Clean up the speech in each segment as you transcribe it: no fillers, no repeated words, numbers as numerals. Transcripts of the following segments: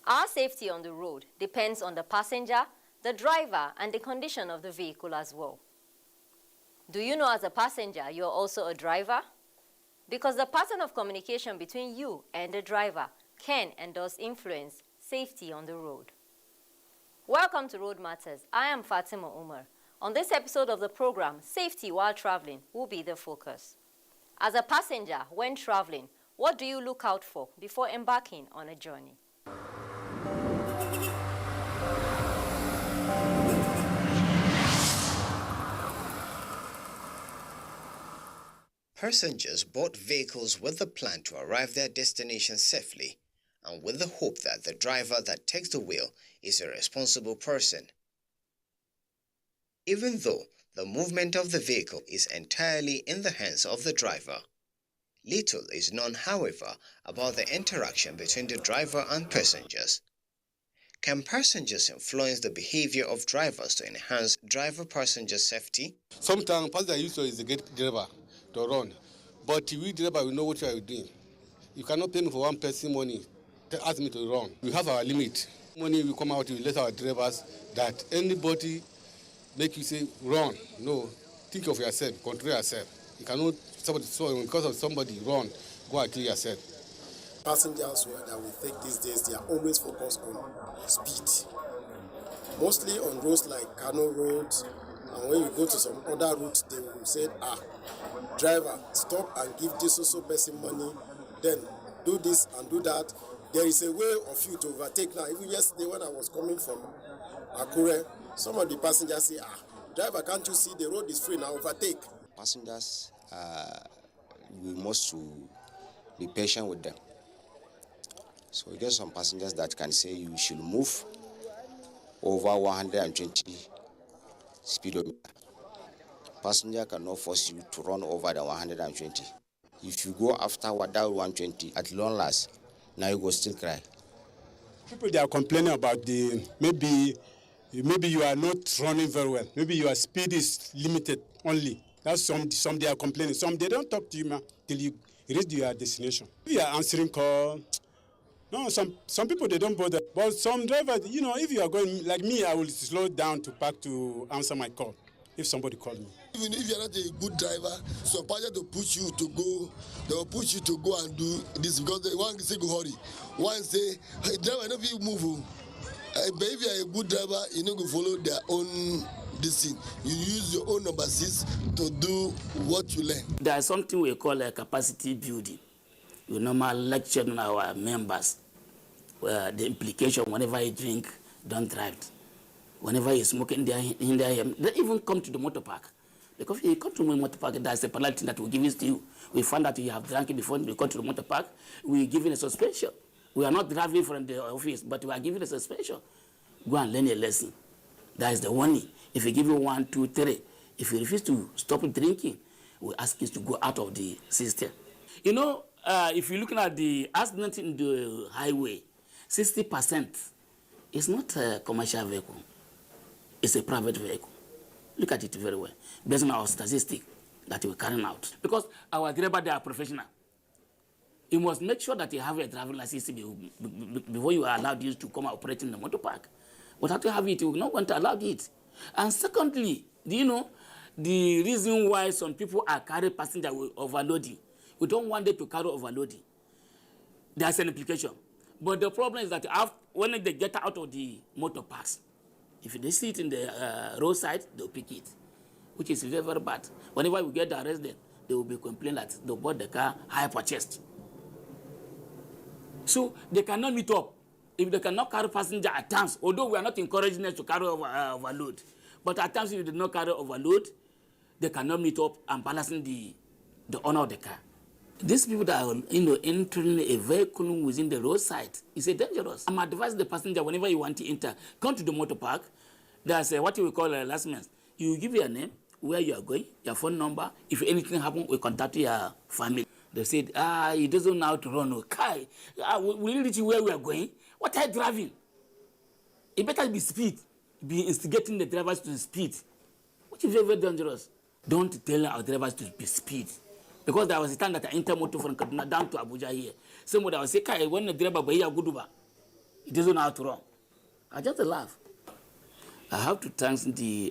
Our safety on the road depends on the passenger, the driver, and the condition of the vehicle as well. Do you know as a passenger, you're also a driver? Because the pattern of communication between you and the driver can and does influence safety on the road. Welcome to Road Matters. I am Fatima Umar. On this episode of the program, safety while traveling will be the focus. As a passenger, when traveling, what do you look out for before embarking on a journey? Passengers board vehicles with the plan to arrive their destination safely and with the hope that the driver that takes the wheel is a responsible person. Even though the movement of the vehicle is entirely in the hands of the driver, little is known, however, about the interaction between the driver and passengers. Can passengers influence the behavior of drivers to enhance driver-passenger safety? Sometimes passenger used to is a good driver to run, but we driver, we know what you are doing. You cannot pay me for one person money to ask me to run. We have our limit. Money will come out, we let our drivers that anybody make you say run. No, think of yourself, control yourself. You cannot somebody so because of somebody run, go and kill yourself. Passengers that we take these days, they are always focused on speed. Mostly on roads like Kano Road, and when you go to some other routes, they will say, driver, stop and give this also person money, then do this and do that. There is a way of you to overtake now. Even yesterday when I was coming from Akure, some of the passengers say, driver, can't you see the road is free now, overtake. Passengers, we must be patient with them. So we get some passengers that can say you should move over 120 speedometer. Passenger cannot force you to run over the 120. If you go after that 120 at long last, now you go still cry. People they are complaining about maybe you are not running very well. Maybe your speed is limited only. That's some they are complaining. Some they don't talk to you till you reach your destination. If you are answering call, no, some people they don't bother. But some drivers, if you are going like me, I will slow down to park to answer my call if somebody calls me. Even if you're not a good driver, some passengers to push you to go, they will push you to go and do this because they want to say go hurry. One say, hey driver, don't you move. But if you're a good driver, you know go follow their own this thing. You use your own number 6 to do what you learn. There is something we call a capacity building. We normally lecture on our members the implication whenever you drink, don't drive. Whenever you smoke in there, they even come to the motor park. Because if you come to the motor park, there's a penalty that we give it to you. We find out you have drunk it before you come to the motor park. We give you a suspension. We are not driving from the office, but we are giving a suspension. Go and learn a lesson. That is the warning. If we give you 1, 2, 3, if you refuse to stop drinking, we ask you to go out of the system. If you're looking at the accident in the highway, 60% is not a commercial vehicle. It's a private vehicle. Look at it very well, based on our statistics that we're carrying out. Because our drivers, they are professional. You must make sure that you have a driving license before you are allowed to come operating in the motor park. Without you have it, you're not going to allow it. And secondly, do you know the reason why some people are carrying passenger with overloading? We don't want them to carry overloading. There's an implication. But the problem is that when they get out of the motor parks, if they see it in the roadside, they'll pick it, which is very, very bad. Whenever we get arrested, they will be complaining that they bought the car high purchased. So they cannot meet up. If they cannot carry passenger at times, although we are not encouraging them to carry overload, but at times if they do not carry overload, they cannot meet up and balancing the owner of the car. These people that are entering a vehicle within the roadside is dangerous. I'm advising the passenger whenever you want to enter, come to the motor park. There's what we call a last minute. You give your name, where you are going, your phone number. If anything happens, we contact your family. They said, he doesn't know how to run. Kai, will you reach where we are going? What are you driving? It better be speed, be instigating the drivers to speed, which is very, very dangerous. Don't tell our drivers to be speed. Because there was a time that I entered motor from Kaduna down to Abuja here. Somebody would say, Kai, when the driver buy a good Uber, He doesn't know how to run. I just laugh. I have to thank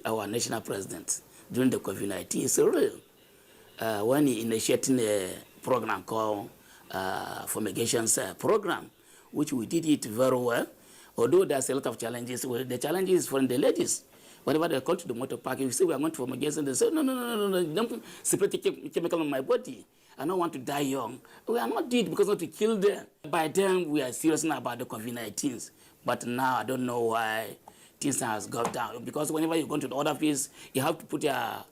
our national president during the COVID-19. It's real. When he initiated a program called fumigations program, which we did it very well. Although there's a lot of challenges, the challenges from the ladies. Whenever they come to the motor park, if you say we are going to fumigation, they say, no, don't separate the chemical in my body. I don't want to die young. We are not dead because not to kill them. By then, we are serious now about the COVID-19. But now, I don't know why things has gone down. Because whenever you go to the other place, you have to put your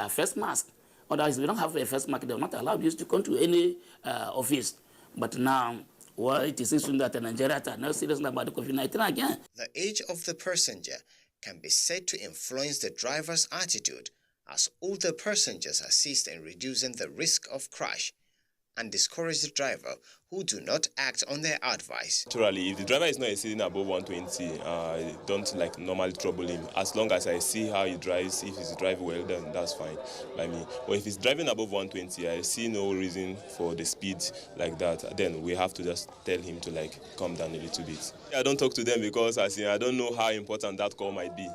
face mask. Otherwise, if you don't have a face mask, they will not allow you to come to any office. But now, well, it is soon that Nigeria are not serious about the COVID-19 again. The age of the passenger can be said to influence the driver's attitude, as older passengers assist in reducing the risk of crash and discourage the driver who do not act on their advice. Naturally, if the driver is not exceeding above 120, I don't normally trouble him. As long as I see how he drives, if he's driving well, then that's fine by me. But if he's driving above 120, I see no reason for the speed like that. Then we have to just tell him to calm down a little bit. I don't talk to them because I don't know how important that call might be.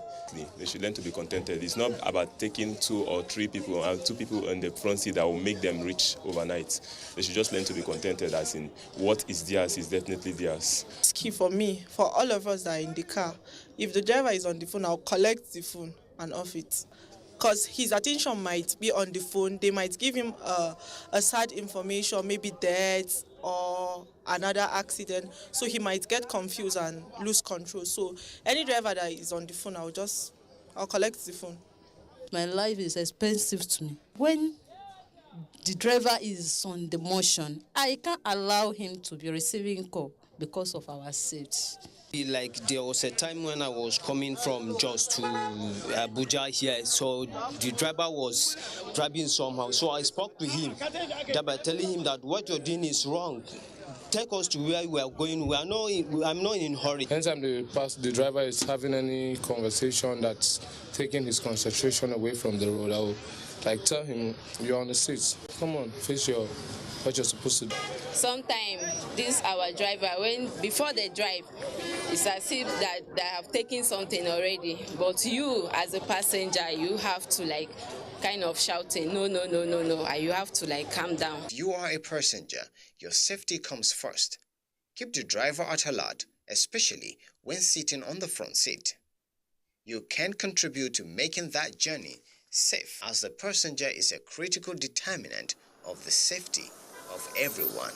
They should learn to be contented. It's not about taking 2 or 3 people and 2 people in the front seat that will make them rich overnight. They should just learn to be contented, as in what is theirs is definitely theirs. It's key for me, for all of us that are in the car. If the driver is on the phone, I'll collect the phone and off it. Because his attention might be on the phone. They might give him a sad information, maybe death or another accident. So he might get confused and lose control. So any driver that is on the phone, I'll collect the phone. My life is expensive to me. When the driver is on the motion, I can't allow him to be receiving call because of our safety. There was a time when I was coming from Jos to Abuja here, so the driver was driving somehow. So I spoke to him by telling him that what you're doing is wrong. Take us to where we are going. I'm not in a hurry. Anytime the driver is having any conversation that's taking his concentration away from the road, I will tell him, you're on the seats. Come on, face what you're supposed to do. Sometimes this our driver, before they drive, it's as if that they have taken something already. But you, as a passenger, you have to kind of shouting, no, and you have to calm down. If you are a passenger, your safety comes first. Keep the driver at alert, especially when sitting on the front seat. You can contribute to making that journey safe, as the passenger is a critical determinant of the safety of everyone.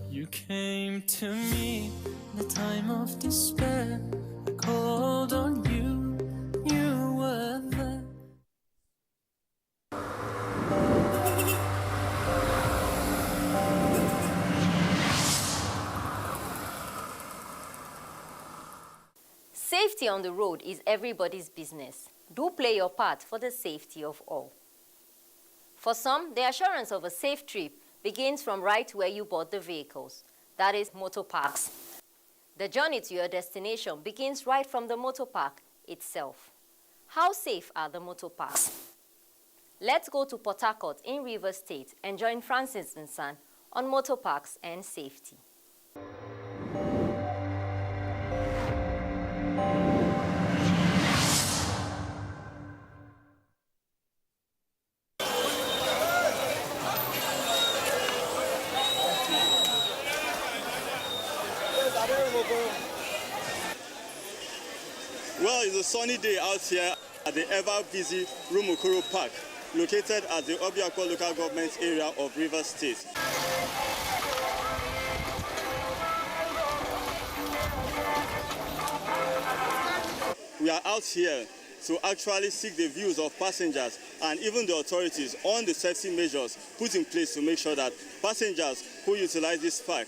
You came to me in the time of despair. I called on you, you were there. Safety on the road is everybody's business. Do play your part for the safety of all. For some, the assurance of a safe trip begins from right where you bought the vehicles, that is, motor parks. The journey to your destination begins right from the motor park itself. How safe are the motor parks? Let's go to Port Harcourt in Rivers State and join Francis Vincent on motor parks and safety. Well, it's a sunny day out here at the ever-busy Rumokoro Park, located at the Obiakwa local government area of Rivers State. We are out here to actually seek the views of passengers and even the authorities on the safety measures put in place to make sure that passengers who utilize this park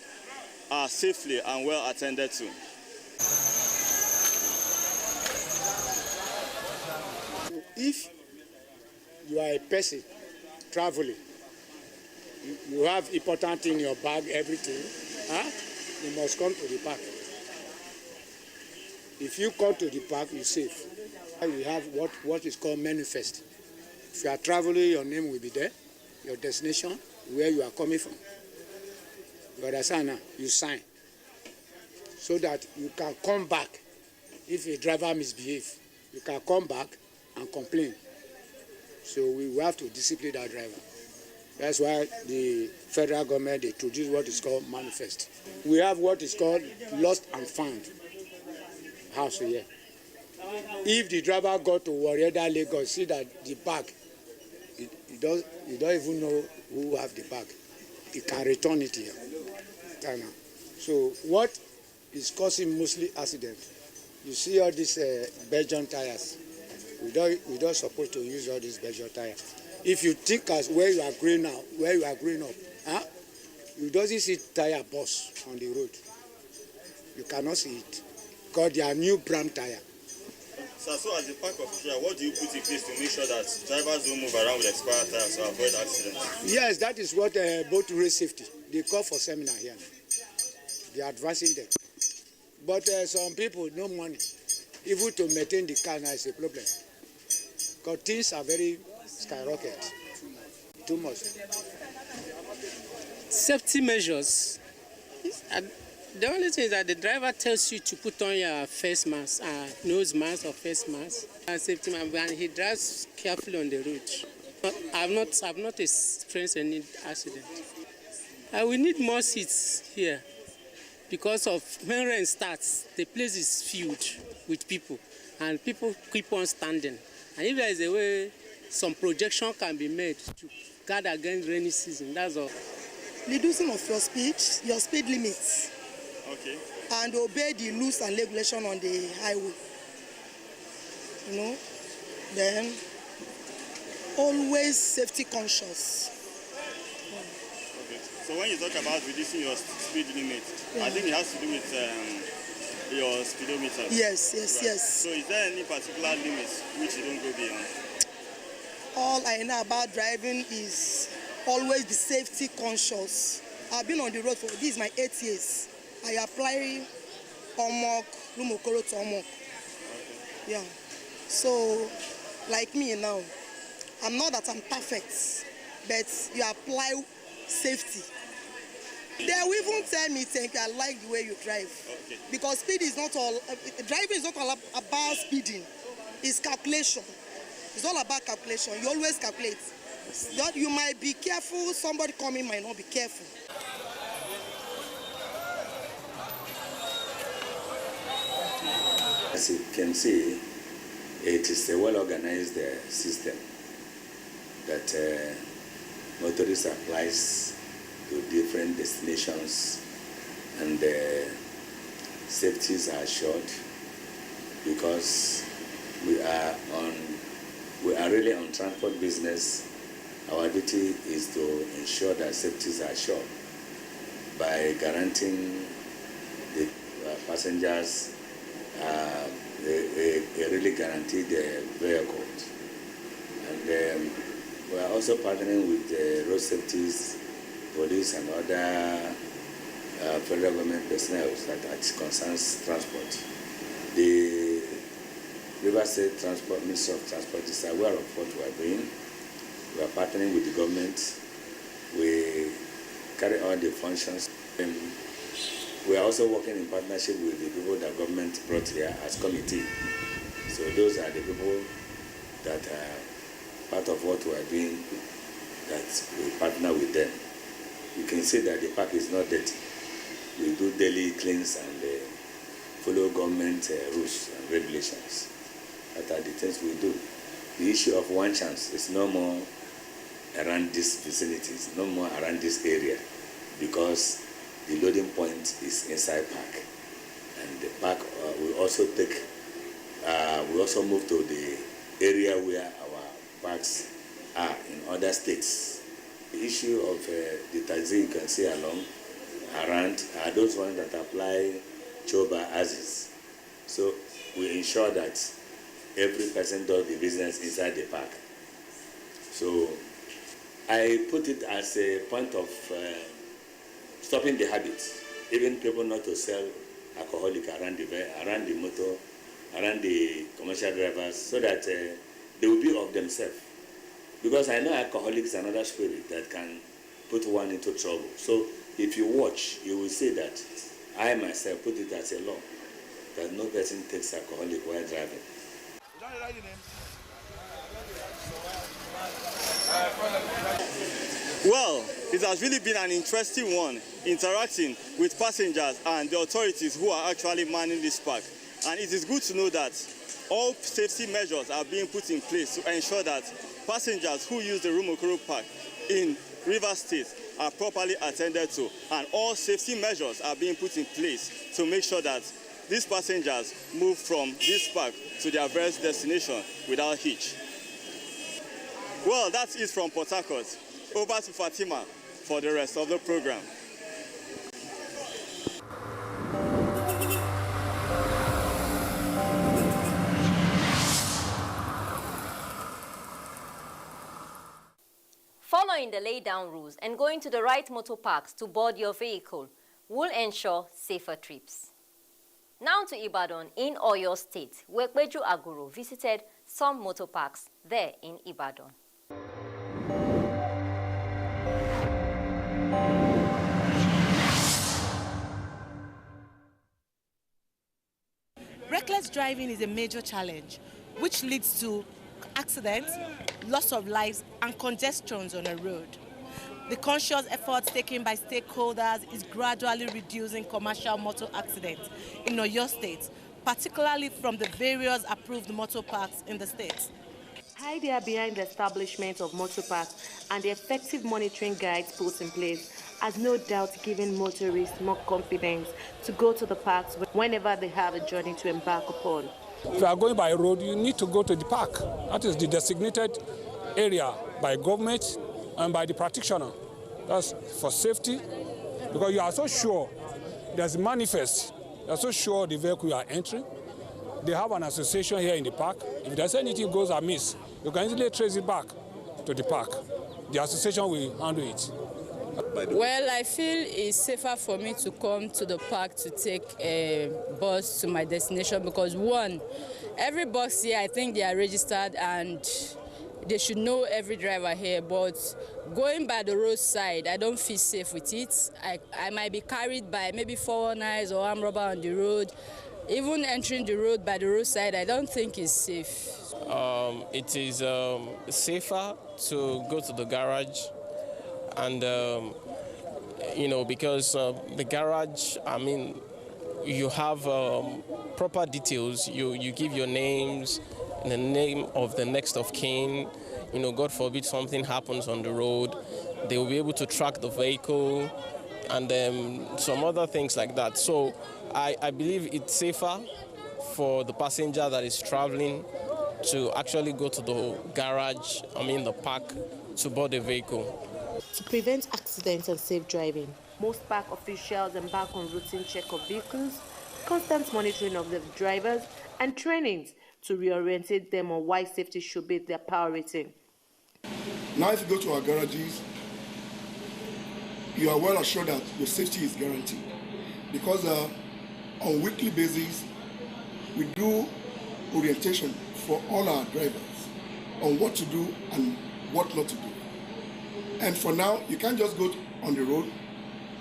are safely and well attended to. If you are a person traveling, you have important thing in your bag, everything, you must come to the park. If you come to the park, you're safe. You have what is called manifest. If you are traveling, your name will be there, your destination, where you are coming from. You understand now? You sign. So that you can come back. If a driver misbehaves, you can come back and complain. So we will have to discipline that driver. That's why the federal government, they introduced what is called manifest. We have what is called lost and found house here. If the driver got to Warrior Lagos, see that the bag, he don't even know who have the bag. He can return it here. So what is causing mostly accident? You see all these Belgian tires. We don't supposed to use all these Belgian tires. If you think as where you are growing now, where you are growing up, you doesn't see tire bus on the road. You cannot see it because they are new brand tire. So as a park official, what do you put in place to make sure that drivers don't move around with expired tires to avoid accidents? Yes, that is what boat road safety. They call for seminar here. They are advancing them. But some people, no money. Even to maintain the car now is a problem. Because things are very skyrocket. Too much. Safety measures. The only thing is that the driver tells you to put on your face mask, nose mask or face mask, and safety mask, and he drives carefully on the road. I've not experienced any accident. We need more seats here because of when rain starts, the place is filled with people, and people keep on standing. And if there is a way, some projection can be made to guard against rainy season. That's all. Reducing of your speed limits. Okay. And obey the rules and regulation on the highway. You know, then always safety conscious. Okay. So when you talk about reducing your speed limit, I think it has to do with your speedometer. Yes. So is there any particular limit which you don't go beyond? All I know about driving is always be safety conscious. I've been on the road for this is my 8 years. I apply Omok, Lumokoro to Omok. Yeah. So, like me now, I'm not that I'm perfect, but you apply safety. They will even tell me, thank you, I like the way you drive. Okay. Because speed is not all, driving is not all about speeding. It's calculation. It's all about calculation. You always calculate. You might be careful, somebody coming might not be careful. As you can see, it is a well-organized system that motorists applies to different destinations, and safeties are assured because we are really on transport business. Our duty is to ensure that safeties are assured by guaranteeing the passengers a really guaranteed vehicle. And we are also partnering with road safeties, police, and other federal government personnel that concerns transport. The River State Transport Ministry of Transport is aware of what we are doing. We are partnering with the government. We carry on the functions. We are also working in partnership with the people that government brought here as committee. So those are the people that are part of what we are doing, that we partner with them. You can see that the park is not dirty. We do daily cleans and follow government rules and regulations. That are the things we do. The issue of one chance is no more around these vicinities, no more around this area, because the loading point is inside park. And the park will also take, we also move to the area where our parks are in other states. The issue of the taxi you can see around are those ones that apply Choba Aziz. So we ensure that every person does the business inside the park. So I put it as a point of stopping the habit, even people not to sell alcoholic around the motor, around the commercial drivers, so that they will be of themselves. Because I know alcoholics are another spirit that can put one into trouble. So if you watch, you will see that I myself put it as a law that no person takes alcoholic while driving. Well, it has really been an interesting one, interacting with passengers and the authorities who are actually manning this park. And it is good to know that all safety measures are being put in place to ensure that passengers who use the Rumokoro Park in Rivers State are properly attended to, and all safety measures are being put in place to make sure that these passengers move from this park to their various destinations without hitch. Well, that's it from Port Harcourt. Over to Fatima for the rest of the program. Following the laid-down rules and going to the right motor parks to board your vehicle will ensure safer trips. Now to Ibadan in Oyo State, where Kweju Aguro visited some motor parks there in Ibadan. Reckless driving is a major challenge, which leads to accidents, loss of lives, and congestions on a road. The conscious efforts taken by stakeholders is gradually reducing commercial motor accidents in Oyo State, particularly from the various approved motor parks in the state. The idea behind the establishment of motor parks and the effective monitoring guides put in place has no doubt given motorists more confidence to go to the parks whenever they have a journey to embark upon. If you are going by road, you need to go to the park. That is the designated area by government and by the practitioner. That's for safety, because you are so sure there's a manifest. You are so sure the vehicle you are entering. They have an association here in the park. If there's anything goes amiss, you can easily trace it back to the park. The association will handle it. Well, I feel it's safer for me to come to the park to take a bus to my destination because, one, every bus here, I think they are registered and they should know every driver here. But going by the roadside, I don't feel safe with it. I might be carried by maybe 419s or armed robber on the road. Even entering the road by the roadside, I don't think it's safe. It is safer to go to the garage. And, you know, because the garage, I mean, you have proper details. You give your names, the name of the next of kin. You know, God forbid something happens on the road, they will be able to track the vehicle and some other things like that. So I believe it's safer for the passenger that is traveling to actually go to the garage, the park, to board the vehicle. To prevent accidents and safe driving, most park officials embark on routine check of vehicles, constant monitoring of the drivers, and trainings to reorientate them on why safety should be their priority. Now, if you go to our garages, you are well assured that your safety is guaranteed because on weekly basis, we do orientation for all our drivers on what to do and what not to do. And for now, you can't just go on the road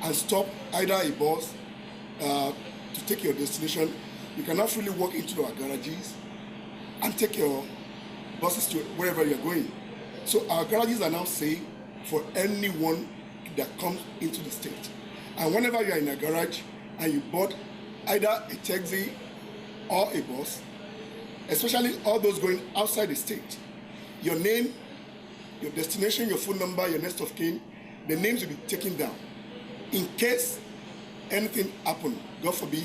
and stop either a bus to take your destination. You cannot freely walk into our garages and take your buses to wherever you're going. So our garages are now safe for anyone that comes into the state. And whenever you're in a garage and you board either a taxi or a bus, especially all those going outside the state, your name, your destination, your phone number, your next of kin, the names will be taken down in case anything happens, God forbid.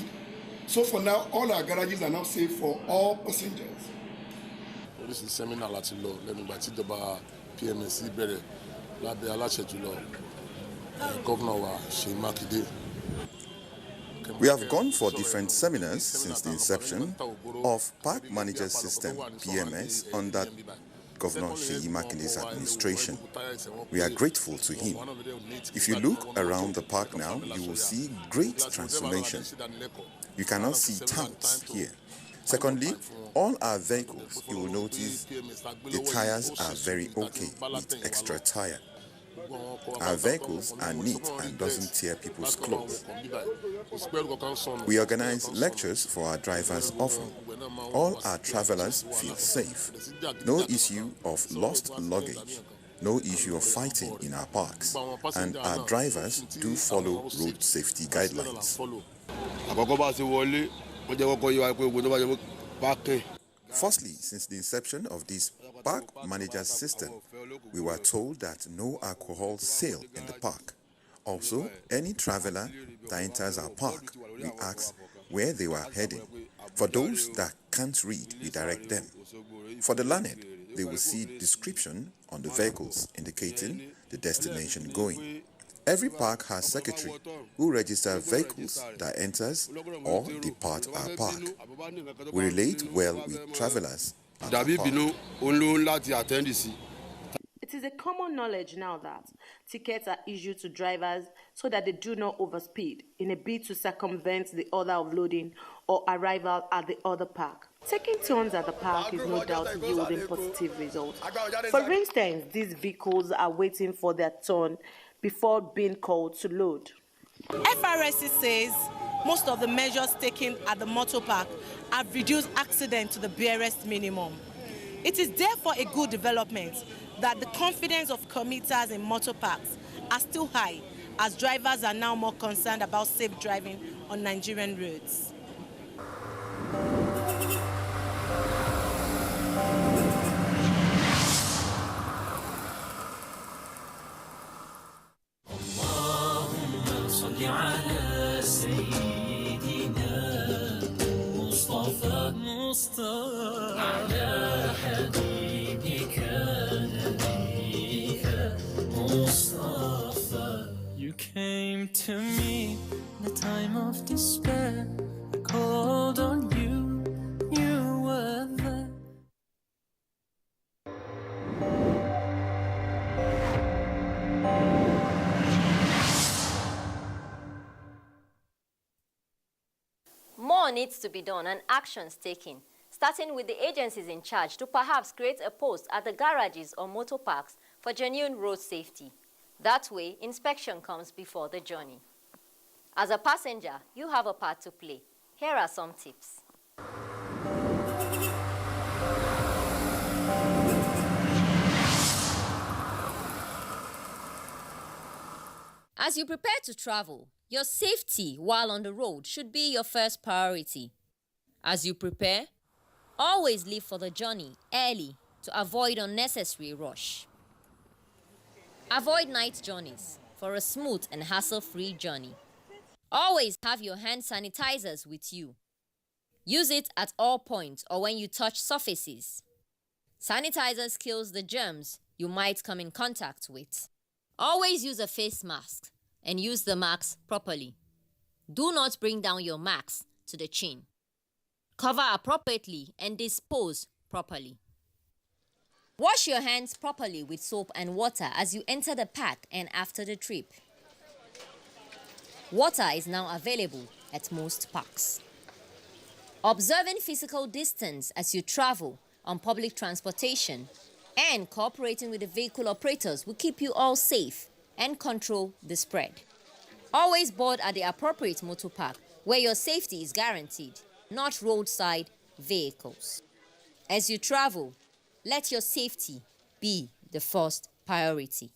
So for now, all our garages are now safe for all passengers. This is seminar láti lọ lẹ́nu ìgbà tí ìjọba PMSC bẹ̀rẹ̀ lábẹ́ aláṣẹ jùlọ gómìnà wa Ṣèyí Mákindé We have gone for different seminars since the inception of Park Managers System, PMS, under Governor Seyi Makinde's administration. We are grateful to him. If you look around the park now, you will see great transformation. You cannot see touts here. Secondly, all our vehicles, you will notice the tires are very okay with extra tire. Our vehicles are neat and doesn't tear people's clothes. We organize lectures for our drivers often. All our travelers feel safe. No issue of lost luggage. No issue of fighting in our parks. And our drivers do follow road safety guidelines. Firstly, since the inception of this park manager system, we were told that no alcohol sale in the park. Also, any traveler that enters our park, we ask where they were heading. For those that can't read, we direct them. For the learned, they will see description on the vehicles indicating the destination going. Every park has secretary who register vehicles that enters or depart our park. We relate well with travelers at our park. It is a common knowledge now that tickets are issued to drivers so that they do not overspeed in a bid to circumvent the order of loading or arrival at the other park. Taking turns at the park is no doubt yielding positive results. For instance, these vehicles are waiting for their turn before being called to load. FRSC says most of the measures taken at the motor park have reduced accidents to the barest minimum. It is therefore a good development that the confidence of commuters in motor parks are still high, as drivers are now more concerned about safe driving on Nigerian roads. You came to me in a time of despair. I called on you, you were there. More needs to be done and actions taken, starting with the agencies in charge to perhaps create a post at the garages or motor parks for genuine road safety. That way, inspection comes before the journey. As a passenger, you have a part to play. Here are some tips. As you prepare to travel, your safety while on the road should be your first priority. As you prepare, always leave for the journey early to avoid unnecessary rush. Avoid night journeys for a smooth and hassle-free journey. Always have your hand sanitizers with you. Use it at all points or when you touch surfaces. Sanitizers kills the germs you might come in contact with. Always use a face mask and use the mask properly. Do not bring down your mask to the chin. Cover appropriately and dispose properly. Wash your hands properly with soap and water as you enter the park and after the trip. Water is now available at most parks. Observing physical distance as you travel on public transportation and cooperating with the vehicle operators will keep you all safe and control the spread. Always board at the appropriate motor park where your safety is guaranteed, not roadside vehicles. As you travel, let your safety be the first priority.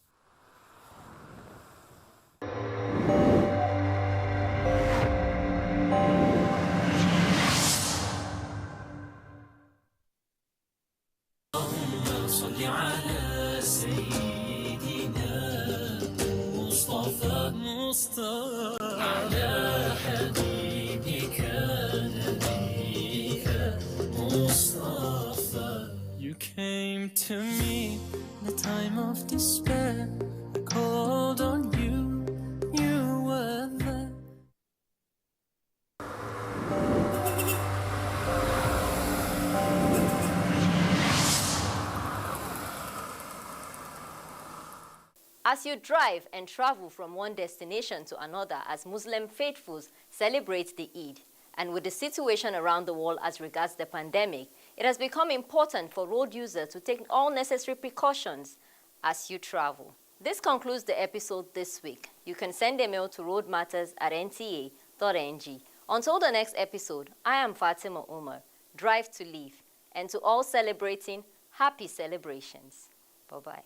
You came to me in a time of despair. As you drive and travel from one destination to another as Muslim faithfuls celebrate the Eid, and with the situation around the world as regards the pandemic, it has become important for road users to take all necessary precautions as you travel. This concludes the episode this week. You can send a mail to roadmatters@nta.ng. Until the next episode, I am Fatima Umar. Drive to live. And to all celebrating, happy celebrations. Bye-bye.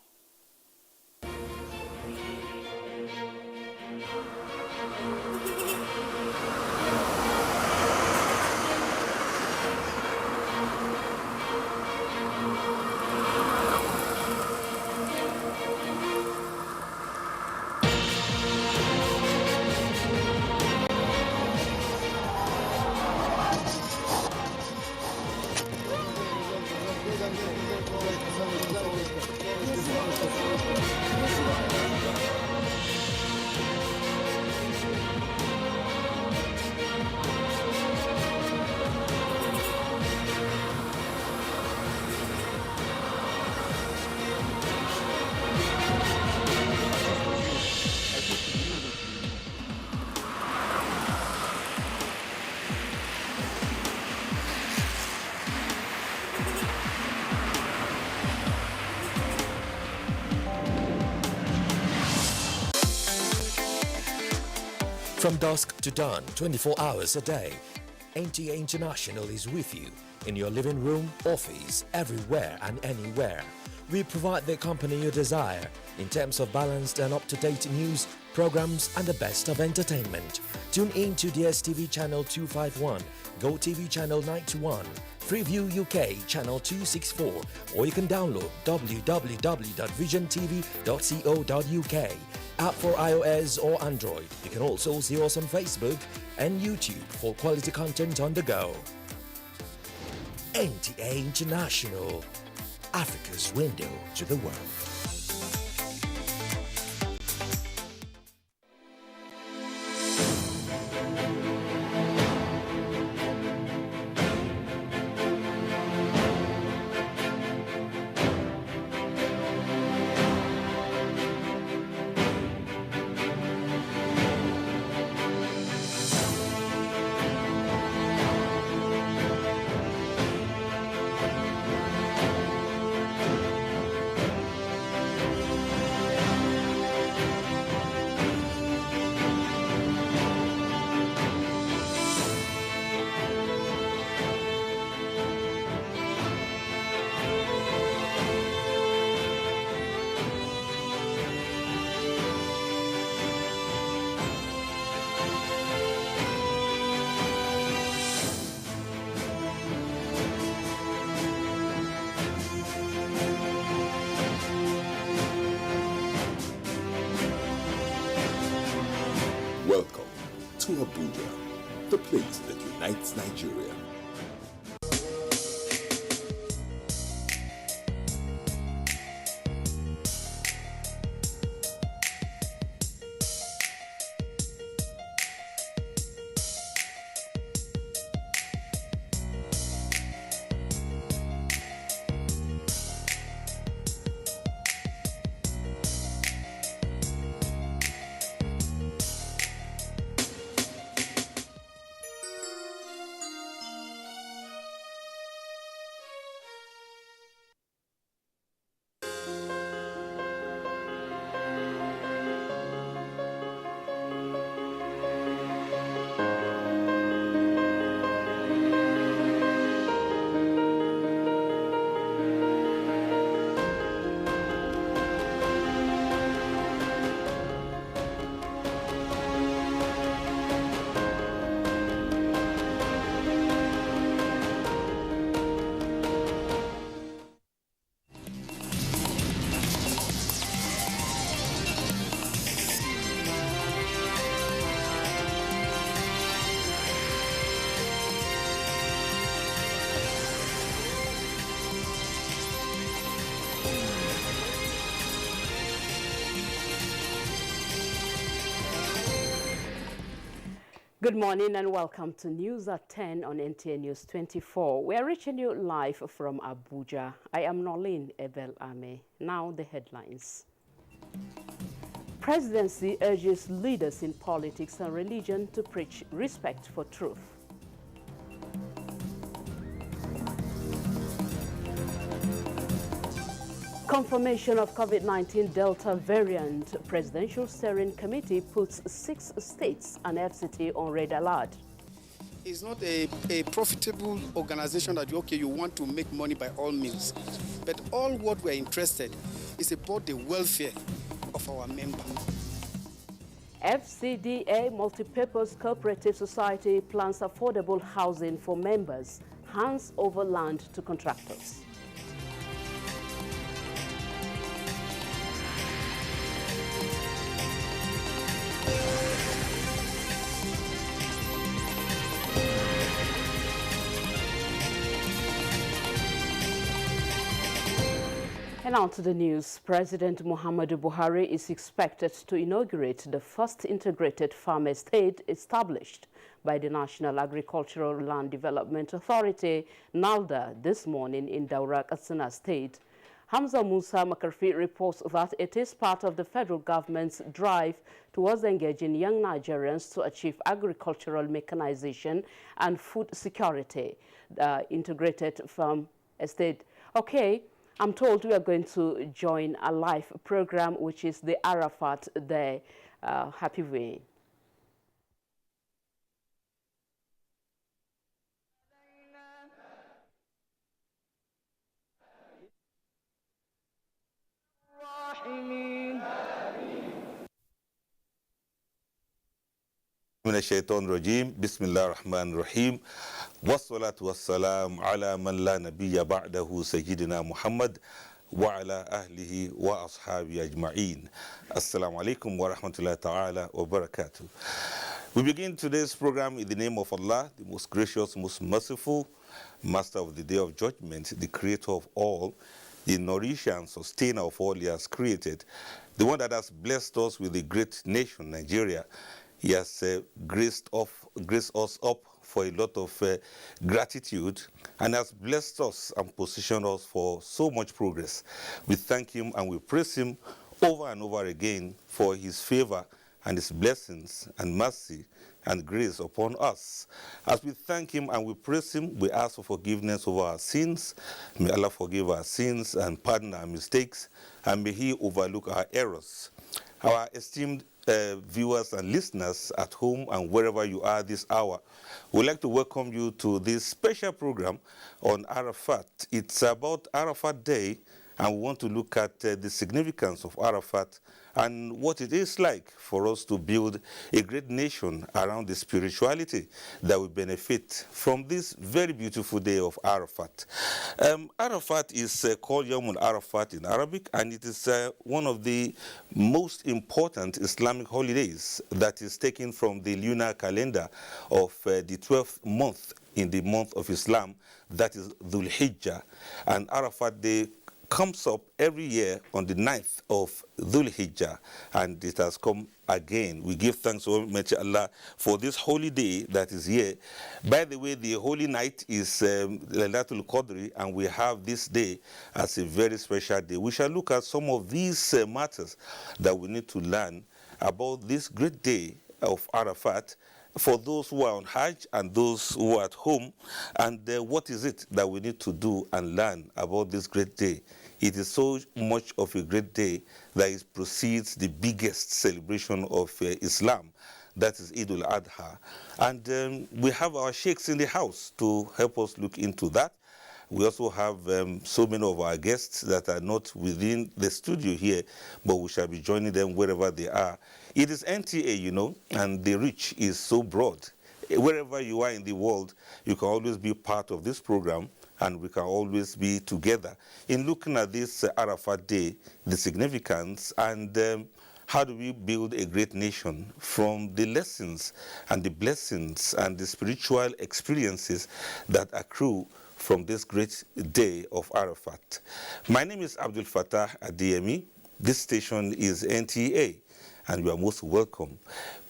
From dusk to dawn, 24 hours a day, NTA International is with you in your living room, office, everywhere and anywhere. We provide the company you desire in terms of balanced and up-to-date news, programs and the best of entertainment. Tune in to DSTV channel 251, GoTV channel 91, Freeview UK channel 264, or you can download www.visiontv.co.uk. App for iOS or Android. You can also see us on Facebook and YouTube for quality content on the go. NTA International, Africa's window to the world. Welcome to Abuja, the place that unites Nigeria. Good morning and welcome to News at 10 on NTA News 24. We are reaching you live from Abuja. I am Nolene Ebel Ame. Now the headlines. Presidency urges leaders in politics and religion to preach respect for truth. Confirmation of COVID-19 Delta variant. Presidential Steering Committee puts 6 states and FCT on red alert. It's not a profitable organization that you want to make money by all means. But all what we're interested is about the welfare of our members. FCDA Multipurpose Cooperative Society plans affordable housing for members, hands over land to contractors. And on to the news. President Muhammadu Buhari is expected to inaugurate the first integrated farm estate established by the National Agricultural Land Development Authority, NALDA, this morning in Daura, Katsina State. Hamza Musa Makarfi reports that it is part of the federal government's drive towards engaging young Nigerians to achieve agricultural mechanization and food security. The integrated farm estate. Okay. I'm told we are going to join a live program, which is the Arafat Day. Happy viewing. من الشيطان الرجيم بسم الله الرحمن الرحيم والصلاة والسلام على من لا نبي بعده سيدنا محمد وعلى أهله وأصحابه أجمعين. Assalamu alaikum wa rahmatullahi ta'ala wa barakatuh. We begin today's program in the name of Allah, the most gracious, most merciful, Master of the Day of Judgment, the Creator of all, the nourisher and sustainer of all He has created, the one that has blessed us with a great nation, Nigeria. He has graced us up for a lot of gratitude and has blessed us and positioned us for so much progress. We thank Him and we praise Him over and over again for His favor and His blessings and mercy and grace upon us. As we thank Him and we praise Him, we ask for forgiveness of our sins. May Allah forgive our sins and pardon our mistakes, and may He overlook our errors. Our esteemed viewers and listeners at home and wherever you are this hour, we'd like to welcome you to this special program on Arafat. It's about Arafat Day, and we want to look at the significance of Arafat and what it is like for us to build a great nation around the spirituality that will benefit from this very beautiful day of Arafat. Arafat is called Yawm al-Arafat in Arabic, and it is one of the most important Islamic holidays that is taken from the lunar calendar of the 12th month in the month of Islam, that is Dhul Hijjah. And Arafat Day comes up every year on the 9th of Dhul Hijjah, and it has come again. We give thanks to Almighty Allah for this holy day that is here. By the way, the holy night is Laylatul Qadr, and we have this day as a very special day. We shall look at some of these matters that we need to learn about this great day of Arafat, for those who are on Hajj and those who are at home, and what is it that we need to do and learn about this great day. It is so much of a great day that it precedes the biggest celebration of Islam, that is Eid al-Adha. And we have our sheikhs in the house to help us look into that. We also have so many of our guests that are not within the studio here, but we shall be joining them wherever they are. It is NTA, you know, and the reach is so broad. Wherever you are in the world, you can always be part of this program, and we can always be together in looking at this Arafat Day, the significance, and how do we build a great nation from the lessons and the blessings and the spiritual experiences that accrue from this great day of Arafat. My name is Abdul Fattah Adeyemi. This station is NTA, and you are most welcome.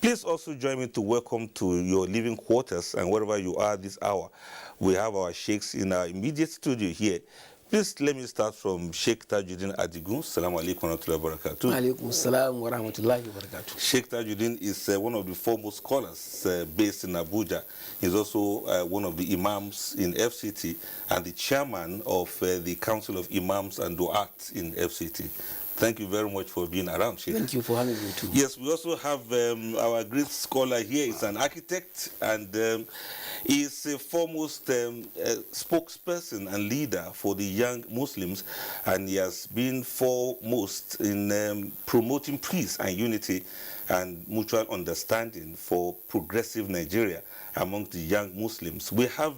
Please also join me to welcome to your living quarters and wherever you are this hour. We have our sheikhs in our immediate studio here. Please let me start from Sheikh Tajuddin Adigun. Assalamu alaikum wa rahmatullahi wa barakatuh. Alaikum salam wa rahmatullahi wa barakatuh. Sheikh Tajuddin is one of the foremost scholars based in Abuja. He's also one of the imams in FCT and the chairman of the Council of Imams and Du'at in FCT. Thank you very much for being around, Sheikh. Thank you for having me too. Yes, we also have our great scholar here. He's an architect and he's a foremost spokesperson and leader for the young Muslims, and he has been foremost in promoting peace and unity and mutual understanding for progressive Nigeria among the young Muslims. We have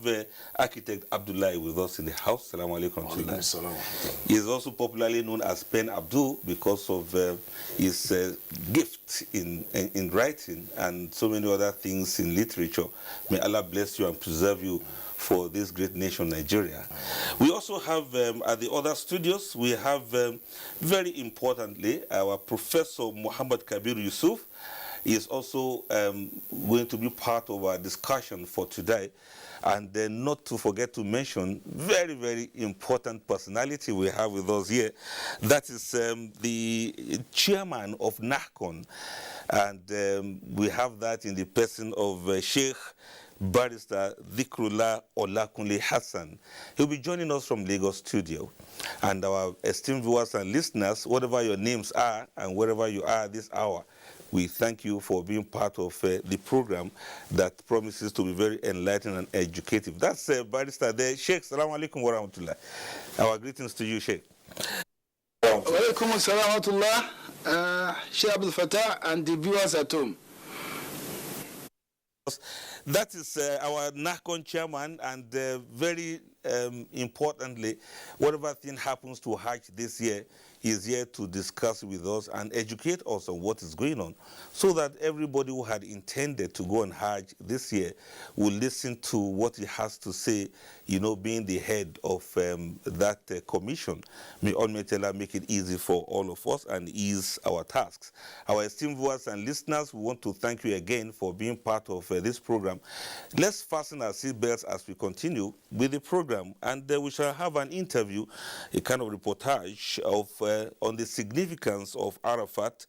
architect Abdullah with us in the house. Assalamu alaikum. He is also popularly known as Pen Abdul because of his gift in writing and so many other things in literature. May Allah bless you and preserve you for this great nation, Nigeria. We also have, at the other studios, we have, very importantly, our Professor Muhammad Kabir Yusuf. He is also going to be part of our discussion for today. And then not to forget to mention, very, very important personality we have with us here. That is the chairman of NAHCON. And we have that in the person of Sheikh Barrister Dhikrullah Olakunle Hassan. He'll be joining us from Lagos studio. And our esteemed viewers and listeners, whatever your names are and wherever you are this hour, we thank you for being part of the program that promises to be very enlightening and educative. That's Barrister there. Sheikh, salaam alaikum wa rahmatullah. Our greetings to you, Sheikh. Wa alaikum assalam wa rahmatullah, Sheikh Abdul Fattah and the viewers at home. That is our NAHCON chairman, and very importantly, whatever thing happens to Hajj this year, he is here to discuss with us and educate us on what is going on, so that everybody who had intended to go on Hajj this year will listen to what he has to say, you know, being the head of that commission. May Almighty Allah make it easy for all of us and ease our tasks. Our esteemed viewers and listeners, we want to thank you again for being part of this program. Let's fasten our seatbelts as we continue with the program, and we shall have an interview, a kind of reportage of on the significance of Arafat.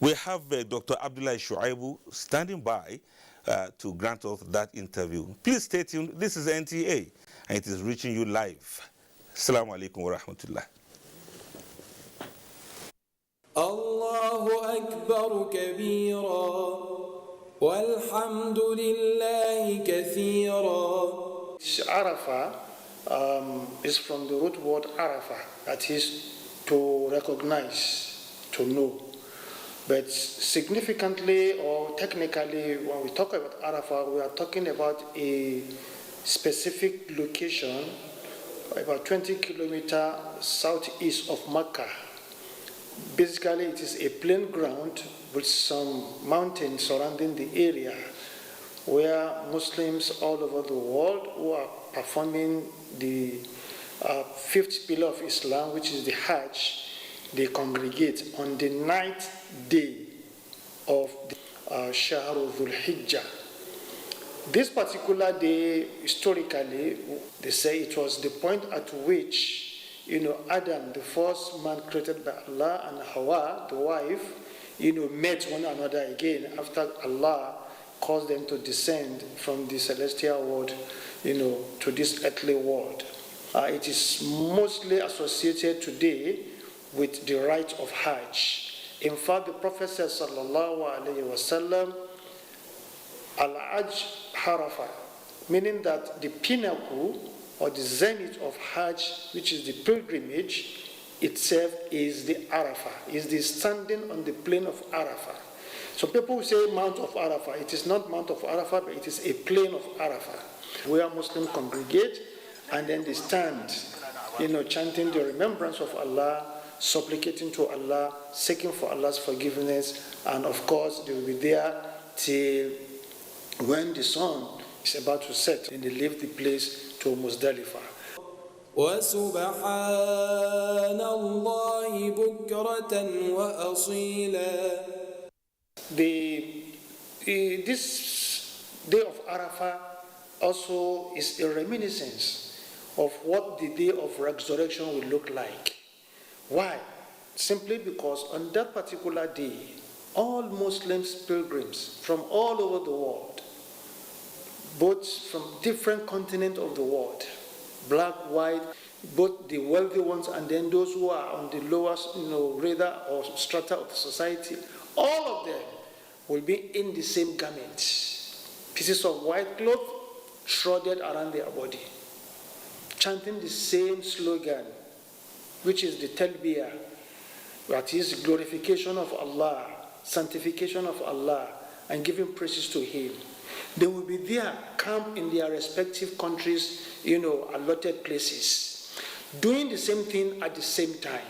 We have Dr. Abdullah Shuaibu standing by to grant us that interview. Please stay tuned. This is NTA, and it is reaching you live. Assalamu alaikum wa rahmatullah. Allahu Akbar kabira walhamdulillahi kathira. Arafah is from the root word Arafah, that is to recognize, to know. But significantly or technically, when we talk about Arafah, we are talking about a specific location about 20 kilometers southeast of Mecca. Basically, it is a plain ground with some mountains surrounding the area where Muslims all over the world who are performing the fifth pillar of Islam, which is the Hajj, they congregate on the 9th day of the Shahr Dhul Hijjah. This particular day, historically, they say it was the point at which, Adam, the first man created by Allah, and Hawa, the wife, met one another again after Allah caused them to descend from the celestial world, to this earthly world. It is mostly associated today with the rite of Hajj. In fact, the Prophet said, sallallahu alayhi wasallam, al-Hajj Arafah, meaning that the pinnacle or the zenith of Hajj, which is the pilgrimage itself, is the Arafah, is the standing on the plain of Arafah. So people say Mount of Arafah. It is not Mount of Arafah, but it is a plain of Arafah, where Muslims congregate and then they stand, chanting the remembrance of Allah, supplicating to Allah, seeking for Allah's forgiveness, and of course they will be there till when the sun is about to set and they leave the place to Muzdalifah. وَسُبْحَانَ اللَّهِ بُكْرَةً وَأَصِيلًا. This day of Arafah also is a reminiscence of what the day of resurrection will look like. Why? Simply because on that particular day, all Muslims pilgrims from all over the world, both from different continents of the world, black, white, both the wealthy ones and then those who are on the lowest, radar or strata of society, all of them will be in the same garments, pieces of white cloth shrouded around their body, chanting the same slogan, which is the talbiyah, that is glorification of Allah, sanctification of Allah, and giving praises to Him. They will be there, camped in their respective countries, allotted places, doing the same thing at the same time.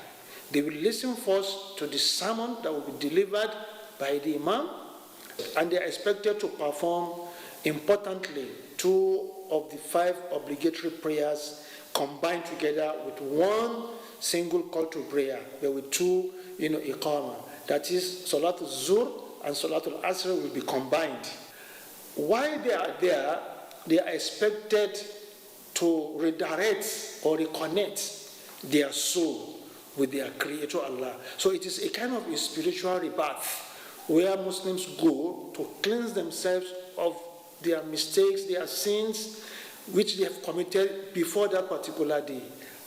They will listen first to the sermon that will be delivered by the Imam, and they are expected to perform, importantly, 2 of the 5 obligatory prayers combined together with one single call to prayer, but with 2, iqamah. That is, Salatul Zuhr and Salatul Asr will be combined. While they are there, they are expected to redirect or reconnect their soul with their Creator Allah. So it is a kind of a spiritual rebirth where Muslims go to cleanse themselves of their mistakes, their sins, which they have committed before that particular day,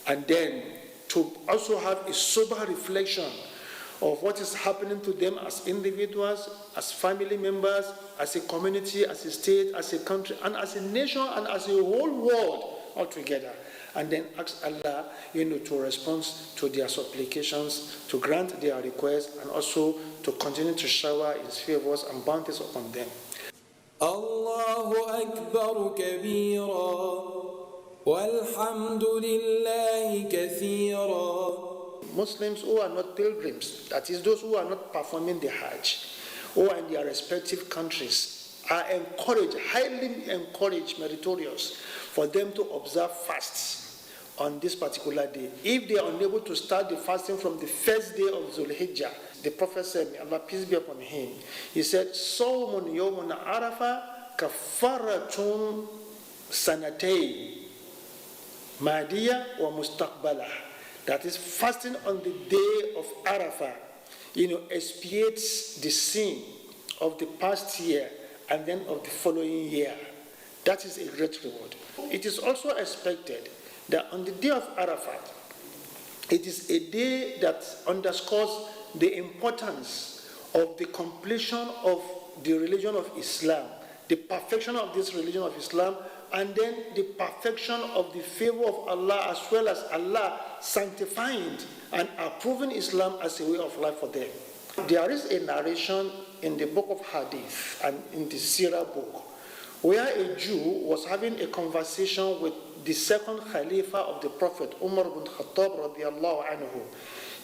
and then to also have a sober reflection of what is happening to them as individuals, as family members, as a community, as a state, as a country, and as a nation, and as a whole world altogether. And then ask Allah, to respond to their supplications, to grant their requests, and also to continue to shower His favors and bounties upon them. Allahu Akbar kabira walhamdulillahi kathira. Muslims who are not pilgrims, that is those who are not performing the Hajj, who are in their respective countries, are encouraged, highly encouraged, meritorious, for them to observe fasts on this particular day. If they are unable to start the fasting from the first day of Zulhijjah, the Prophet said, may Allah peace be upon him, he said, Sawmun yawmun arafa kafaratun sanatay madiyah wa mustaqbalah. That is, fasting on the day of Arafah, expiates the sin of the past year and then of the following year. That is a great reward. It is also expected that on the day of Arafat, it is a day that underscores the importance of the completion of the religion of Islam, the perfection of this religion of Islam, and then the perfection of the favor of Allah, as well as Allah sanctifying and approving Islam as a way of life for them. There is a narration in the book of Hadith and in the Sirah book where a Jew was having a conversation with the second Khalifa of the Prophet, Umar bin Khattab radiallahu anhu.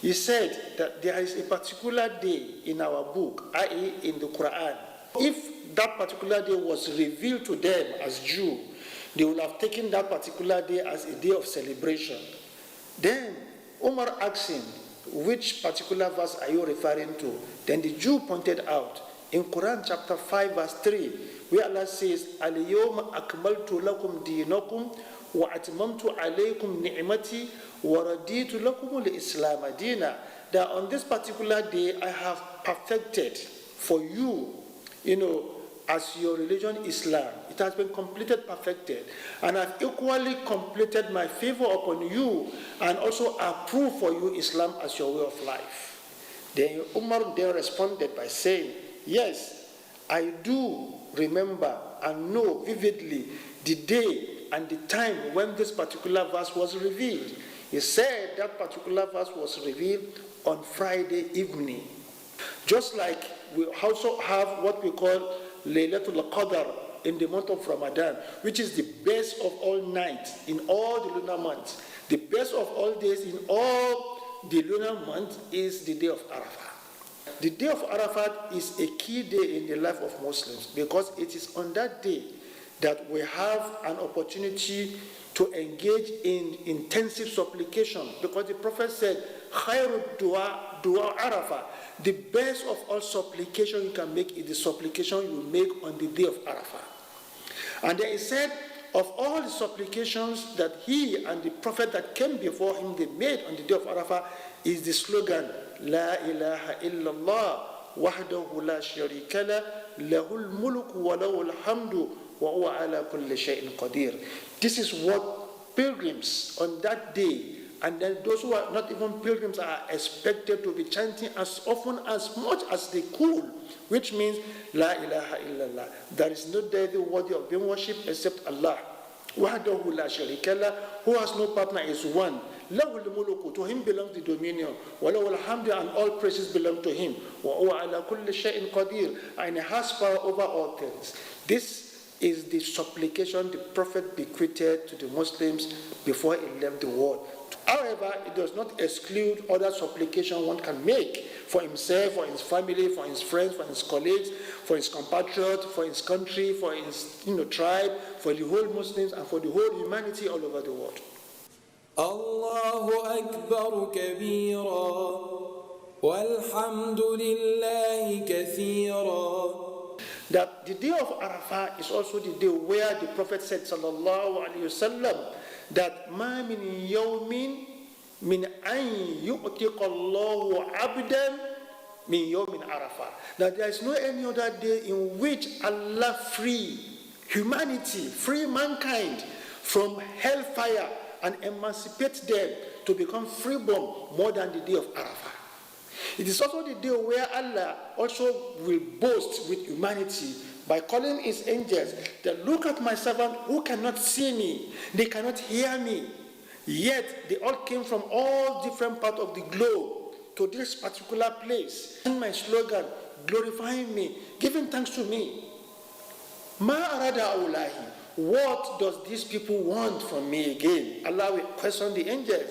He said that there is a particular day in our book, i.e. in the Quran. If that particular day was revealed to them as Jew, they would have taken that particular day as a day of celebration. Then Umar asked him, which particular verse are you referring to? Then the Jew pointed out in Quran chapter 5 verse 3, where Allah says, Al-yawma akmaltu lakum dinakum wa atmamtu alaykum ni'mati wa raditu lakum al-islam dina. That on this particular day I have perfected for you, as your religion Islam. It has been completed, perfected. And I've equally completed my favor upon you and also approved for you Islam as your way of life. Then Umar then responded by saying, yes, I do remember and know vividly the day and the time when this particular verse was revealed. He said that particular verse was revealed on Friday evening. Just like we also have what we call Laylatul Qadr in the month of Ramadan, which is the best of all nights in all the lunar months. The best of all days in all the lunar months is the day of Arafah. The day of Arafat is a key day in the life of Muslims because it is on that day that we have an opportunity to engage in intensive supplication, because the Prophet said, Khairu dua Arafah. The best of all supplication you can make is the supplication you make on the day of Arafah. And then he said, of all the supplications that he and the prophet that came before him, they made on the day of Arafah, is the slogan, La ilaha illallah, wahdahu la sharika la, lahul mulku wa lahul hamdu, wa huwa ala kulli shay'in qadir. This is what pilgrims on that day, and then those who are not even pilgrims, are expected to be chanting as often, as much as they could, which means, La ilaha illallah. There is no deity worthy of being worshipped except Allah. Wahdahu la sharika la, who has no partner, is one. Lahul muluku, to him belongs the dominion. Wa lahul hamdu, and all praises belong to him. Wa huwa ala kulli shay'in qadir, and he has power over all things. This is the supplication the Prophet bequeathed to the Muslims before he left the world. However, it does not exclude other supplication one can make for himself, for his family, for his friends, for his colleagues, for his compatriots, for his country, for his tribe, for the whole Muslims, and for the whole humanity all over the world. Allahu Akbar kabira walhamdulillahi kathira. That the day of Arafah is also the day where the Prophet said, sallallahu alayhi wasallam, that ma min yawmin min an yu'tiqa Allahu abdan min yawmin Arafah. That there is no any other day in which Allah free humanity, free mankind from hellfire and emancipate them to become freeborn more than the day of Arafah. It is also the day where Allah also will boast with humanity by calling his angels that, look at my servant who cannot see me, they cannot hear me, yet they all came from all different parts of the globe to this particular place. And my slogan, glorifying me, giving thanks to me. Ma arada awlahi, what does these people want from me again? Allah will question the angels.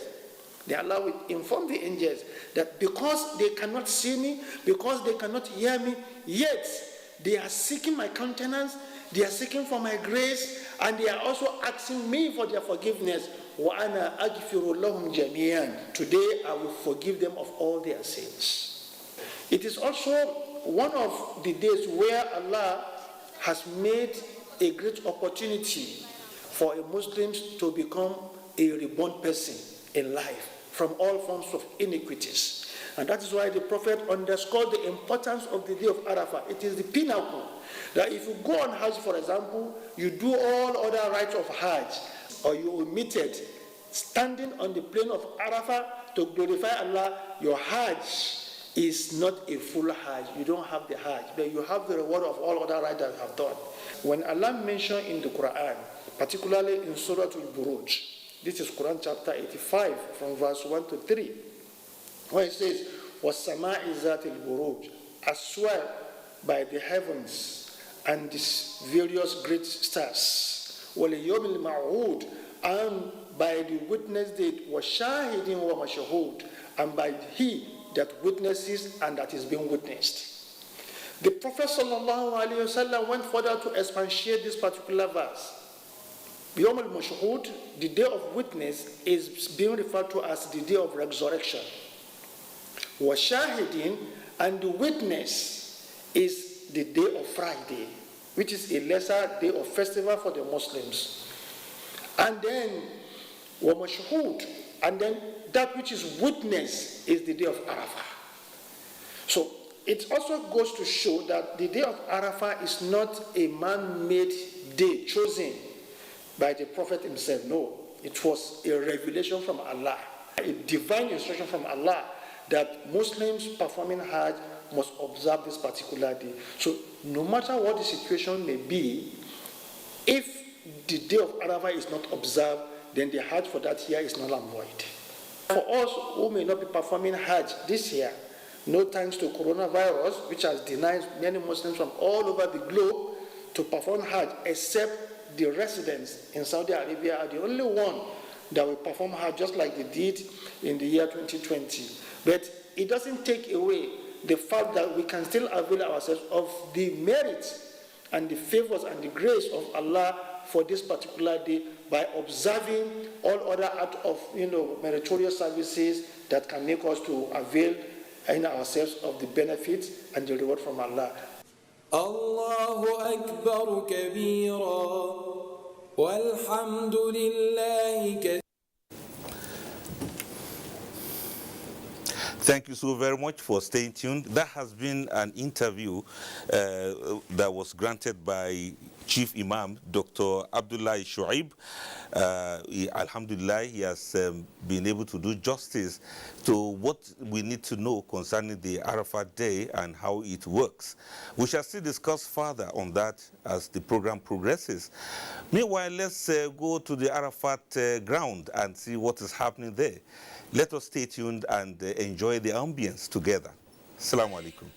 Allah will inform the angels that because they cannot see me, because they cannot hear me, yet they are seeking my countenance, they are seeking for my grace, and they are also asking me for their forgiveness. وَأَنَا أَغْفِرُ لَهُمْ جَمِيعًا. Today I will forgive them of all their sins. It is also one of the days where Allah has made a great opportunity for a Muslim to become a reborn person in life from all forms of iniquities. And that is why the Prophet underscored the importance of the day of Arafah. It is the pinnacle. That if you go on Hajj, for example, you do all other rites of Hajj, or you omitted standing on the plain of Arafah to glorify Allah, your Hajj is not a full Hajj. You don't have the Hajj, but you have the reward of all other rites that you have done. When Allah mentioned in the Quran, particularly in Surah Al-Buruj, this is Quran chapter 85 from verse 1 to 3, where it says, وَالسَّمَاءِ ذَاتِ الْبُرُوجِ, I swear by the heavens and these various great stars, وَلِيَوْمِ الْمَعْهُودِ, and by the witness date, وَشَاهِدٍ وَمَشَهُودٍ, and by he that witnesses and that is being witnessed. The Prophet ﷺ went further to expatiate this particular verse. Yawm al-Mashhud, the day of witness, is being referred to as the day of resurrection. Washahidin, and the witness is the day of Friday, which is a lesser day of festival for the Muslims. And then Wamashhud, and then that which is witness is the day of Arafah. So it also goes to show that the day of Arafah is not a man-made day chosen by the Prophet himself. No, it was a revelation from Allah, a divine instruction from Allah that Muslims performing Hajj must observe this particular day. So no matter what the situation may be, if the day of Arafah is not observed, then the Hajj for that year is null and void. For us who may not be performing Hajj this year, no thanks to coronavirus, which has denied many Muslims from all over the globe to perform Hajj, except the residents in Saudi Arabia are the only one that will perform Hajj just like they did in the year 2020. But it doesn't take away the fact that we can still avail ourselves of the merits and the favors and the grace of Allah for this particular day by observing all other acts of meritorious services that can make us to avail in ourselves of the benefits and the reward from Allah. Allahu Akbar kabira والحمد لله كثيرا. Thank you so very much for staying tuned. That has been an interview that was granted by Chief Imam, Dr. Abdullah Shuaib. Alhamdulillah, he has been able to do justice to what we need to know concerning the Arafat Day and how it works. We shall still discuss further on that as the program progresses. Meanwhile, let's go to the Arafat ground and see what is happening there. Let us stay tuned and enjoy the ambience together. Assalamu alaikum.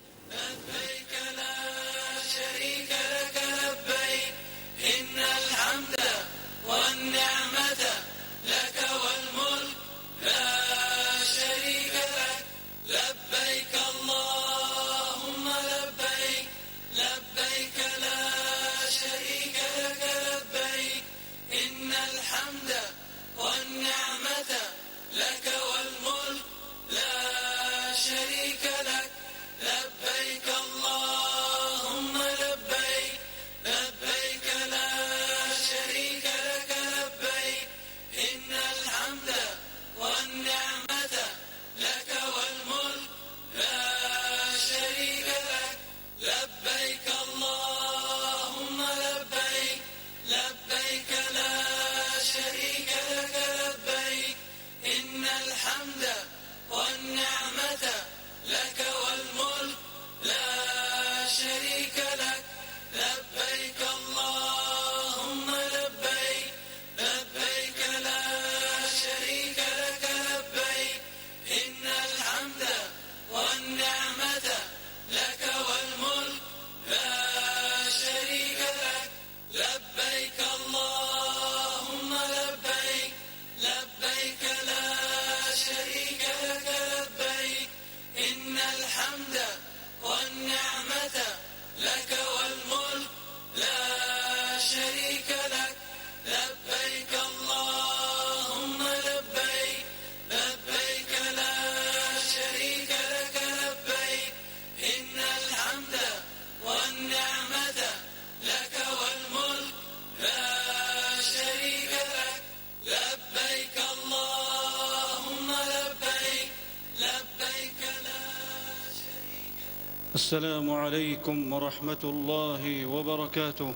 السلام عليكم ورحمة الله وبركاته.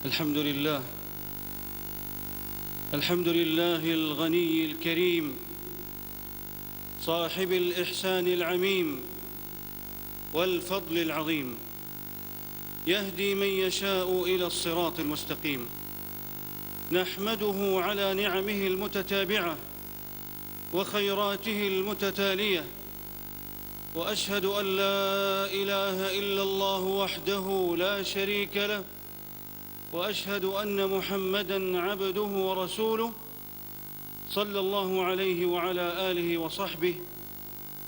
الحمد لله الغني الكريم صاحب الإحسان العميم والفضل العظيم، يهدي من يشاء إلى الصراط المستقيم. نحمده على نعمه المتتابعة وخيراته المتتالية، وأشهد أن لا إله إلا الله وحده لا شريك له، وأشهد أن محمدًا عبده ورسوله صلى الله عليه وعلى آله وصحبه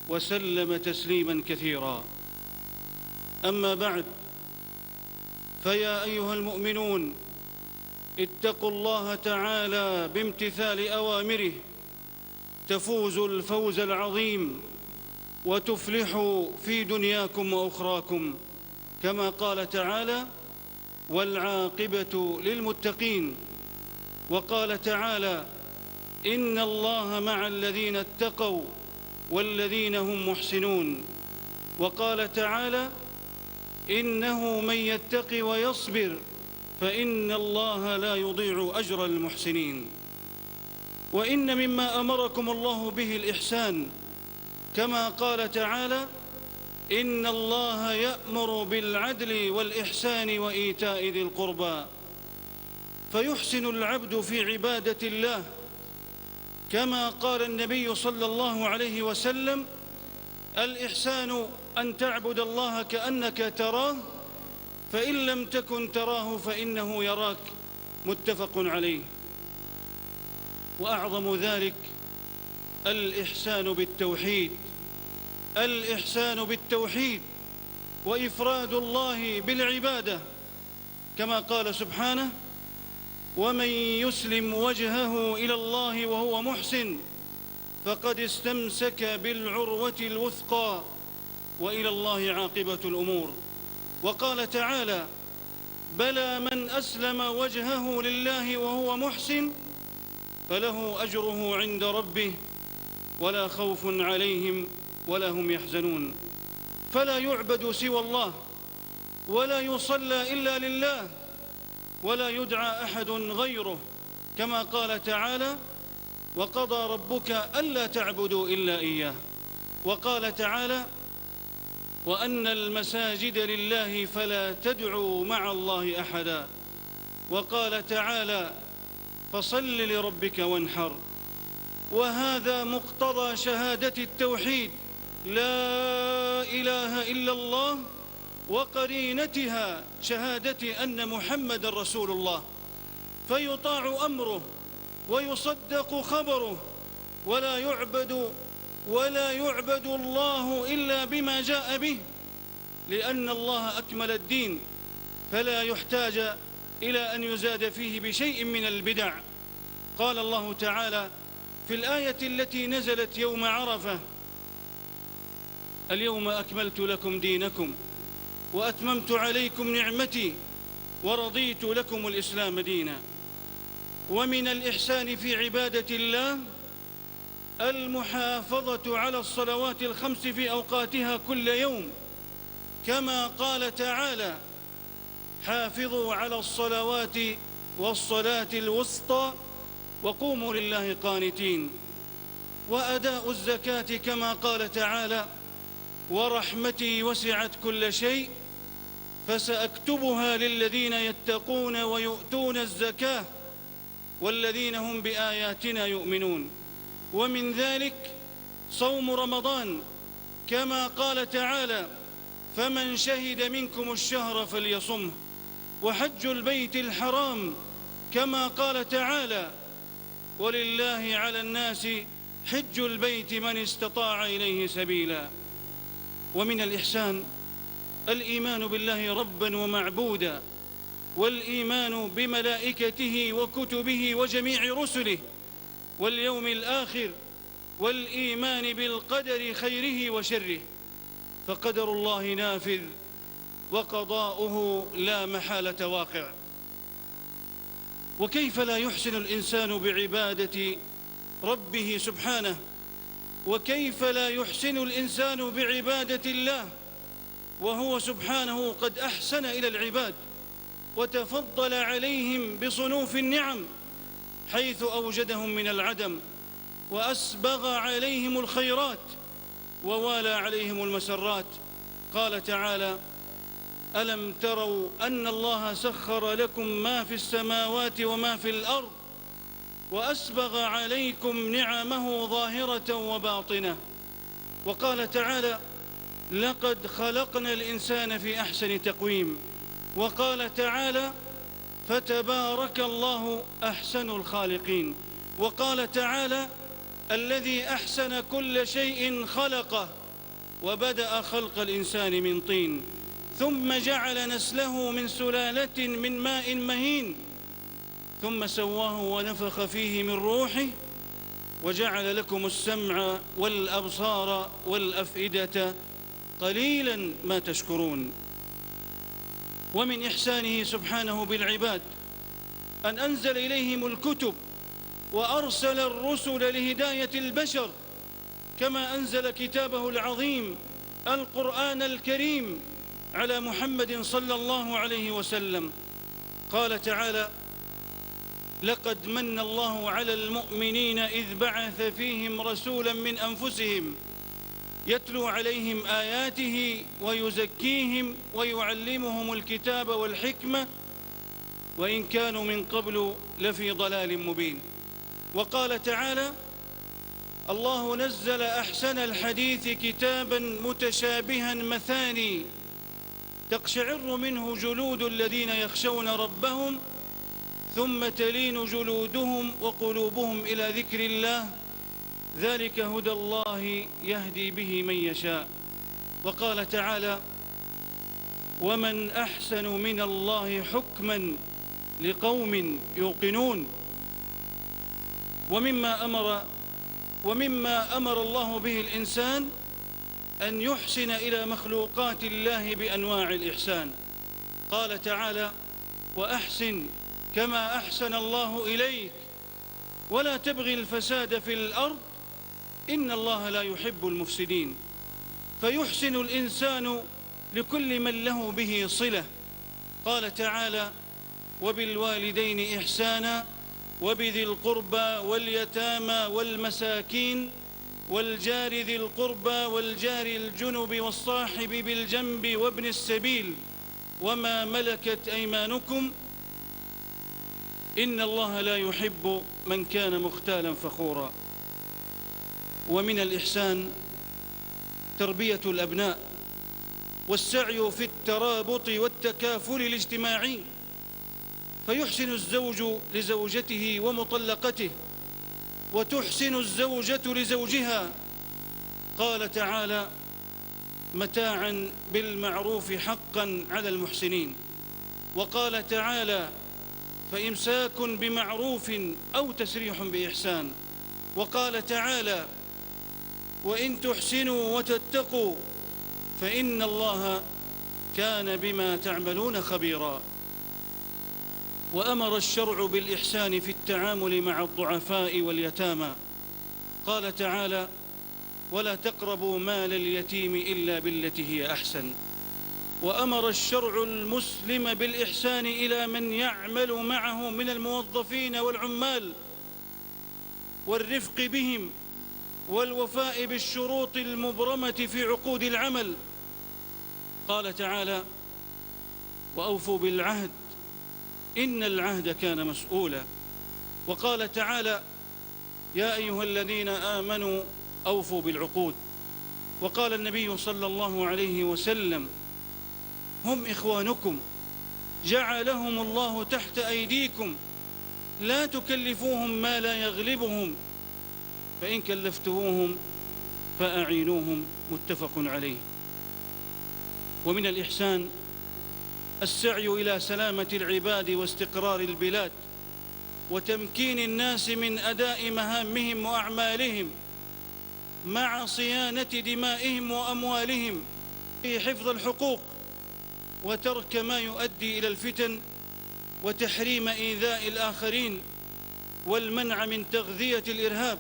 وسلم تسليماً كثيراً. أما بعد، فيا أيها المؤمنون، اتقوا الله تعالى بامتثال أوامره تفوزوا الفوز العظيم وتفلحوا في دنياكم وأخراكم، كما قال تعالى: والعاقبة للمتقين. وقال تعالى: إن الله مع الذين اتقوا والذين هم محسنون. وقال تعالى: إنه من يتق ويصبر فإن الله لا يضيع أجر المحسنين. وإن مما أمركم الله به الإحسان، كما قال تعالى: إن الله يأمر بالعدل والإحسان وإيتاء ذي القربى. فيحسن العبد في عبادة الله، كما قال النبي صلى الله عليه وسلم: الإحسان أن تعبد الله كأنك تراه، فإن لم تكن تراه فإنه يراك. متفق عليه. وأعظم ذلك الإحسان بالتوحيد وإفراد الله بالعبادة، كما قال سبحانه: ومن يسلم وجهه إلى الله وهو محسن فقد استمسك بالعروة الوثقى وإلى الله عاقبة الأمور. وقال تعالى: بلى من أسلم وجهه لله وهو محسن فله أجره عند ربه ولا خوف عليهم ولا هم يحزنون. فلا يعبد سوى الله ولا يصلى إلا لله ولا يدعى أحد غيره، كما قال تعالى: وقضى ربك ألا تعبدوا إلا إياه. وقال تعالى: وأن المساجد لله فلا تدعوا مع الله أحدا. وقال تعالى: فصل لربك وانحر. وهذا مقتضى شهادة التوحيد لا إله إلا الله، وقرينتها شهادة أن محمد رسول الله، فيطاع أمره ويصدق خبره، ولا يعبد الله إلا بما جاء به، لأن الله أكمل الدين فلا يحتاج إلى أن يزاد فيه بشيء من البدع. قال الله تعالى في الآية التي نزلت يوم عرفة: اليوم أكملت لكم دينكم وأتممت عليكم نعمتي ورضيت لكم الإسلام دينا. ومن الإحسان في عبادة الله المحافظة على الصلوات الخمس في أوقاتها كل يوم، كما قال تعالى: حافظوا على الصلوات والصلاة الوسطى وقوموا لله قانتين. وأداء الزكاة كما قال تعالى: ورحمتي وسعت كل شيء فسأكتبها للذين يتقون ويؤتون الزكاة والذين هم بآياتنا يؤمنون. ومن ذلك صوم رمضان كما قال تعالى: فمن شهد منكم الشهر فليصمه. وحج البيت الحرام كما قال تعالى: ولله على الناس حج البيت من استطاع إليه سبيلا. ومن الإحسان الإيمان بالله ربا ومعبودا، والإيمان بملائكته وكتبه وجميع رسله واليوم الآخر، والإيمان بالقدر خيره وشره، فقدر الله نافذ وقضاؤه لا محالة واقع. وكيف لا يحسن الإنسان بعبادة ربه سبحانه، وكيف لا يحسن الإنسان بعبادة الله وهو سبحانه قد أحسن إلى العباد وتفضل عليهم بصنوف النعم، حيث أوجدهم من العدم وأسبغ عليهم الخيرات ووالى عليهم المسرات. قال تعالى: ألم تروا أن الله سخر لكم ما في السماوات وما في الأرض وأسبغ عليكم نعمه ظاهرة وباطنة. وقال تعالى: لقد خلقنا الإنسان في أحسن تقويم. وقال تعالى: فتبارك الله أحسن الخالقين. وقال تعالى: الذي أحسن كل شيء خلقه وبدأ خلق الإنسان من طين ثم جعل نسله من سلالة من ماء مهين ثم سواه ونفخ فيه من روحه وجعل لكم السمع والأبصار والأفئدة قليلا ما تشكرون. ومن إحسانه سبحانه بالعباد أن أنزل إليهم الكتب وأرسل الرسل لهداية البشر، كما أنزل كتابه العظيم القرآن الكريم على محمد صلى الله عليه وسلم. قال تعالى: لقد من الله على المؤمنين إذ بعث فيهم رسولا من أنفسهم يتلو عليهم آياته ويزكيهم ويعلمهم الكتاب والحكمة وإن كانوا من قبل لفي ضلال مبين. وقال تعالى: الله نزل أحسن الحديث كتابا متشابها مثاني تقشعر منه جلود الذين يخشون ربهم ثم تلين جلودهم وقلوبهم إلى ذكر الله ذلك هدى الله يهدي به من يشاء. وقال تعالى: ومن أحسن من الله حكما لقوم يوقنون. ومما أمر الله به الإنسان أن يحسن إلى مخلوقات الله بأنواع الإحسان. قال تعالى: وأحسن كما أحسن الله إليك ولا تبغي الفساد في الأرض إن الله لا يحب المفسدين. فيحسن الإنسان لكل من له به صلة. قال تعالى: وبالوالدين إحسانا وبذي القربى واليتامى والمساكين والجار ذي القربى والجار الجنب والصاحب بالجنب وابن السبيل وما ملكت أيمانكم إن الله لا يحب من كان مختالا فخورا. ومن الإحسان تربية الأبناء والسعي في الترابط والتكافل الاجتماعي، فيحسن الزوج لزوجته ومطلقته، وتحسن الزوجة لزوجها. قال تعالى: متاعا بالمعروف حقا على المحسنين. وقال تعالى: فإمساك بمعروف أو تسريح بإحسان. وقال تعالى: وإن تحسنوا وتتقوا فإن الله كان بما تعملون خبيرا. وأمر الشرع بالإحسان في التعامل مع الضعفاء واليتامى. قال تعالى: ولا تقربوا مال اليتيم إلا بالتي هي أحسن. وأمر الشرع المسلم بالإحسان إلى من يعمل معه من الموظفين والعمال والرفق بهم والوفاء بالشروط المبرمة في عقود العمل. قال تعالى: وأوفوا بالعهد إن العهد كان مسؤولا. وقال تعالى: يا أيها الذين آمنوا أوفوا بالعقود. وقال النبي صلى الله عليه وسلم: هم إخوانكم جعلهم الله تحت أيديكم لا تكلفوهم ما لا يغلبهم فإن كلفتموهم فأعينوهم. متفق عليه. ومن الإحسان السعي إلى سلامة العباد واستقرار البلاد وتمكين الناس من أداء مهامهم وأعمالهم مع صيانة دمائهم وأموالهم في حفظ الحقوق وترك ما يؤدي إلى الفتن وتحريم إيذاء الآخرين والمنع من تغذية الإرهاب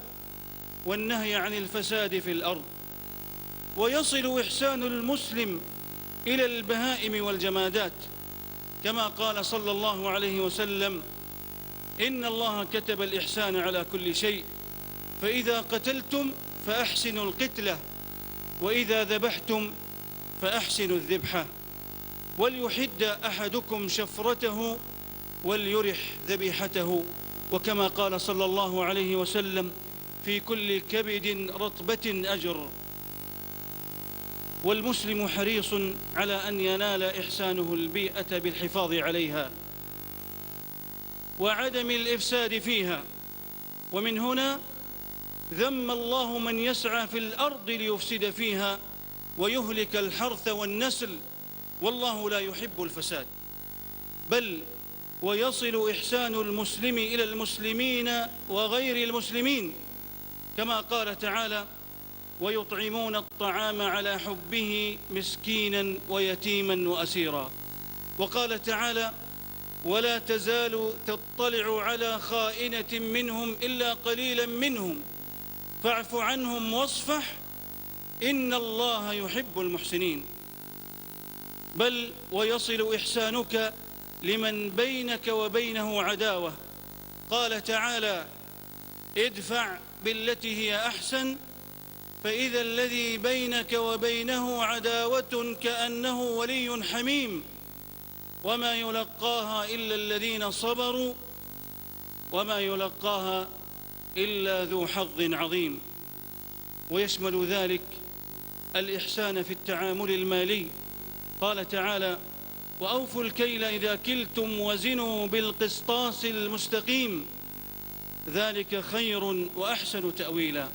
والنهي عن الفساد في الأرض. ويصل إحسان المسلم إلى البهائم والجمادات كما قال صلى الله عليه وسلم: إن الله كتب الإحسان على كل شيء، فإذا قتلتم فأحسنوا القتلة، وإذا ذبحتم فأحسنوا الذبحة، وليحد أحدكم شفرته وليرح ذبيحته. وكما قال صلى الله عليه وسلم: في كل كبد رطبة أجر. والمسلم حريص على أن ينال إحسانه البيئة بالحفاظ عليها وعدم الإفساد فيها. ومن هنا ذم الله من يسعى في الأرض ليفسد فيها ويهلك الحرث والنسل، والله لا يحب الفساد. بل ويصل إحسان المسلم إلى المسلمين وغير المسلمين كما قال تعالى: ويطعمون الطعام على حبه مسكينا ويتيما وأسيرا. وقال تعالى: ولا تزال تطلع على خائنة منهم إلا قليلا منهم فاعف عنهم واصفح إن الله يحب المحسنين. بل ويصل إحسانك لمن بينك وبينه عداوة. قال تعالى: ادفع بالتي هي أحسن فإذا الذي بينك وبينه عداوة كأنه ولي حميم وما يلقاها إلا الذين صبروا وما يلقاها إلا ذو حظ عظيم. ويشمل ذلك الإحسان في التعامل المالي. قال تعالى: وأوفوا الكيل إذا كلتم وزنوا بالقسطاس المستقيم ذلك خير وأحسن تأويلا.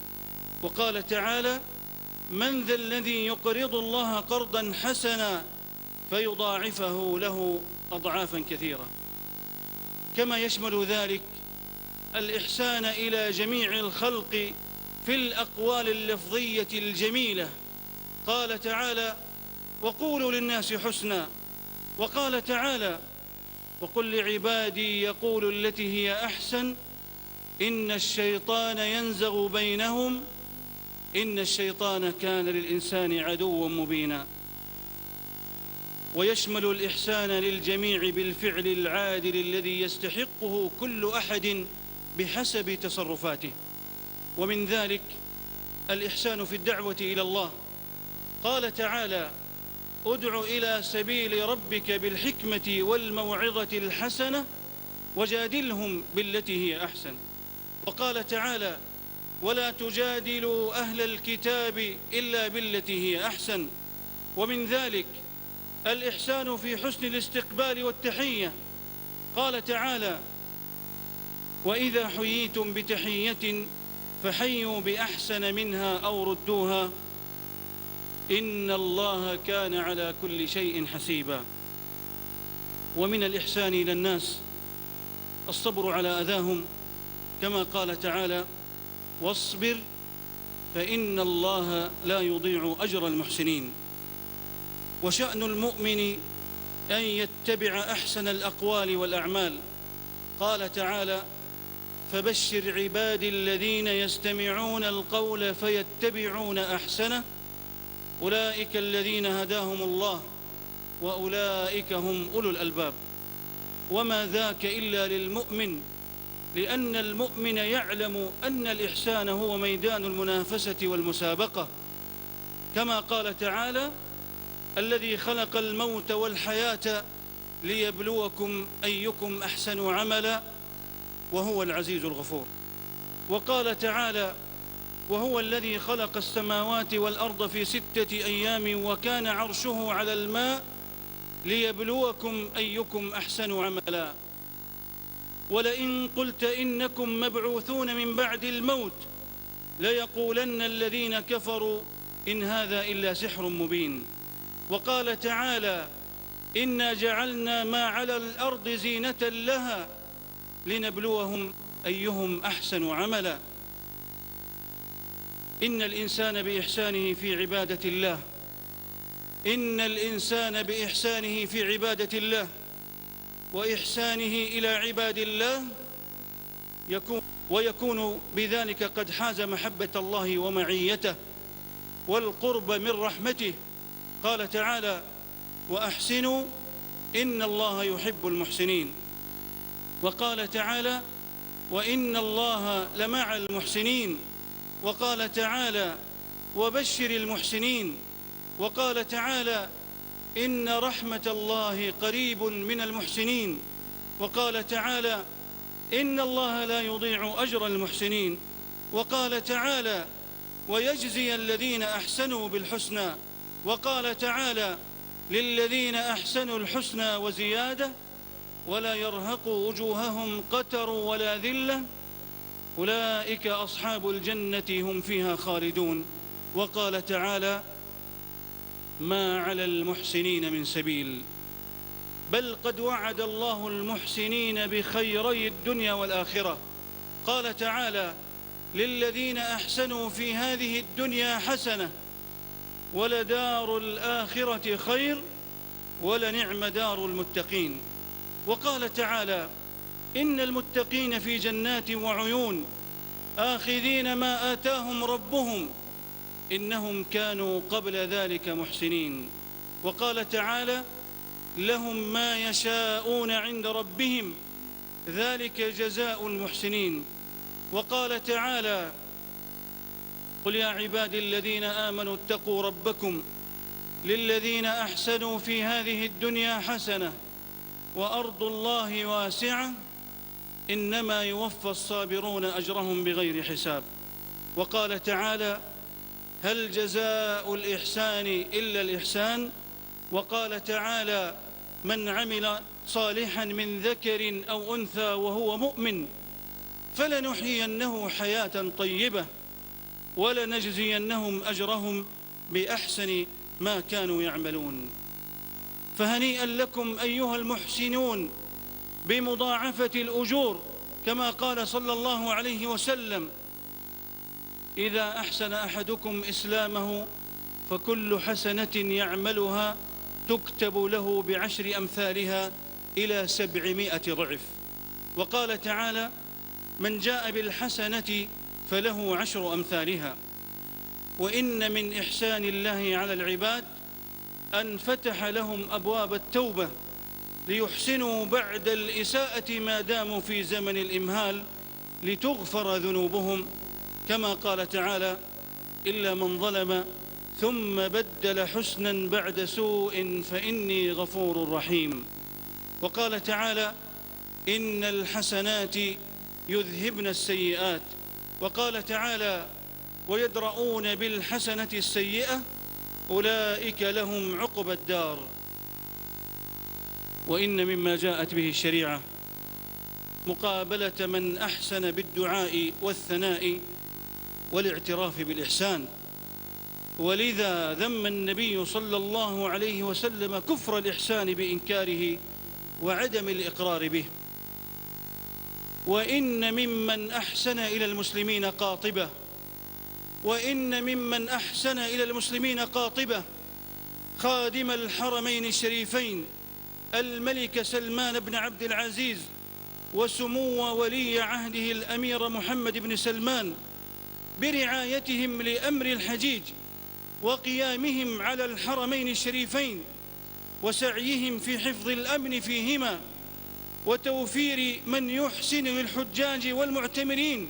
وقال تعالى: من ذا الذي يقرض الله قرضا حسنا فيضاعفه له أضعافا كثيرة. كما يشمل ذلك الإحسان إلى جميع الخلق في الأقوال اللفظية الجميلة. قال تعالى: وقولوا للناس حسنا. وقال تعالى: وقل لعبادي يقولوا التي هي أحسن إن الشيطان ينزغ بينهم إن الشيطان كان للإنسان عدوا مبينا. ويشمل الإحسان للجميع بالفعل العادل الذي يستحقه كل أحد بحسب تصرفاته. ومن ذلك الإحسان في الدعوة إلى الله. قال تعالى: ادع إلى سبيل ربك بالحكمة والموعظة الحسنة وجادلهم بالتي هي أحسن. وقال تعالى: ولا تجادلوا أهل الكتاب إلا بالتي هي أحسن. ومن ذلك الإحسان في حسن الاستقبال والتحية. قال تعالى: وإذا حييتم بتحية فحيوا بأحسن منها أو ردوها إن الله كان على كل شيء حسيبا. ومن الإحسان إلى الناس الصبر على أذاهم، كما قال تعالى: واصبر فإن الله لا يضيع أجر المحسنين. وشأن المؤمن أن يتبع أحسن الأقوال والأعمال. قال تعالى: فبشر عبادي الذين يستمعون القول فيتبعون أحسنه أولئك الذين هداهم الله وأولئك هم أولو الألباب. وما ذاك إلا للمؤمن، لأن المؤمن يعلم أن الإحسان هو ميدان المنافسة والمسابقة، كما قال تعالى: الذي خلق الموت والحياة ليبلوكم أيكم أحسن عملا وهو العزيز الغفور. وقال تعالى: وهو الذي خلق السماوات والأرض في 6 أيام وكان عرشه على الماء ليبلوكم أيكم أحسن عملا. ولئن قلت إنكم مبعوثون من بعد الموت ليقولن الذين كفروا إن هذا إلا سحر مبين. وقال تعالى: إنا جعلنا ما على الأرض زينة لها لنبلوهم أيهم أحسن عملا. إن الإنسان بإحسانه في عبادة الله إن الإنسان بإحسانه في عبادة الله وإحسانه إلى عباد الله ويكون بذلك قد حاز محبة الله ومعيته والقرب من رحمته. قال تعالى: وأحسنوا إن الله يحب المحسنين. وقال تعالى: وإن الله لمع المحسنين. وقال تعالى: وبشر المحسنين. وقال تعالى: إن رحمة الله قريب من المحسنين. وقال تعالى: إن الله لا يضيع أجر المحسنين. وقال تعالى: ويجزي الذين أحسنوا بالحسنى. وقال تعالى: للذين أحسنوا الحسنى وزيادة ولا يرهق وجوههم قتر ولا ذلة أولئك أصحاب الجنة هم فيها خالدون. وقال تعالى: ما على المحسنين من سبيل بل قد وعد الله المحسنين بخيري الدنيا والآخرة. قال تعالى: للذين أحسنوا في هذه الدنيا حسنة ولدار الآخرة خير ولنعم دار المتقين. وقال تعالى: إن المتقين في جنات وعيون آخذين ما آتاهم ربهم إنهم كانوا قبل ذلك محسنين. وقال تعالى: لهم ما يشاءون عند ربهم ذلك جزاء المحسنين. وقال تعالى: قل يا عبادي الذين آمنوا اتقوا ربكم للذين أحسنوا في هذه الدنيا حسنة وأرض الله واسعة إنما يوفى الصابرون أجرهم بغير حساب. وقال تعالى: هل جزاء الإحسان إلا الإحسان. وقال تعالى: من عمل صالحا من ذكر أو أنثى وهو مؤمن فلنحيينه حياة طيبة ولنجزينهم أجرهم بأحسن ما كانوا يعملون. فهنيئا لكم أيها المحسنون بمضاعفة الأجور، كما قال صلى الله عليه وسلم: إذا أحسن أحدكم إسلامه فكل حسنة يعملها تكتب له ب10 أمثالها إلى 700 ضعف. وقال تعالى: من جاء بالحسنة فله 10 أمثالها. وإن من إحسان الله على العباد أن فتح لهم أبواب التوبة ليحسنوا بعد الإساءة ما داموا في زمن الإمهال لتغفر ذنوبهم، كما قال تعالى: إلا من ظلم ثم بدل حسنا بعد سوء فإني غفور رحيم. وقال تعالى: إن الحسنات يذهبن السيئات. وقال تعالى: ويدرؤون بالحسنة السيئة أولئك لهم عقبى الدار. وإن مما جاءت به الشريعة مقابلة من أحسن بالدعاء والثناء والاعتراف بالإحسان، ولذا ذم النبي صلى الله عليه وسلم كفر الإحسان بإنكاره وعدم الإقرار به. وإن ممن أحسن إلى المسلمين قاطبة، وإن ممن أحسن إلى المسلمين قاطبة خادم الحرمين الشريفين الملك سلمان بن عبد العزيز وسمو ولي عهده الأمير محمد بن سلمان برعايتهم لأمر الحجيج وقيامهم على الحرمين الشريفين وسعيهم في حفظ الأمن فيهما وتوفير من يحسن للحجاج والمعتمرين،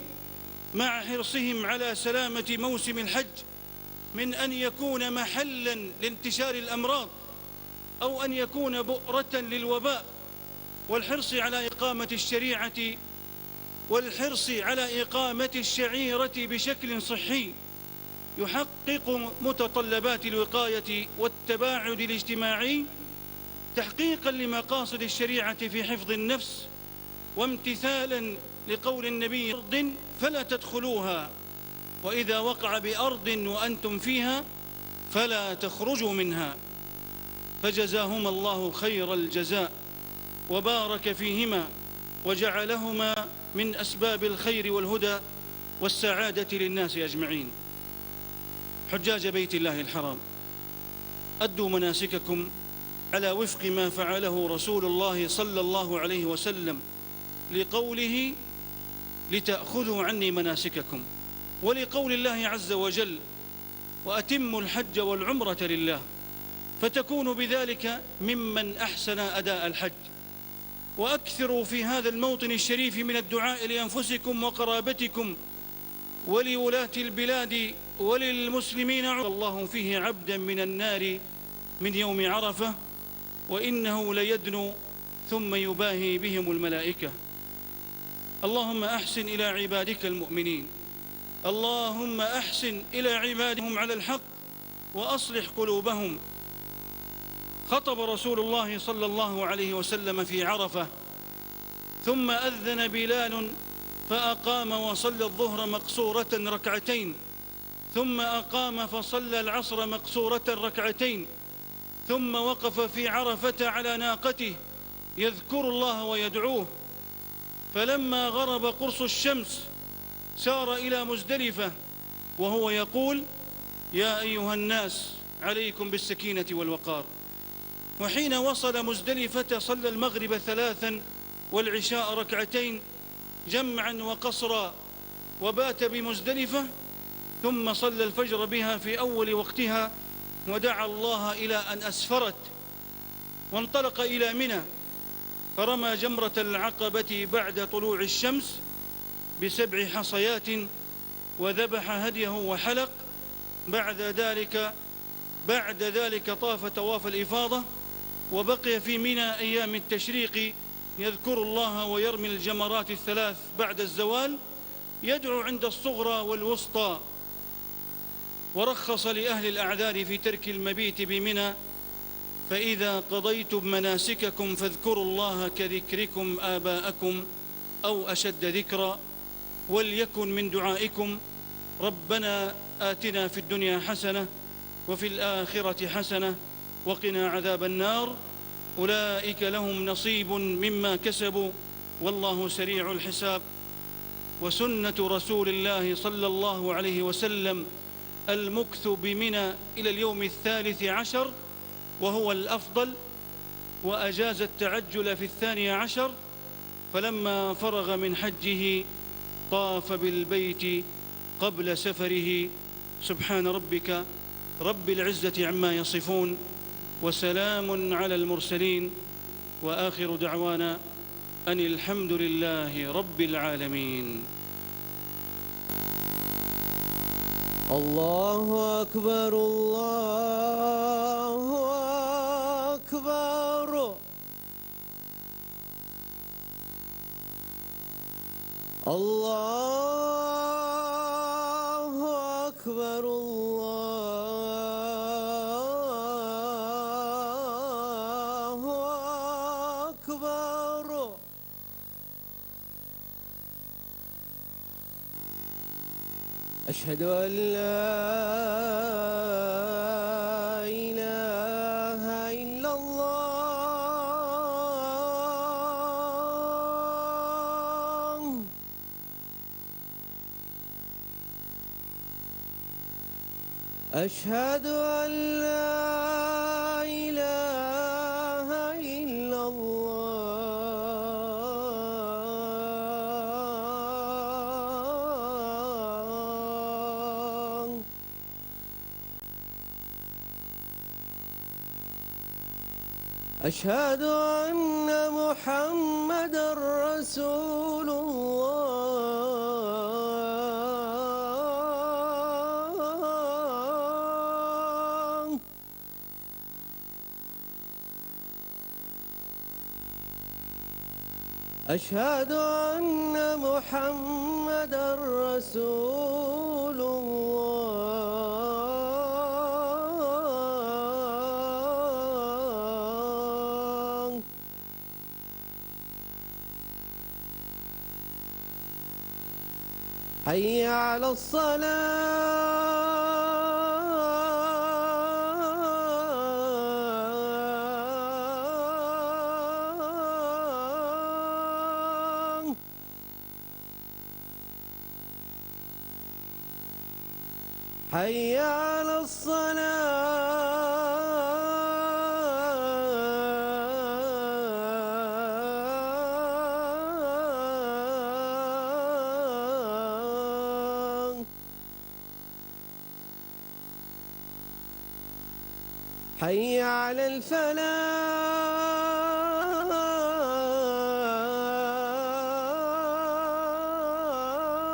مع حرصهم على سلامة موسم الحج من أن يكون محلاً لانتشار الأمراض أو أن يكون بؤرة للوباء، والحرص على إقامة الشريعة والحرص على إقامة الشعيرة بشكل صحي يحقق متطلبات الوقاية والتباعد الاجتماعي، تحقيقاً لمقاصد الشريعة في حفظ النفس وامتثالاً لقول النبي: أرض فلا تدخلوها، وإذا وقع بأرض وأنتم فيها فلا تخرجوا منها. فجزاهما الله خير الجزاء وبارك فيهما وجعلهما من أسباب الخير والهدى والسعادة للناس أجمعين. حجاج بيت الله الحرام، أدوا مناسككم على وفق ما فعله رسول الله صلى الله عليه وسلم لقوله: لتأخذوا عني مناسككم، ولقول الله عز وجل: وأتموا الحج والعمرة لله، فتكونوا بذلك ممن أحسن أداء الحج. وأكثروا في هذا الموطن الشريف من الدعاء لأنفسكم وقرابتكم ولولاة البلاد وللمسلمين، الله فيه عبدا من النار من يوم عرفة وإنه ليدنو ثم يباهي بهم الملائكة. اللهم أحسن إلى عبادك المؤمنين، اللهم أحسن إلى عبادهم على الحق وأصلح قلوبهم. خطب رسول الله صلى الله عليه وسلم في عرفة، ثم أذن بلال فأقام وصلى الظهر مقصورة ركعتين، ثم أقام فصلى العصر مقصورة ركعتين، ثم وقف في عرفة على ناقته يذكر الله ويدعوه، فلما غرب قرص الشمس سار إلى مزدلفة وهو يقول: يا أيها الناس عليكم بالسكينة والوقار. وحين وصل مزدلفة صلى المغرب 3 والعشاء ركعتين جمعا وقصرا، وبات بمزدلفة، ثم صلى الفجر بها في أول وقتها ودعا الله إلى أن أسفرت، وانطلق إلى منى فرمى جمرة العقبة بعد طلوع الشمس ب7 حصيات وذبح هديه وحلق. بعد ذلك طاف طواف الإفاضة وبقي في منى أيام التشريق يذكر الله ويرمي الجمرات 3 بعد الزوال، يدعو عند الصغرى والوسطى. ورخص لأهل الأعذار في ترك المبيت بمنى: فإذا قضيتم مناسككم فاذكروا الله كذكركم آباءكم أو أشد ذكرا، وليكن من دعائكم: ربنا آتنا في الدنيا حسنة وفي الآخرة حسنة وقنا عذاب النار. أولئك لهم نصيب مما كسبوا والله سريع الحساب. وسنة رسول الله صلى الله عليه وسلم المكث بمنى إلى اليوم 13 وهو الأفضل، وأجاز التعجل في 12، فلما فرغ من حجه طاف بالبيت قبل سفره. سبحان ربك رب العزة عما يصفون، وسلام على المرسلين، وآخر دعوانا أن الحمد لله رب العالمين. الله أكبر الله أكبر الله أكبر الله أكبر أشهد أن لا إله إلا الله أشهد أن لا إله إلا الله أشهد أن محمدًا رسول الله أشهد أن محمدًا رسول الله حي على الصلاة حي على الصلاة حي على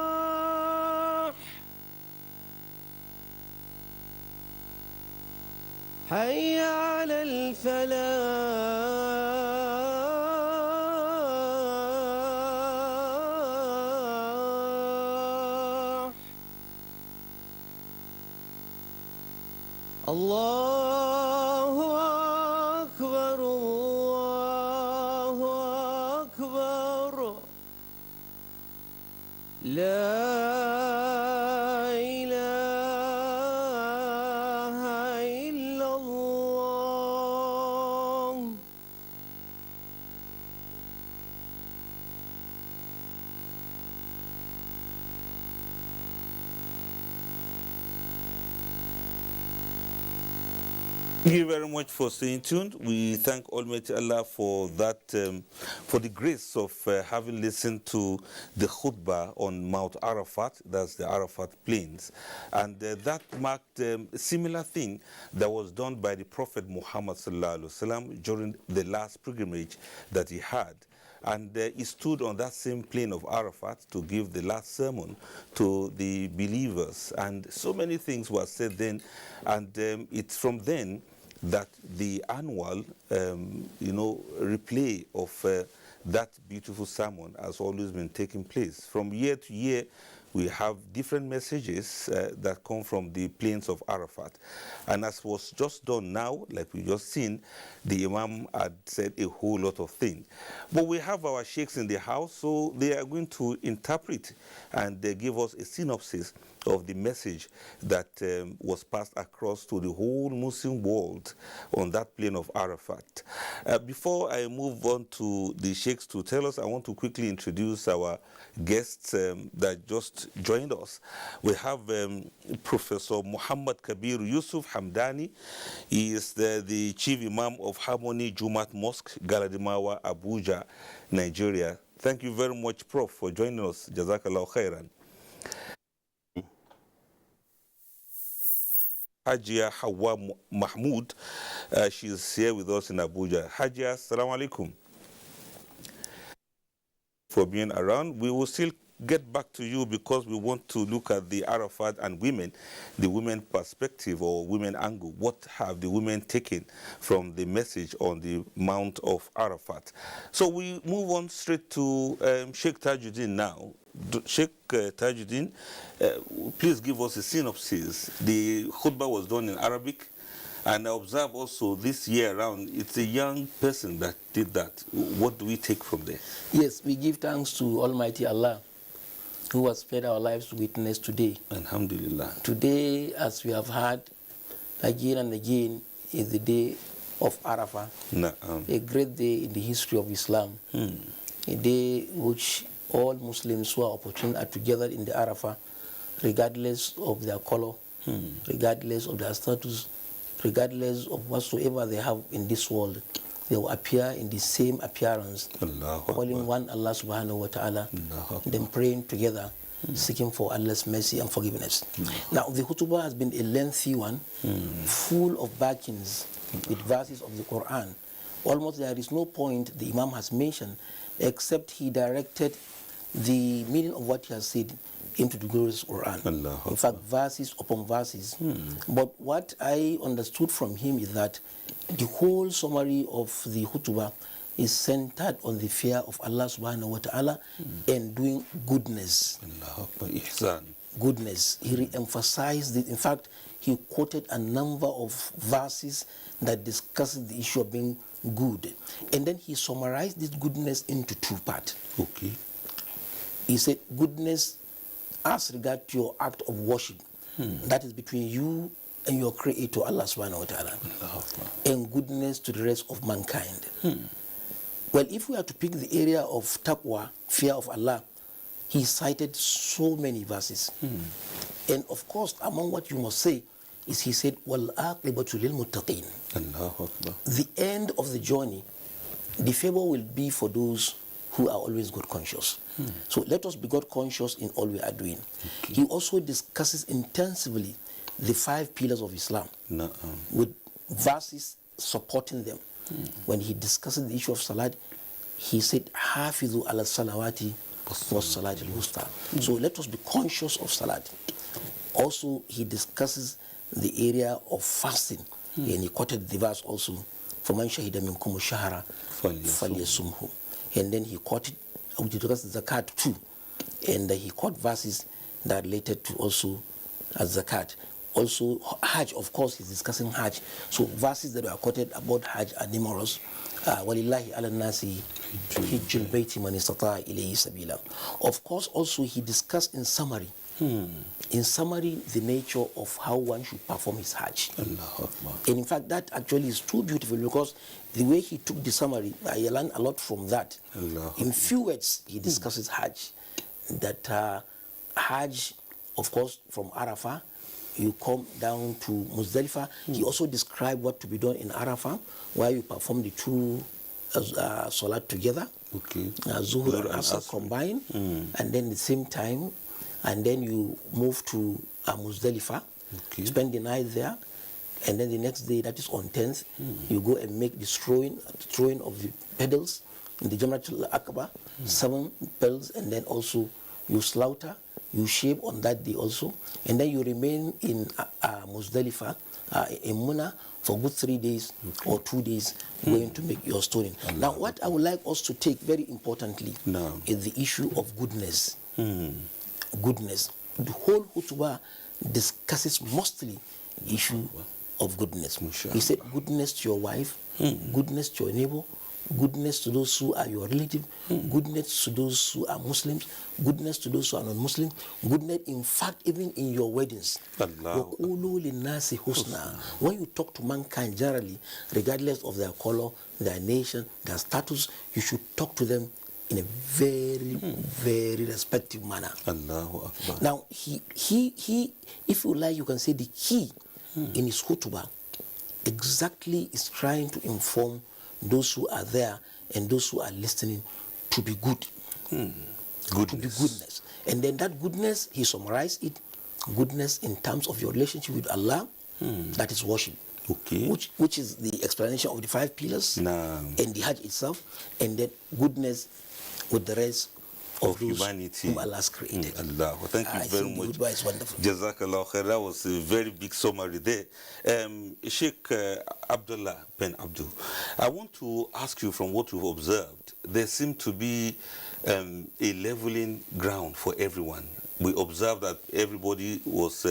الفلاح حي على الفلاح الله أكبر الله أكبر لا إله إلا الله Thank you very much for staying tuned. We thank Almighty Allah for that, for the grace of having listened to the khutbah on Mount Arafat, that's the Arafat Plains. And that marked a similar thing that was done by the Prophet Muhammad sallallahu alaihi wasallam during the last pilgrimage that he had. And he stood on that same plain of Arafat to give the last sermon to the believers. And so many things were said then. And it's from then that the annual, replay of that beautiful sermon has always been taking place. From year to year, we have different messages that come from the plains of Arafat. And as was just done now, like we just seen, the Imam had said a whole lot of things. But we have our sheikhs in the house, so they are going to interpret and give us a synopsis of the message that was passed across to the whole Muslim world on that plain of Arafat. Before I move on to the sheikhs to tell us, I want to quickly introduce our guests that just just joined us, we have Professor Muhammad Kabir Yusuf Hamdani. He is the Chief Imam of Harmony Jumat Mosque, Galadimawa, Abuja, Nigeria. Thank you very much, Prof, for joining us. Jazakallah khairan. Hajia Hawa Mahmoud, she is here with us in Abuja. Hajia, assalamu alaikum. For being around, we will still get back to you because we want to look at the Arafat and women, the women perspective or women angle. What have the women taken from the message on the Mount of Arafat? So we move on straight to Sheikh Tajuddin now. Sheikh Tajuddin, please give us a synopsis. The khutbah was done in Arabic, and I observe also this year around, it's a young person that did that. What do we take from there? Yes, we give thanks to Almighty Allah, who has spared our lives to witness today. Alhamdulillah. Today, as we have heard again and again, is the day of Arafah, a great day in the history of Islam, a day which all Muslims who are opportune are together in the Arafah, regardless of their color, regardless of their status, regardless of whatsoever they have in this world. They will appear in the same appearance, calling one Allah subhanahu wa ta'ala, then praying together, seeking for Allah's mercy and forgiveness. Now, the khutbah has been a lengthy one, full of backings with verses of the Quran. Almost there is no point the Imam has mentioned except he directed the meaning of what he has said into the glorious Quran. In fact, verses upon verses. But what I understood from him is that the whole summary of the khutbah is centered on the fear of Allah subhanahu wa ta'ala and doing goodness. Goodness. He re-emphasized it. In fact, he quoted a number of verses that discusses the issue of being good. And then he summarized this goodness into two parts. Okay. He said, goodness as regard to your act of worship, that is between you and your creator, Allah subhanahu wa ta'ala, and goodness to the rest of mankind. Well, if we are to pick the area of taqwa, fear of Allah, he cited so many verses. And of course, among what you must say is he said, وَالْآقِبَةُ لِلْمُتَّقِينَ. The end of the journey, the favor will be for those who are always God conscious. So let us be God conscious in all we are doing. He also discusses intensively the 5 pillars of Islam with verses supporting them. When he discusses the issue of salat, he said, Hafizu ala salawati was salat al-wusta. So let us be conscious of salat. Also, he discusses the area of fasting. And he quoted the verse also, فَمَنْ شَهِدَ مِنْكُمُ الشَّهْرَ فَلْيَصُمْهُ. And then he quoted zakat too. And he quoted verses that related to also zakat. Also Hajj, of course, he's discussing Hajj. So verses that were quoted about Hajj are numerous. وَلِلَّهِ عَلَى النَّاسِ حِجُّ الْبَيْتِ مَنِ اسْتَطَاعَ إِلَيْهِ سَبِيلًا. Of course, also he discussed in summary, the nature of how one should perform his Hajj. And in fact, that actually is too beautiful because the way he took the summary, I learned a lot from that. In few words, he discusses Hajj. That Hajj, of course, from Arafah, you come down to Muzdalifah. He also described what to be done in Arafah, where you perform the two salat together, Zuhur and Asr combined, and then at the same time, and then you move to Muzdalifah, spend the night there, and then the next day, that is on 10th, you go and make the throwing of the pedals in the Jamratul Aqaba, 7 pedals, and then also you slaughter, you shave on that day also, and then you remain in Muzdalifah, in Muna, for good 3 days or 2 days, going to make your stoning. Now, what I would like us to take very importantly is the issue of goodness. Goodness. The whole khutbah discusses mostly the issue of goodness. He said goodness to your wife, goodness to your neighbor, goodness to those who are your relative, goodness to those who are Muslims, goodness to those who are non-Muslim, goodness, in fact, even in your weddings. When you talk to mankind generally, regardless of their color, their nation, their status, you should talk to them in a very, very respectful manner. Allahu Akbar. Now, he, if you like, you can say the key in his khutbah exactly is trying to inform those who are there and those who are listening to be good. To be goodness. And then that goodness, he summarized it, goodness in terms of your relationship with Allah, that is worship. Okay. Which is the explanation of the 5 pillars and the Hajj itself, and then goodness with the rest of humanity whom Allah has created. Allah. Well, thank you very much. Goodbye is wonderful. Jazakallah khair. That was a very big summary there. Sheikh Abdullah bin Abdul, I want to ask you, from what you've observed, there seemed to be a leveling ground for everyone. We observed that everybody was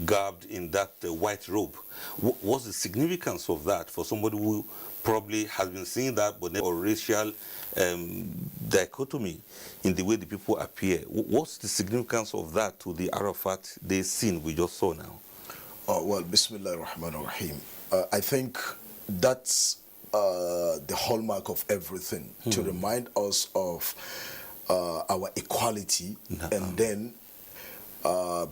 garbed in that white robe. What's the significance of that for somebody who probably has been seeing that, but never racial dichotomy in the way the people appear? What's the significance of that to the Arafat Day scene we just saw now? Well, Bismillah ar-Rahman ar-Rahim. I think that's the hallmark of everything, to remind us of our equality, and then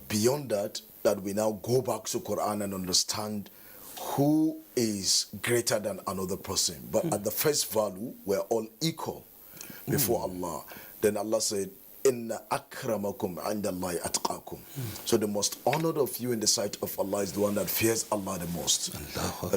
beyond that, that we now go back to Quran and understand who is greater than another person. But at the first value, we're all equal before Allah. Then Allah said, Inna akramakum indallahi atqakum. So the most honored of you in the sight of Allah is the one that fears Allah the most.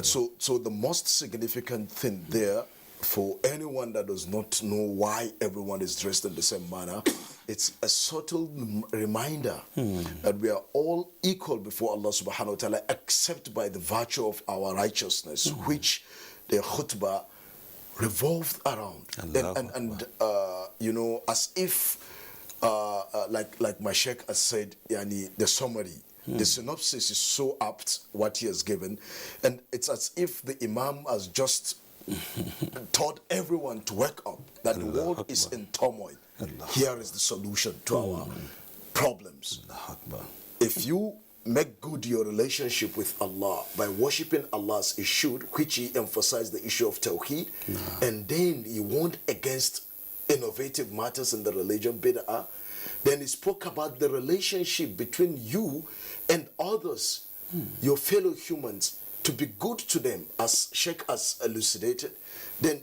So the most significant thing there, for anyone that does not know why everyone is dressed in the same manner, it's a subtle reminder that we are all equal before Allah subhanahu wa ta'ala, except by the virtue of our righteousness, which the khutbah revolved around. And you know, as if, like my sheikh has said, yani, the summary, the synopsis is so apt, what he has given, and it's as if the imam has just taught everyone to wake up, that the world is in turmoil. Here is the solution to our problems. If you make good your relationship with Allah by worshipping Allah as He should, which He emphasized the issue of Tawheed, and then He warned against innovative matters in the religion, bid'ah, then He spoke about the relationship between you and others, your fellow humans, to be good to them, as Sheikh has elucidated. Then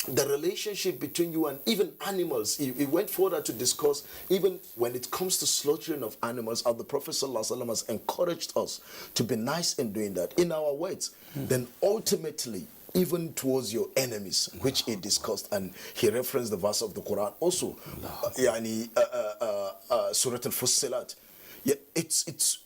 the relationship between you and even animals, he went further to discuss, even when it comes to slaughtering of animals, how the Prophet ﷺ has encouraged us to be nice in doing that in our words. Then ultimately, even towards your enemies, which he discussed, and he referenced the verse of the Quran also, Surah Al-Fussilat. It's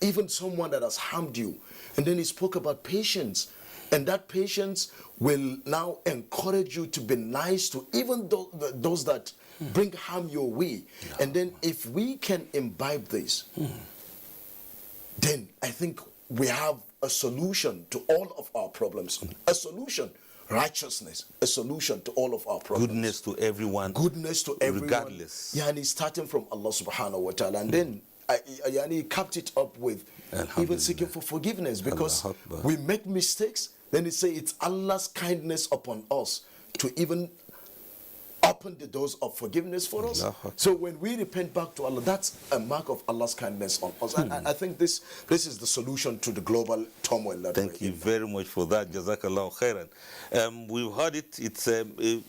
even someone that has harmed you. And then he spoke about patience. And that patience will now encourage you to be nice to even those that bring harm your way. And then if we can imbibe this, then I think we have a solution to all of our problems. A solution. Righteousness, a solution to all of our problems. Goodness to everyone. Goodness to everyone. Regardless. Yani starting from Allah subhanahu wa ta'ala. And then he capped it up with even seeking for forgiveness, because we make mistakes. Then he say it's Allah's kindness upon us to even open the doors of forgiveness for us. So when we repent back to Allah, that's a mark of Allah's kindness on us. And I think this is the solution to the global turmoil. Thank you very much for that. Jazakallah khairan. We've heard it. It's a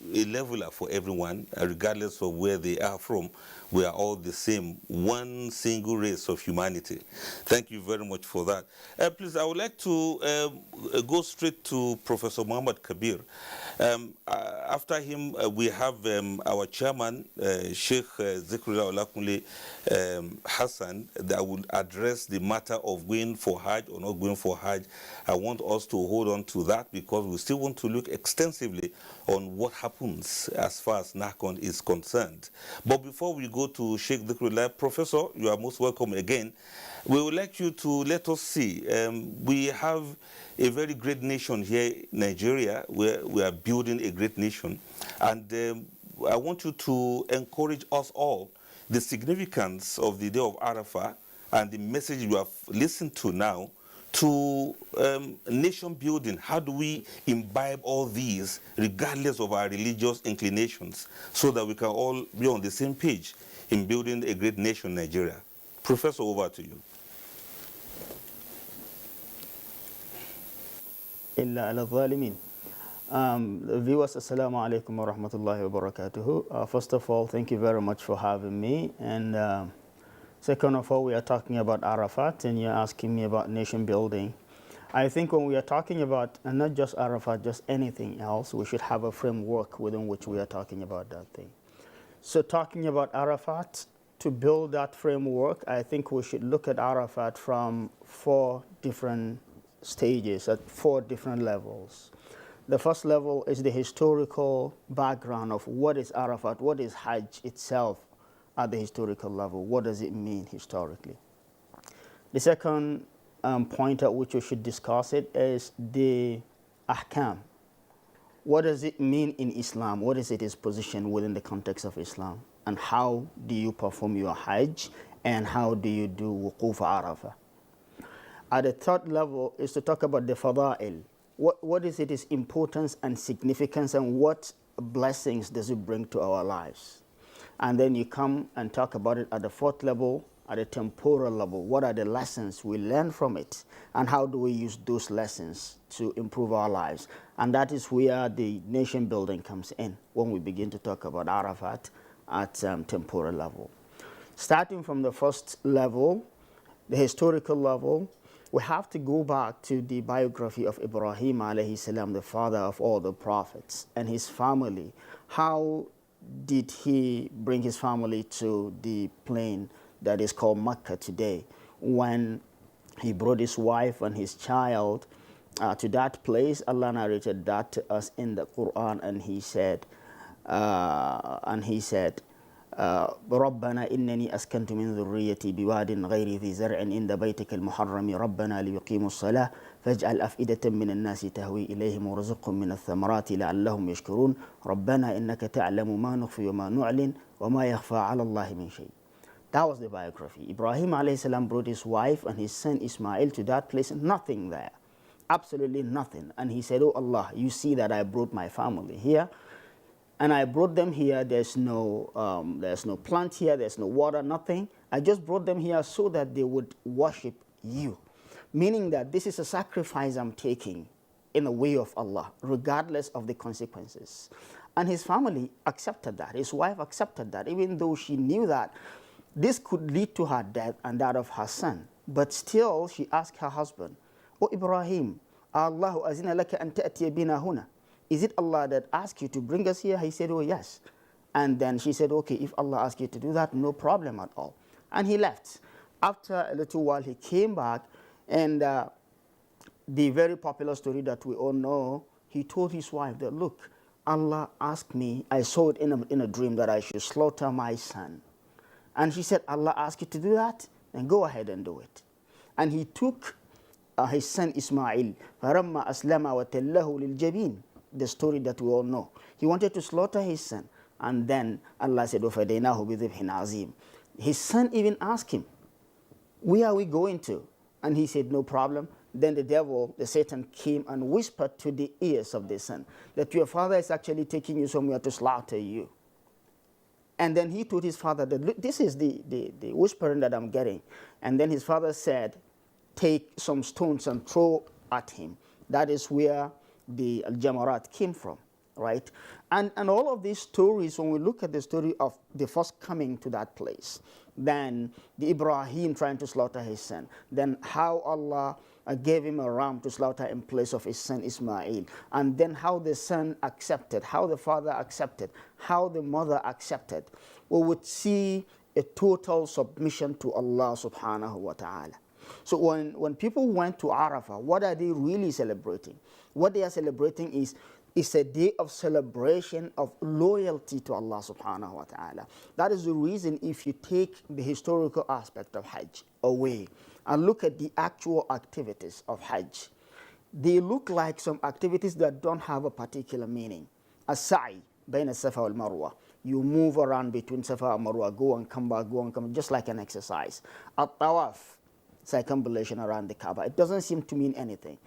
leveler for everyone, regardless of where they are from. We are all the same, one single race of humanity. Thank you very much for that. Please, I would like to go straight to Professor Muhammad Kabir. After him, we have our chairman, Sheikh Zikrullah Olakunle Hassan, that will address the matter of going for Hajj or not going for Hajj. I want us to hold on to that, because we still want to look extensively on what happens as far as NACON is concerned. But before we go to Sheikh Zikrullah, Professor, you are most welcome again. We would like you to let us see. We have a very great nation here, Nigeria, where we are building a great nation. And I want you to encourage us all the significance of the day of Arafah and the message you have listened to now to nation building. How do we imbibe all these regardless of our religious inclinations so that we can all be on the same page in building a great nation, Nigeria? Professor, over to you. إلا على الظالمين. Viewers, assalamu alaikum wa rahmatullahi wa barakatuhu. First of all, thank you very much for having me. And second of all, we are talking about Arafat, and you're asking me about nation building. I think when we are talking about, and not just Arafat, just anything else, we should have a framework within which we are talking about that thing. So talking about Arafat, to build that framework, I think we should look at Arafat from 4 different stages, at 4 different levels. The first level is the historical background of what is Arafat, what is Hajj itself at the historical level, what does it mean historically. The second point at which we should discuss it is the ahkam. What does it mean in Islam? What is its position within the context of Islam? And how do you perform your Hajj? And how do you do wuquf Arafah? At the third level is to talk about the fada'il. What is its importance and significance, and what blessings does it bring to our lives? And then you come and talk about it at the fourth level, at the temporal level. What are the lessons we learn from it? And how do we use those lessons to improve our lives? And that is where the nation building comes in, when we begin to talk about Arafat at temporal level. Starting from the first level, the historical level, we have to go back to the biography of Ibrahim alayhi salam, the father of all the prophets, and his family. How did he bring his family to the plain that is called Mecca today? When he brought his wife and his child to that place, Allah narrated that to us in the Quran, and he said, ربنا إنني أسكنت من ذريتي بواد غير ذي زرع عند بيتك المحرم ربنا ليقيموا الصلاة فاجعل أفئدة من الناس تهوي إليهم وارزقهم من الثمرات لعلهم يشكرون ربنا إنك تعلم ما نخفي وما نعلن وما يخفى على الله من شيء. That was the biography. Ibrahim alayhi salam brought his wife and his son Ismail to that place, nothing there, absolutely nothing. And he said, oh Allah, you see that I brought my family here, and I brought them here. There's no plant here, there's no water, nothing. I just brought them here so that they would worship you. Meaning that this is a sacrifice I'm taking in the way of Allah, regardless of the consequences. And his family accepted that. His wife accepted that, even though she knew that this could lead to her death and that of her son. But still, she asked her husband, "O Ibrahim, Allahu azina laka an ta'tiya bina huna." Is it Allah that asked you to bring us here? He said, oh yes. And then she said, okay, if Allah asked you to do that, no problem at all. And he left. After a little while, he came back, and the very popular story that we all know, he told his wife that, look, Allah asked me, I saw it in a dream, that I should slaughter my son. And she said, Allah asked you to do that? Then go ahead and do it. And he took his son Ismail, فَرَمَّا أَسْلَمَ وَتَلَّهُ لِلْجَبِينِ, the story that we all know. He wanted to slaughter his son. And then Allah said, وَفَدَيْنَاهُ بِذِبْحٍ عَظِيمٍ. His son even asked him, where are we going to? And he said, no problem. Then the devil, the Satan, came and whispered to the ears of the son that your father is actually taking you somewhere to slaughter you. And then he told his father that, look, this is the whispering that I'm getting. And then his father said, take some stones and throw at him. That is where the Al-Jamarat came from, right? And all of these stories, when we look at the story of the first coming to that place, then the Ibrahim trying to slaughter his son, then how Allah gave him a ram to slaughter in place of his son Ismail, and then how the son accepted, how the father accepted, how the mother accepted, we would see a total submission to Allah subhanahu wa ta'ala. So when people went to Arafah, what are they really celebrating? What they are celebrating is a day of celebration of loyalty to Allah subhanahu wa ta'ala. That is the reason, if you take the historical aspect of Hajj away and look at the actual activities of Hajj, they look like some activities that don't have a particular meaning. As-sa'i bayna Safa wal Marwa. You move around between Safa and Marwa, go and come back, just like an exercise. At-tawaf, circumambulation around the Kaaba. It doesn't seem to mean anything.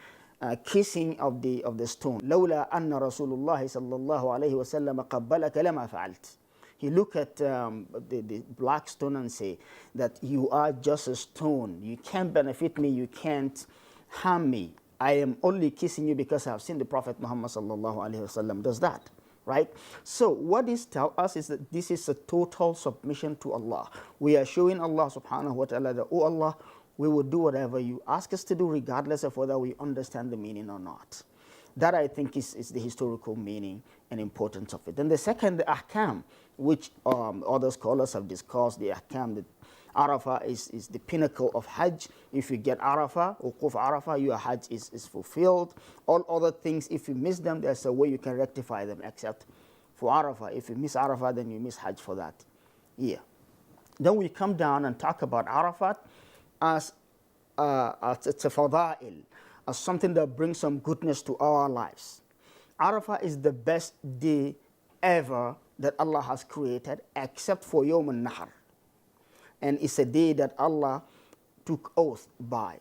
Kissing of the stone. لولا أن رسول الله صلى الله عليه وسلم قبلك لما فعلت. He look at the black stone and say that you are just a stone. You can't benefit me. You can't harm me. I am only kissing you because I have seen the Prophet Muhammad sallallahu alaihi wasallam does that, right? So what this tells us is that this is a total submission to Allah. We are showing Allah subhanahu wa ta'ala that, oh Allah, we will do whatever you ask us to do regardless of whether we understand the meaning or not. That I think is the historical meaning and importance of it. Then the second, the ahkam, which other scholars have discussed, the ahkam, that Arafah is the pinnacle of Hajj. If you get Arafah, Uquf Arafah, your Hajj is fulfilled. All other things, if you miss them, there's a way you can rectify them, except for Arafah. If you miss Arafah, then you miss Hajj for that year. Then we come down and talk about Arafat as it's a fada'il, as something that brings some goodness to our lives. Arafah is the best day ever that Allah has created, except for Yawm al-Nahr. And it's a day that Allah took oath by,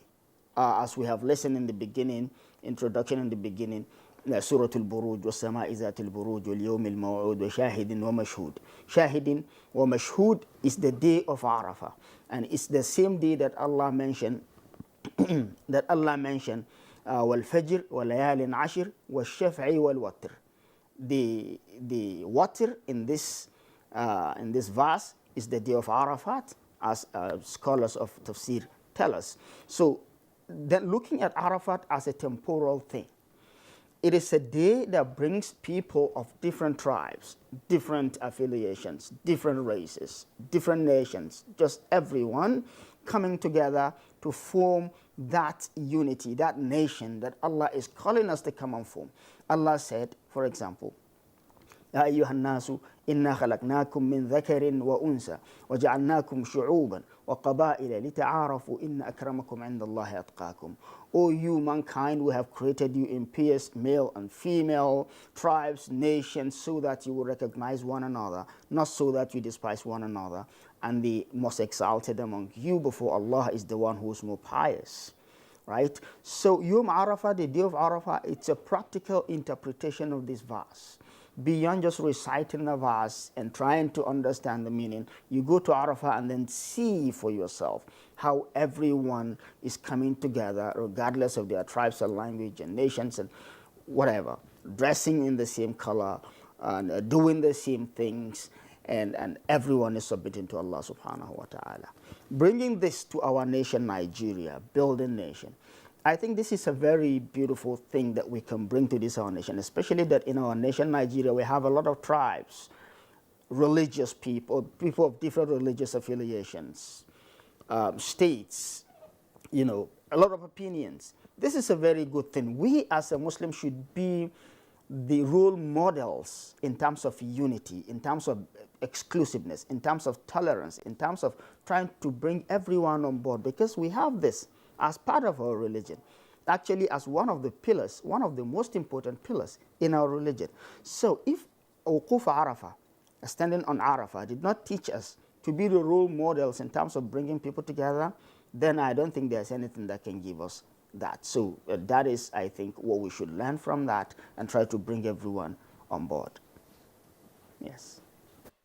as we have listened in the beginning, introduction in the beginning, Surah Al-Buruj, وَالسَّمَاءِ ذَاتِ الْبُرُوجِ وَالْيَوْمِ الْمَوْعُودِ وَشَاهِدٍ وَمَشْهُودٍ. Shahidin wa Mashhud is the day of Arafah. And it's the same day that Allah mentioned, وَالْفَجْرِ وَلَيَالٍ عَشْرٍ وَالشَّفْعِ وَالْوَتْرِ. The water in this verse is the day of Arafat, as scholars of tafsir tell us. So then looking at Arafat as a temporal thing, it is a day that brings people of different tribes, different affiliations, different races, different nations, just everyone coming together to form that unity, that nation that Allah is calling us to come and form. Allah said, for example, يا أيها الناس إنا خلقناكم من ذكر وأنثى وجعلناكم شعوبا وقبائل لتعارفوا إن أكرمكم عند الله أتقاكم. O you mankind, we have created you in pairs, male and female, tribes, nations, so that you will recognize one another, not so that you despise one another. And the most exalted among you before Allah is the one who is more pious. Right? So Yom Arafah, the day of Arafah, it's a practical interpretation of this verse. Beyond just reciting the verse and trying to understand the meaning, you go to Arafah and then see for yourself how everyone is coming together, regardless of their tribes and language and nations and whatever, dressing in the same color and doing the same things, and everyone is submitting to Allah subhanahu wa ta'ala. Bringing this to our nation, Nigeria, building nation, I think this is a very beautiful thing that we can bring to this our nation, especially that in our nation, Nigeria, we have a lot of tribes, religious people, people of different religious affiliations, states, you know, a lot of opinions. This is a very good thing. We as a Muslim should be the role models in terms of unity, in terms of exclusiveness, in terms of tolerance, in terms of trying to bring everyone on board, because we have this as part of our religion, actually as one of the pillars, one of the most important pillars in our religion. So if Uquf Arafah, standing on Arafah, did not teach us to be the role models in terms of bringing people together, then I don't think there's anything that can give us that. So that is, I think, what we should learn from that and try to bring everyone on board. Yes.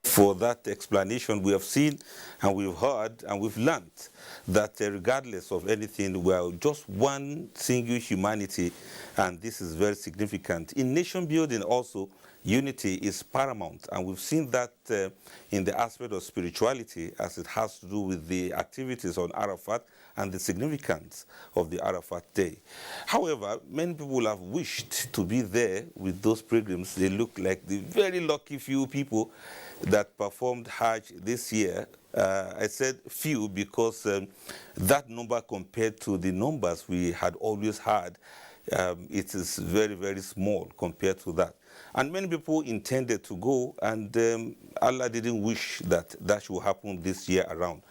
For that explanation, we have seen and we've heard and we've learned that regardless of anything, we are just one single humanity, and this is very significant. In nation building also, unity is paramount, and we've seen that in the aspect of spirituality, as it has to do with the activities on Arafat and the significance of the Arafat day. However, many people have wished to be there with those pilgrims. They look like the very lucky few people that performed Hajj this year. I said few because that number compared to the numbers we had always had, it is very, very small compared to that. And many people intended to go, and Allah didn't wish that that should happen this year around.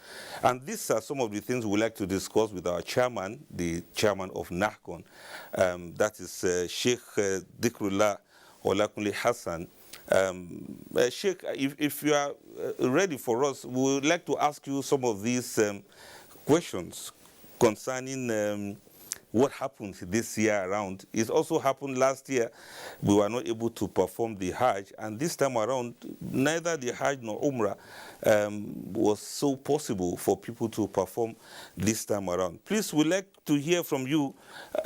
And these are some of the things we'd like to discuss with our chairman, the chairman of NAHCON, that is Sheikh Dhikrullah Olakunle Hassan. Sheikh, if you are ready for us, we would like to ask you some of these questions concerning what happened this year around. It also happened last year. We were not able to perform the Hajj, and this time around, neither the Hajj nor Umrah was so possible for people to perform this time around. Please, we'd like to hear from you.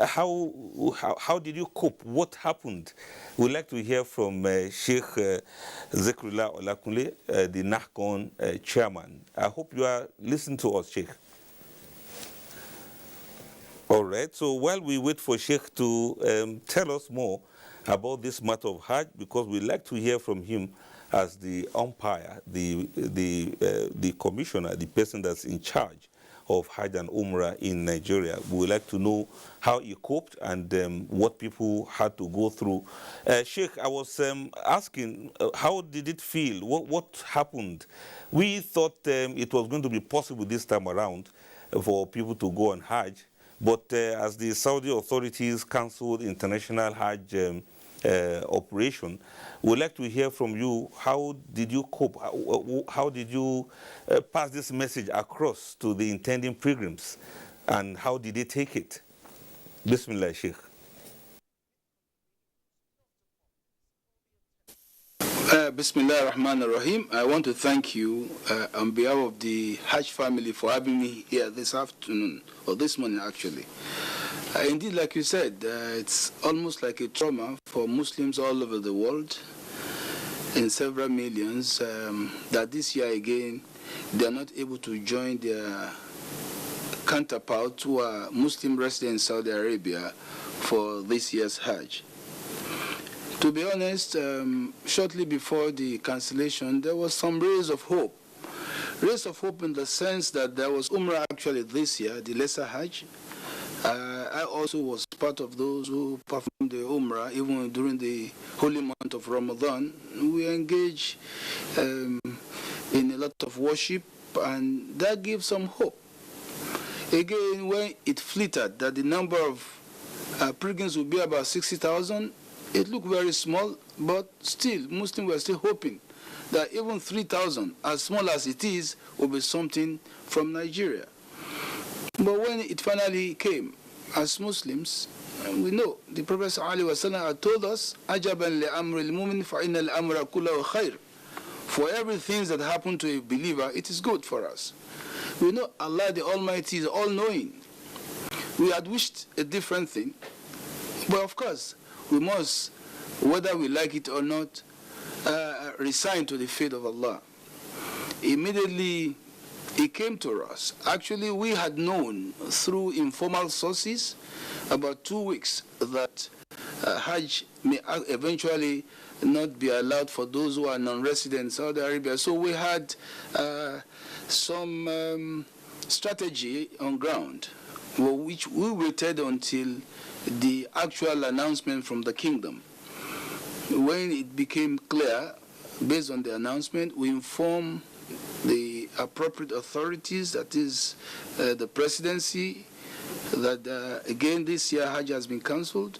How did you cope? What happened? We'd like to hear from Sheikh Zekrullah Olakunle, the NAHCON chairman. I hope you are listening to us, Sheikh. All right, so while we wait for Sheikh to tell us more about this matter of Hajj, because we'd like to hear from him as the umpire, the commissioner, the person that's in charge of Hajj and Umrah in Nigeria. We would like to know how he coped and what people had to go through. Sheikh, I was asking, how did it feel? What happened? We thought it was going to be possible this time around for people to go on Hajj. But as the Saudi authorities cancelled international Hajj operation, we'd like to hear from you. How did you cope? How did you pass this message across to the intending pilgrims? And how did they take it? Bismillah, Sheikh. Bismillah ar-Rahman ar-Rahim. I want to thank you on behalf of the Hajj family for having me here this afternoon, or this morning actually. Indeed, like you said, it's almost like a trauma for Muslims all over the world, in several millions, that this year again, they are not able to join their counterparts who are Muslim residents in Saudi Arabia for this year's Hajj. To be honest, shortly before the cancellation, there was some rays of hope. Rays of hope in the sense that there was Umrah actually this year, the lesser Hajj. I also was part of those who performed the Umrah even during the holy month of Ramadan. We engage in a lot of worship, and that gives some hope. Again, when it flitted that the number of pilgrims would be about 60,000, it looked very small, but still, Muslims were still hoping that even 3,000, as small as it is, will be something from Nigeria. But when it finally came, as Muslims, we know the Prophet ﷺ had told us, "Ajaban li'amri al-mu'min fa inna al-amra kullahu khair." For everything that happened to a believer, it is good for us. We know Allah the Almighty is all-knowing. We had wished a different thing, but of course, we must, whether we like it or not, resign to the fate of Allah. Immediately, it came to us. Actually, we had known through informal sources about 2 weeks that Hajj may eventually not be allowed for those who are non-resident in Saudi Arabia. So we had some strategy on ground, which we waited until the actual announcement from the kingdom. When it became clear, based on the announcement, we informed the appropriate authorities, that is the presidency, that again this year Hajj has been cancelled.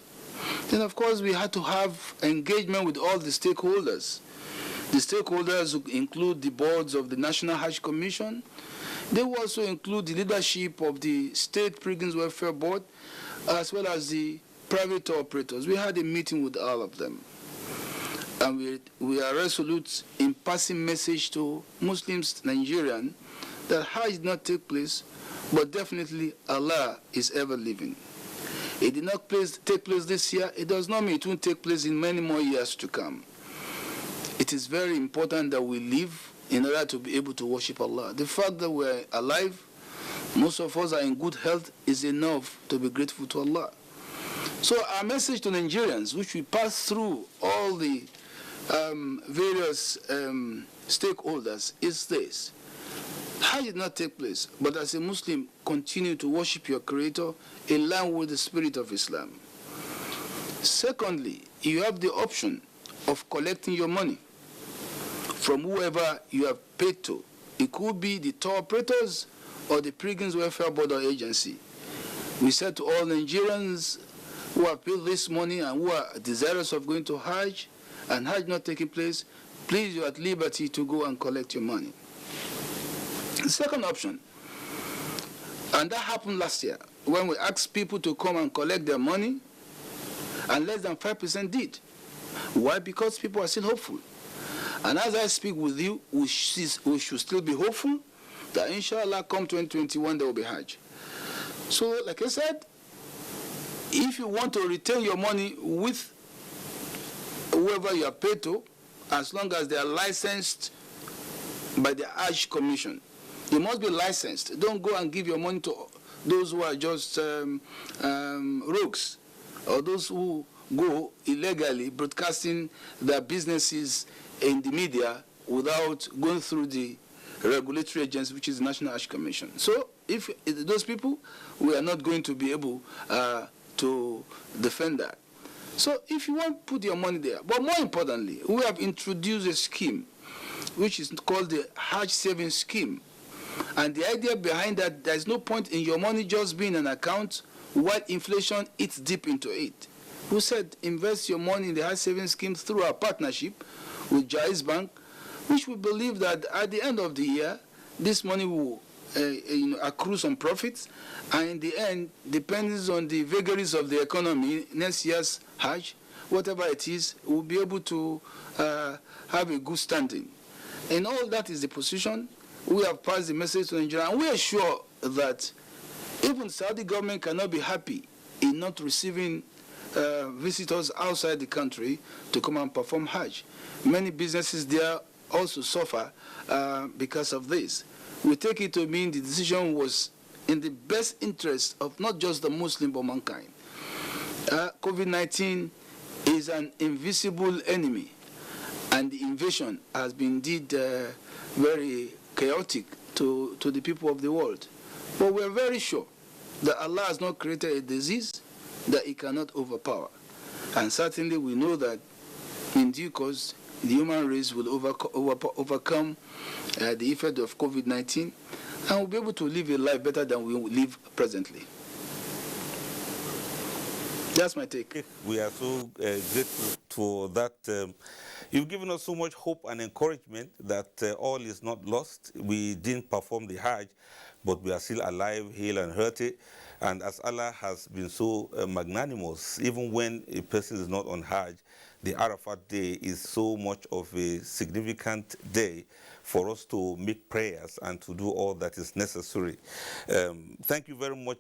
Then of course we had to have engagement with all the stakeholders. The stakeholders include the boards of the National Hajj Commission. They will also include the leadership of the State Pilgrims Welfare Board, as well as the private operators. We had a meeting with all of them. And we are resolute in passing message to Muslims, Nigerian, that Hajj did not take place, but definitely Allah is ever living. It did not take place this year. It does not mean it won't take place in many more years to come. It is very important that we live in order to be able to worship Allah. The fact that we're alive, most of us are in good health, is enough to be grateful to Allah. So our message to Nigerians, which we pass through all the various stakeholders, is this: Hajj did not take place, but as a Muslim, continue to worship your Creator in line with the spirit of Islam. Secondly, you have the option of collecting your money from whoever you have paid to. It could be the tour operators or the Pilgrims Welfare Board or agency. We said to all Nigerians who have paid this money and who are desirous of going to Hajj, and Hajj not taking place, please, you are at liberty to go and collect your money. The second option, And that happened last year when we asked people to come and collect their money, and less than 5% did. Why? Because people are still hopeful. And as I speak with you, we should still be hopeful that inshallah come 2021 there will be Hajj. So like I said, if you want to retain your money with whoever you are paid to, as long as they are licensed by the Hajj Commission, you must be licensed. Don't go and give your money to those who are just rogues, or those who go illegally broadcasting their businesses in the media without going through the regulatory agency, which is the National Hajj Commission. So if those people, we are not going to be able to defend that. So if you want, put your money there. But more importantly, we have introduced a scheme which is called the Hajj Savings Scheme. And the idea behind that, there's no point in your money just being an account while inflation eats deep into it. We said invest your money in the Hajj Savings Scheme through our partnership with Jaiz Bank, which we believe that at the end of the year, this money will accrue some profits, and in the end, depends on the vagaries of the economy, next year's Hajj, whatever it is, we'll be able to have a good standing. And all that is the position. We have passed the message to Nigeria, and we are sure that even Saudi government cannot be happy in not receiving visitors outside the country to come and perform Hajj. Many businesses there also suffer because of this. We take it to mean the decision was in the best interest of not just the Muslim but mankind. COVID-19 is an invisible enemy, and the invasion has been indeed very chaotic to the people of the world. But we are very sure that Allah has not created a disease that He cannot overpower. And certainly we know that in due course, the human race will overcome the effect of COVID-19, and will be able to live a life better than we live presently. That's my take. We are so grateful for that. You've given us so much hope and encouragement that all is not lost. We didn't perform the Hajj, but we are still alive, hale and hearty. And as Allah has been so magnanimous, even when a person is not on Hajj, the Arafat day is so much of a significant day for us to make prayers and to do all that is necessary. Thank you very much,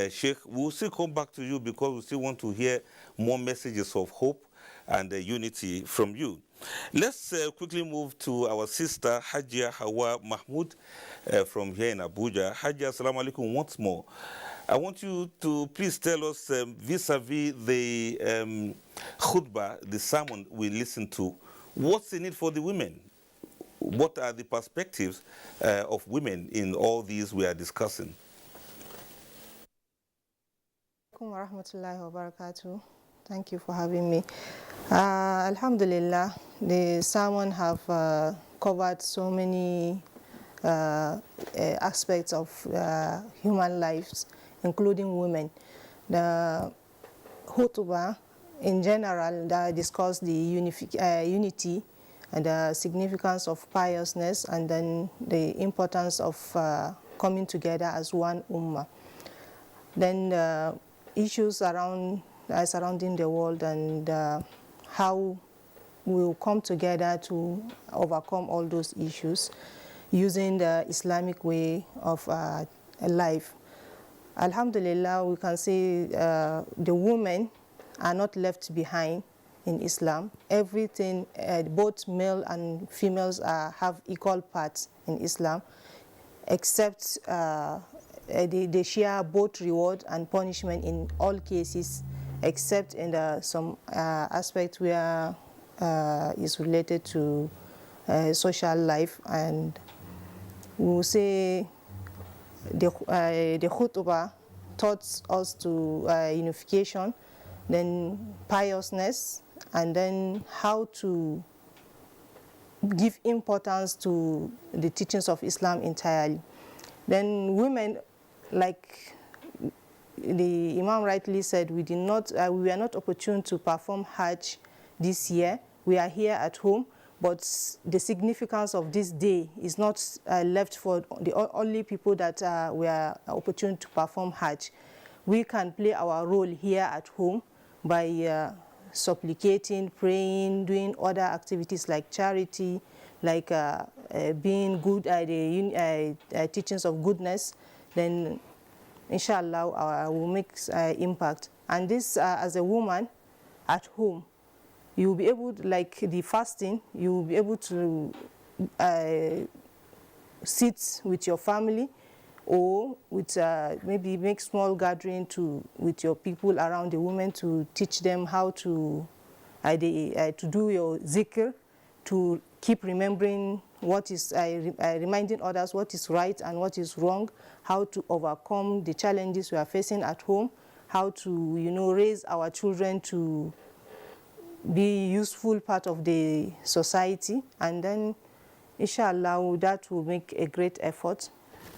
Sheikh. We'll still come back to you because we still want to hear more messages of hope and unity from you. Let's quickly move to our sister, Hajia Hawa Mahmoud from here in Abuja. Hajia, assalamu alaikum once more. I want you to please tell us vis-a-vis the khutbah, the sermon we listened to, what's in it for the women? What are the perspectives of women in all these we are discussing? Thank you for having me. Alhamdulillah, the sermon have covered so many aspects of human lives, including women. The khutbah, in general, that discussed the unity and the significance of piousness, and then the importance of coming together as one ummah. Then the issues surrounding the world and how we will come together to overcome all those issues using the Islamic way of life. Alhamdulillah, we can see the women are not left behind in Islam. Everything, both male and females have equal parts in Islam, except they share both reward and punishment in all cases, except in some aspect where is related to social life. And we will say the khutbah taught us to unification, then piousness, and then how to give importance to the teachings of Islam entirely. Then women, like the Imam rightly said, we were not opportune to perform Hajj this year. We are here at home, but the significance of this day is not left for the only people that were opportune to perform Hajj. We can play our role here at home by supplicating, praying, doing other activities like charity, like being good at the teachings of goodness. Then inshallah will make impact. And this as a woman at home, you will be able to, like the fasting, you will be able to sit with your family, or with maybe make small gathering with your people around the women to teach them how to do your zikr, to keep remembering what is, reminding others what is right and what is wrong, how to overcome the challenges we are facing at home, how to, raise our children to be useful part of the society, and then inshallah that will make a great effort.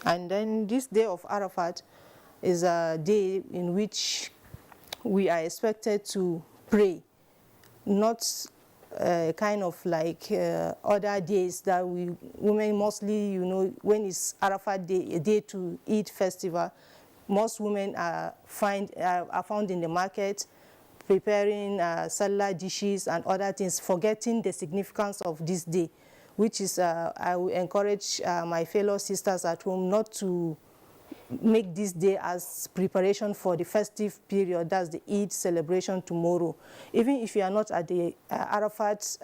And then this day of Arafat is a day in which we are expected to pray, not kind of like other days that women mostly, when it's Arafat day, a day to eat festival, most women are found in the market preparing salah dishes and other things, forgetting the significance of this day, which is, I will encourage my fellow sisters at home not to make this day as preparation for the festive period, that's the Eid celebration tomorrow. Even if you are not at the Arafat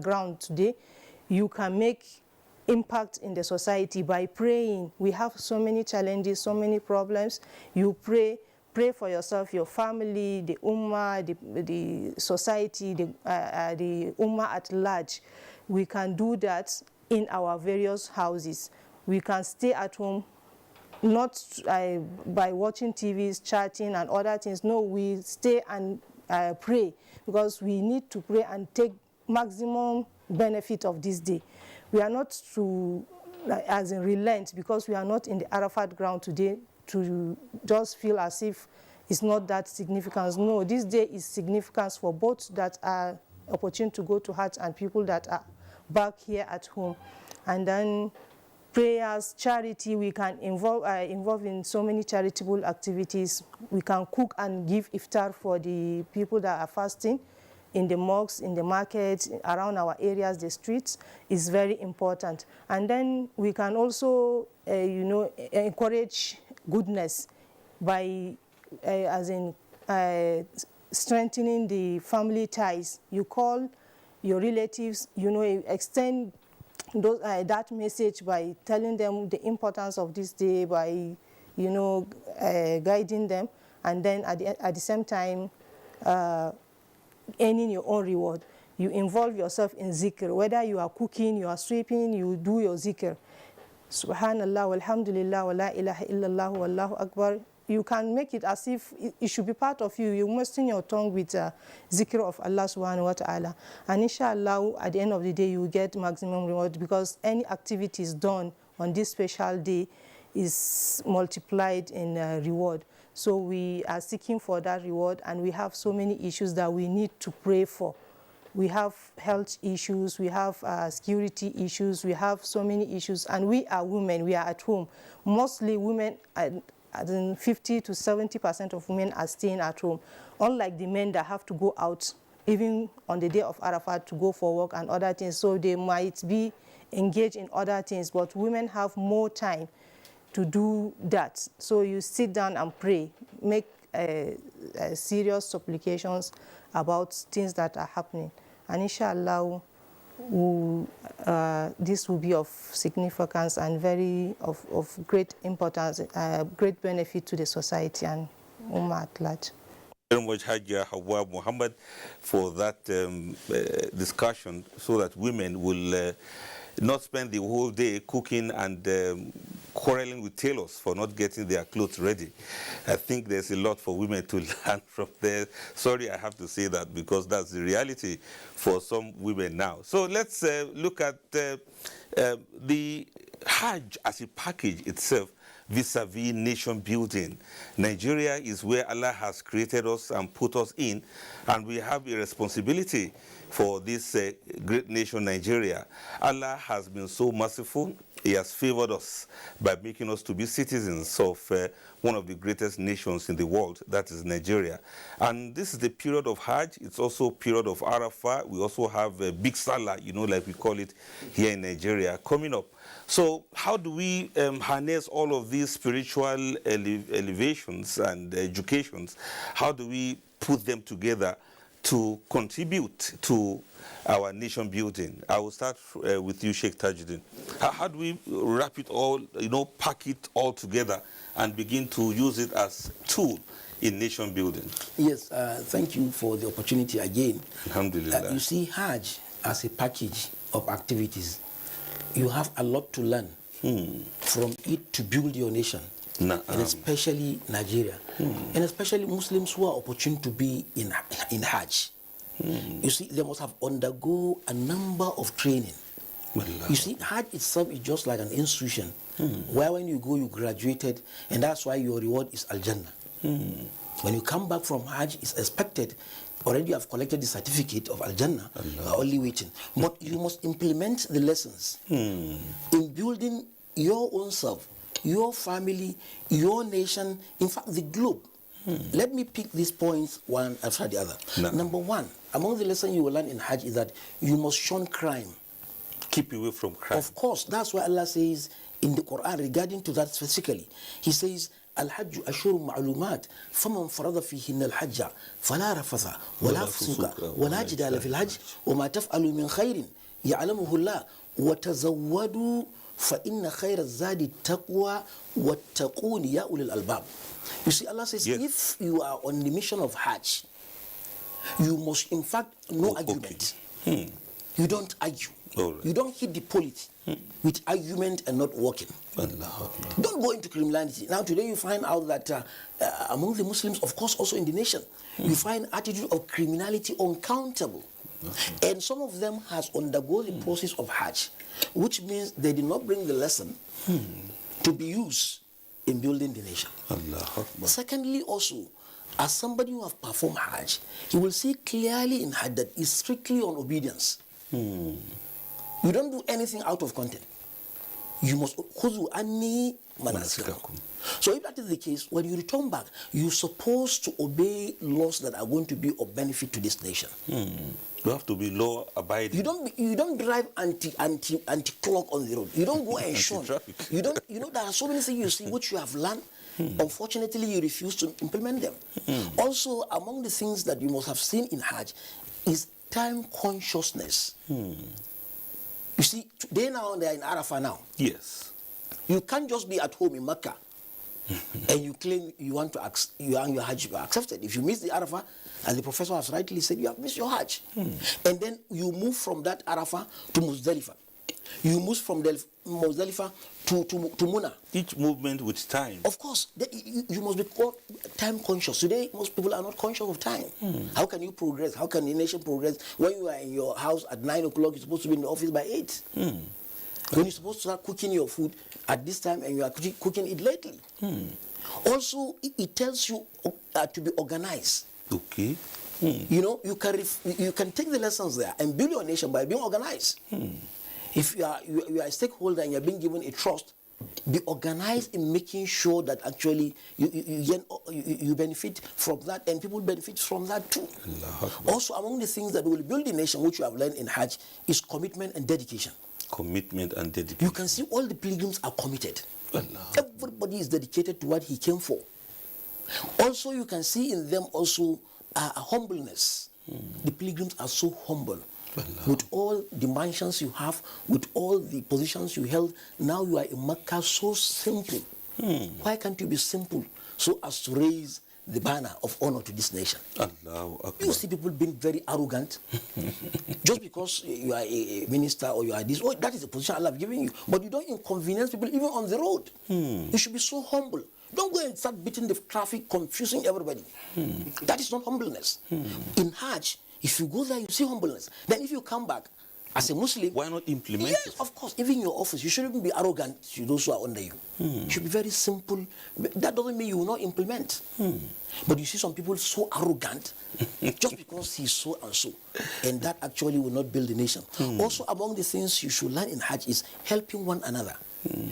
ground today, you can make impact in the society by praying. We have so many challenges, so many problems. You pray for yourself, your family, the ummah, the society, the ummah at large. We can do that in our various houses. We can stay at home, not by watching TVs, chatting and other things. No, we stay and pray, because we need to pray and take maximum benefit of this day. We are not to, as in relent, because we are not in the Arafat ground today, to just feel as if it's not that significant. No, this day is significant for both that are opportune to go to Hajj and people that are back here at home. And then prayers, charity, we can involve in so many charitable activities. We can cook and give iftar for the people that are fasting in the mosques, in the markets, around our areas, the streets, is very important. And then we can also, encourage goodness by, strengthening the family ties. You call your relatives, extend that message by telling them the importance of this day, by, guiding them, and then at the same time, earning your own reward. You involve yourself in zikr. Whether you are cooking, you are sweeping, you do your zikr. Subhanallah, walhamdulillah, wa la ilaha illallah, wallahu akbar. You can make it as if it should be part of you. You moisten your tongue with zikr of Allah subhanahu wa ta'ala. And inshallah, at the end of the day, you will get maximum reward, because any activities done on this special day is multiplied in reward. So we are seeking for that reward, and we have so many issues that we need to pray for. We have health issues, we have security issues, we have so many issues, and we are women, we are at home. Mostly women, 50 to 70% of women are staying at home, unlike the men that have to go out, even on the day of Arafat, to go for work and other things. So they might be engaged in other things, but women have more time to do that. So you sit down and pray, make serious supplications about things that are happening. And inshallah, this will be of significance and very of great importance, great benefit to the society and Ummah at large. Very much, Hajia Hawa Muhammad, for that discussion, so that women will not spend the whole day cooking and quarreling with tailors for not getting their clothes ready. I think there's a lot for women to learn from there. Sorry, I have to say that, because that's the reality for some women now. So let's look at the Hajj as a package itself. vis-a-vis nation building. Nigeria is where Allah has created us and put us in, and we have a responsibility for this great nation, Nigeria. Allah has been so merciful. He has favored us by making us to be citizens of one of the greatest nations in the world, that is Nigeria. And this is the period of Hajj. It's also a period of Arafah. We also have a big Salah, you know, like we call it here in Nigeria, coming up. So how do we harness all of these spiritual elevations and educations? How do we put them together to contribute to our nation building? I will start with you, Sheikh Tajuddin. How do we wrap it all, you know, pack it all together and begin to use it as a tool in nation building? Yes, thank you for the opportunity again. Alhamdulillah. You see, Hajj as a package of activities, you have a lot to learn from it to build your nation. And especially Nigeria, and especially Muslims who are opportune to be in Hajj. You see, they must have undergo a number of training. You see, Hajj itself is just like an institution, where when you go, you graduated, and that's why your reward is Al-Jannah. When you come back from Hajj, it's expected, already you have collected the certificate of Al-Jannah, you are only waiting. But you must implement the lessons in building your own self, your family, your nation, in fact, the globe. Let me pick these points one after the other. Number one, among the lessons you will learn in Hajj is that you must shun crime. Keep away from crime. Of course, that's why Allah says in the Quran regarding to that specifically. He says, الحج أشهر معلومات فمن فرض فيهن الحج فلا رفث ولا فسوق ولا جدال في الحج وما تفعلوا من خير يعلمه الله وتزودوا فإن خير الزاد التقوى واتقون يا أولي الألباب. You see, Allah says, if you are on the mission of Hajj, you must in fact no argument. You don't argue. You don't hit the polity with argument and not walking. Don't go into criminality. Now today you find out that among the Muslims, of course also in the nation, you find attitude of criminality uncountable. And some of them has undergone the process of Hajj, which means they did not bring the lesson to be used in building the nation. Secondly also, as somebody who has performed Hajj, he will see clearly in Hajj that it's strictly on obedience. You don't do anything out of content. You must khuzu anni manasikakum. So if that is the case, when you return back, you're supposed to obey laws that are going to be of benefit to this nation. You have to be law abiding. You don't drive anti-clock on the road. You don't go and shun. You don't. You know, there are so many things you see which you have learned. Unfortunately, you refuse to implement them. Also, among the things that you must have seen in Hajj is time consciousness. You see, today now they are in Arafah now. Yes. You can't just be at home in Mecca and you claim you want to your Hajj accepted. If you miss the Arafah, as the professor has rightly said, you have missed your Hajj. And then you move from that Arafah to Muzdalifah. You move from Muzdalifah to Muna. Each movement with time. Of course, you must be time conscious. Today, most people are not conscious of time. How can you progress? How can the nation progress when you are in your house at 9 o'clock? You're supposed to be in the office by 8. When you're supposed to start cooking your food at this time and you are cooking it lately. Also, it tells you to be organized. Okay. You know, you can take the lessons there and build your nation by being organized. If you are a stakeholder and you're being given a trust, be organized in making sure that actually you benefit from that and people benefit from that too. Also, among the things that will build the nation, which you have learned in Hajj, is commitment and dedication. Commitment and dedication. You can see all the pilgrims are committed. Everybody is dedicated to what he came for. Also, you can see in them also a humbleness. The pilgrims are so humble. With all the mansions you have, with all the positions you held, now you are in Mecca so simple. Why can't you be simple so as to raise the banner of honor to this nation? You see people being very arrogant just because you are a minister or you are this. Oh, that is the position Allah has given you. But you don't inconvenience people even on the road. You should be so humble. Don't go and start beating the traffic, confusing everybody. That is not humbleness. In Hajj, if you go there, you see humbleness. Then if you come back, As a Muslim, why not implement yes, it? of course. Even in your office, you shouldn't be arrogant to those who are under you. You should be very simple. That doesn't mean you will not implement. But you see some people so arrogant just because he's so and so. And that actually will not build a nation. Also, among the things you should learn in Hajj is helping one another.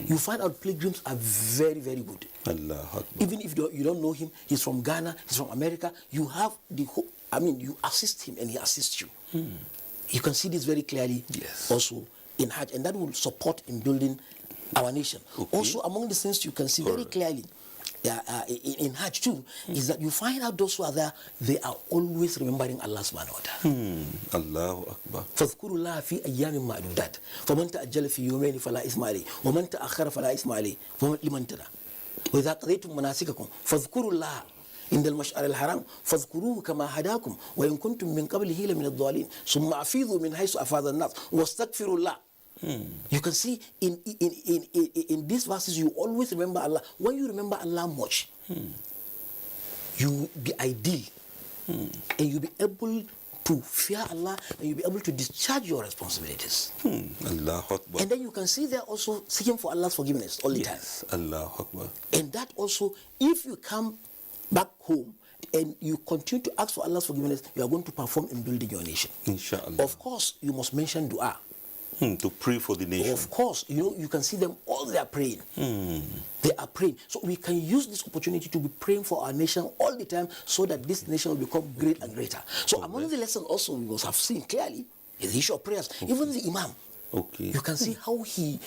You find out pilgrims are very, very good. Allah Akbar. Even if you don't know him, he's from Ghana, he's from America, you have the whole, you assist him and he assists you. You can see this very clearly also in Hajj, and that will support in building our nation. Also, among the things you can see very clearly in Hajj too, is that you find out those who are there, they are always remembering Allah subhanahu wa ta'ala. Allahu Akbar. فاذكروا الله في أيام معدودات فمن تأجل في يومين فلا إثم عليه ومن تأخر فلا إثم عليه لمن تلا وإذا قضيتم مناسككم فاذكروا الله عند المشعر الحرام فاذكروه كما هداكم وإن كنتم من قبله لمن الضالين ثم أفيضوا من حيث أفاض الناس واستغفروا الله. You can see in these verses you always remember Allah. When you remember Allah much, you be ideal and you be able to fear Allah and you'll be able to discharge your responsibilities. Allahu Akbar. And then you can see there also seeking for Allah's forgiveness all the time. Allahu Akbar. And that also, if you come back home and you continue to ask for Allah's forgiveness, you are going to perform in building your nation. Inshallah. Of course, you must mention dua. To pray for the nation. Of course, you can see them all, they are praying. They are praying. So we can use this opportunity to be praying for our nation all the time so that this nation will become great and greater. So among the lessons also we must have seen clearly is the issue of prayers. Even the Imam, you can see how he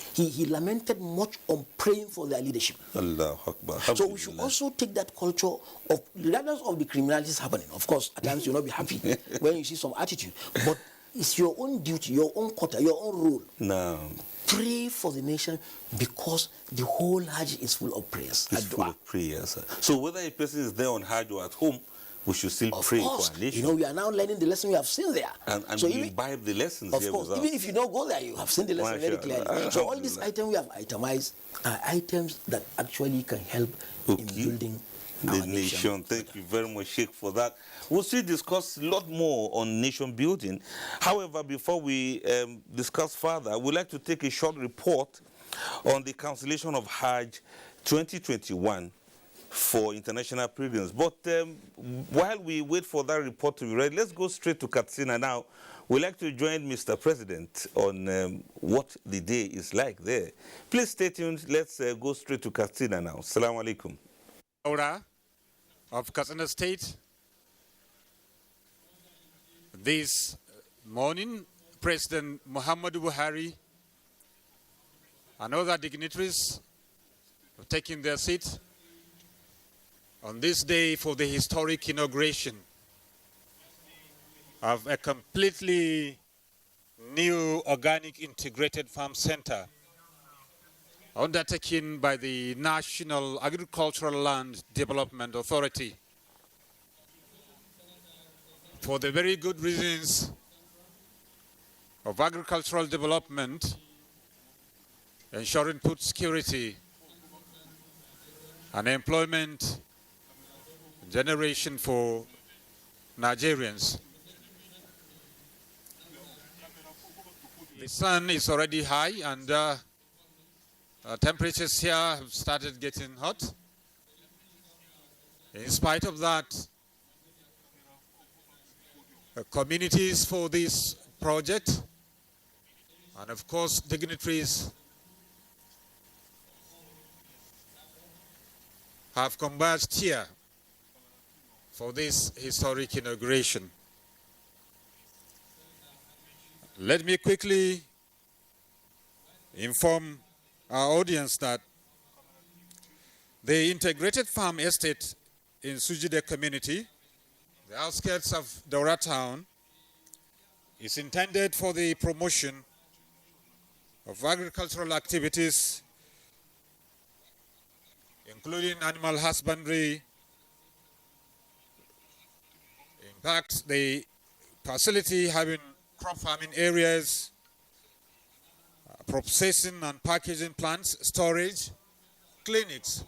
lamented much on praying for their leadership. Allahu Akbar. So we should also take that culture of, regardless of the criminalities happening. Of course, at times you'll not be happy when you see some attitude, but it's your own duty, your own quota, your own role. No. Pray for the nation because the whole Hajj is full of prayers. It's full of prayers. So whether a person is there on Hajj or at home, we should still pray for our nation. We are now learning the lesson we have seen there. And so we imbibe the lessons of here course, with us. even if you don't go there, you have seen the lesson very clearly. So all these items we have itemized are items that actually can help in building the nation. Thank you very much, Sheikh, for that. We'll still discuss a lot more on nation building. However, before we discuss further, we'd like to take a short report on the cancellation of Hajj 2021 for international pilgrims. But while we wait for that report to be read, let's go straight to Katsina now. We'd like to join Mr. President on what the day is like there. Please stay tuned. Let's go straight to Katsina now. Assalamu alaikum. Aura of Katsina State. This morning, President Muhammadu Buhari and other dignitaries have taken their seat on this day for the historic inauguration of a completely new organic integrated farm center undertaken by the National Agricultural Land Development Authority for the very good reasons of agricultural development, ensuring food security and employment generation for Nigerians. The sun is already high and temperatures here have started getting hot. In spite of that, communities for this project and of course dignitaries have converged here for this historic inauguration. Let me quickly inform our audience that the integrated farm estate in Sujide community, the outskirts of Daura town, is intended for the promotion of agricultural activities, including animal husbandry. In fact, the facility having crop farming areas, processing and packaging plants, storage, clinics.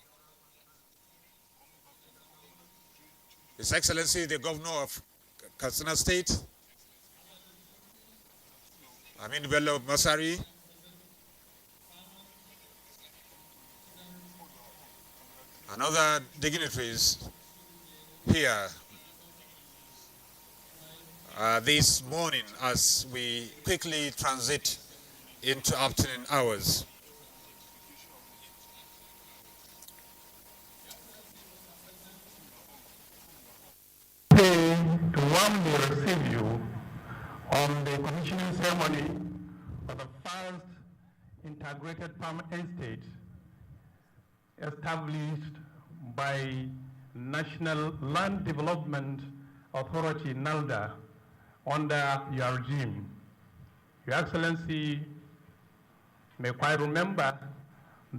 His Excellency, the Governor of Katsina State, Amin Bello Masari, and other dignitaries here this morning as we quickly transit into afternoon hours. To warmly receive you on the commissioning ceremony of the first integrated farm estate established by National Land Development Authority, NALDA, under your regime. Your Excellency may quite remember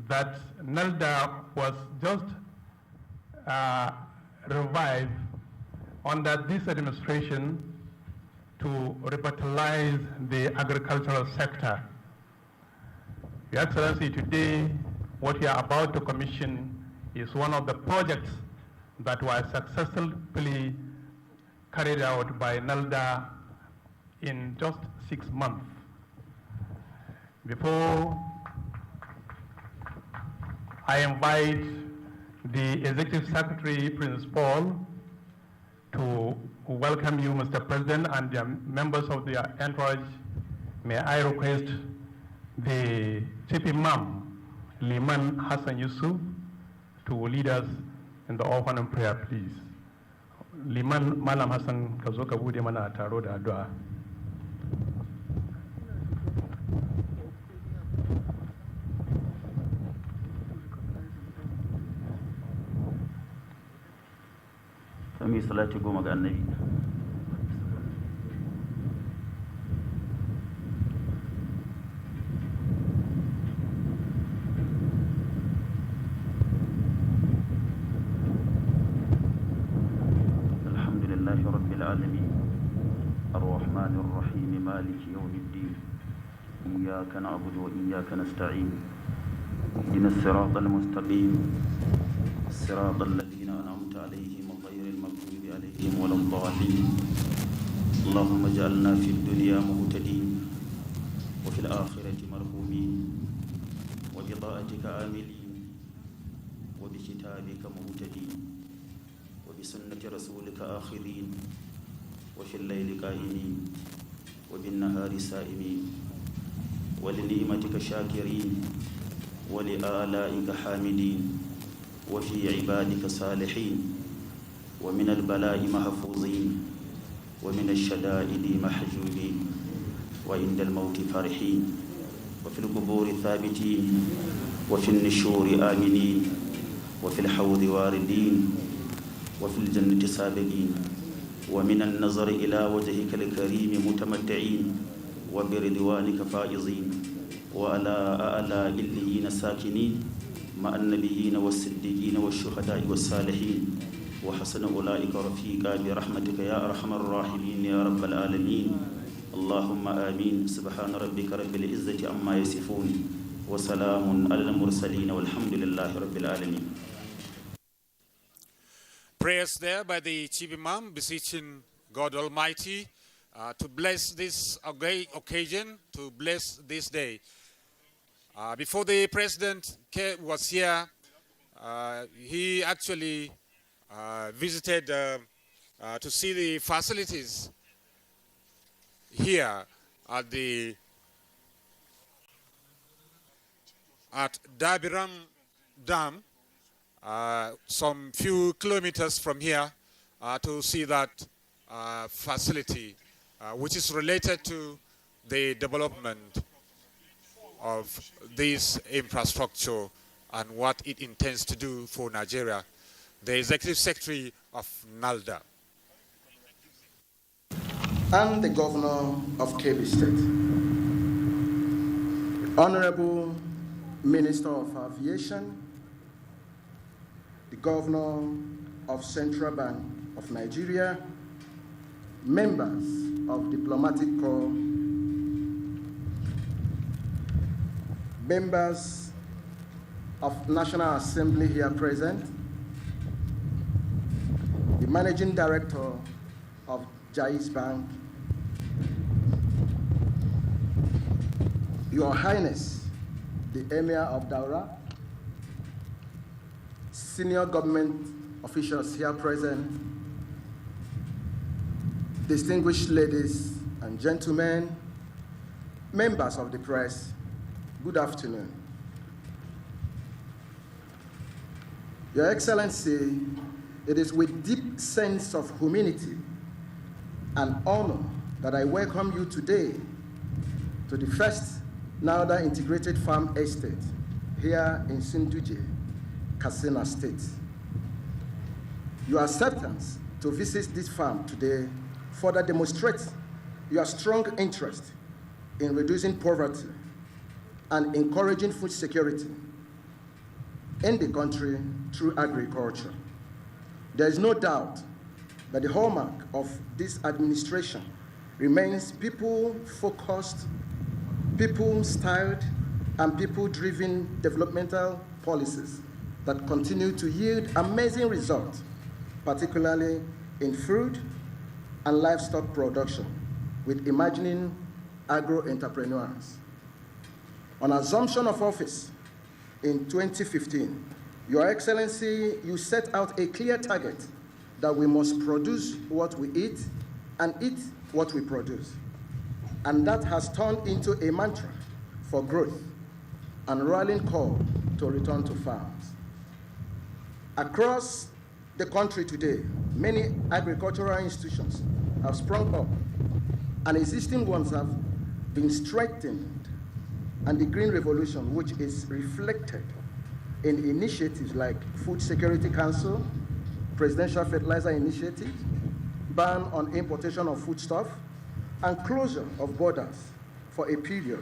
that NALDA was just revived under this administration to revitalize the agricultural sector. Your Excellency, today what we are about to commission is one of the projects that was successfully carried out by NALDA in just 6 months. Before I invite the Executive Secretary, Prince Paul, to welcome you, Mr. President, and the members of the entourage, may I request the Chief Imam, Liman Hassan Yusuf, to lead us in the opening prayer, please. Liman Malam Hassan ka zo ka bude mana taro da addu'a. Sami salati goma ga annabi. Alhamdulillahi rabbil alamin. الرحمن الرحيم مالك يوم الدين إياك نعبد وإياك نستعين اهدنا الصراط المستقيم صراط الذين أنعمت عليهم غير المغضوب عليهم ولا الضالين اللهم اجعلنا في الدنيا مهتدين وفي الآخرة مرحومين وبطاعتك عاملين وبكتابك مهتدين وبسنة رسولك آخذين وفي الليل قائمين وبالنهار سائمين ولنعمتك شاكرين ولآلائك حامدين وفي عبادك صالحين ومن البلاء محفوظين ومن الشدائد محجوبين وعند الموت فرحين وفي القبور ثابتين وفي النشور آمنين وفي الحوض واردين وفي الجنة سابقين ومن النظر إلى وجهك الكريم متمتعين وبرضوانك فائزين وعلى أعلى إليين ساكنين مع النبيين والصديقين والشهداء والصالحين وحسن أولئك رفيقا برحمتك يا أرحم الراحمين يا رب العالمين اللهم آمين سبحان ربك رب العزة عما يصفون وسلام على المرسلين والحمد لله رب العالمين. Prayers there by the Chief Imam, beseeching God Almighty to bless this occasion, to bless this day. Before the President was here, he actually visited to see the facilities here at Dabiram Dam, some few kilometers from here, to see that facility, which is related to the development of this infrastructure and what it intends to do for Nigeria. The Executive Secretary of NALDA. And the Governor of Kebbi State. Honorable Minister of Aviation, the Governor of Central Bank of Nigeria, members of Diplomatic Corps, members of National Assembly here present, the Managing Director of Jais Bank, Your Highness, the Emir of Daura, senior government officials here present, distinguished ladies and gentlemen, members of the press, good afternoon. Your Excellency, it is with deep sense of humility and honor that I welcome you today to the first NAUDA Integrated Farm Estate here in Sinduje, Katsina State. Your acceptance to visit this farm today further demonstrates your strong interest in reducing poverty and encouraging food security in the country through agriculture. There is no doubt that the hallmark of this administration remains people-focused, people-styled, and people-driven developmental policies that continue to yield amazing results, particularly in food and livestock production, with emerging agro-entrepreneurs. On assumption of office in 2015, Your Excellency, you set out a clear target that we must produce what we eat and eat what we produce. And that has turned into a mantra for growth and rallying call to return to farms. Across the country today, many agricultural institutions have sprung up, and existing ones have been strengthened, and the Green Revolution, which is reflected in initiatives like Food Security Council, Presidential Fertilizer Initiative, ban on importation of foodstuff, and closure of borders for a period,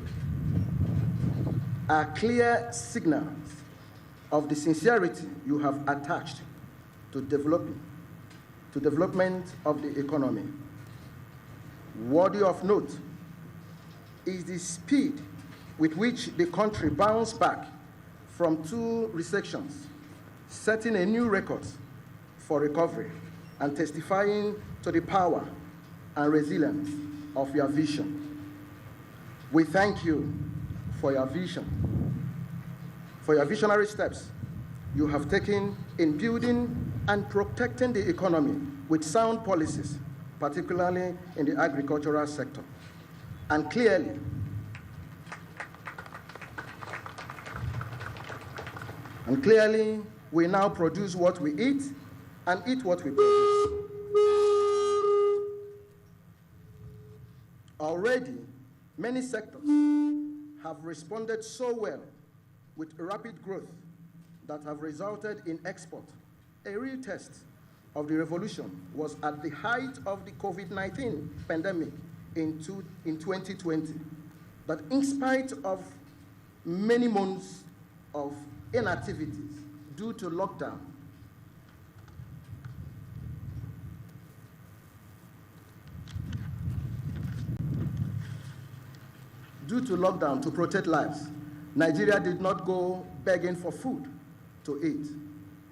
are clear signals of the sincerity you have attached to development of the economy. Worthy of note is the speed with which the country bounced back from 2 recessions, setting a new record for recovery and testifying to the power and resilience of your vision. We thank you for your vision, for your visionary steps you have taken in building and protecting the economy with sound policies, particularly in the agricultural sector. And clearly, we now produce what we eat and eat what we produce. Already, many sectors have responded so well with rapid growth that have resulted in export. A real test of the revolution was at the height of the COVID-19 pandemic in 2020, that in spite of many months of inactivities due to lockdown, to protect lives, Nigeria did not go begging for food to eat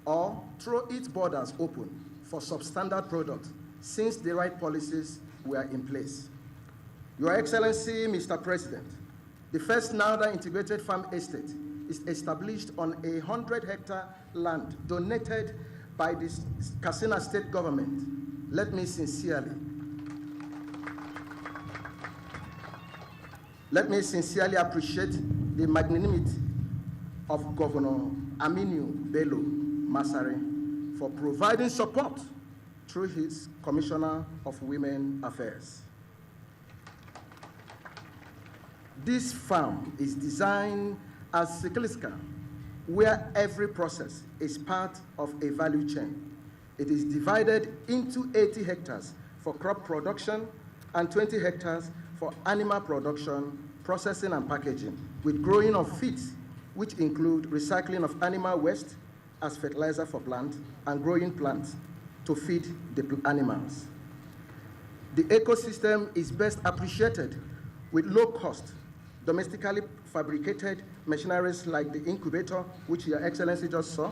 or throw its borders open for substandard products since the right policies were in place. Your Excellency, Mr. President, the first NAUDA Integrated Farm Estate is established on 100-hectare land donated by the Katsina State government. Let me sincerely appreciate the magnanimity of Governor Aminu Bello Masari for providing support through his Commissioner of Women Affairs. This farm is designed as cyclical, where every process is part of a value chain. It is divided into 80 hectares for crop production and 20 hectares for animal production, processing and packaging, with growing of feeds, which include recycling of animal waste as fertilizer for plants and growing plants to feed the animals. The ecosystem is best appreciated with low-cost, domestically fabricated machineries like the incubator, which Your Excellency just saw,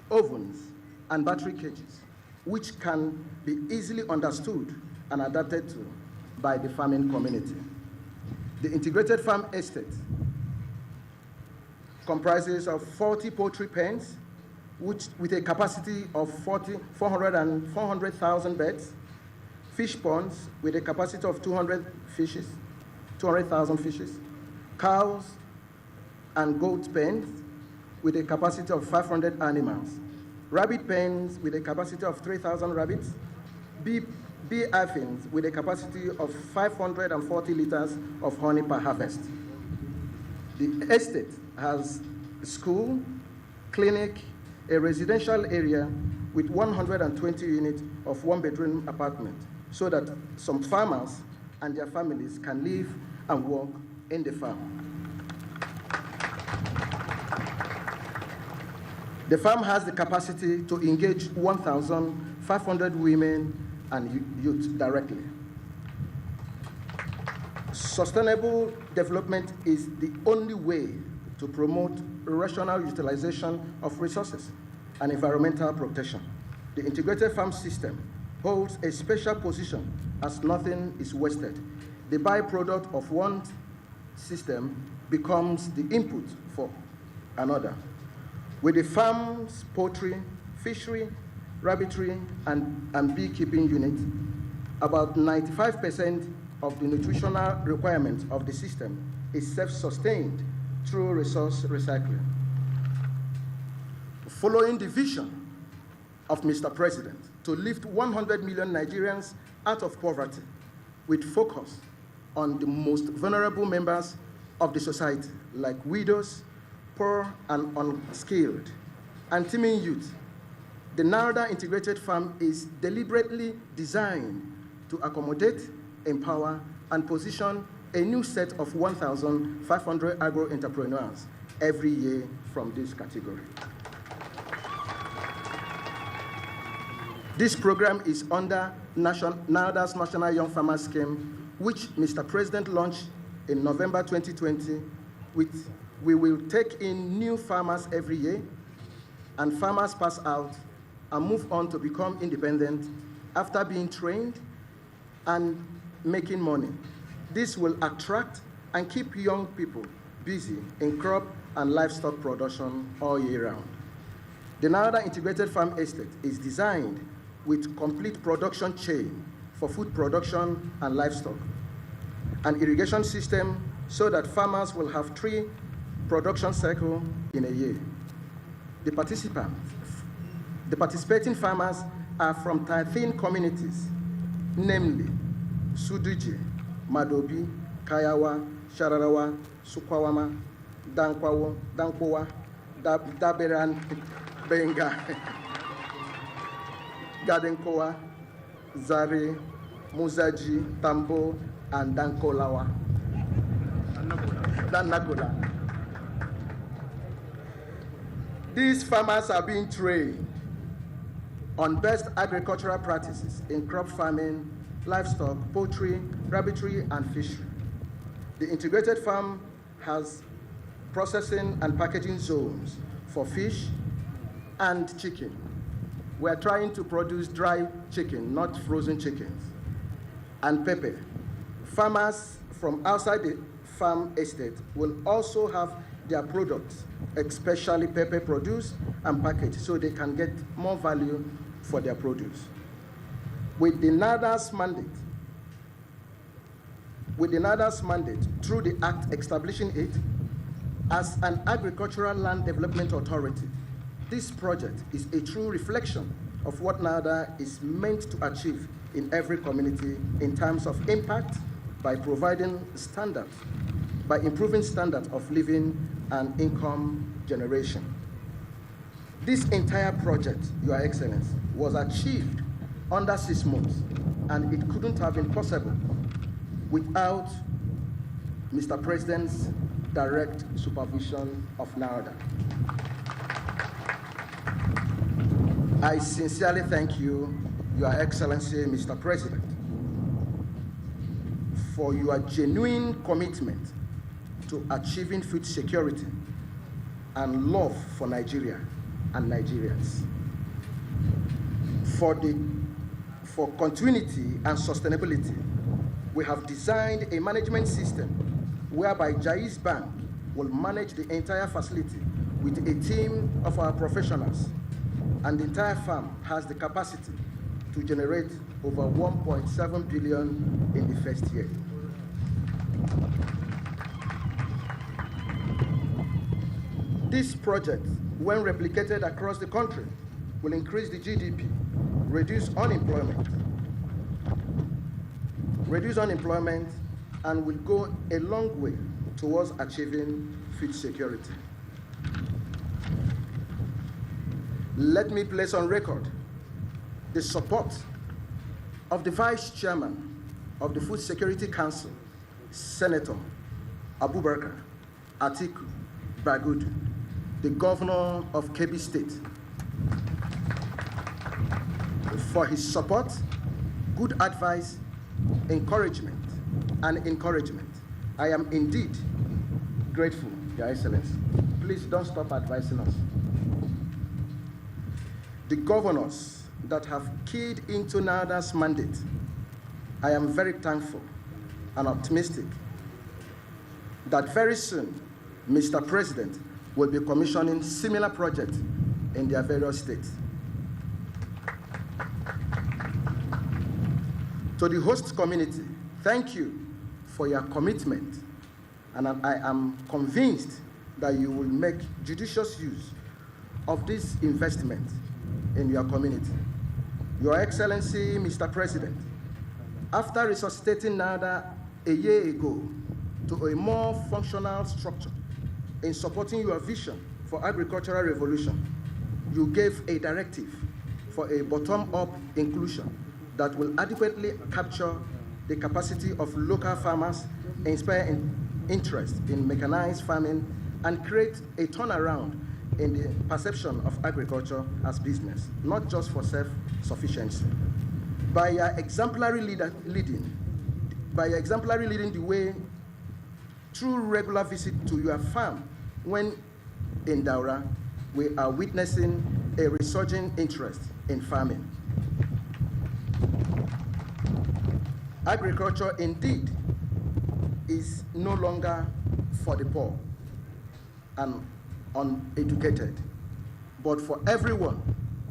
ovens, and battery cages, which can be easily understood and adapted to by the farming community. The integrated farm estate comprises of 40 poultry pens, which with a capacity of 400,000 beds, fish ponds with a capacity of 200,000 fishes, cows and goat pens with a capacity of 500 animals, rabbit pens with a capacity of 3,000 rabbits, bee hives with a capacity of 540 liters of honey per harvest. The estate has a school, clinic, a residential area with 120 units of one-bedroom apartment, so that some farmers and their families can live and work in the farm. The farm has the capacity to engage 1,500 women and youth directly. Sustainable development is the only way to promote rational utilization of resources and environmental protection. The integrated farm system holds a special position as nothing is wasted. The byproduct of one system becomes the input for another. With the farm's poultry, fishery, rabbitry, and beekeeping units, about 95% of the nutritional requirements of the system is self-sustained through resource recycling. Following the vision of Mr. President to lift 100 million Nigerians out of poverty with focus on the most vulnerable members of the society, like widows, poor and unskilled, and teeming youth, the Narada Integrated Farm is deliberately designed to accommodate, empower, and position a new set of 1,500 agro-entrepreneurs every year from this category. This program is under NARADA's National Young Farmers Scheme, which Mr. President launched in November 2020. We will take in new farmers every year, and farmers pass out and move on to become independent after being trained and making money. This will attract and keep young people busy in crop and livestock production all year round. The Narada Integrated Farm Estate is designed with complete production chain for food production and livestock, an irrigation system so that farmers will have 3 production cycles in a year. The participating farmers are from 13 communities, namely Suduje, Madobi, Kayawa, Shararawa, Sukwawama, Dankwawa, Daberan, Benga, Gardenkoa, Zare, Muzaji, Tambo, and Dankolawa. Danagola. These farmers are being trained on best agricultural practices in crop farming, livestock, poultry, rabbitry, and fishery. The integrated farm has processing and packaging zones for fish and chicken. We are trying to produce dry chicken, not frozen chickens, and pepper. Farmers from outside the farm estate will also have their products, especially pepper, produced and packaged so they can get more value for their produce. With the NARADA's mandate, through the act establishing it as an agricultural land development authority, this project is a true reflection of what NARADA is meant to achieve in every community in terms of impact by providing standards, by improving standards of living and income generation. This entire project, Your Excellency, was achieved under 6 months, and it couldn't have been possible without Mr. President's direct supervision of NARADA. I sincerely thank you, Your Excellency, Mr. President, for your genuine commitment to achieving food security and love for Nigeria and Nigerians. For continuity and sustainability, we have designed a management system whereby Jaiz Bank will manage the entire facility with a team of our professionals, and the entire farm has the capacity to generate over 1.7 billion in the first year. This project, when replicated across the country, will increase the GDP, reduce unemployment, and will go a long way towards achieving food security. Let me place on record the support of the Vice Chairman of the Food Security Council, Senator Abubakar Atiku Bagudu, the Governor of Kebbi State, for his support, good advice, encouragement. I am indeed grateful, Your Excellency. Please don't stop advising us. The governors that have keyed into NADA's mandate, I am very thankful and optimistic that very soon, Mr. President will be commissioning similar projects in their various states. To the host community, thank you for your commitment, and I am convinced that you will make judicious use of this investment in your community. Your Excellency, Mr. President, after resuscitating NADA a year ago to a more functional structure in supporting your vision for agricultural revolution, you gave a directive for a bottom-up inclusion that will adequately capture the capacity of local farmers, inspire interest in mechanized farming, and create a turnaround in the perception of agriculture as business, not just for self-sufficiency. By your exemplary leading the way through regular visit to your farm when in Daura, we are witnessing a resurging interest in farming. Agriculture indeed is no longer for the poor and uneducated, but for everyone,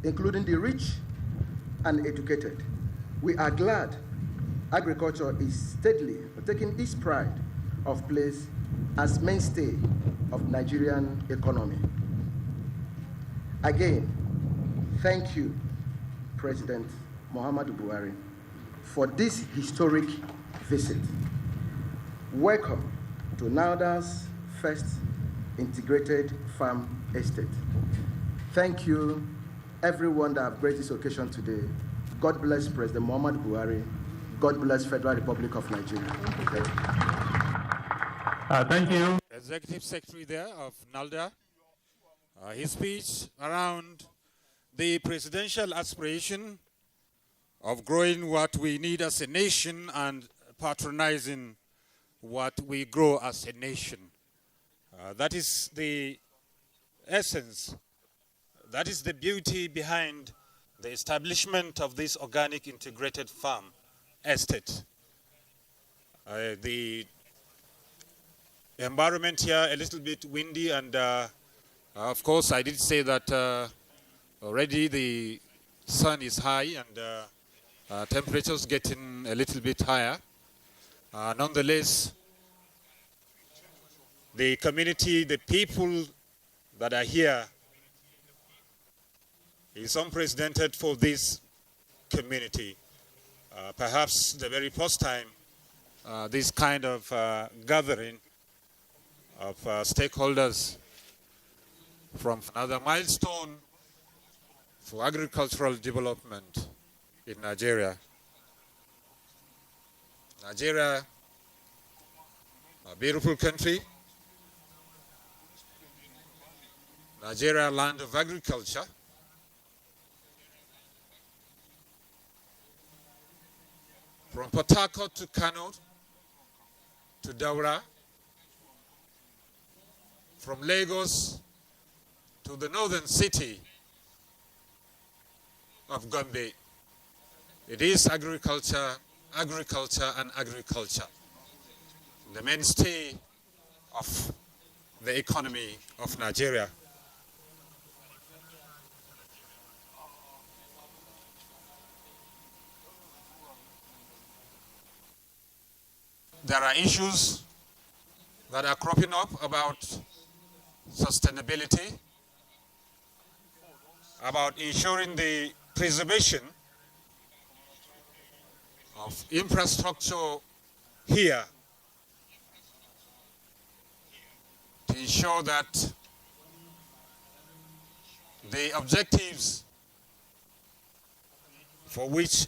including the rich and educated. We are glad agriculture is steadily taking its pride of place as mainstay of Nigerian economy. Again, thank you, President Muhammadu Buhari, for this historic visit. Welcome to NADA's first integrated farm estate. Thank you, everyone that have graced this occasion today. God bless President Muhammadu Buhari. God bless Federal Republic of Nigeria. Thank you. Executive Secretary there of NALDA, his speech around the presidential aspiration of growing what we need as a nation and patronizing what we grow as a nation. That is the essence, that is the beauty behind the establishment of this organic integrated farm estate. The environment here a little bit windy, and of course I did say that already the sun is high and temperatures getting a little bit higher. Nonetheless, the community, the people that are here is unprecedented for this community. Perhaps the very first time this kind of gathering of stakeholders from another milestone for agricultural development in Nigeria. Nigeria, a beautiful country. Nigeria, land of agriculture. From Port Harcourt to Kano to Daura, from Lagos to the northern city of Gombe. It is agriculture, agriculture, and agriculture. The mainstay of the economy of Nigeria. There are issues that are cropping up about sustainability, about ensuring the preservation of infrastructure here to ensure that the objectives for which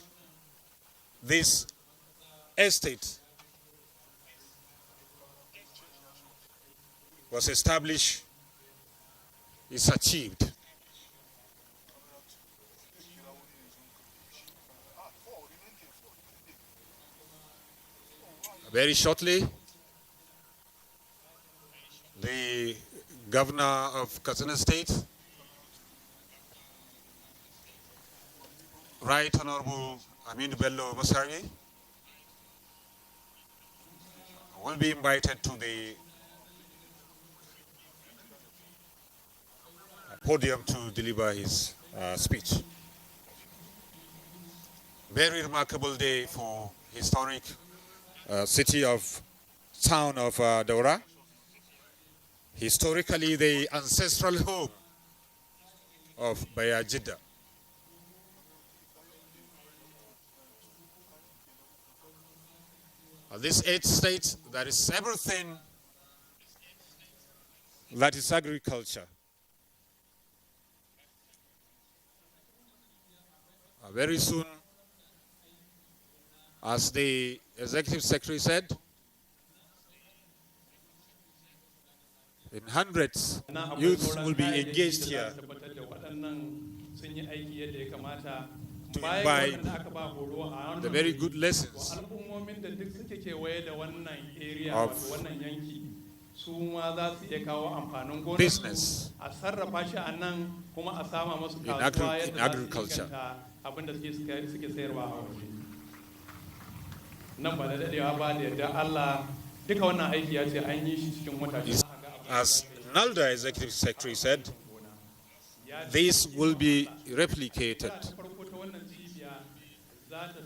this estate was established is achieved. Very shortly, the governor of Katsina State, Right Honorable Aminu Bello Masari, will be invited to the podium to deliver his speech. Very remarkable day for historic town of Daura. Historically, the ancestral home of Bayajidda. This eighth state, there is everything that is agriculture. Very soon, as the Executive Secretary said, in hundreds, youths will be engaged here to imbibe the very good lessons of business in agriculture. As Nalda Executive Secretary said, this will be replicated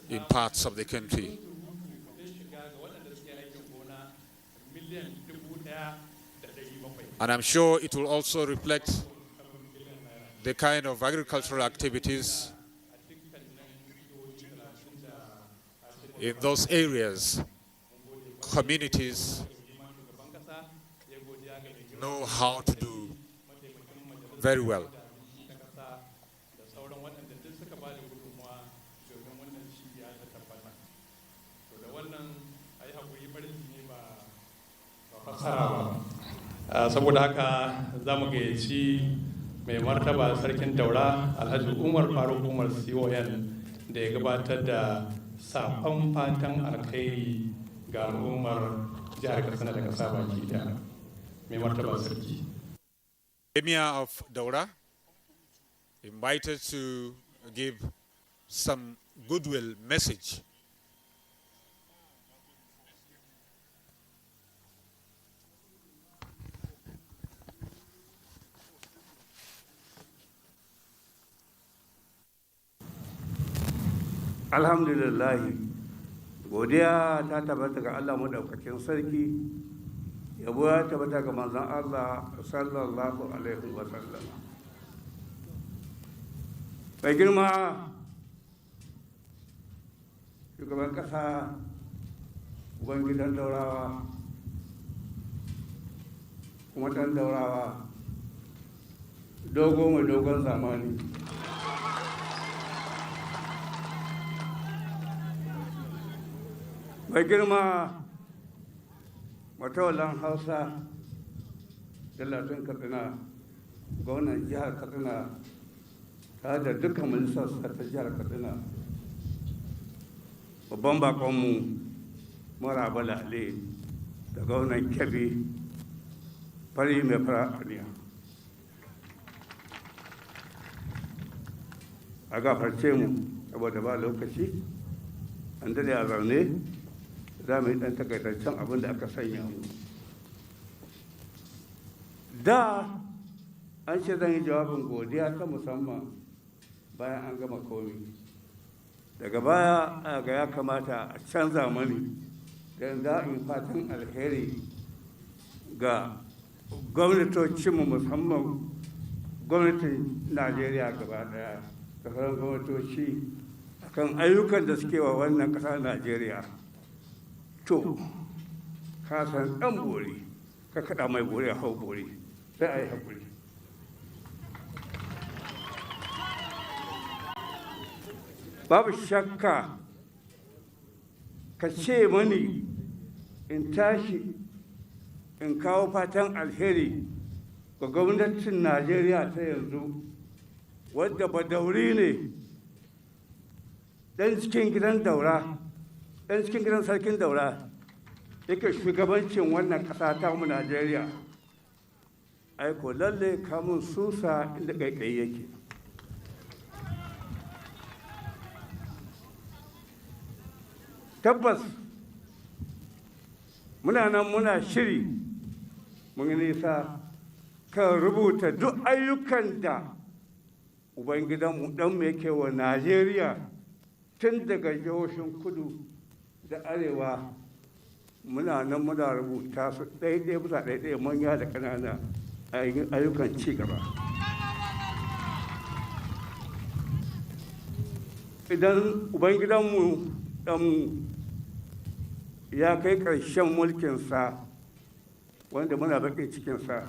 in parts of the country. And I'm sure it will also reflect the kind of agricultural activities in those areas. Communities know how to do very well. Saboda haka za mu gayyaci mai martaba sarkin Daura Alhaji Umar Faruk Umar CON da ya gabatar da sakon fatan alkhairi ga al'ummar jihar Katsina da kasa baki daya. Mai martaba sarki. Emir of Daura invited to give some goodwill message. Alhamdulillah, godiya ta tabbata ga Allah madaukakin sarki, yabo ya tabbata ga manzon Allah sallallahu alaihi wa sallam. Mai girma shugaban kasa ubangidan Daurawa kuma dan Daurawa dogo mai dogon zamani. Mai girma matawalan Hausa Dallatin Katsina, gwamnan jihar Katsina tare da dukkan majalisar ta jihar Katsina, babban bakonmu Maraba Lale da gwamnan Kebbi fari mai fara aniya. A gafarce mu saboda ba lokaci, an dade a zaune za mu yi ɗan takaitaccen abin da aka sanya mu. da an ce zan yi jawabin godiya ta musamman bayan an gama komi, daga baya ga ya kamata a canza mani don za a yi fatan alheri ga gwamnatocinmu, musamman gwamnatin Najeriya gaba daya da sauran gwamnatoci akan ayyukan da suke wa wannan ƙasa Najeriya. To ka san ɗan bori ka kaɗa mai bori a hau bori, sai a yi haƙuri. Babu shakka ka ce mani in tashi in kawo fatan alheri ga gwamnatin Najeriya ta yanzu, wadda Badauri ne, ɗan cikin gidan Daura, ɗan cikin gidan sarkin Daura, yake shugabancin wannan ƙasa ta mu Najeriya. Aiko lalle kamun susa inda ƙaiƙayi yake. Tabbas muna nan muna shiri mun nisa kan rubuta duk ayyukan da ubangidanmu ɗanmu yake wa Najeriya tun daga jihohin kudu da arewa. Muna nan muna rubuta su ɗaiɗaya bisa ɗaiɗaya, manya da ƙanana, ayyukan ci gaba. Idan ubangidanmu ɗanmu ya kai ƙarshen mulkinsa, wanda muna baƙin cikinsa,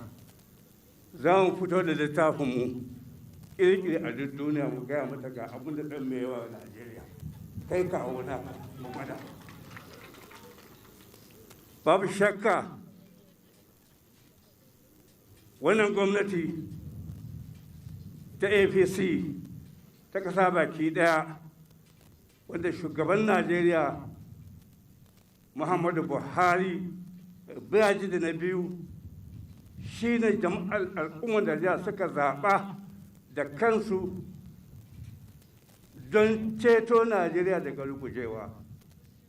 za mu fito da littafinmu ƙirƙiri a duk duniya, mu gaya mata ga abin da ɗan mai yawa a Najeriya, kai kawo na mu gwada. Babu shakka wannan gwamnati ta APC ta ƙasa baki ɗaya, wanda shugaban Najeriya Muhammadu Buhari Bayaji da na biyu shi ne jama'ar al'ummar Najeriya suka zaɓa da kansu don ceto Najeriya daga rugujewa.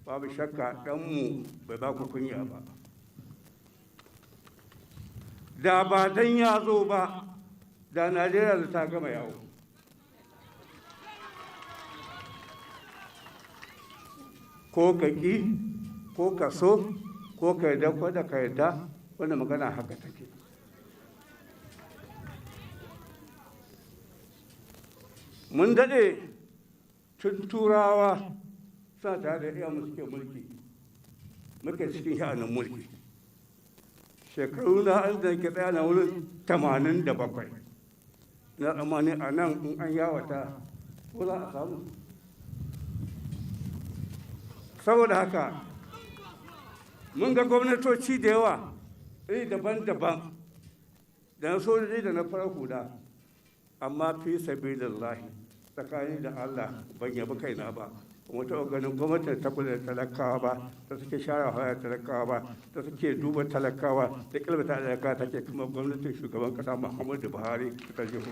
Babu shakka ɗanmu bai ba ku kunya ba. Da ba dan ya zo ba, da Najeriya da ta gama yawo. Ko ka ƙi, ko ka so, ko ka yarda, ko da ka yarda, wanda magana haka take. Mun daɗe tun Turawa suna tare da iya suke mulki, muke cikin sha'anin mulki. Shekaru na an da ke tsaya na wurin 87. Na tsammani a nan in an yawata ko za a samu. Saboda haka mun ga gwamnatoci da yawa iri daban-daban, da na sojoji da na farar hula, amma fi sabilillahi tsakani da Allah ban yabi kaina ba. Kuma ta ganin gwamnatin ta kula da talakawa ba, ta suke share haya talakawa ba, ta suke duba talakawa, da kilbata talakawa take kuma gwamnatin shugaban kasa Muhammadu Buhari ta jiho.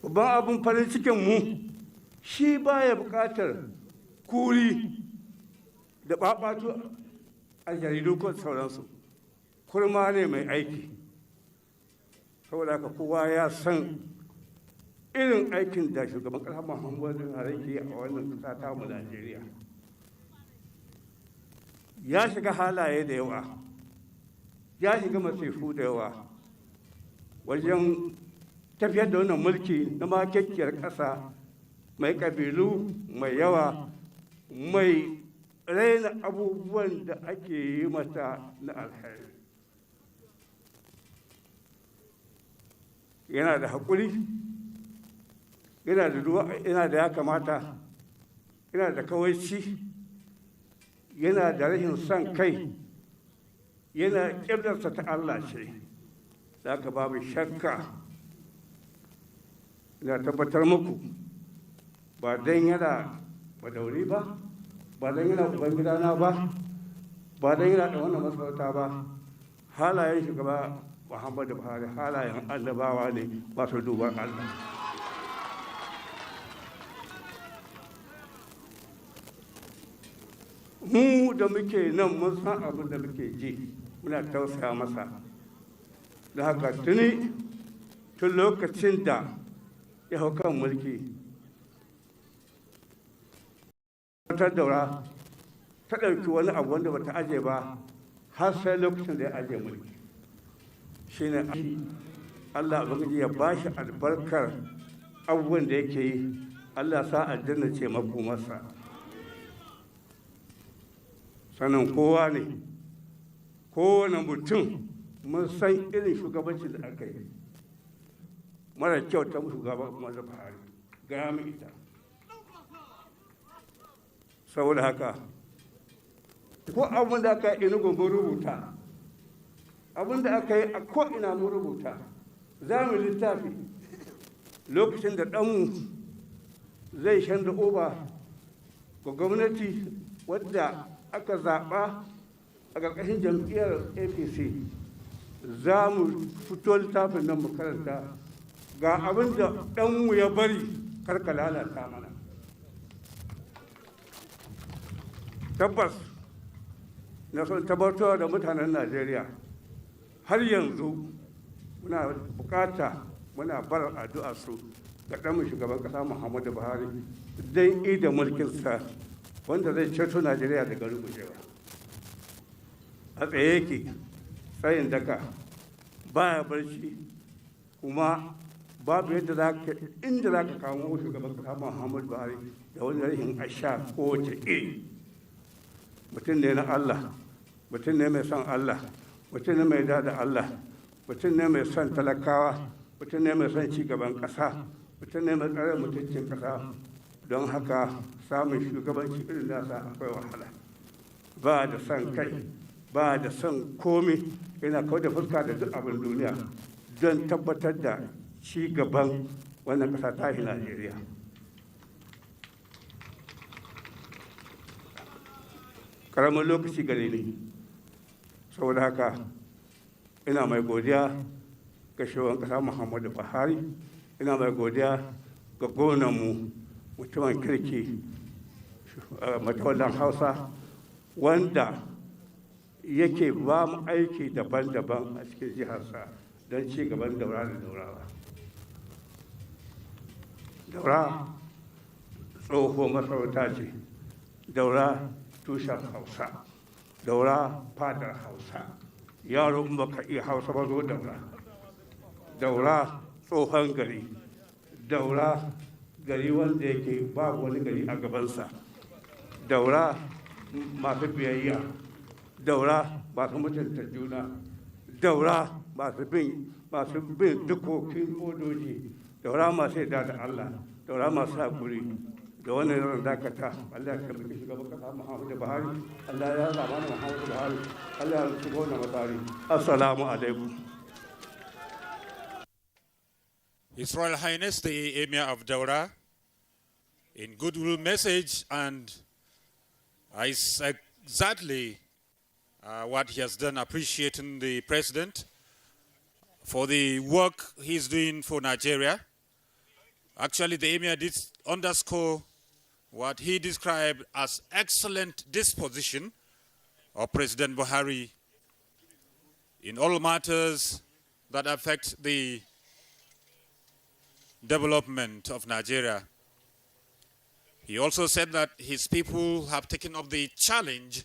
Babban abin farin cikin mu shi baya buƙatar kuri da ɓaɓatu a jaridu ko sauransu, kurma ne mai aiki. Saboda haka kowa ya san irin aikin da shugaban ƙasa Muhammadu Buhari ke a wannan ƙasa ta mu Najeriya. Ya shiga halaye da yawa, ya shiga masifu da yawa wajen tafiyar da wannan mulki na makekkiyar ƙasa mai ƙabilu mai yawa, mai raina abubuwan da ake yi mata na alheri. Yana da haƙuri, yana da ya kamata, yana da kawaici, yana da rashin son kai, yana ƙiblarsa ta Allah ce. Da aka babu shakka, ina tabbatar muku ba don yana Badauri ba, ba don yana ubangidana ba, ba don yana da wannan masarauta ba, halayen shugaba Muhammadu Buhari halayen annabawa ne masu duban Allah. mu da muke nan mun san abin da muke ji muna tausaya masa da haka tun lokacin da ya hau kan mulki ta daura ta ɗauki wani abu wanda bata aje ba har sai lokacin da ya aje mulki shine Allah ubangiji ya bashi albarkar abubuwan da yake yi Allah sa aljanna ce makomarsa sanin kowa ne kowane mutum mun san irin shugabancin da aka yi mara kyau ta shugaban Muhammadu Buhari ga mu ita saboda haka ko abin da aka yi inugu mun rubuta abin da aka yi a ko'ina mun rubuta za mu littafi lokacin da ɗanmu zai shan da oba ga gwamnati wadda aka zaɓa a ƙarƙashin jam'iyyar apc za mu fito littafin nan mu karanta ga abin da ɗanmu ya bari karka lalata mana tabbas na son tabbatar da mutanen najeriya har yanzu muna bukata muna bar addu'a su ga ɗanmu shugaban ƙasa muhammadu buhari don ida mulkinsa wanda zai ceto najeriya daga rugujewa a tsaye yake tsayin daka baya barci kuma babu yadda inda za ka kawo shugaban ƙasa muhammadu buhari da wani rashin asha ko wace iri mutum ne na allah mutum ne mai son allah mutum ne mai da allah mutum ne mai son talakawa mutum ne mai son cigaban ƙasa mutum ne mai tsare mutuncin ƙasa don haka samun shugabanci irin nasa akwai wahala ba da son kai ba da son komi yana kawai da fuska da duk abin duniya don tabbatar da ci gaban wannan ƙasa ta yi najeriya ƙaramin lokaci gare ni saboda haka ina mai godiya ga shugaban ƙasa muhammadu buhari ina mai godiya ga gonanmu mutumin kirki matawallan hausa wanda yake ba mu aiki daban-daban a cikin jiharsa don ci gaban daura da daurawa daura tsoho masarauta ce daura tushen hausa daura fadar hausa yaro in baka iya hausa ba zo daura tsohon gari daura gari wanda yake babu wani gari a gabansa daura masu biyayya daura masu mutunta juna daura masu bin dukokin odoji daura masu yadda da allah daura masu haƙuri da wani yaran dakata allah ya karɓi shugaban kasa muhammadu buhari allah ya zama na muhammadu buhari allah ya shigo na matsari assalamu alaikum. His Royal Highness the Emir of Daura, in goodwill message, and is exactly what he has done, appreciating the President for the work he's doing for Nigeria. Actually, the Emir did underscore what he described as excellent disposition of President Buhari in all matters that affect the development of Nigeria. He also said that his people have taken up the challenge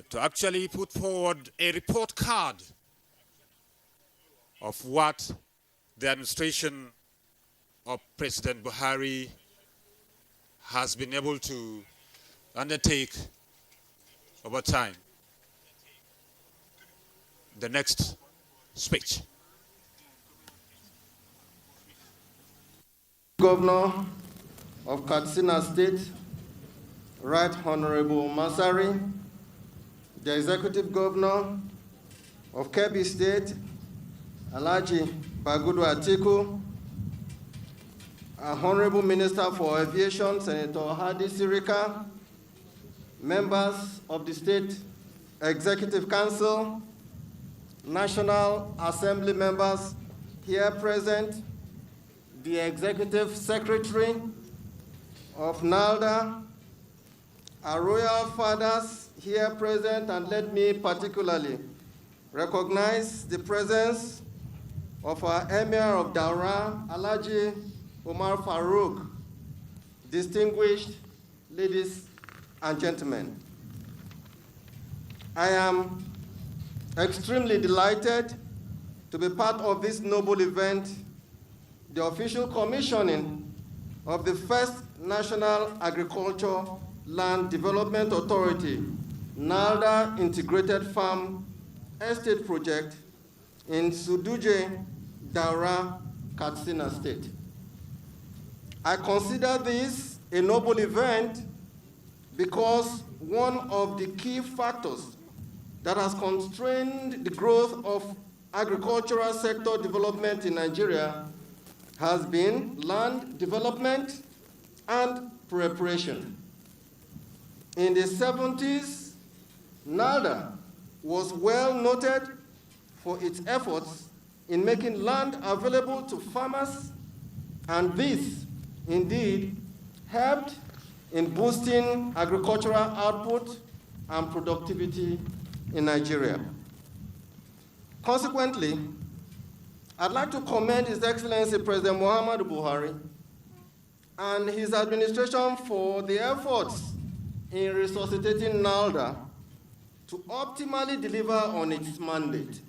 to actually put forward a report card of what the administration of President Buhari has been able to undertake over time. The next speech. Governor of Katsina State, Right Honorable Masari, the Executive Governor of Kebbi State, Alhaji Bagudu Atiku, Honorable Minister for Aviation, Senator Hadi Sirika, members of the State Executive Council, National Assembly members here present, the Executive Secretary of NALDA, our royal fathers here present, and let me particularly recognize the presence of our Emir of Daura, Alhaji Umar Farouk, distinguished ladies and gentlemen. I am extremely delighted to be part of this noble event, the official commissioning of the first National Agriculture Land Development Authority, NALDA Integrated Farm Estate Project in Suduje, Daura, Katsina State. I consider this a noble event because one of the key factors that has constrained the growth of agricultural sector development in Nigeria has been land development and preparation. In the 70s, NALDA was well noted for its efforts in making land available to farmers, and this indeed helped in boosting agricultural output and productivity in Nigeria. Consequently, I'd like to commend His Excellency President Muhammadu Buhari and his administration for the efforts in resuscitating NALDA to optimally deliver on its mandate.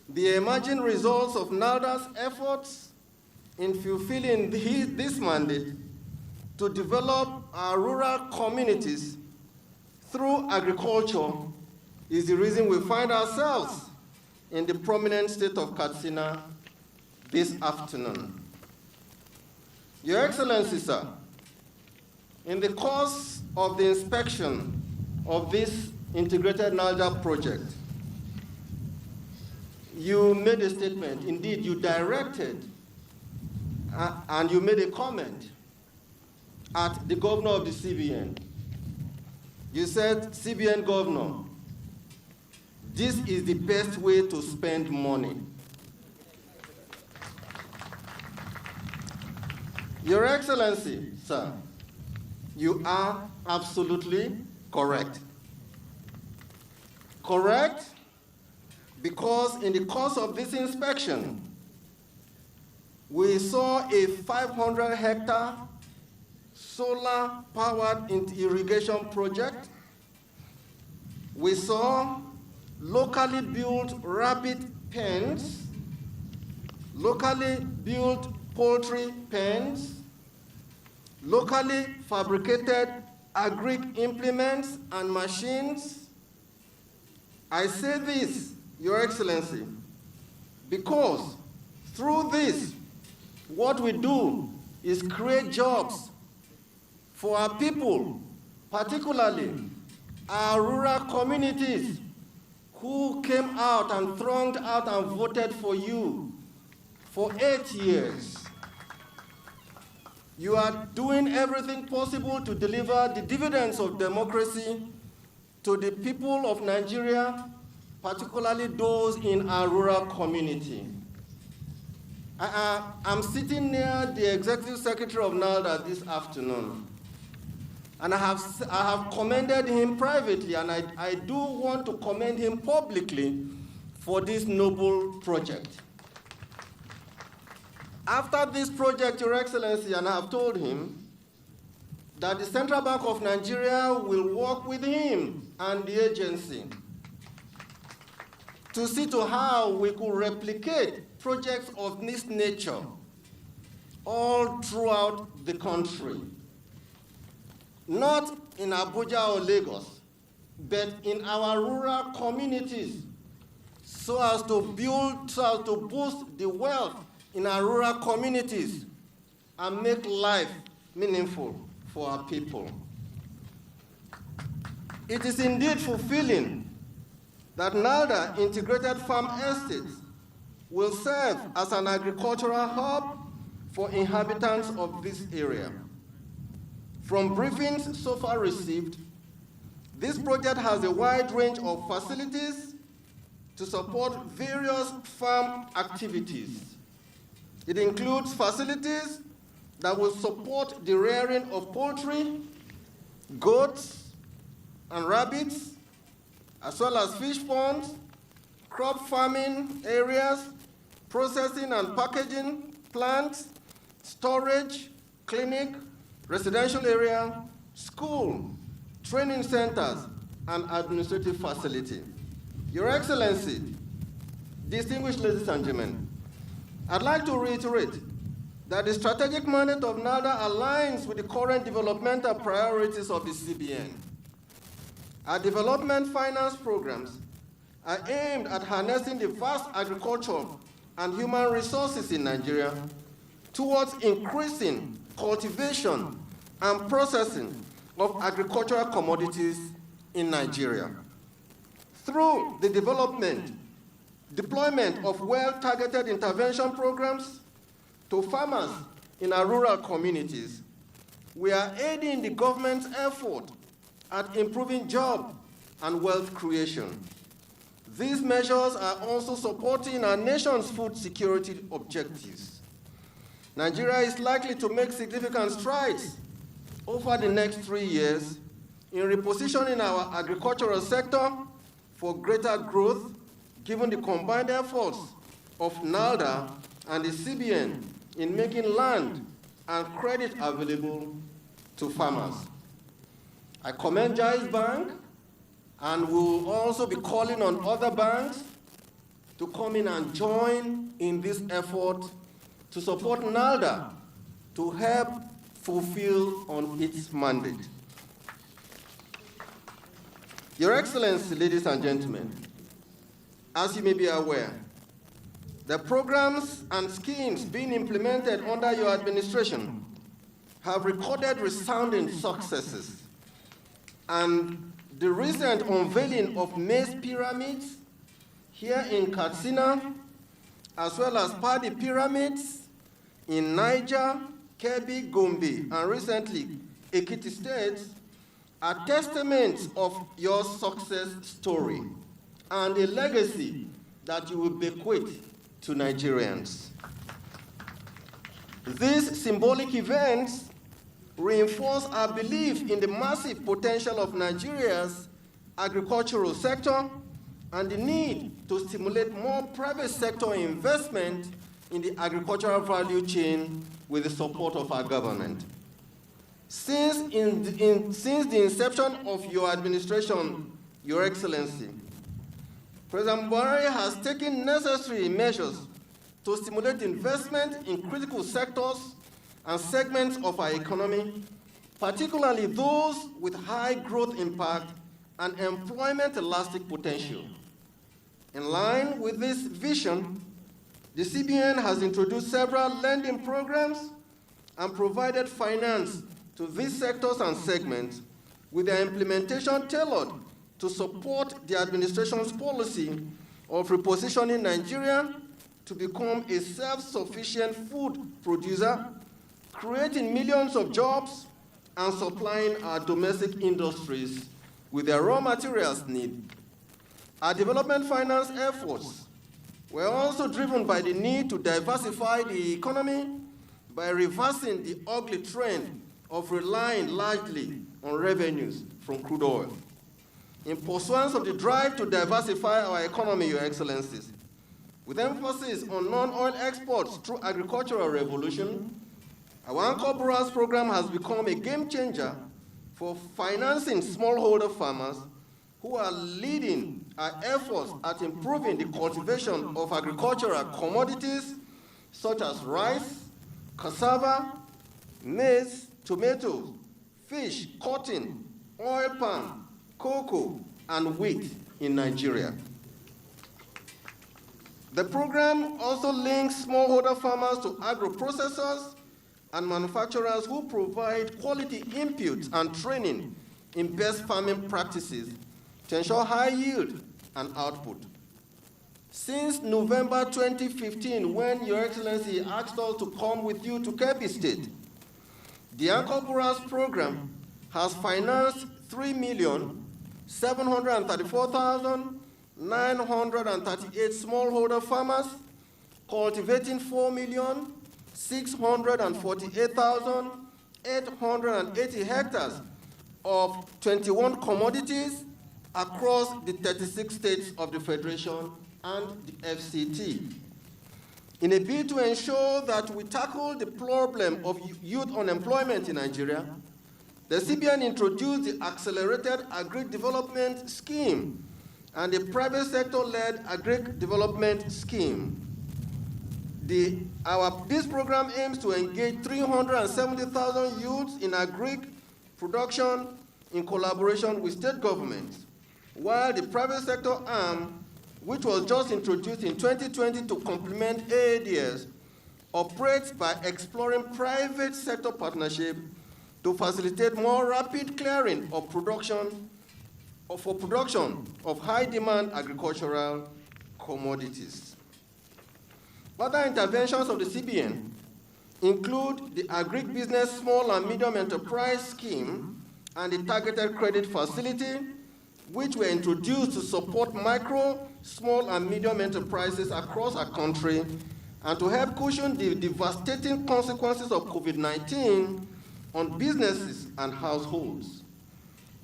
The emerging results of NALDA's efforts in fulfilling this mandate to develop our rural communities through agriculture is the reason we find ourselves in the prominent state of Katsina this afternoon. Your Excellency, sir, in the course of the inspection of this integrated NALDA project, you made a statement. Indeed, you directed and you made a comment at the governor of the CBN. You said, CBN governor, this is the best way to spend money. Your Excellency, sir, you are absolutely correct. Correct because in the course of this inspection, we saw a 500-hectare solar-powered irrigation project. We saw locally built rabbit pens, locally built poultry pens, locally fabricated agric implements and machines. I say this, Your Excellency, because through this, what we do is create jobs for our people, particularly our rural communities who came out and thronged out and voted for you for 8 years. You are doing everything possible to deliver the dividends of democracy to the people of Nigeria, particularly those in our rural community. I'm sitting near the Executive Secretary of NALDA this afternoon, and I have commended him privately, and I do want to commend him publicly for this noble project. After this project, Your Excellency, and I have told him that the Central Bank of Nigeria will work with him and the agency to see to how we could replicate projects of this nature all throughout the country. Not in Abuja or Lagos, but in our rural communities, so as to boost the wealth in our rural communities and make life meaningful for our people. It is indeed fulfilling that NALDA Integrated Farm Estates will serve as an agricultural hub for inhabitants of this area. From briefings so far received, this project has a wide range of facilities to support various farm activities. It includes facilities that will support the rearing of poultry, goats and rabbits, as well as fish ponds, crop farming areas, processing and packaging plants, storage, clinic, residential area, school, training centers, and administrative facility. Your Excellency, distinguished ladies and gentlemen, I'd like to reiterate that the strategic mandate of NALDA aligns with the current developmental priorities of the CBN. Our development finance programs are aimed at harnessing the vast agricultural and human resources in Nigeria towards increasing cultivation and processing of agricultural commodities in Nigeria. Through the deployment of well-targeted intervention programs to farmers in our rural communities, we are aiding the government's effort at improving job and wealth creation. These measures are also supporting our nation's food security objectives. Nigeria is likely to make significant strides over the next 3 years in repositioning our agricultural sector for greater growth, given the combined efforts of NALDA and the CBN in making land and credit available to farmers. I commend Jaiz Bank and will also be calling on other banks to come in and join in this effort to support NALDA to help fulfill on its mandate. Your Excellency, ladies and gentlemen, as you may be aware, the programs and schemes being implemented under your administration have recorded resounding successes, and the recent unveiling of maize pyramids here in Katsina, as well as paddy pyramids in Niger, Kebbi, Gombe, and recently Ekiti states, are testaments of your success story and a legacy that you will bequeath to Nigerians. These symbolic events reinforce our belief in the massive potential of Nigeria's agricultural sector and the need to stimulate more private sector investment in the agricultural value chain with the support of our government. Since the inception of your administration, Your Excellency, President Buhari has taken necessary measures to stimulate investment in critical sectors and segments of our economy, particularly those with high growth impact and employment elastic potential. In line with this vision, the CBN has introduced several lending programs and provided finance to these sectors and segments, with their implementation tailored to support the administration's policy of repositioning Nigeria to become a self-sufficient food producer, creating millions of jobs and supplying our domestic industries with their raw materials need. Our development finance efforts were also driven by the need to diversify the economy by reversing the ugly trend of relying largely on revenues from crude oil. In pursuance of the drive to diversify our economy, Your Excellencies, with emphasis on non-oil exports through agricultural revolution, our Anchor Borers program has become a game changer for financing smallholder farmers who are leading our efforts at improving the cultivation of agricultural commodities such as rice, cassava, maize, tomatoes, fish, cotton, oil palm, cocoa, and wheat in Nigeria. The program also links smallholder farmers to agro-processors and manufacturers who provide quality inputs and training in best farming practices to ensure high yield and output. Since November 2015, when Your Excellency asked us to come with you to Kebbi State, the Anchor Borers program has financed 3,734,938 smallholder farmers, cultivating 4,648,880 hectares of 21 commodities across the 36 states of the Federation and the FCT. In a bid to ensure that we tackle the problem of youth unemployment in Nigeria, the CBN introduced the Accelerated Agri-Development Scheme and the private sector-led Agri-Development Scheme. This program aims to engage 370,000 youths in agri production in collaboration with state governments, while the private sector arm, which was just introduced in 2020 to complement AADS, operates by exploring private sector partnership to facilitate more rapid clearing of production of high-demand agricultural commodities. Other interventions of the CBN include the Agribusiness Small and Medium Enterprise Scheme and the Targeted Credit Facility, which were introduced to support micro, small, and medium enterprises across our country and to help cushion the devastating consequences of COVID-19 on businesses and households.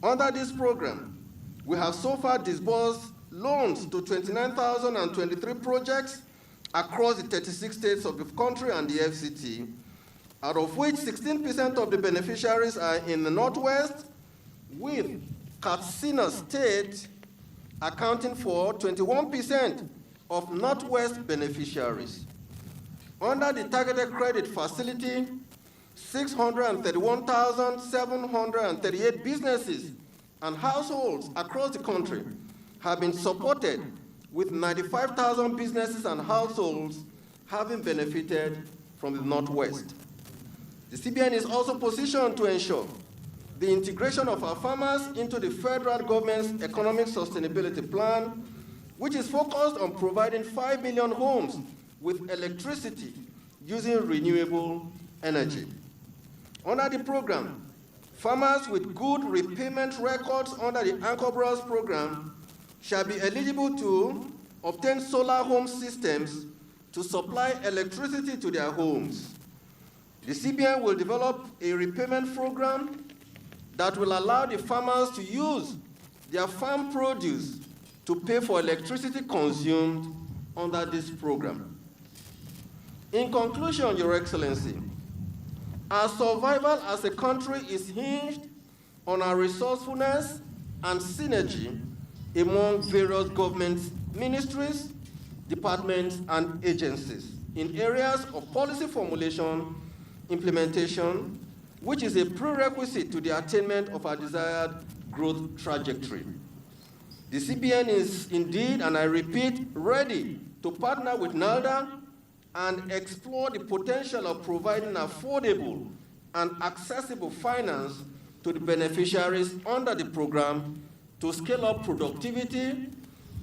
Under this program, we have so far disbursed loans to 29,023 projects across the 36 states of the country and the FCT, out of which 16% of the beneficiaries are in the Northwest, with Katsina State accounting for 21% of Northwest beneficiaries. Under the Targeted Credit Facility, 631,738 businesses and households across the country have been supported, with 95,000 businesses and households having benefited from the Northwest. The CBN is also positioned to ensure the integration of our farmers into the federal government's economic sustainability plan, which is focused on providing 5 million homes with electricity using renewable energy. Under the program, farmers with good repayment records under the Anchor Bros program shall be eligible to obtain solar home systems to supply electricity to their homes. The CBN will develop a repayment program that will allow the farmers to use their farm produce to pay for electricity consumed under this program. In conclusion, Your Excellency, our survival as a country is hinged on our resourcefulness and synergy among various government ministries, departments, and agencies in areas of policy formulation, implementation, which is a prerequisite to the attainment of our desired growth trajectory. The CBN is indeed, and I repeat, ready to partner with NALDA and explore the potential of providing affordable and accessible finance to the beneficiaries under the program to scale up productivity,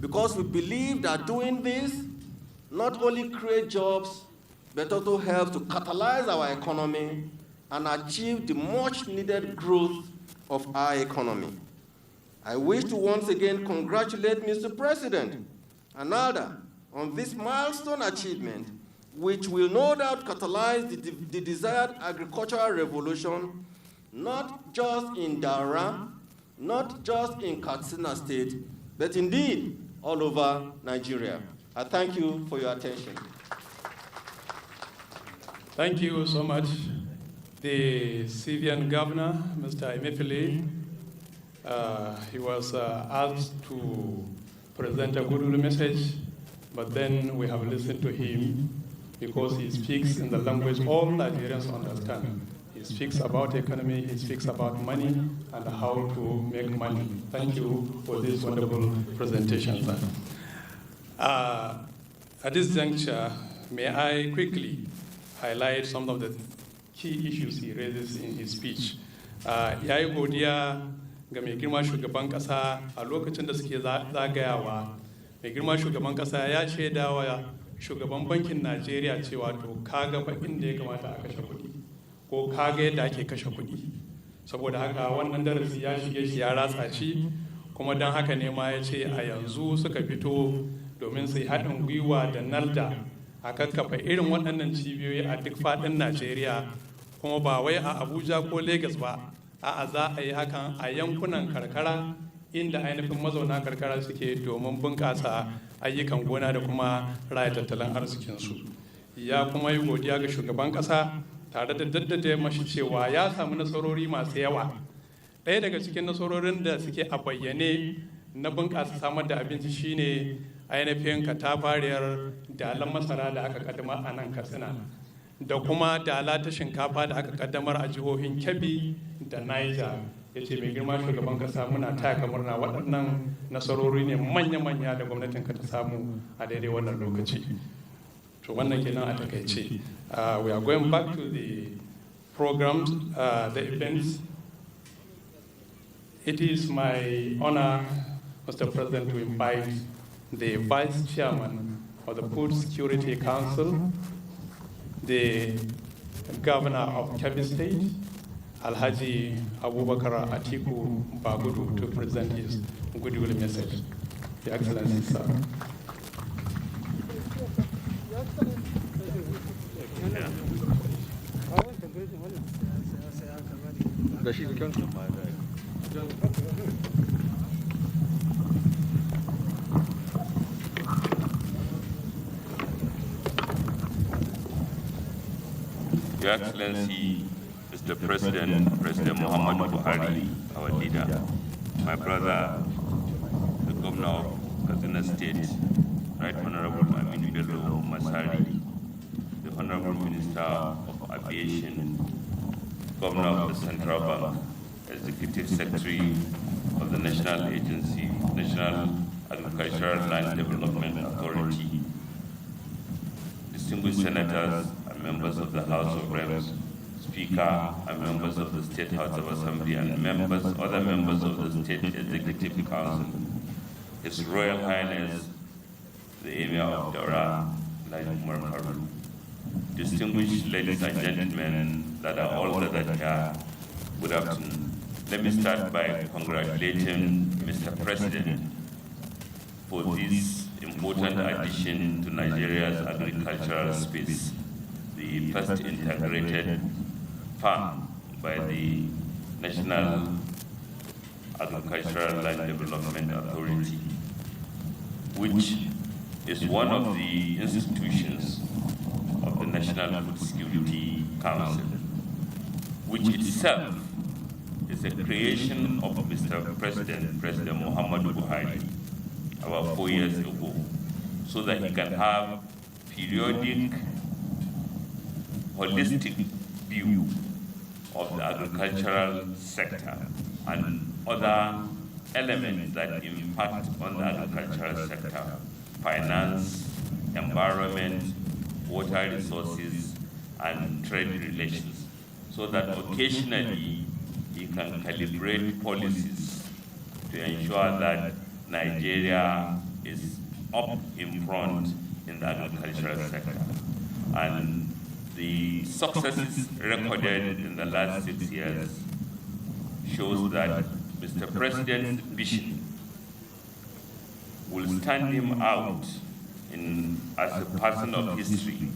because we believe that doing this not only creates jobs, but also helps to catalyze our economy and achieve the much-needed growth of our economy. I wish to once again congratulate Mr. President and NALDA on this milestone achievement, which will no doubt catalyze the desired agricultural revolution, not just in Dara, not just in Katsina State, but indeed all over Nigeria. I thank you for your attention. Thank you so much. The Syrian governor, Mr. Emefiele, he was asked to present a good message, but then we have listened to him because he speaks in the language all Nigerians understand. He speaks about economy, he speaks about money and how to make money. Thank you for this wonderful presentation, sir. At this juncture, may I quickly highlight some of the key issues he raises in his speech. Ya yi godiya ga mai girma shugaban kasa a lokacin da suke zagayawa. Mai girma shugaban kasa ya shaidawa shugaban bankin Najeriya cewa to kaga fa inda ya kamata a kashe kuɗi ko kaga yadda ake kashe kuɗi. Saboda haka wannan darasi ya shige shi ya ratsa shi, kuma don haka ne ma ya ce a yanzu suka fito domin su yi haɗin gwiwa da NALDA a kakkafa irin waɗannan cibiyoyi a duk faɗin Najeriya, kuma ba wai a Abuja ko Lagos ba, a'a za a yi hakan a yankunan karkara inda ainihin mazauna karkara suke domin bunƙasa ayyukan gona da kuma raya tattalin arzikinsu. Ya kuma yi godiya ga shugaban ƙasa tare da daddada mashi cewa ya samu nasarori masu yawa. Ɗaya daga cikin nasarorin da suke a bayyane na bunƙasa samar da abinci shine ainihin katafariyar dalan masara da aka kaddamar a nan Katsina da kuma dala ta shinkafa da aka kaddamar a jihohin Kebbi da Niger. Ya ce mai girma shugaban kasa muna taya murna waɗannan nasarori ne manya-manya da gwamnatin ka ta samu a daidai wannan lokaci. To wannan kenan a takaice. We are going back to the programs, the events. It is my honor, Mr. President, to invite the Vice Chairman of the Food Security Council, the Governor of Kebbi State, Alhaji Abubakar Atiku Bagudu, to present his goodwill message. Your Excellency, sir. Your Excellency, Mr. President, President Muhammad Buhari, our leader, my brother, the Governor of Katsina State, Right Honorable Aminu Bello Masari, the Honorable Minister of Aviation, Governor of the Central Bank, Executive Secretary of the National Agency, National Agricultural Land Development Authority, distinguished senators and members of the House of Reps, Speaker and members of the State House of Assembly and other members of the State Executive Council, His Royal Highness, the Emir of Daura, Elijah Umar Farouk, distinguished ladies and gentlemen that are all gathered here, good afternoon. Let me start by congratulating Mr. President for this important addition to Nigeria's agricultural space, the first integrated farm by the National Agricultural Land Development Authority, which is one of the institutions of the National Food Security Council, which itself is a creation of Mr. President, President Muhammadu Buhari, about 4 years ago, so that he can have periodic, holistic view of the agricultural sector and other elements that impact on the agricultural sector, finance, environment, water resources, and trade relations, so that occasionally he can calibrate policies to ensure that Nigeria is up in front in the agricultural sector. And the successes recorded in the last 6 years shows that Mr. President's vision will stand him out as a person of history,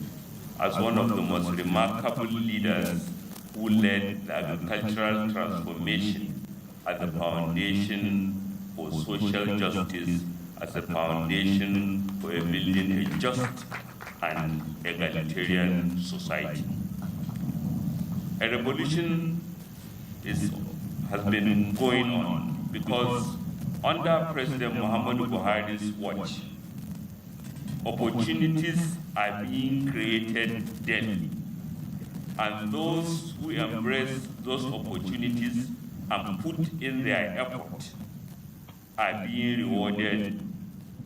as one of the most remarkable leaders who led the agricultural transformation as a foundation for social justice, as a foundation for building a just and egalitarian society. A revolution has been going on because under President Muhammadu Buhari's watch, opportunities are being created daily, and those who embrace those opportunities and put in their effort are being rewarded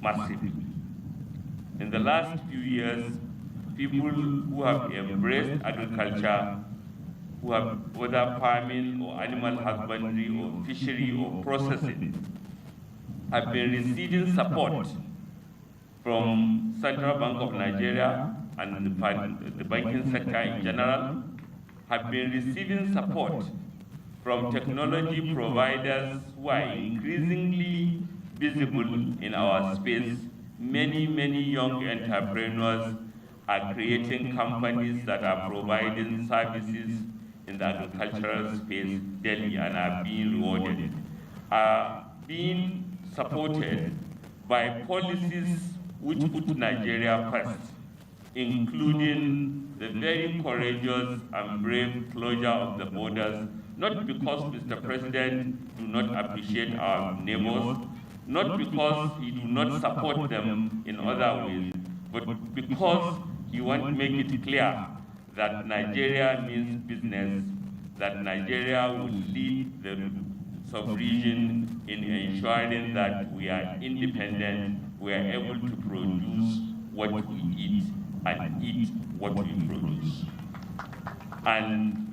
massively. In the last few years, people who have embraced agriculture, who have whether farming or animal husbandry or fishery or processing, have been receiving support from Central Bank of Nigeria and the banking sector in general, have been receiving support from technology providers who are increasingly visible in our space. Many, many young entrepreneurs are creating companies that are providing services in the agricultural space daily and are being rewarded, are being supported by policies which put Nigeria first, including the very courageous and brave closure of the borders, not because Mr. President do not appreciate our neighbors, not because he do not support them in other ways, but because he wants to make it clear that Nigeria means business, that Nigeria will lead the sub-region in ensuring that we are independent, we are able to produce what we eat and eat what we produce. And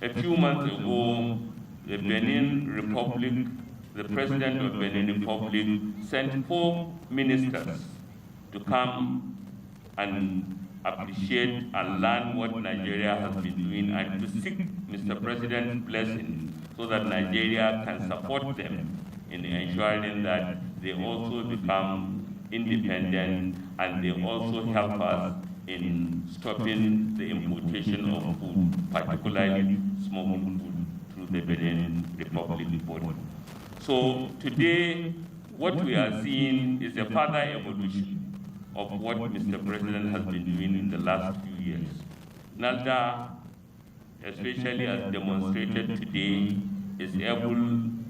a few months ago, the Benin Republic, the President of Benin Republic sent 4 ministers to come and appreciate and learn what Nigeria has been doing and to seek Mr. President's blessing so that Nigeria can support them in ensuring that they also become independent and they also help us in stopping the importation of food, particularly smoked food, through the Benin Republic border. So today, what we are seeing is a further evolution of what Mr. President has been doing in the last few years. NALDA, especially as demonstrated today, is able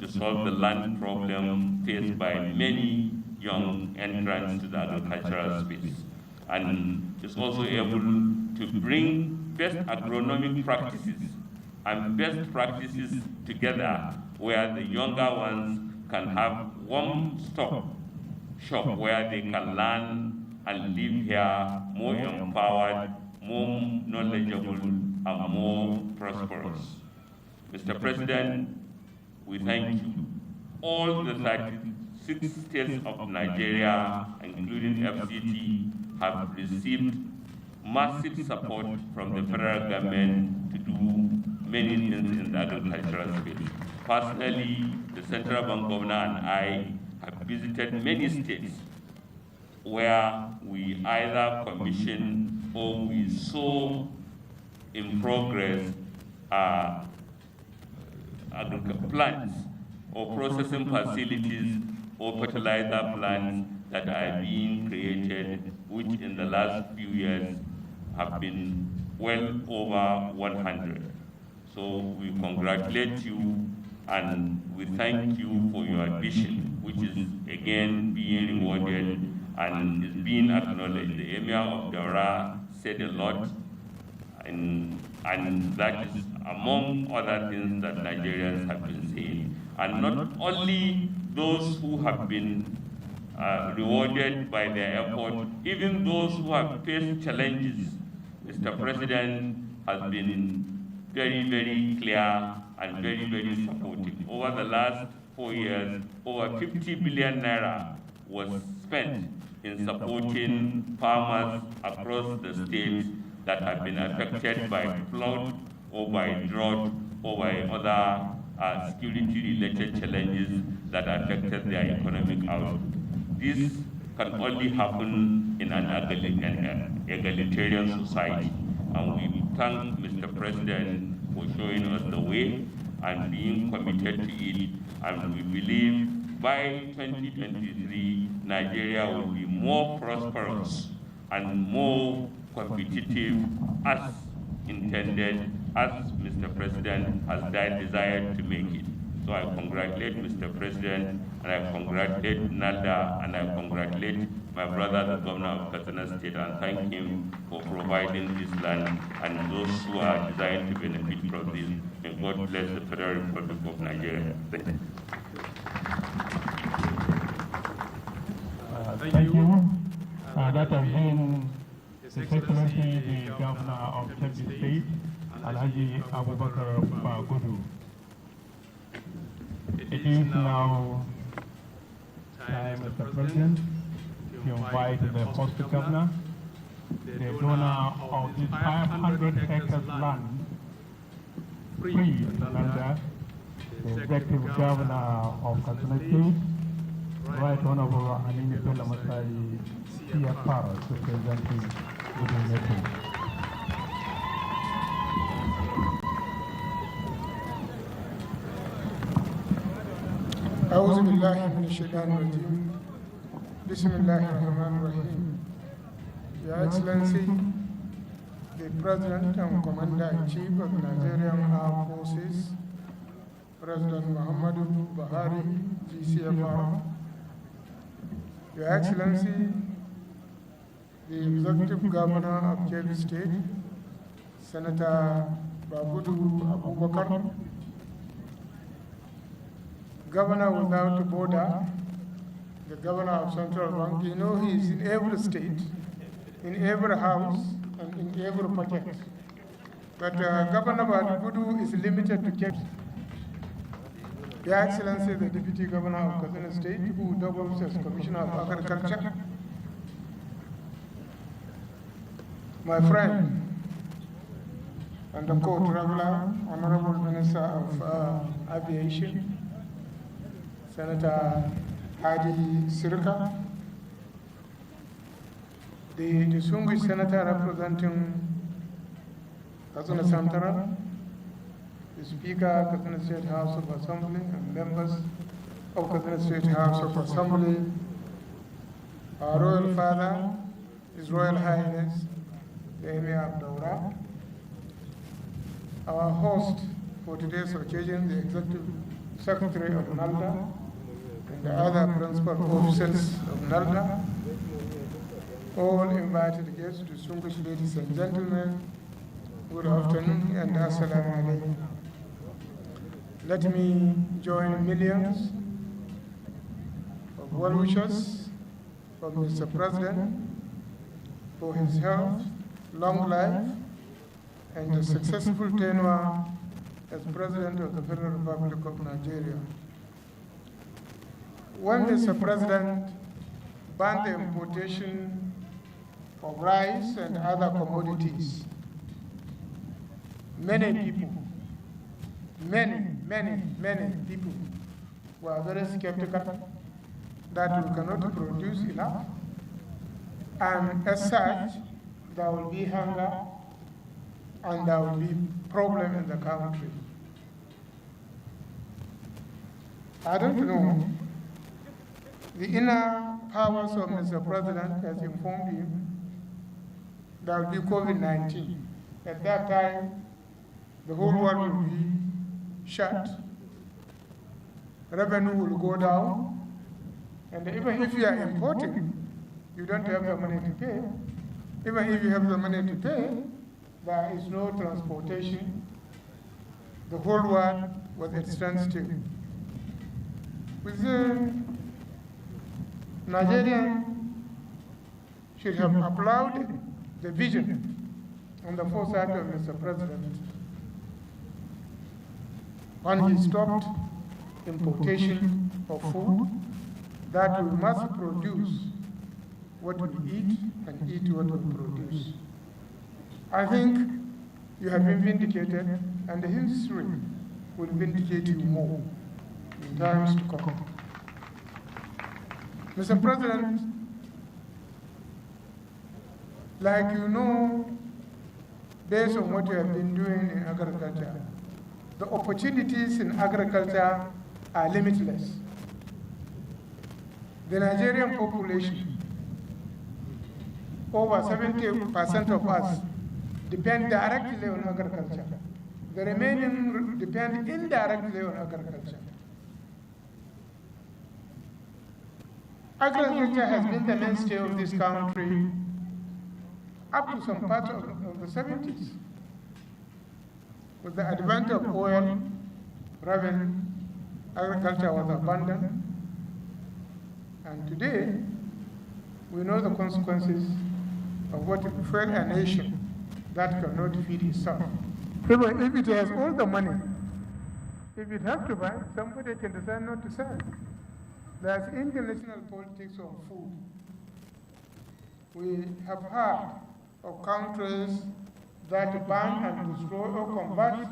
to solve the land problem faced by many young entrants to the agricultural space, and is also able to bring best agronomic practices and best practices together where the younger ones can have one-stop shop where they can learn and live here more empowered, more knowledgeable, and more prosperous. Mr. President, we thank you. All the 36 states of Nigeria, including FCT, have received massive support from the federal government to do many things in the agricultural space. Personally, the Central Bank Governor and I have visited many states where we either commission or we saw in progress plants or processing facilities or fertilizer plants that are being created, which in the last few years have been well over 100. So we congratulate you and we thank you for your vision, which is again being rewarded and is being acknowledged. The Emir of Daura said a lot, and that is among other things that Nigerians have been saying. And not only those who have been rewarded by their effort, even those who have faced challenges, Mr. President has been very, very clear and very, very supportive. Over the last 4 years, over 50 billion naira was spent in supporting farmers across the states that have been affected by flood or by drought or by other security-related challenges that affected their economic output. This can only happen in an egalitarian society, and we thank Mr. President for showing us the way and being committed to it, and we believe by 2023, Nigeria will be more prosperous and more competitive as intended, as Mr. President has desired to make it. So I congratulate Mr. President, and I congratulate NALDA, and I congratulate my brother, the Governor of Katsina State, and thank him for providing this land and those who are designed to benefit from this. May God bless the Federal Republic of Nigeria. Thank you. Thank you. That has been His Excellency the Governor of Kebbi State, Alhaji Abubakar Bagudu. It is now time, Mr. President, to invite the host governor, the donor of this 500 acres land, free in Uganda, the executive governor of Katsina State, Right Honorable Anini Bello Masai, CFR, to present his good meeting. أعوذ بالله من الشيطان الرجيم. بسم الله الرحمن الرحيم. Your Excellency, the President and Commander-in-Chief of Nigerian Armed Forces, President Muhammadu Buhari, GCFR, Your Excellency, the Executive Governor of Kebbi State, Senator Babudu Abubakar, Governor without a border, the Governor of Central Bank. You know, he is in every state, in every house, and in every pocket. But Governor Babudu is limited to Kebbi. Your Excellency, the Deputy Governor of Katsina State, who doubles as Commissioner of Agriculture, my friend and the co-traveler, Honorable Minister of Aviation, Senator Hadi Sirka, the distinguished senator representing Katsina Central, the Speaker, Katsina State House of Assembly, and members of Katsina State House of Assembly, our Royal Father, His Royal Highness, the Emir of Daura, our host for today's occasion, the Executive Secretary of NALDA, and the other principal officers of NALDA, all invited guests, distinguished ladies and gentlemen, good afternoon and assalamu alaikum. Let me join millions of well wishes for Mr. President for his health, long life, and a successful tenure as President of the Federal Republic of Nigeria. When Mr. President banned the importation of rice and other commodities, many people were very skeptical that we cannot produce enough, and as such, there will be hunger and there will be problem in the country. I don't know. The inner powers of Mr. President has informed him there will be COVID-19. At that time, the whole world will be shut. Revenue will go down. And even if you are importing, you don't have the money to pay. Even if you have the money to pay, there is no transportation. The whole world was at standstill. With Nigerians should have applauded the vision and the foresight of Mr. President when he stopped importation of food, that we must produce what we eat and eat what we produce. I think you have been vindicated, and the history will vindicate you more in times to come. Mr. President, like you know, based on what you have been doing in agriculture, the opportunities in agriculture are limitless. The Nigerian population, over 70% of us, depend directly on agriculture. The remaining depend indirectly on agriculture. Agriculture has been the mainstay of this country up to some part of the 70s. With the advent of oil, revenue, agriculture was abundant. And today, we know the consequences of what befell a nation that cannot feed itself. Even if it has all the money, if it has to buy, somebody can decide not to sell. There's international politics on food. We have heard of countries that ban and destroy or convert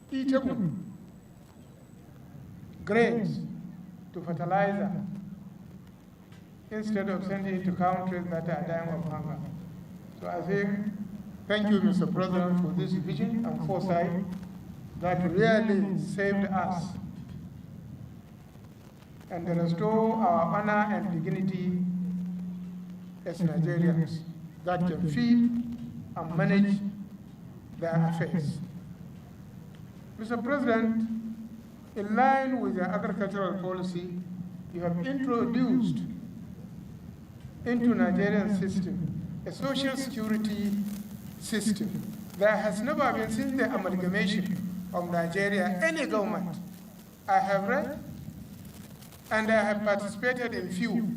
eatable grains to fertilizer instead of sending it to countries that are dying of hunger. So I think, thank you, Mr. President, for this vision and foresight that really saved us and restore our honor and dignity as Nigerians that can feed and manage their affairs. Mr. President, in line with your agricultural policy, you have introduced into Nigerian system a social security system. There has never been, since the amalgamation of Nigeria, any government I have read, and I have participated in few,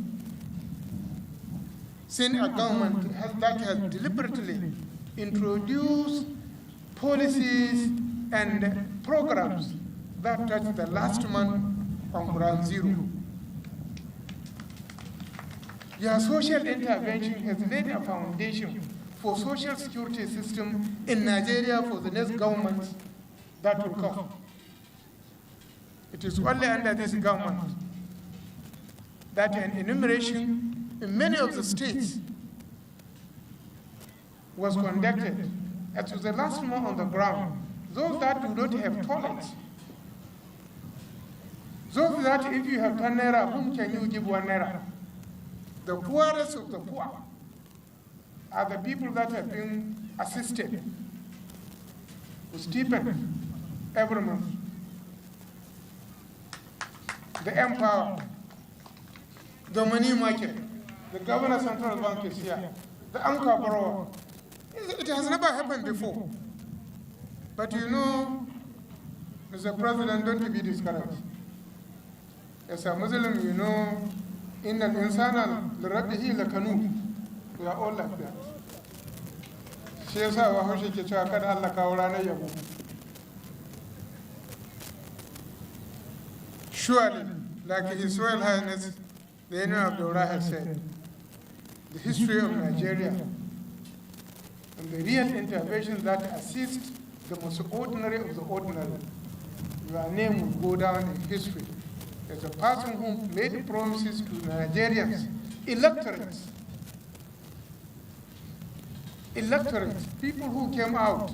since a government that has deliberately introduced policies and programs that touch the last man on ground zero. Your social intervention has laid a foundation for social security system in Nigeria for the next government that will come. It is only under this government that an enumeration in many of the states was conducted. As to the last one on the ground, those that do not have toilets, those that if you have 10 naira, whom can you give 1 naira? The poorest of the poor are the people that have been assisted with stipend every month. The Empower, the money market, the Governor Central Bank is here, the anchor borrower. It has never happened before. But you know, Mr. President, don't be discouraged. As a Muslim, you know, in an insana, the rabbihi la kanu. We are all like that. Shi yasa wa haushi ke cewa kada Allah kawo ranar yabo. Surely, like His Royal Highness, the Emir of Daura has said, the history of Nigeria and the real interventions that assist the most ordinary of the ordinary, your name will go down in history as a person who made promises to Nigerians, electorates, people who came out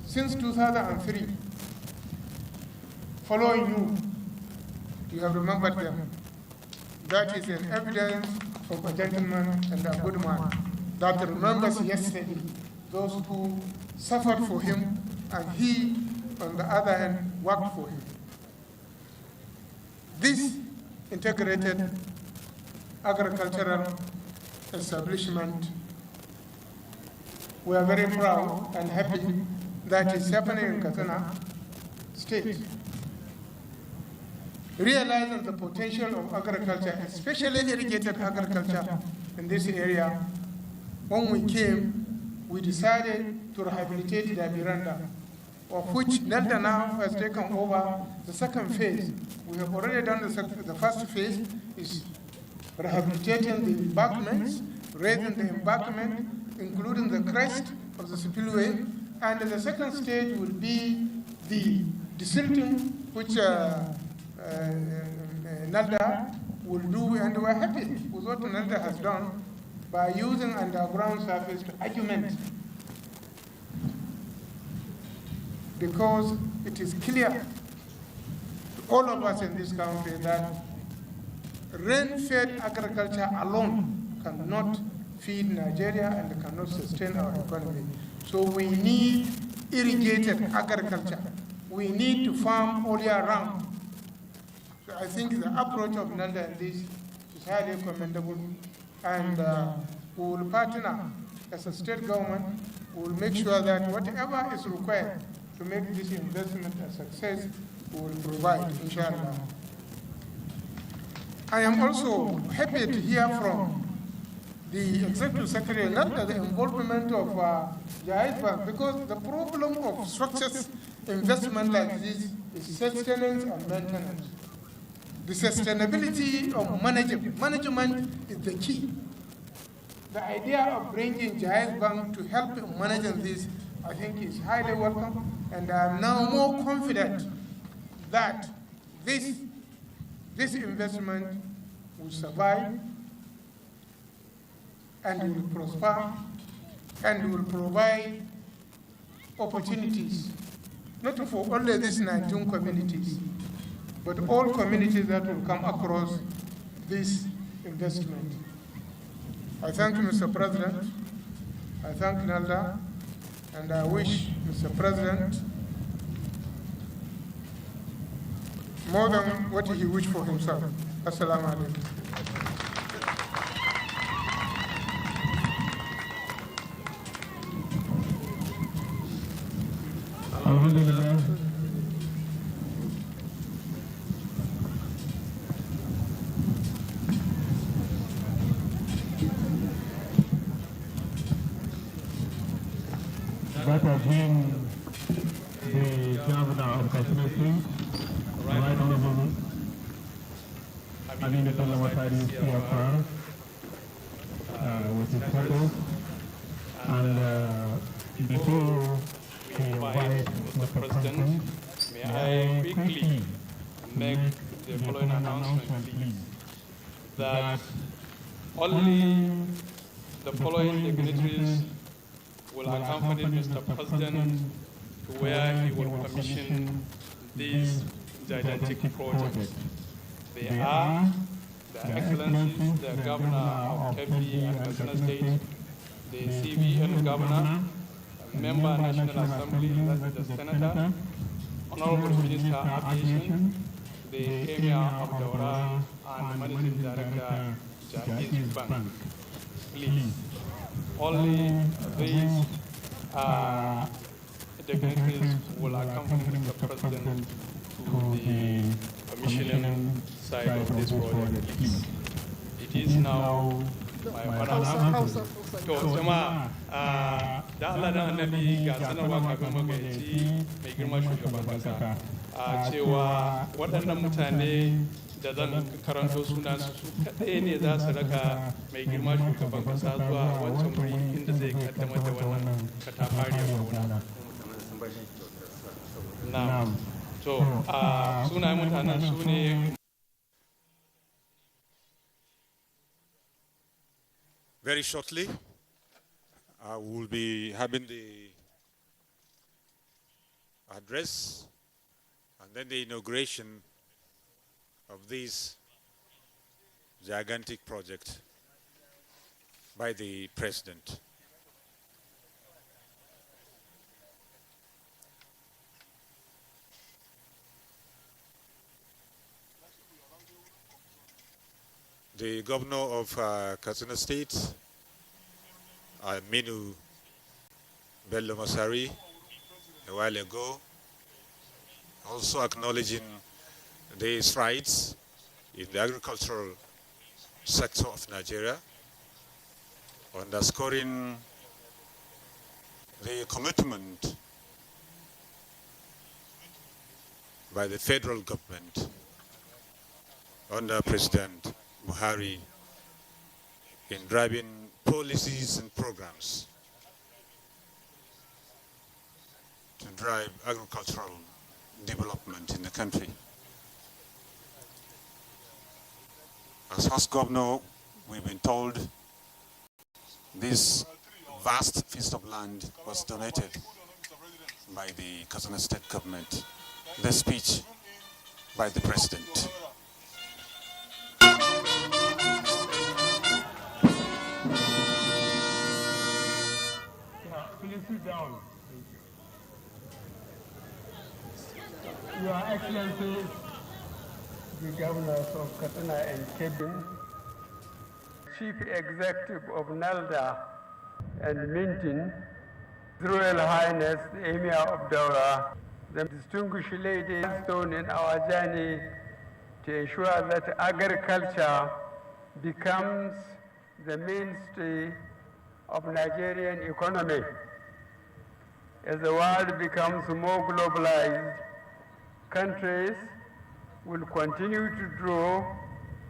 since 2003, following you. You have remembered them. That is an evidence of a gentleman and a good man that remembers yesterday those who suffered for him, and he, on the other hand, worked for him. This integrated agricultural establishment, we are very proud and happy that is happening in Katsina State. Realizing the potential of agriculture, especially irrigated agriculture in this area, when we came, we decided to rehabilitate the Miranda, of which Delta now has taken over the second phase. We have already done the first phase, is rehabilitating the embankments, raising the embankment, including the crest of the spillway, and the second stage will be the desilting, which NALDA will do, and we're happy with what NALDA has done by using underground surface to augment, because it is clear to all of us in this country that rain-fed agriculture alone cannot feed Nigeria and cannot sustain our economy. So we need irrigated agriculture. We need to farm all year round. So I think the approach of NALDA in this is highly commendable, and we will partner as a state government. We will make sure that whatever is required to make this investment a success, we will provide, inshallah. I am also happy to hear from the Executive Secretary NALDA the involvement of Jaiz Bank, because the problem of structures investment like this is sustenance and maintenance. The sustainability of management is the key. The idea of bringing Jaiz Bank to help in managing this, I think, is highly welcome, and I am now more confident that this investment will survive and will prosper and will provide opportunities, not for only these 19 communities, but all communities that will come across this investment. I thank Mr. President, I thank NALDA, and I wish Mr. President more than what he wished for himself. Assalamu alaikum. Alhamdulillah. That has been the governor of Katsina State, Right Honorable Aminatullah Watari CFR, with his photos. And before we invite Mr. President, may I quickly make the following announcement, please, that only the following dignitaries will accompany Mr. President to where he will commission these gigantic projects. They are the Excellencies, the Governor of Kebbi and Katsina State, the CBN Governor, Member National Assembly, that's the Senator, Honorable Minister of Aviation, the Emir of Daura, and Managing Director, Jaiz Bank. Please, only these dignitaries will accompany the President to the commissioning side of this project, please. It is now my honor to jama'a da Allah da annabi ga sanarwa kafin magayaci mai girma shugaban kasa a cewa waɗannan mutane da zan karanto suna su kaɗai ne za su raka mai girma shugaban kasa zuwa wancan wuri inda zai kaddamar da wannan katafariyar gona. Na to sunayen mutanen su ne. Very shortly, we will be having the address and then the inauguration of this gigantic project by the President. The governor of Katsina State, Aminu Bello Masari, a while ago, also acknowledging the strides in the agricultural sector of Nigeria, underscoring the commitment by the federal government under President Buhari in driving policies and programs to drive agricultural development in the country. As host governor, we've been told this vast piece of land was donated by the Katsina State government. The speech by the President. Please sit down. Your Excellencies, the governors of Katsina and Kebbi, Chief Executive of NALDA and Minton, His Royal Highness the Emir of Daura, the distinguished ladies stone in our journey to ensure that agriculture becomes the mainstay of Nigerian economy. As the world becomes more globalized, countries will continue to draw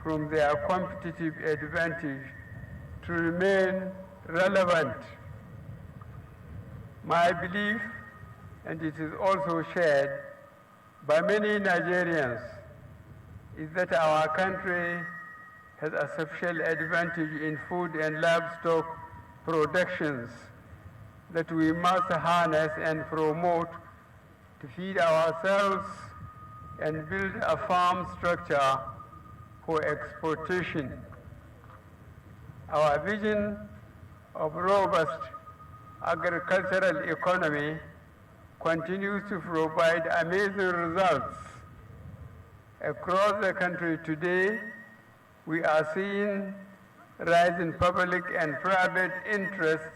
from their competitive advantage to remain relevant. My belief, and it is also shared by many Nigerians, is that our country has a special advantage in food and livestock productions that we must harness and promote to feed ourselves and build a farm structure for exportation. Our vision of robust agricultural economy continues to provide amazing results. Across the country today, we are seeing rising public and private interests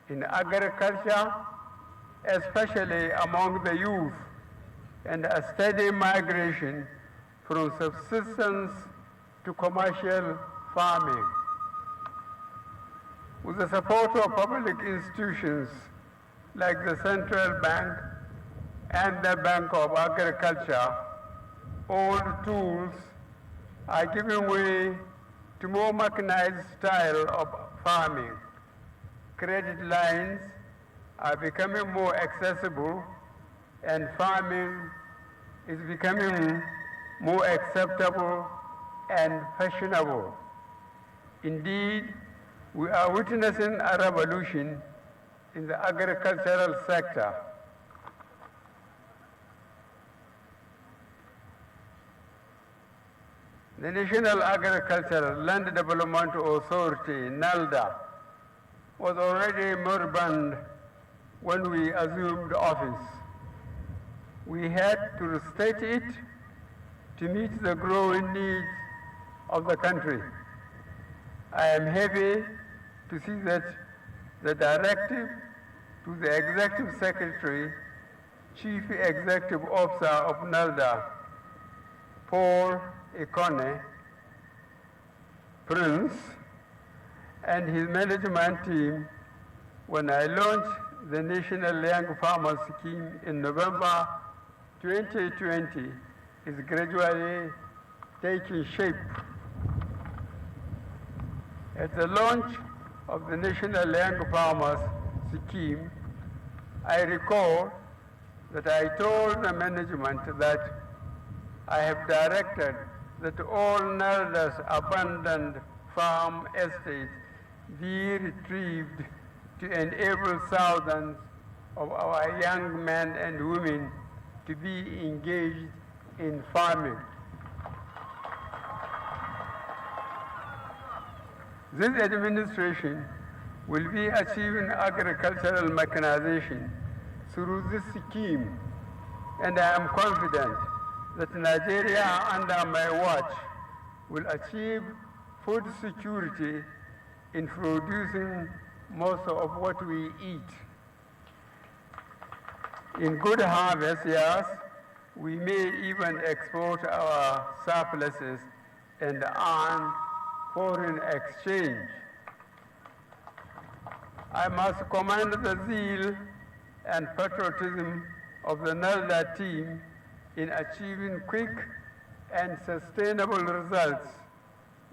in agriculture, especially among the youth, and a steady migration from subsistence to commercial farming. With the support of public institutions like the Central Bank and the Bank of Agriculture, old tools are giving way to more mechanized style of farming. Credit lines are becoming more accessible, and farming is becoming more acceptable and fashionable. Indeed, we are witnessing a revolution in the agricultural sector. The National Agricultural Land Development Authority, NALDA, was already moribund when we assumed office. We had to restate it to meet the growing needs of the country. I am happy to see that the directive to the Executive Secretary, Chief Executive Officer of NALDA, Paul Ikone Prince, and his management team, when I launched the National Young Farmers Scheme in November 2020, is gradually taking shape. At the launch of the National Young Farmers Scheme, I recall that I told the management that I have directed that all NALDA's abandoned farm estates be retrieved to enable thousands of our young men and women to be engaged in farming. This administration will be achieving agricultural mechanization through this scheme, and I am confident that Nigeria under my watch will achieve food security in producing most of what we eat. In good harvest years, we may even export our surpluses and earn foreign exchange. I must commend the zeal and patriotism of the NALDA team in achieving quick and sustainable results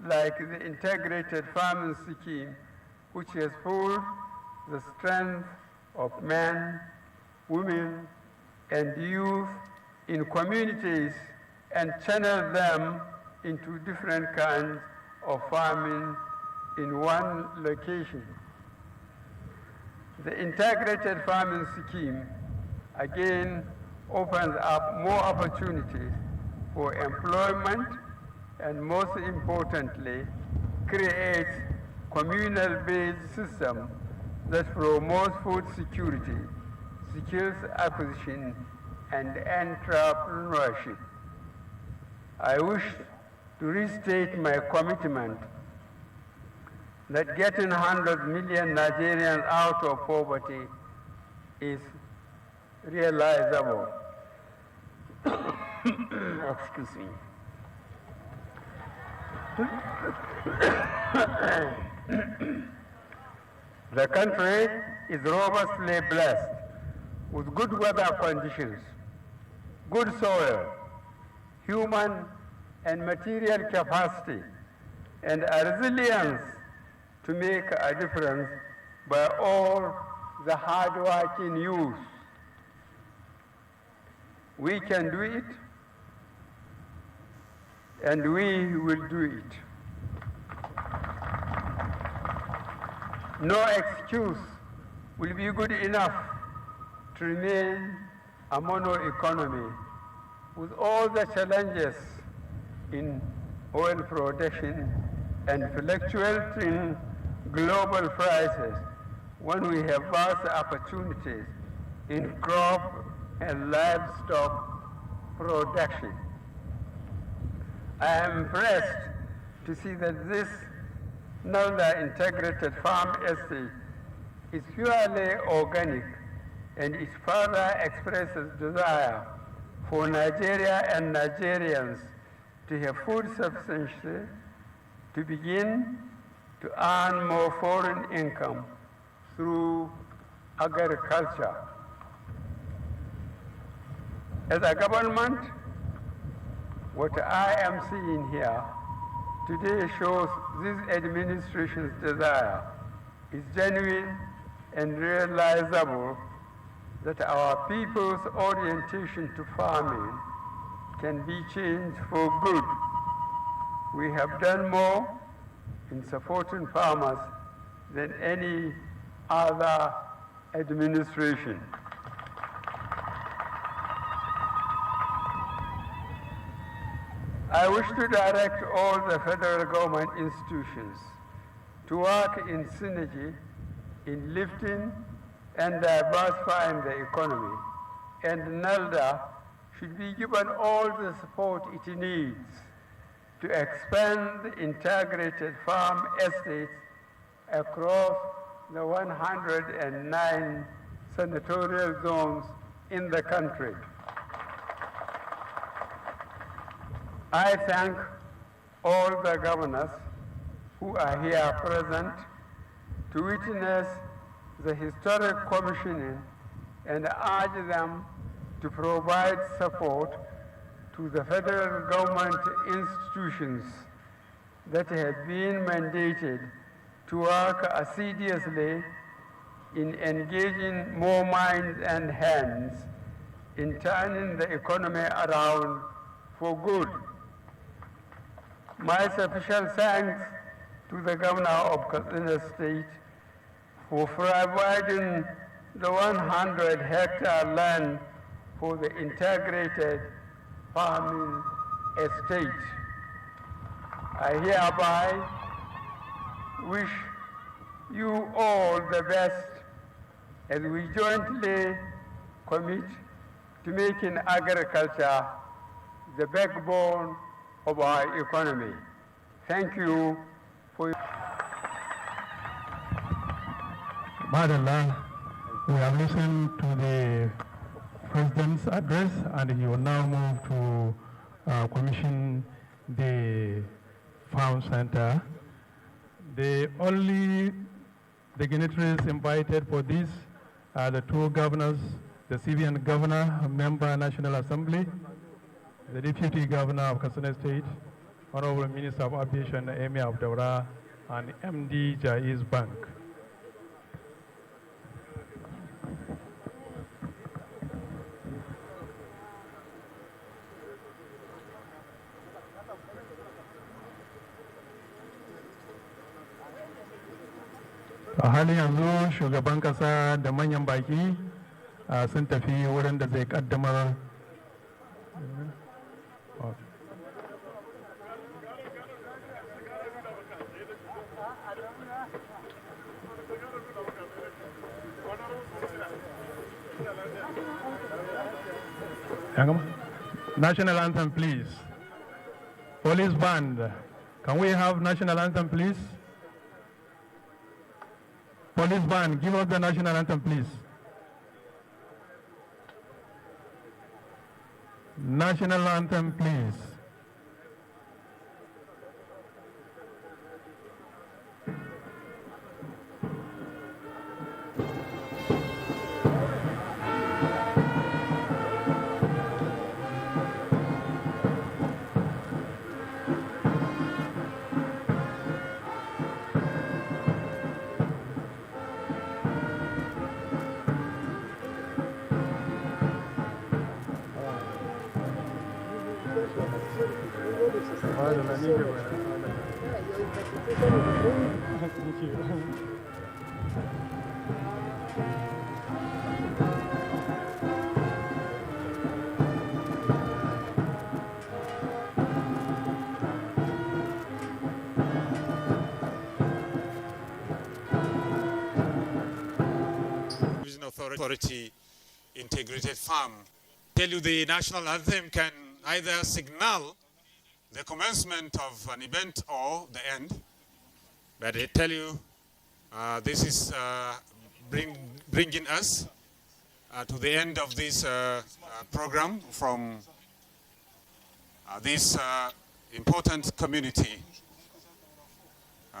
like the integrated farming scheme, which has pulled the strength of men, women, and youth in communities and channeled them into different kinds of farming in one location. The integrated farming scheme again opens up more opportunities for employment and, most importantly, creates communal-based system that promotes food security, skills acquisition, and entrepreneurship. I wish to restate my commitment that getting 100 million Nigerians out of poverty is realizable. Excuse me. The country is robustly blessed with good weather conditions, good soil, human and material capacity, and a resilience to make a difference by all the hard-working youth. We can do it, and we will do it. No excuse will be good enough to remain a mono economy with all the challenges in oil production and fluctuating global prices, when we have vast opportunities in crop and livestock production. I am impressed to see that this Nalda integrated farm estate is purely organic, and it further expresses desire for Nigeria and Nigerians to have food sufficiency, to begin to earn more foreign income through agriculture. As a government, what I am seeing here today shows this administration's desire is genuine and realizable, that our people's orientation to farming can be changed for good. We have done more in supporting farmers than any other administration. I wish to direct all the federal government institutions to work in synergy in lifting and diversifying the economy, and NALDA should be given all the support it needs to expand the integrated farm estates across the 109 senatorial zones in the country. I thank all the governors who are here present to witness the historic commissioning, and urge them to provide support to the federal government institutions that have been mandated to work assiduously in engaging more minds and hands in turning the economy around for good. My special thanks to the Governor of Katsina State for providing the 100-hectare land for the integrated farming estate. I hereby wish you all the best as we jointly commit to making agriculture the backbone of our economy. Thank you for your... Madalla, we have listened to the President's address, and he will now move to commission the farm center. The only dignitaries invited for this are the two governors, the civilian governor, a member National Assembly, the Deputy Governor of Katsina State, Honorable Minister of Aviation, Emir of Daura, and MD Jaiz Bank. A halin yanzu shugaban kasa da manyan baki sun tafi wurin da zai kaddamar national anthem, please. Police band, can we have national anthem, please? Police band, give us the national anthem, please. National anthem, please. Authority Integrated Farm. Tell you the national anthem can either signal the commencement of an event or the end, but I tell you this is bringing us to the end of this program from this important community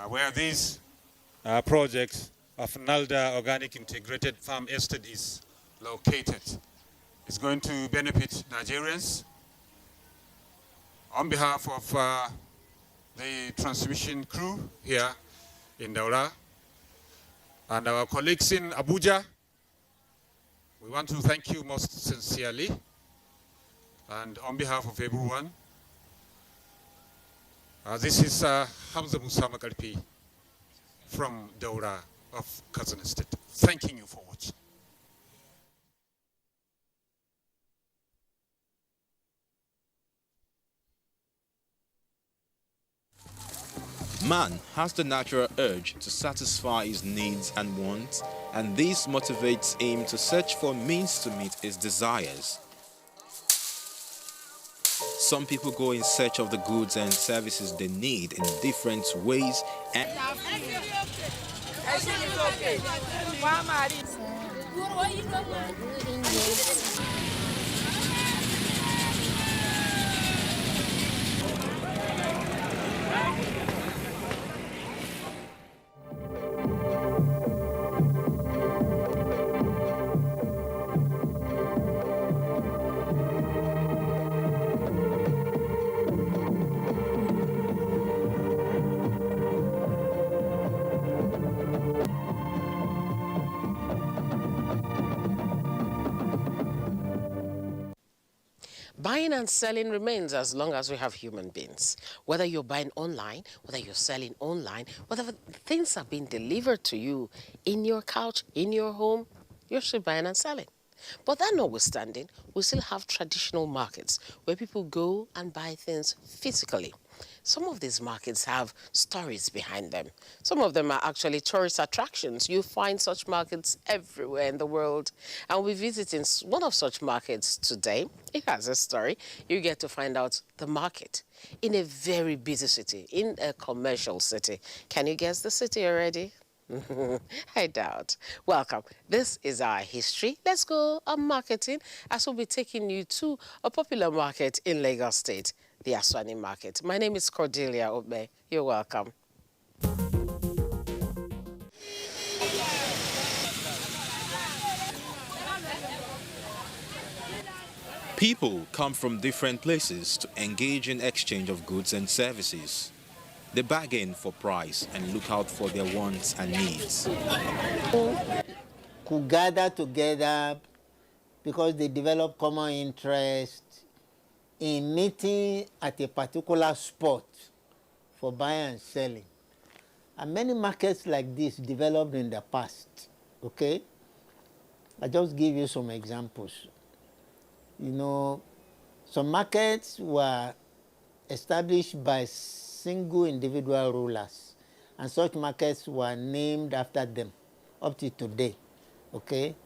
where this project of Nalda Organic Integrated Farm Estate is located. It's going to benefit Nigerians. On behalf of the transmission crew here in Daura and our colleagues in Abuja, we want to thank you most sincerely. And on behalf of everyone, this is Hamza Musa Makarpi from Daura of Katsina State, thanking you for watching. Man has the natural urge to satisfy his needs and wants, and this motivates him to search for means to meet his desires. Some people go in search of the goods and services they need in different ways, and Buying and selling remains as long as we have human beings. Whether you're buying online, whether you're selling online, whatever things are being delivered to you in your couch, in your home, you're still buying and selling. But that notwithstanding, we still have traditional markets where people go and buy things physically. Some of these markets have stories behind them. Some of them are actually tourist attractions. You find such markets everywhere in the world. And we're visiting one of such markets today. It has a story. You get to find out the market in a very busy city, in a commercial city. Can you guess the city already? I doubt. Welcome. This is our history. Let's go on marketing as we'll be taking you to a popular market in Lagos State, the Aswani Market. My name is Cordelia Obe. You're welcome. people come from different places to engage in exchange of goods and services. They bargain for price and look out for their wants and needs. Could gather together because they develop common interest in meeting at a particular spot for buying and selling. And many markets like this developed in the past, okay? I'll just give you some examples. You know, some markets were established by single individual rulers, and such markets were named after them up to today, okay?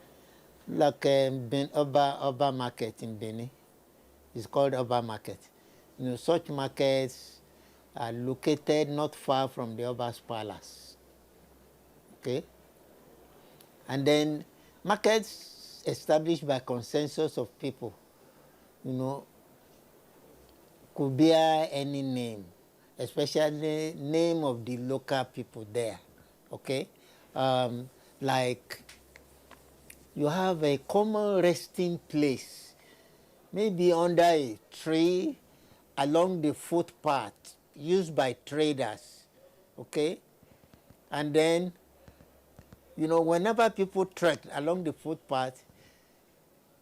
Like Oba Market in Benin, it's called Oba Market. You know, such markets are located not far from the Oba's palace, okay? And then markets established by consensus of people, you know, could bear any name, especially name of the local people there, okay? Like you have a common resting place, maybe under a tree along the footpath used by traders, okay? And then, you know, whenever people trek along the footpath,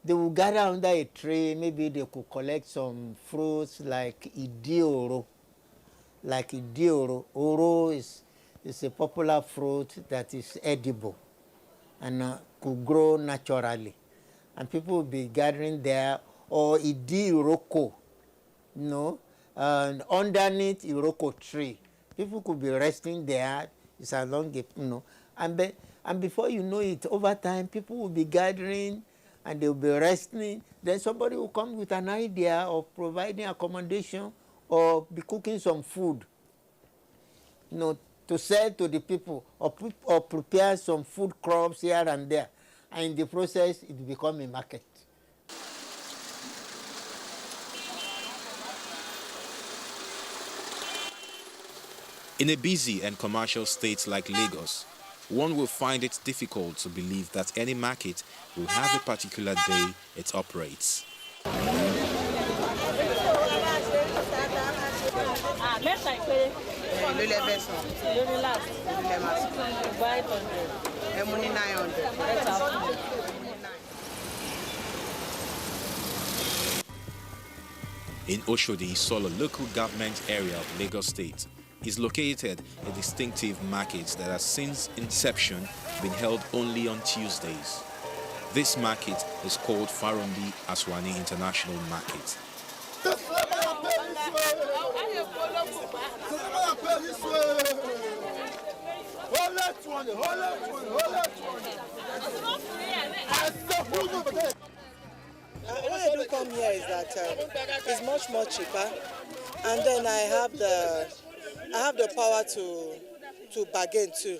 they will gather under a tree. Maybe they could collect some fruits like idioro. Like idioro. Oro is a popular fruit that is edible and could grow naturally. And people will be gathering there, or idiroko, you know, and underneath iroko tree. People could be resting there. It's along, you know, and And before you know it, over time, people will be gathering and they'll be resting. Then somebody will come with an idea of providing accommodation or be cooking some food, you know, to sell to the people, or prepare some food crops here and there. And in the process, it will become a market. In a busy and commercial state like Lagos, one will find it difficult to believe that any market will have a particular day it operates. In Oshodi, Solo local government area of Lagos State, is located a distinctive market that has since inception been held only on Tuesdays. This market is called Farumbi Aswani International Market. Why I do come here is that it's much more cheaper, and then I have the power to bargain too.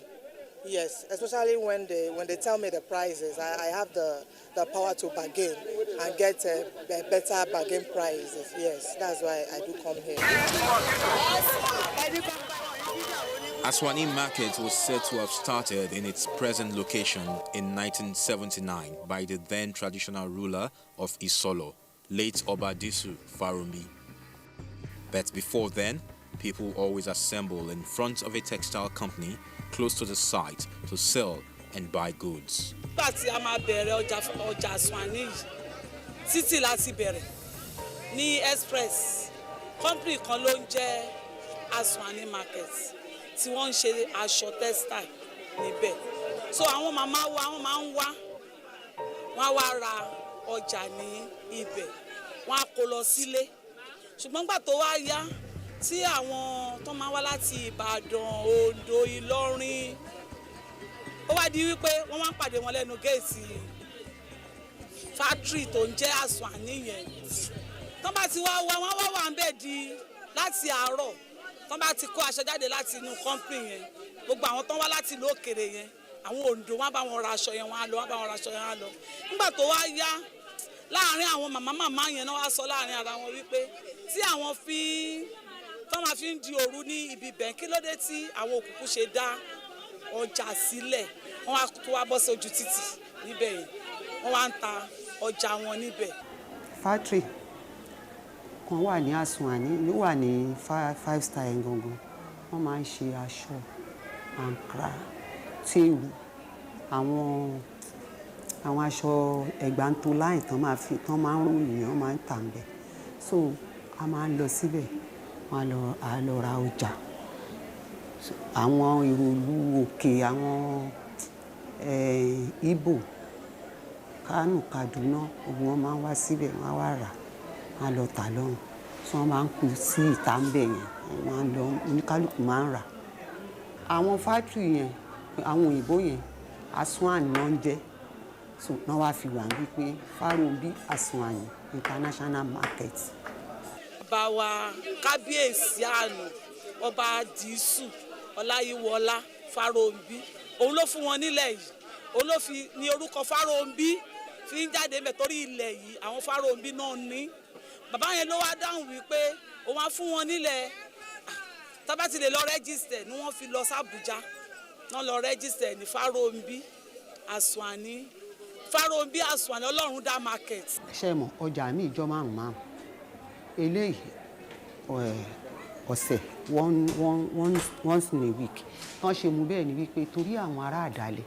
Yes, especially when they tell me the prices, I have the power to bargain and get better bargain prices. Yes, that's why I do come here. Aswani Market was said to have started in its present location in 1979 by the then traditional ruler of Isolo, late Obadisu Farumbi. But before then, people always assemble in front of a textile company close to the site to sell and buy goods. Títí láti bẹ̀rẹ̀ ní express company kan ló ń jẹ́ Aswani Market tí wọ́n ń ṣe aṣọ textile níbẹ̀. So àwọn màmá wa wọ́n máa ń wá wọ́n á wá ra ọjà ní ibẹ̀ wọ́n á kó lọ sílé. Ṣùgbọ́n gbà tó wá yá tí àwọn tó máa wá láti Ìbàdàn, Oǹdó, Ìlọrin ó wá di wípé wọ́n máa ń pàdé wọn lẹ́nu géètì factory tó ń jẹ́ Aswani yẹn. Tọ́n bá ti wá wà ń bẹ̀ di láti àárọ̀. Tọ́n bá ti kó aṣọ jáde láti inú company yẹn. Gbogbo àwọn tọ́n wá láti ìlú òkèrè yẹn. Àwọn Oǹdó wọ́n bá wọn ra aṣọ yẹn wọ́n á lọ, wọ́n bá wọn ra aṣọ yẹn wọ́n á lọ. Nígbà tó wá yá láàárín àwọn màmá yẹn náà wá sọ láàárín ara wọn wípé tí àwọn tọ́n máa fi ń di òru ní ibi bẹ̀ kí ló dé tí àwọn òkùnkùn ṣe dá ọjà sílẹ̀. Wọ́n wá tó wá bọ́ sí ojú títì níbẹ̀ yẹn. Wọ́n wá ń ta ọjà wọn níbẹ̀. Factory kan wà ní Aswani, ló wà ní 5 star gangan. Wọ́n máa ń ṣe aṣọ, àǹkárá, téèlù, àwọn aṣọ ẹ̀gbántó láì tán máa ń ròyìn, wọ́n máa ń tà ń bẹ̀. So a máa ń lọ síbẹ̀, a lọ ra ọjà. Àwọn ìròlú òkè, àwọn Ìgbò, Kánò, Kaduna, gbogbo wọn máa ń wá síbẹ̀, wọ́n á wá rà, wọ́n á lọ tà lọ́hùn. So wọ́n máa ń kú sí ìta ń bẹ̀ yẹn, wọ́n á lọ, oníkálùkù máa ń rà. Àwọn factory yẹn, àwọn òyìnbó yẹn, Aswani náà ń jẹ́. So náà wá fi wà wípé Farumbi Aswani International Market. Bàbá wa kábíyèsí àná ọba Dísù Ọláyíwọlá Farumbi òun ló fún wọn nílẹ̀ yìí, òun ló fi ní orúkọ Farumbi fi ń jáde mẹ́ torí ilẹ̀ yìí àwọn Farumbi náà ní. Bàbá yẹn ló wá dáhùn wípé òun á fún wọn nílẹ̀ tá bá ti lè lọ rẹ́gísítẹ̀ ni wọ́n fi lọ sí Abuja náà lọ rẹ́gísítẹ̀ ní Farumbi Aswani Ọlọ́run dá market. Ṣé mọ̀ ọjà mi ìjọ márùn-ún eléyìí ọ̀sẹ̀ once in a week wọ́n ṣe mú bẹ́ẹ̀ ni wípé torí àwọn ará àdálẹ̀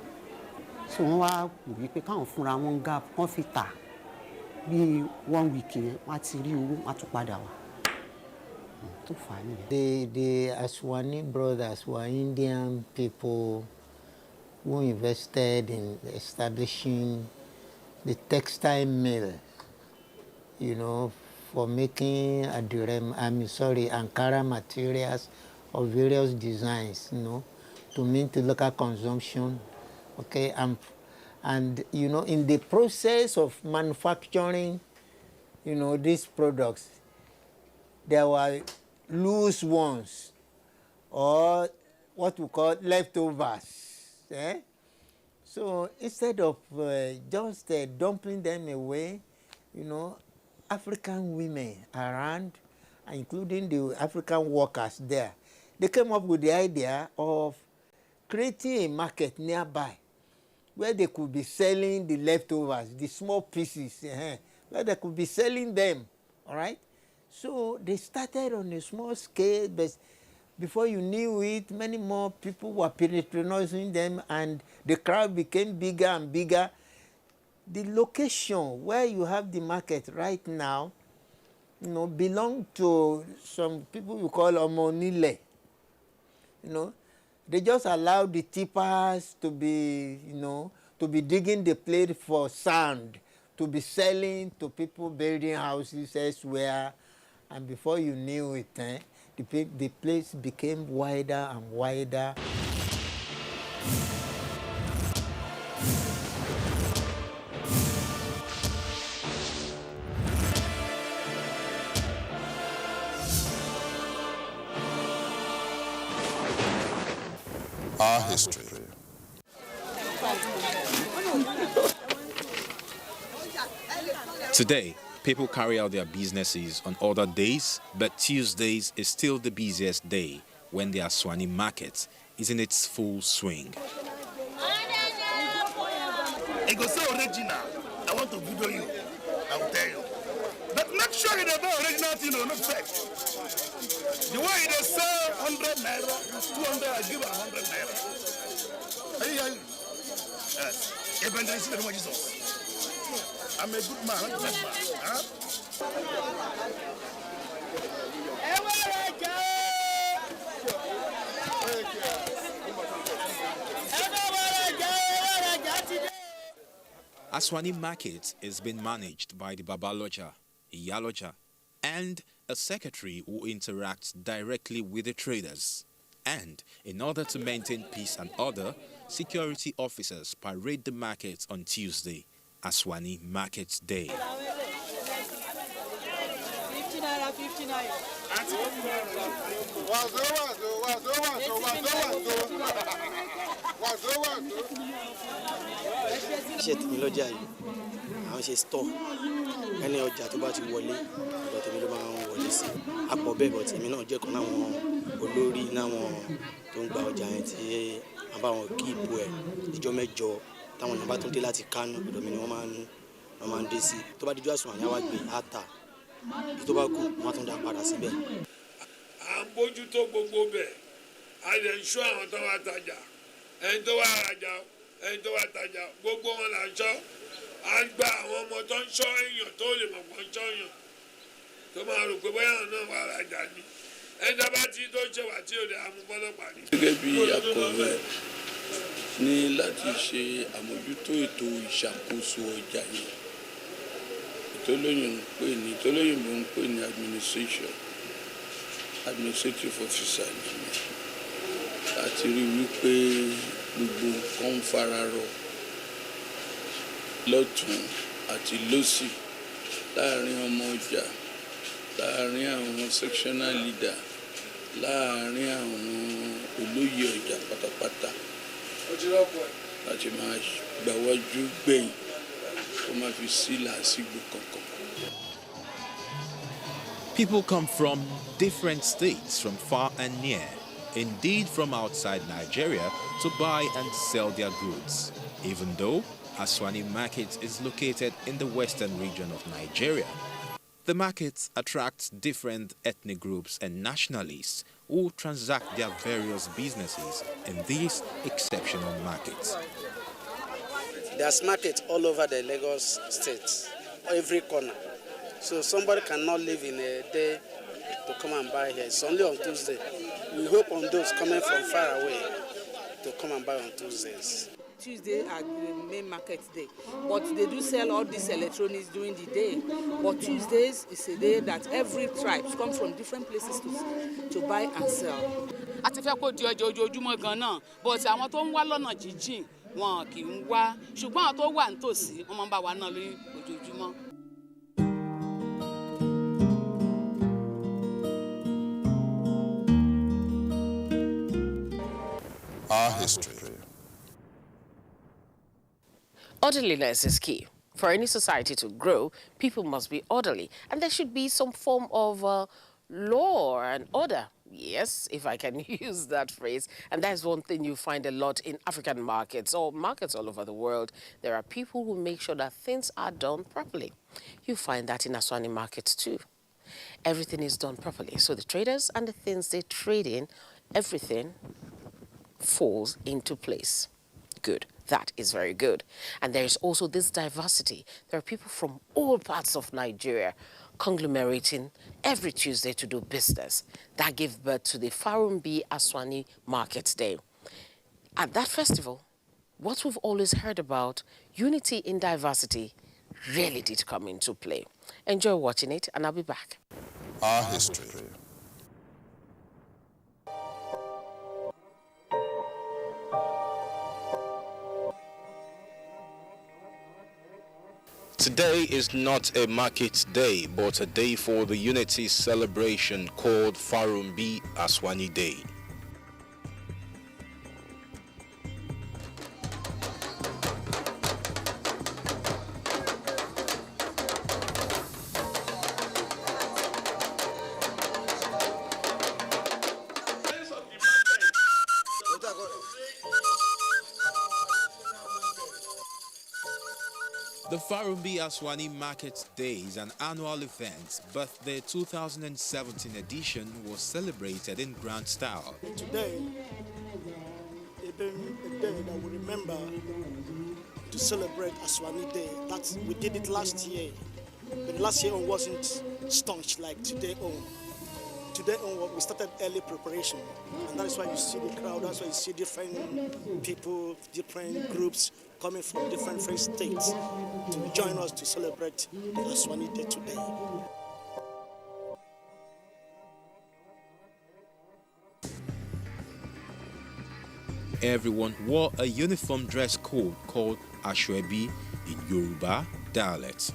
so wọ́n wá wò wípé káwọn fúnra wọn gap wọ́n fi tà bí 1 week yẹn wọ́n á ti rí owó wọ́n á tún padà wá tó fà á nìyẹn. The Aswani brothers were Indian people who invested in establishing the textile mill, you know, for making Ankara materials of various designs, you know, to meet the local consumption Okay, and you know, in the process of manufacturing, you know, these products, there were loose ones, or what we call leftovers. So instead of just dumping them away, you know, African women around, including the African workers there, they came up with the idea of creating a market nearby where they could be selling the leftovers, the small pieces, where they could be selling them, all right? So they started on a small scale, but before you knew it, many more people were patronizing them, and the crowd became bigger and bigger. The location where you have the market right now, you know, belong to some people we call Omonile. You know, they just allow the tippers to be, you know, to be digging the place for sand, to be selling to people building houses elsewhere, and before you knew it, the place became wider and wider. Our history. Today, people carry out their businesses on other days, but Tuesdays is still the busiest day when the Aswani market is in its full swing. It goes so original. I want to video you. I will tell you. But make sure it's about original thing, not fake. The way they sell 100 naira, 200, I give 100 naira. Yes. Evangelist in the name of Jesus. I'm a good man, I'm a bad man. Huh? Aswani Market is being managed by the Babaloja, Iyaloja, and a secretary who interacts directly with the traders. And in order to maintain peace and order, security officers parade the market on Tuesday, Aswani Market Day. Iṣẹ́ tèmi lọ́jà yìí, àwọn ṣe store, ẹni ọjà tó bá ti wọlé, ọ̀dọ̀ tèmi ló máa ń wọlé sí. Àpọ̀ bẹ́ẹ̀ bọ̀ tèmi náà jẹ́ kan láwọn olórí náwọn tó ń gba ọjà yẹn tí a bá wọn kí ipò ẹ̀ ìjọ mẹ́jọ táwọn èèyàn bá tún dé láti Kánò, ọ̀dọ̀ mi ni wọ́n máa ń dé sí. Tó bá dijọ́ àsùnwọ̀n àyàwó gbé àtà, èyí tó bá kù wọ́n tún dá padà síbẹ̀. À ń bójútó gbogbo bẹ̀, a lè ń ṣọ́ àwọn tó wá tajà, ẹni tó wá rajà, ẹni tó wá tajà, gbogbo wọn là ń ṣọ́. À ń gba àwọn ọmọ tó ń ṣọ́ èèyàn tó lè mọ̀ pọ̀ ń ṣọ́ èèyàn tó máa rò pé bóyá náà wà rajà ni. Ẹni tó bá ti tó ṣe wà tí ò lè amúbọ́lọ́pàá ni. Gẹ́gẹ́ bí akọ̀wé ní láti ṣe àmójútó ètò ìṣàkóso ọjà yìí, ìtọ́lóyìnbó ń pè ní administrative officer nìyẹn, láti rí wípé gbogbo nǹkan ń fararọ lọ́tún àti lósì láàrin ọmọ ọjà, láàrin àwọn sectional leader, láàrin àwọn olóyè ọjà pátápátá, láti máa gbàwájú gbẹ̀yìn kó má fi sí làásìgbò kankan. People come from different states, from far and near, indeed from outside Nigeria, to buy and sell their goods. Even though Aswani Market is located in the western region of Nigeria, the market attracts different ethnic groups and nationalists who transact their various businesses in these exceptional markets. There's market all over the Lagos state, every corner. So somebody cannot live in a day to come and buy here. It's only on Tuesday. We hope on those coming from far away to come and buy on Tuesdays. Tuesday are the main market day. But they do sell all these electronics during the day. But Tuesdays is a day that every tribe come from different places to buy and sell. A ti fẹ́ kó di ọjọ́ ojoojúmọ́ gan-an, but àwọn tó ń wá lọ́nà jíjìn wọn kì í wá, ṣùgbọ́n àwọn tó wà nítòsí wọ́n máa ń bá wa náà lórí ojoojúmọ́. Our history. Orderliness is key. For any society to grow, people must be orderly, and there should be some form of law and order. Yes, if I can use that phrase. And that's one thing you find a lot in African markets or markets all over the world. There are people who make sure that things are done properly. You find that in Aswani markets too. Everything is done properly. So the traders and the things they trade in, everything falls into place. Good. That is very good. And there is also this diversity. There are people from all parts of Nigeria conglomerating every Tuesday to do business. That gave birth to the Farumbi Aswani Market Day. At that festival, what we've always heard about, unity in diversity, really did come into play. Enjoy watching it, and I'll be back. Our history. Today is not a market day, but a day for the unity celebration called Farumbi Aswani Day. The Farumbi Aswani Market Day is an annual event, but the 2017 edition was celebrated in grand style. Today, a day that we remember to celebrate Aswani Day. We did it last year, but last year wasn't staunch like today on. Today on, we started early preparation, and that is why you see the crowd. That's why you see different people, different groups coming from different free states to join us to celebrate the Aswani Day today. Everyone wore a uniform dress code called Ashwebi in Yoruba dialect.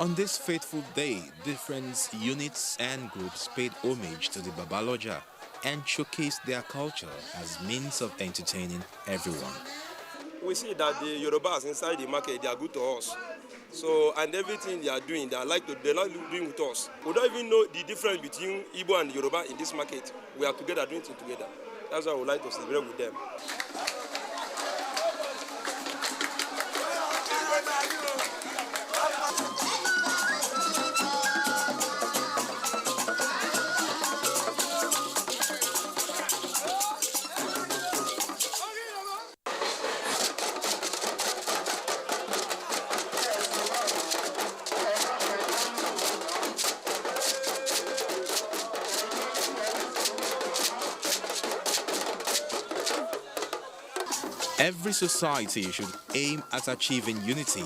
On this fateful day, different units and groups paid homage to the Babaloja and showcased their culture as means of entertaining everyone. We see that the Yorubas inside the market, they are good to us. So, and everything they are doing, they're like doing with us. We don't even know the difference between Igbo and Yoruba in this market. We are together doing it together. That's why we like to celebrate with them. Every society should aim at achieving unity,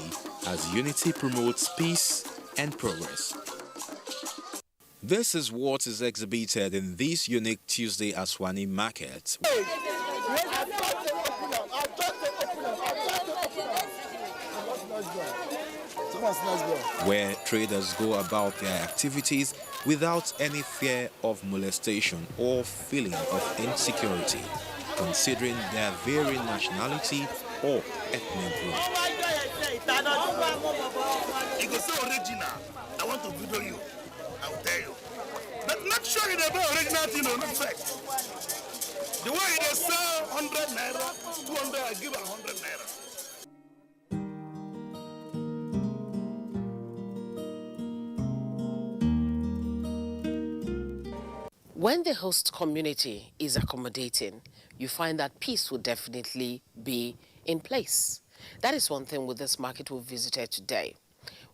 as unity promotes peace and progress. This is what is exhibited in this unique Tuesday Aswani market, where traders go about their activities without any fear of molestation or feeling of insecurity, considering their very nationality or ethnic group. You go say original. I want to video you. I will tell you. But make sure you buy original thing, no fake. The way they sell 100 naira, 200, I give 100 naira. When the host community is accommodating, you find that peace will definitely be in place. That is one thing with this market we visited today.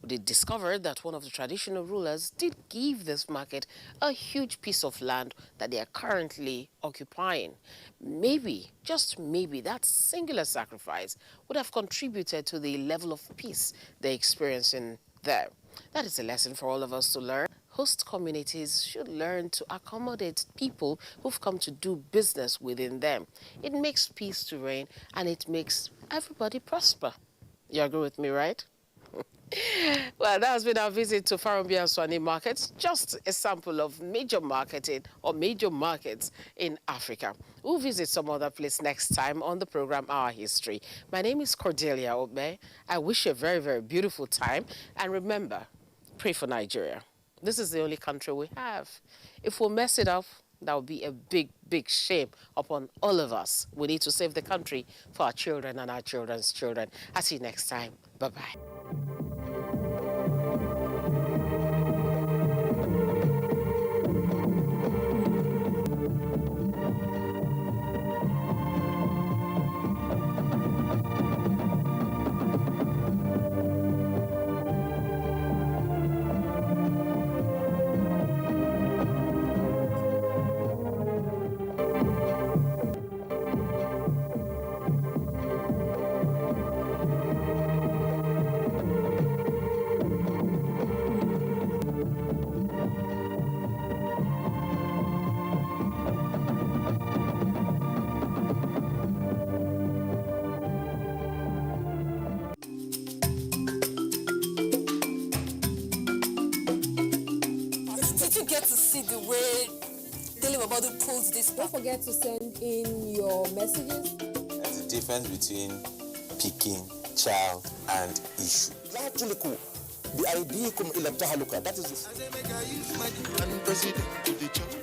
We discovered that one of the traditional rulers did give this market a huge piece of land that they are currently occupying. Maybe, just maybe, that singular sacrifice would have contributed to the level of peace they're experiencing there. That is a lesson for all of us to learn. Host communities should learn to accommodate people who've come to do business within them. It makes peace to reign and it makes everybody prosper. You agree with me, right? Well, that has been our visit to Farambia and Swani markets, just a sample of major marketing or major markets in Africa. We'll visit some other place next time on the program Our History. My name is Cordelia Obe. I wish you a very, very beautiful time. And remember, pray for Nigeria. This is the only country we have. If we mess it up, that would be a big, big shame upon all of us. We need to save the country for our children and our children's children. I'll see you next time. Bye-bye. Don't forget to send in your messages. There's a difference between picking, child, and issue. That is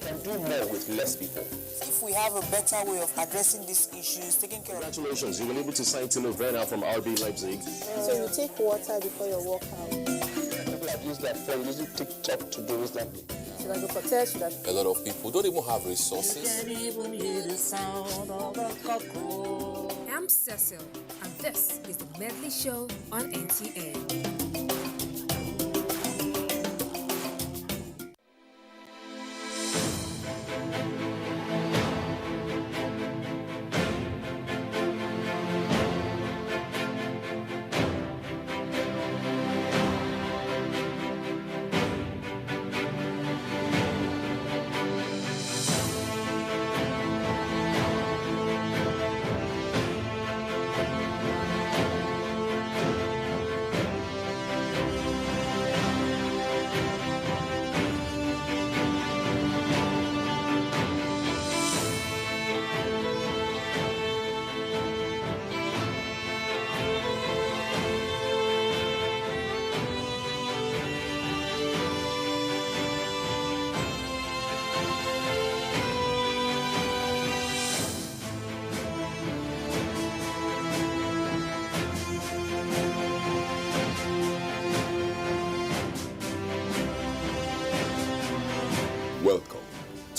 can do more with less people. If we have a better way of addressing these issues, taking care of... Congratulations, you've been able to sign Timo Werner from RB Leipzig. So you take water before your workout. People have used their phone, using TikTok to do that. Should I go for test? A lot of people don't even have resources. I'm Cecil, and this is the Medley Show on NTA.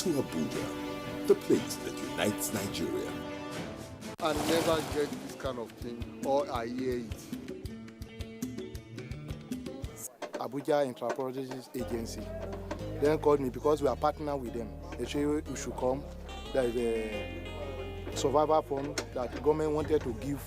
to Abuja, the place that unites Nigeria. I never get this kind of thing, or I hear it. Abuja Intrapolitics Agency then called me because we are partner with them. They say you should come. There is a survivor fund that the government wanted to give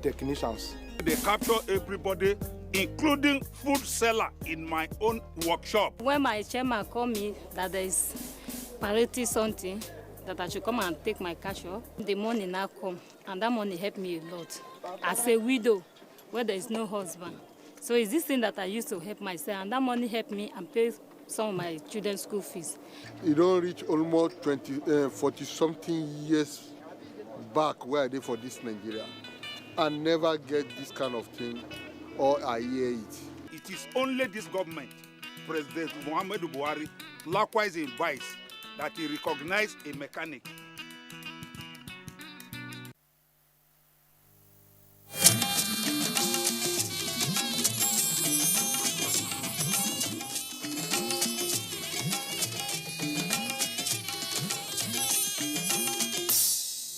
technicians. They capture everybody, including food seller in my own workshop. When my chairman called me that there is parity something, that I should come and take my cash off, the money now come, and that money helped me a lot. As a widow, where there is no husband. So it's this thing that I used to help myself, and that money helped me and pay some of my children's school fees. It don't reach almost 40-something years back where I did for this Nigeria. I never get this kind of thing, or I hear it. It is only this government, President Muhammadu Buhari, likewise in Vice, that he recognized a mechanic.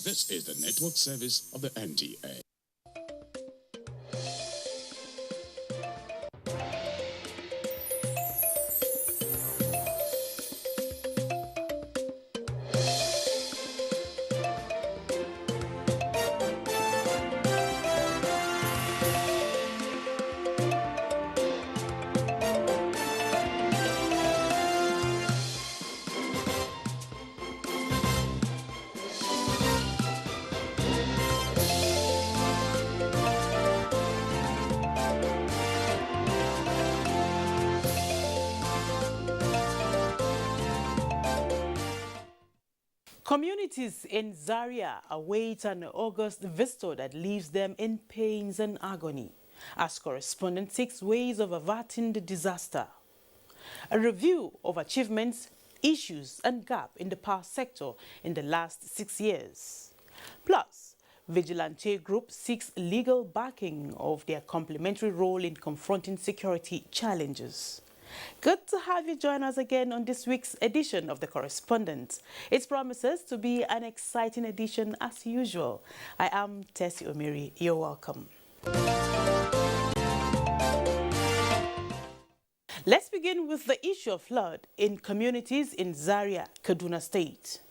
This is the network service of the NTA. Communities in Zaria await an August visitor that leaves them in pains and agony, as correspondent seeks ways of averting the disaster. A review of achievements, issues and gap in the power sector in the last 6 years. Plus, Vigilante Group seeks legal backing of their complementary role in confronting security challenges. Good to have you join us again on this week's edition of The Correspondent. It promises to be an exciting edition as usual. I am Tessie Omiri. You're welcome. Let's begin with the issue of flood in communities in Zaria, Kaduna State.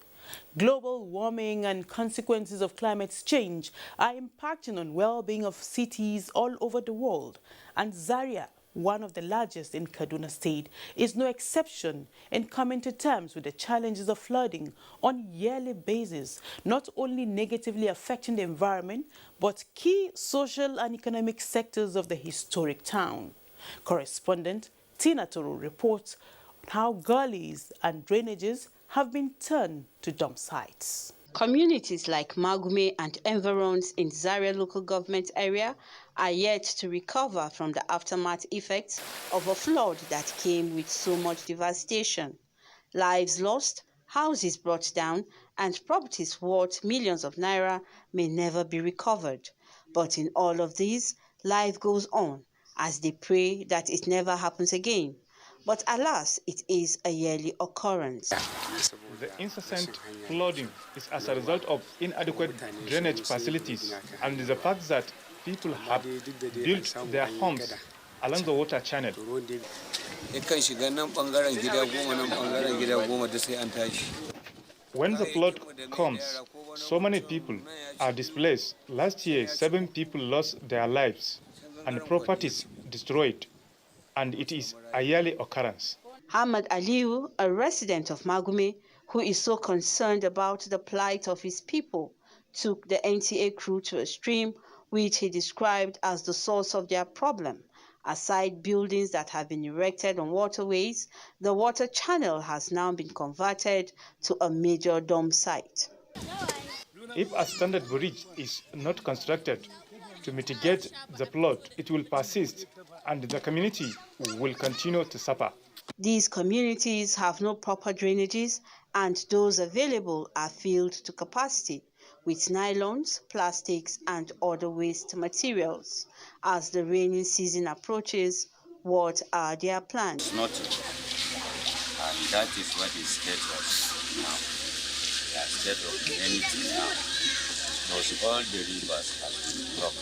Global warming and consequences of climate change are impacting on well-being of cities all over the world, and Zaria, one of the largest in Kaduna State, is no exception in coming to terms with the challenges of flooding on a yearly basis, not only negatively affecting the environment, but key social and economic sectors of the historic town. Correspondent Tina Toro reports on how gullies and drainages have been turned to dump sites. Communities like Magume and environs in Zaria local government area are yet to recover from the aftermath effects of a flood that came with so much devastation. Lives lost, houses brought down, and properties worth millions of naira may never be recovered. But in all of these, life goes on as they pray that it never happens again. But alas, it is a yearly occurrence. The incessant flooding is as a result of inadequate drainage facilities and the fact that people have built their homes along the water channel. When the flood comes, so many people are displaced. Last year, 7 people lost their lives and properties destroyed, and it is a yearly occurrence. Ahmad Aliu, a resident of Magume, who is so concerned about the plight of his people, took the NTA crew to a stream which he described as the source of their problem. Aside buildings that have been erected on waterways, the water channel has now been converted to a major dump site. If a standard bridge is not constructed to mitigate the flood, it will persist and the community will continue to suffer. These communities have no proper drainages, and those available are filled to capacity with nylons, plastics, and other waste materials. As the rainy season approaches, what are their plans? Nothing, and that is what is scared us. now. We are scared of anything now. Because all the rivers have been blocked.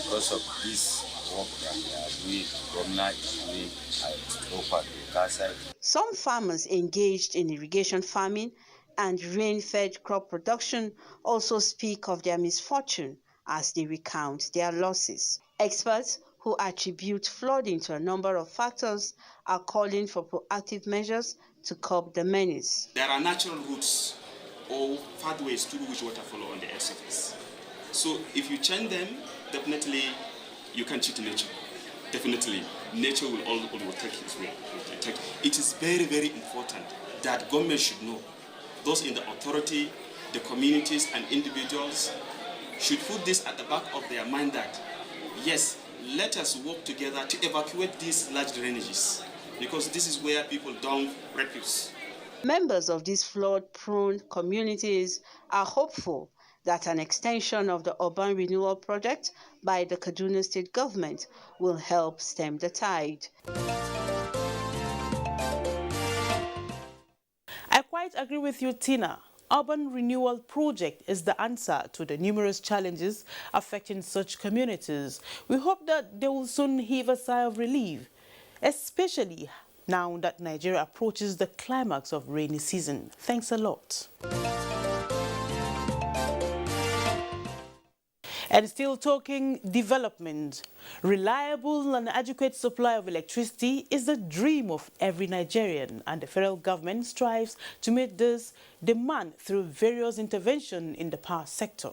Because of this work that we are doing, government is doing at Opa Castle. Some farmers engaged in irrigation farming and rain-fed crop production also speak of their misfortune as they recount their losses. Experts who attribute flooding to a number of factors are calling for proactive measures to curb the menace. There are natural routes or pathways through which water flow on the earth's surface. So if you change them, definitely you can cheat nature. Definitely, nature will take its way. It is very, very important that government should know. Those in the authority, the communities and individuals should put this at the back of their mind that, yes, let us work together to evacuate these large drainages, because this is where people dump refuse. Members of these flood-prone communities are hopeful that an extension of the urban renewal project by the Kaduna State government will help stem the tide. I quite agree with you, Tina. Urban renewal project is the answer to the numerous challenges affecting such communities. We hope that they will soon heave a sigh of relief, especially now that Nigeria approaches the climax of rainy season. Thanks a lot. And still talking development, reliable and adequate supply of electricity is the dream of every Nigerian, and the federal government strives to meet this demand through various interventions in the power sector.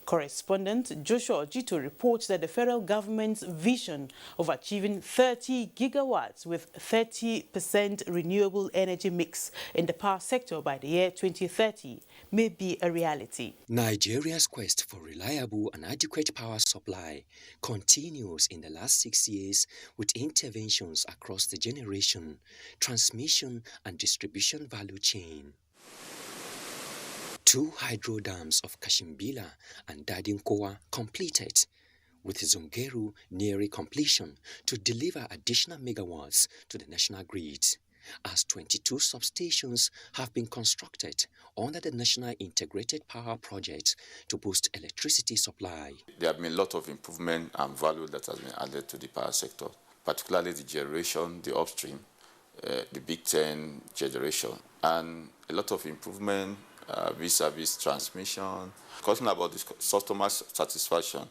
Correspondent Joshua Ojito reports that the federal government's vision of achieving 30 gigawatts with 30% renewable energy mix in the power sector by the year 2030 may be a reality. Nigeria's quest for reliable and adequate power supply continues in the last 6 years with interventions across the generation, transmission and distribution value chain. 2 hydro dams of Kashimbila and Dadinkowa completed, with Zungeru nearing completion to deliver additional megawatts to the national grid, as 22 substations have been constructed under the National Integrated Power Project to boost electricity supply. There have been a lot of improvement and value that has been added to the power sector, particularly the generation, the upstream, the Big 10 generation, and a lot of improvement vis-a-vis transmission. Talking about the customer satisfaction,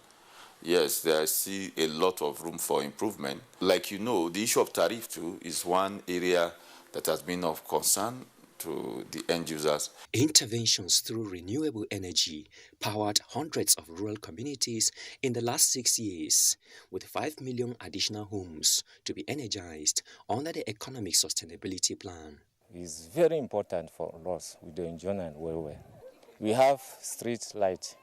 yes, there is still a lot of room for improvement. Like you know, the issue of tariff too is one area that has been of concern to the end users. Interventions through renewable energy powered hundreds of rural communities in the last 6 years, with 5 million additional homes to be energized under the Economic Sustainability Plan. It's very important for us with the enjoyment well. We have street light,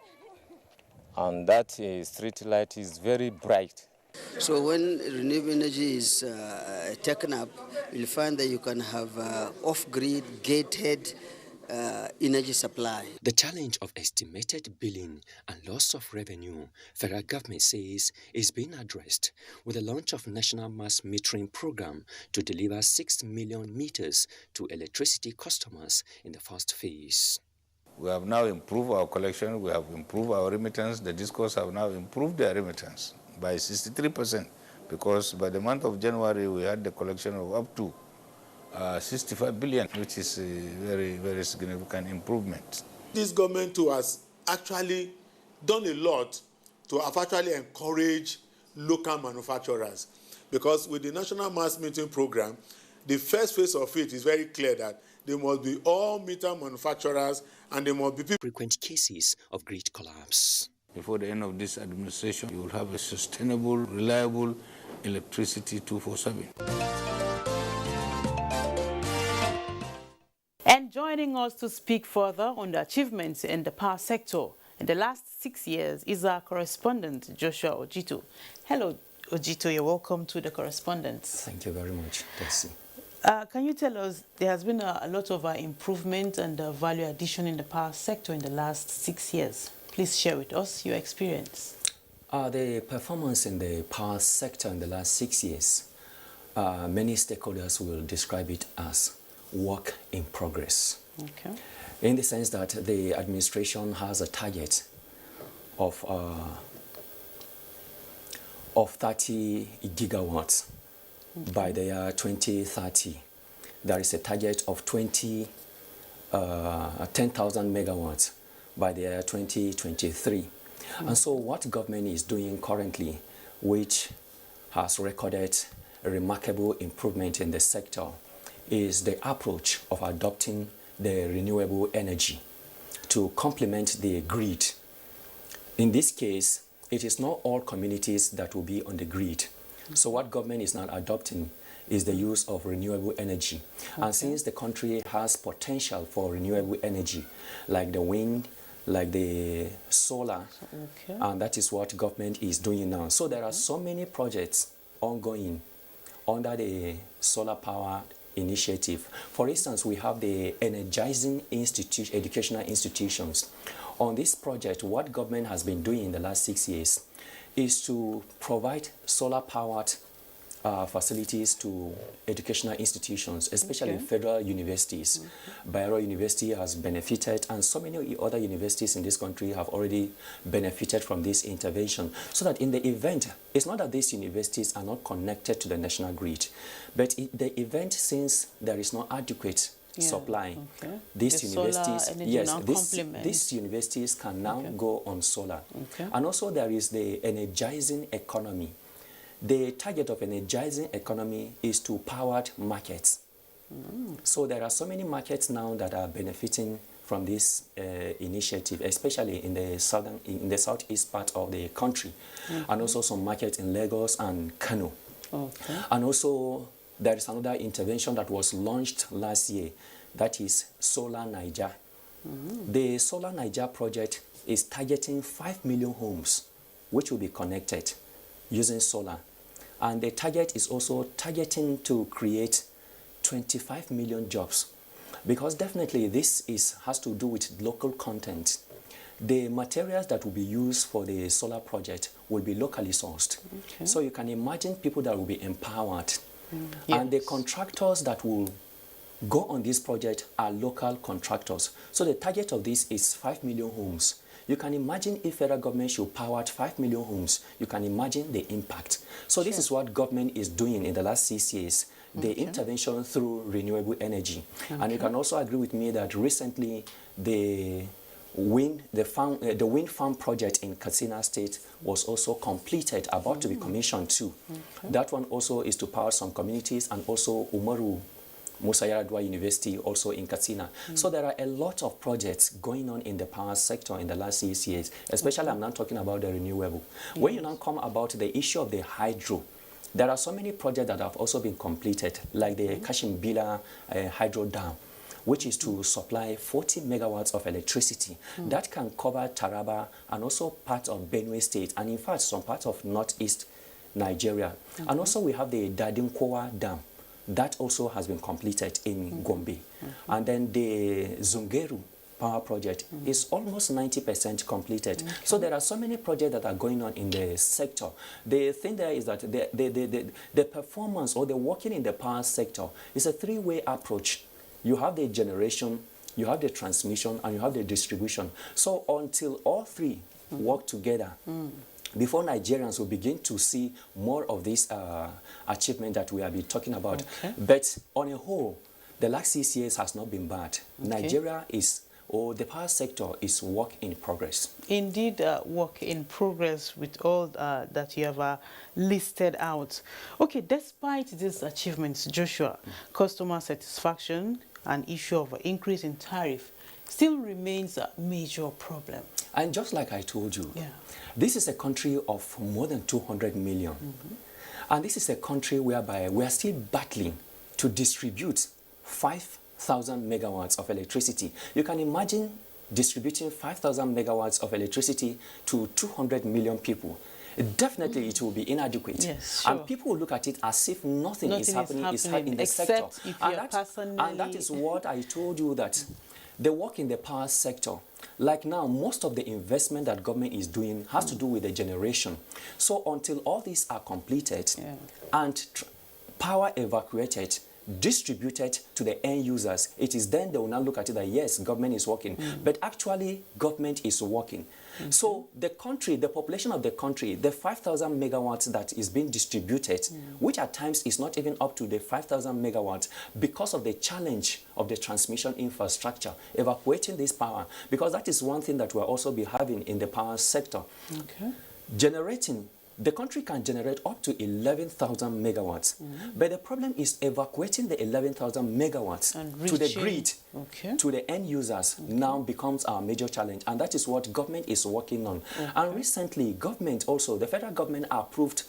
and that street light is very bright. So when renewable energy is taken up, you'll find that you can have off-grid, gated energy supply. The challenge of estimated billing and loss of revenue, federal government says, is being addressed with the launch of National Mass Metering Program to deliver 6 million meters to electricity customers in the first phase. We have now improved our collection, we have improved our remittance. The discos have now improved their remittance by 63%, because by the month of January we had the collection of up to 65 billion, which is a very, very significant improvement. This government too has actually done a lot to actually encourage local manufacturers, because with the National Mass Metering Program, the first phase of it is very clear that they must be all meter manufacturers and they must be frequent cases of grid collapse. Before the end of this administration, you will have a sustainable, reliable electricity 24/7. And joining us to speak further on the achievements in the power sector in the last 6 years is our correspondent, Joshua Ojito. Hello, Ojito, you're welcome to the correspondence. Thank you very much, Tessie. Can you tell us, there has been a lot of improvement and value addition in the power sector in the last 6 years. Please share with us your experience. The performance in the power sector in the last 6 years, many stakeholders will describe it as work in progress. Okay. In the sense that the administration has a target of 30 gigawatts by the year 2030. There is a target of 10,000 megawatts by the year 2023. And so what government is doing currently, which has recorded a remarkable improvement in the sector, is the approach of adopting the renewable energy to complement the grid. In this case, it is not all communities that will be on the grid. So what government is now adopting is the use of renewable energy. Okay. And since the country has potential for renewable energy, like the wind, like the solar, okay, and that is what government is doing now. So there are so many projects ongoing under the solar power initiative. For instance, we have the energizing educational institutions. On this project, what government has been doing in the last 6 years is to provide solar-powered facilities to educational institutions, especially okay, federal universities. Bayero University has benefited, and so many other universities in this country have already benefited from this intervention. So that in the event, it's not that these universities are not connected to the national grid, but the event, since there is no adequate supply, okay, these universities, yes, these universities can now okay, go on solar. Okay. And also there is the energizing economy. The target of energizing economy is to powered markets. So there are so many markets now that are benefiting from this initiative, especially in the southeast part of the country, and also some markets in Lagos and Kano. Okay. And also there is another intervention that was launched last year, that is Solar Niger. The Solar Niger project is targeting 5 million homes which will be connected using solar. And the target is also targeting to create 25 million jobs, because definitely this has to do with local content. The materials that will be used for the solar project will be locally sourced. Okay. So you can imagine people that will be empowered. Yes. And the contractors that will go on this project are local contractors. So the target of this is 5 million homes. You can imagine if federal government should power 5 million homes, you can imagine the impact. So this is what government is doing in the last 6 years, the intervention through renewable energy. And you can also agree with me that recently the wind farm project in Katsina State was also completed, about to be commissioned too. That one also is to power some communities, and also Umaru Musa Yar'Adua University also in Katsina. So there are a lot of projects going on in the power sector in the last 6 years, especially I'm not talking about the renewable. When you now come about the issue of the hydro, there are so many projects that have also been completed, like the Kashimbila hydro dam, which is to supply 40 megawatts of electricity. That can cover Taraba and also part of Benue State, and in fact some parts of northeast Nigeria. And also we have the Dadinkowa dam. That also has been completed in Gombe. And then the Zungeru power project is almost 90% completed. So there are so many projects that are going on in the sector. The thing there is that the performance or the working in the power sector is a three-way approach. You have the generation, you have the transmission, and you have the distribution. So until all three work together, before Nigerians will begin to see more of this achievement that we have been talking about. But on a whole, the last 6 years has not been bad. Nigeria is, or the power sector is work in progress. Indeed, work in progress with all that you have listed out. Okay, despite these achievements, Joshua, customer satisfaction and issue of increase in tariff still remains a major problem. And just like I told you, this is a country of more than 200 million. And this is a country whereby we are still battling to distribute 5,000 megawatts of electricity. You can imagine distributing 5,000 megawatts of electricity to 200 million people. Definitely it will be inadequate. Yes, sure. And people will look at it as if nothing is happening in the sector. And that is what I told you, that the work in the power sector, like now, most of the investment that government is doing has to do with the generation. So until all these are completed and power evacuated, distributed to the end users, it is then they will now look at it that yes, government is working. But actually, government is working. So the country, the population of the country, the 5,000 megawatts that is being distributed, which at times is not even up to the 5,000 megawatts because of the challenge of the transmission infrastructure, evacuating this power, because that is one thing that we'll also be having in the power sector. Generating, the country can generate up to 11,000 megawatts. But the problem is evacuating the 11,000 megawatts to the grid, to the end users, now becomes our major challenge. And that is what government is working on. And recently, government also, the federal government approved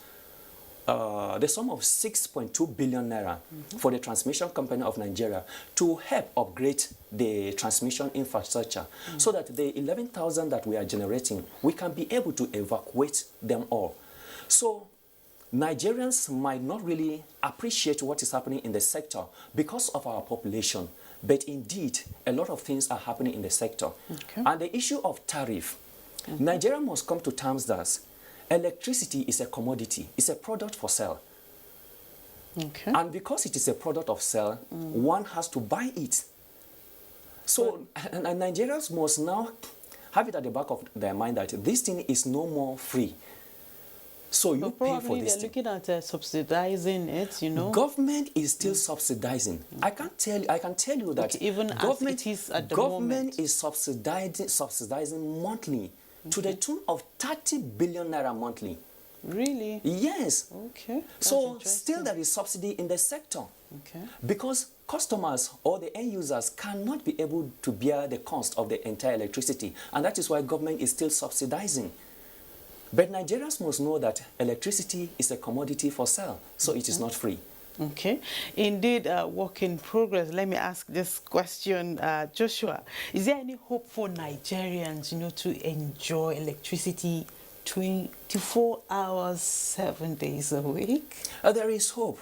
the sum of 6.2 billion naira for the transmission company of Nigeria to help upgrade the transmission infrastructure so that the 11,000 that we are generating, we can be able to evacuate them all. So Nigerians might not really appreciate what is happening in the sector because of our population, but indeed a lot of things are happening in the sector. And the issue of tariff, Nigeria must come to terms that electricity is a commodity, it's a product for sale. And because it is a product of sale, one has to buy it. So and Nigerians must now have it at the back of their mind that this thing is no more free. So you pay for this. They're looking at subsidizing it, you know. Government is still subsidizing. I can tell you that even government, as it is at the government is subsidizing monthly to the tune of 30 billion naira monthly. Really? Yes. Okay. So still there is subsidy in the sector. Because customers or the end users cannot be able to bear the cost of the entire electricity. And that is why government is still subsidizing. But Nigerians must know that electricity is a commodity for sale, so it is not free. Okay. Indeed, work in progress. Let me ask this question, Joshua. Is there any hope for Nigerians, you know, to enjoy electricity 24 hours, 7 days a week? There is hope.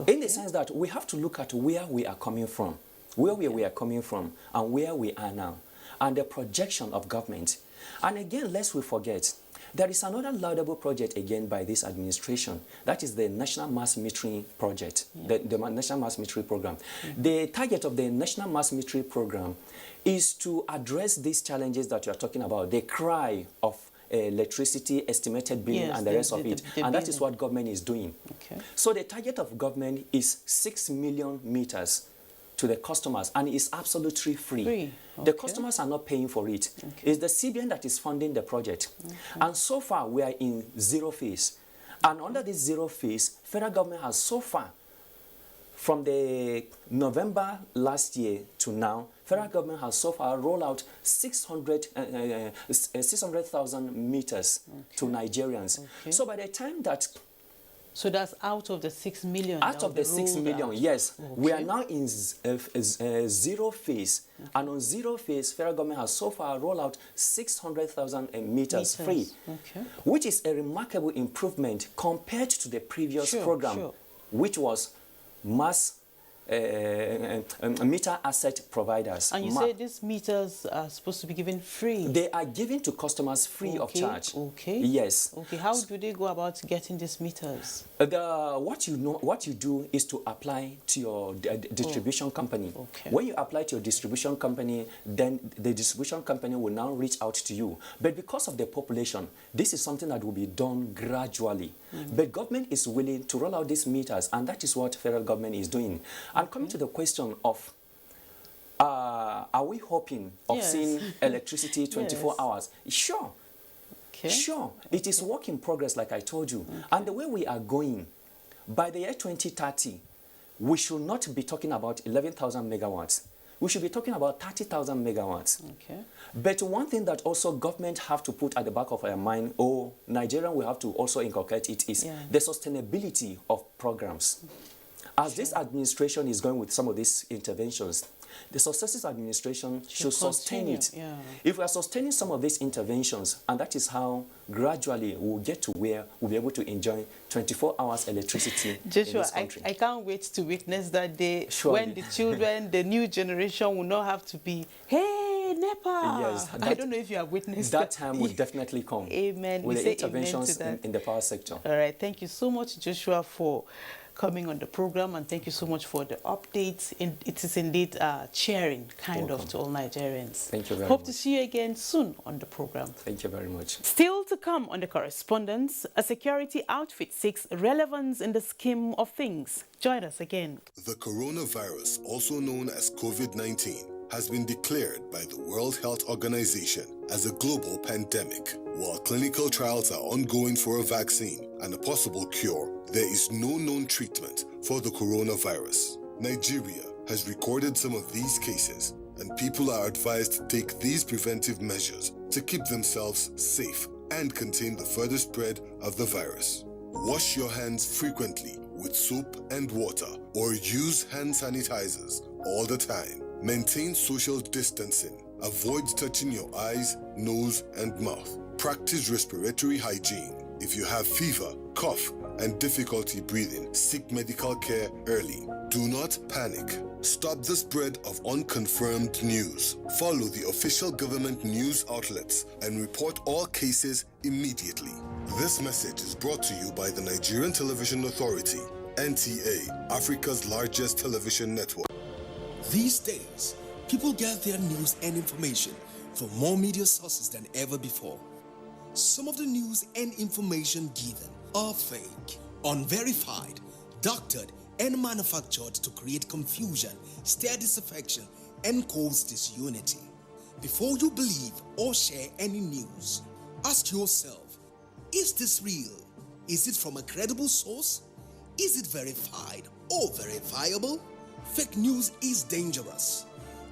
In the sense that we have to look at where we are coming from, where we are coming from, and where we are now, and the projection of government. And again, lest we forget, there is another laudable project again by this administration. That is the National Mass Metering Project, the National Mass Metering Program. The target of the National Mass Metering Program is to address these challenges that you are talking about, the cry of electricity, estimated billing, and the rest of it. And that is what government is doing. So the target of government is 6 million meters to the customers, and it's absolutely free. The customers are not paying for it. It's the CBN that is funding the project. And so far, we are in zero phase. And under this zero phase, federal government has so far, from the November last year to now, federal government has so far rolled out 600,000 meters to Nigerians. So by the time that... So that's out of the 6 million? Out of the 6 million, yes. We are now in zero phase. And on zero phase, federal government has so far rolled out 600,000 meters free, which is a remarkable improvement compared to the previous program, which was mass meter asset providers. And you say these meters are supposed to be given free? They are given to customers free of charge. Yes. How do they go about getting these meters? What you do is to apply to your distribution company. When you apply to your distribution company, then the distribution company will now reach out to you. But because of the population, this is something that will be done gradually. But government is willing to roll out these meters, and that is what federal government is doing. And coming to the question of, are we hoping of seeing electricity 24 hours? Sure. Sure. It is work in progress, like I told you. And the way we are going, by the year 2030, we should not be talking about 11,000 megawatts. We should be talking about 30,000 megawatts. But one thing that also government have to put at the back of our mind, or Nigerian will have to also inculcate it, is the sustainability of programs. As this administration is going with some of these interventions, the successive administration should sustain it. If we are sustaining some of these interventions, and that is how gradually we'll get to where we'll be able to enjoy 24 hours electricity Joshua, in this country. I can't wait to witness that day when the children, the new generation will not have to be, hey, NEPA. Yes, I don't know if you have witnessed that. That time will definitely come. Amen. With we the say interventions amen to that. in the power sector. All right. Thank you so much, Joshua, for coming on the program, and thank you so much for the updates. It is indeed cheering, of, to all Nigerians. Thank you very Hope much. to see you again soon on the program. Thank you very much. Still to come on the correspondence, a security outfit seeks relevance in the scheme of things. Join us again. The coronavirus, also known as COVID-19, has been declared by the World Health Organization as a global pandemic. While clinical trials are ongoing for a vaccine and a possible cure, there is no known treatment for the coronavirus. Nigeria has recorded some of these cases, and people are advised to take these preventive measures to keep themselves safe and contain the further spread of the virus. Wash your hands frequently with soap and water, or use hand sanitizers all the time. Maintain social distancing. Avoid touching your eyes, nose, and mouth. Practice respiratory hygiene. If you have fever, cough, and difficulty breathing, seek medical care early. Do not panic. Stop the spread of unconfirmed news. Follow the official government news outlets and report all cases immediately. This message is brought to you by the Nigerian Television Authority, NTA, Africa's largest television network. These days, people get their news and information from more media sources than ever before. Some of the news and information given are fake, unverified, doctored, and manufactured to create confusion, stir disaffection, and cause disunity. Before you believe or share any news, ask yourself, is this real? Is it from a credible source? Is it verified or verifiable? Fake news is dangerous,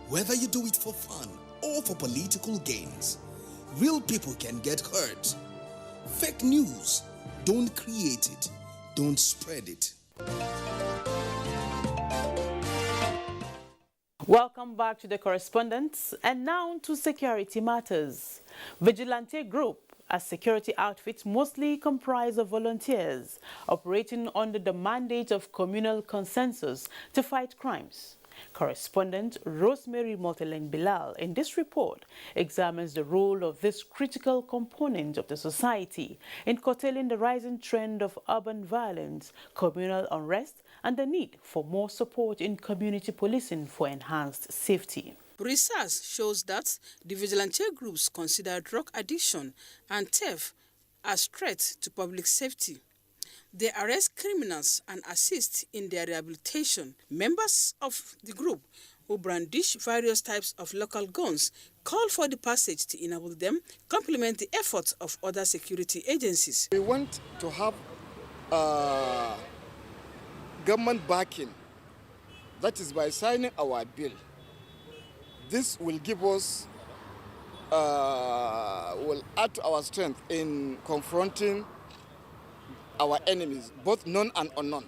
whether you do it for fun or for political gains. Real people can get hurt. Fake news, don't create it, don't spread it. Welcome back to the correspondence, and now to security matters. Vigilante Group, a security outfit mostly comprised of volunteers operating under the mandate of communal consensus to fight crimes. Correspondent Rosemary Moteleng Bilal in this report examines the role of this critical component of the society in curtailing the rising trend of urban violence, communal unrest, and the need for more support in community policing for enhanced safety. Research shows that the vigilante groups consider drug addiction and theft as threats to public safety. They arrest criminals and assist in their rehabilitation. Members of the group who brandish various types of local guns call for the passage to enable them complement the efforts of other security agencies. We want to have government backing. That is by signing our bill. This will give us, will add to our strength in confronting our enemies, both known and unknown.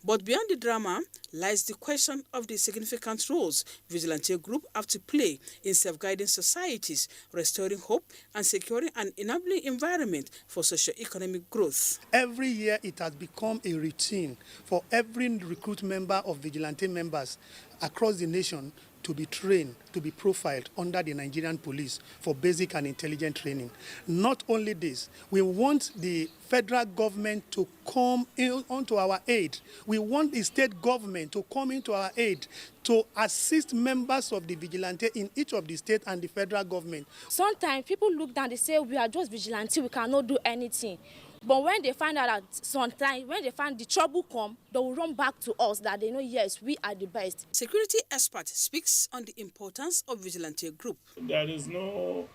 But beyond the drama lies the question of the significant roles vigilante groups have to play in safeguarding societies, restoring hope, and securing an enabling environment for socio-economic growth. Every year it has become a routine for every recruit member of vigilante members across the nation to be trained, to be profiled under the Nigerian police for basic and intelligent training. Not only this, we want the federal government to come onto our aid. We want the state government to come into our aid to assist members of the vigilante in each of the state and the federal government. Sometimes people look down, they say we are just vigilante, we cannot do anything. But when they find out that sometimes, when they find the trouble come, they will run back to us that they know, yes, we are the best. Security expert speaks on the importance of vigilante group. There is no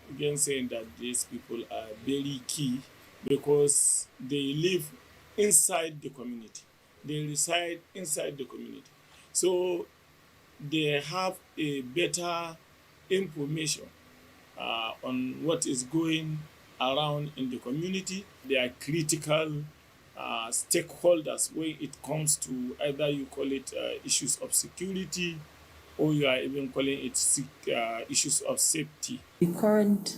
again saying that these people are very key because they live inside the community. They reside inside the community. So they have a better information on what is going around in the community. They are critical stakeholders when it comes to either you call it issues of security or you are even calling it issues of safety. The current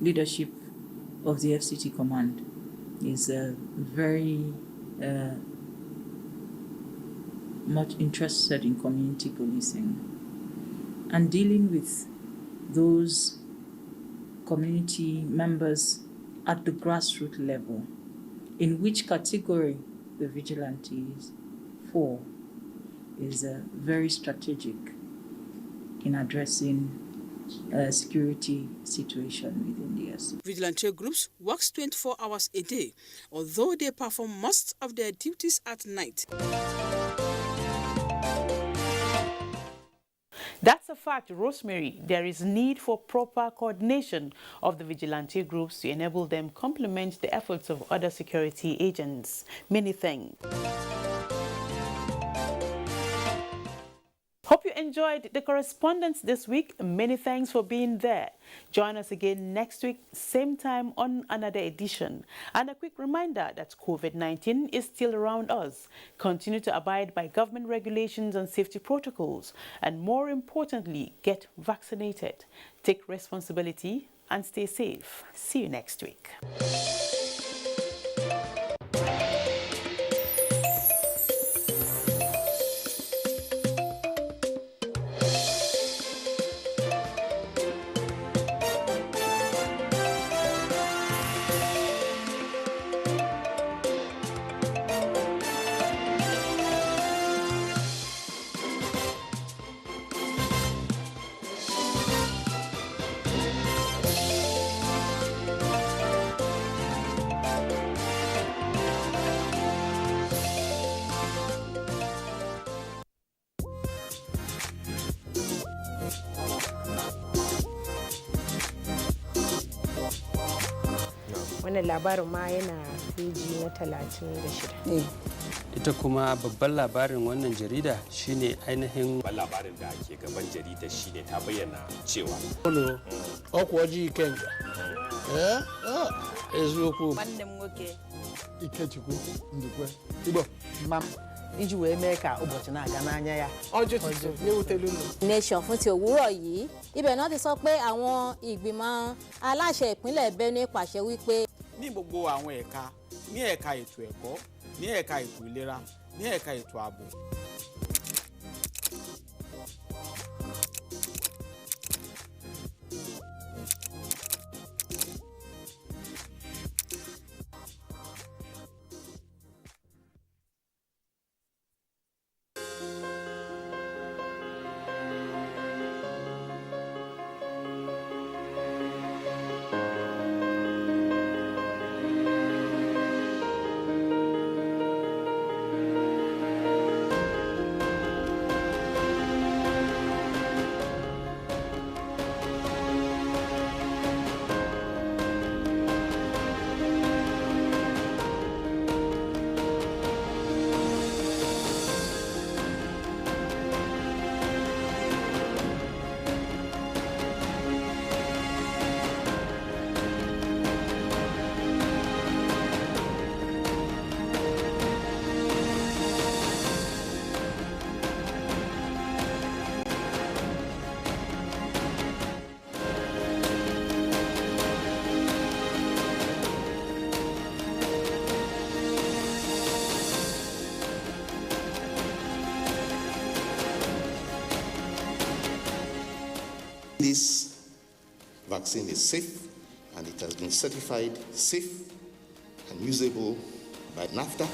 leadership of the FCT command is very much interested in community policing and dealing with those community members at the grassroots level. In which category the vigilantes for is very strategic in addressing security situation within the SC. Vigilante groups work 24 hours a day, although they perform most of their duties at night. That's a fact, Rosemary. There is need for proper coordination of the vigilante groups to enable them complement the efforts of other security agents. Many thanks. Hope you enjoyed the correspondence this week. Many thanks for being there. Join us again next week, same time on another edition. And a quick reminder that COVID-19 is still around us. Continue to abide by government regulations and safety protocols. And more importantly, get vaccinated. Take responsibility and stay safe. See you next week. wannan labarin ma yana peji na 36. Ita kuma babban labarin wannan jarida shine ainihin labarin da ke gaban jarida shine ta bayyana cewa ọkwa ji Ikenga eziokwu nwanne m nwoke Ikechukwu Ndukwe Igbo mam iji wee mee ka ụbọchị na-aga n'anya ya ọjọ́ tuntun n'ewutelu unu. Nation fún ti òwúrọ̀ yìí ibẹ̀ náà ti sọ pé àwọn ìgbìmọ̀ aláṣẹ ìpínlẹ̀ Benue pàṣẹ wípé ní gbogbo àwọn ẹ̀ka ní ẹ̀ka ètò ẹ̀kọ́ ní ẹ̀ka ètò ìlera ní ẹ̀ka ètò ààbò. This vaccine is safe and it has been certified safe and usable by NAFTA.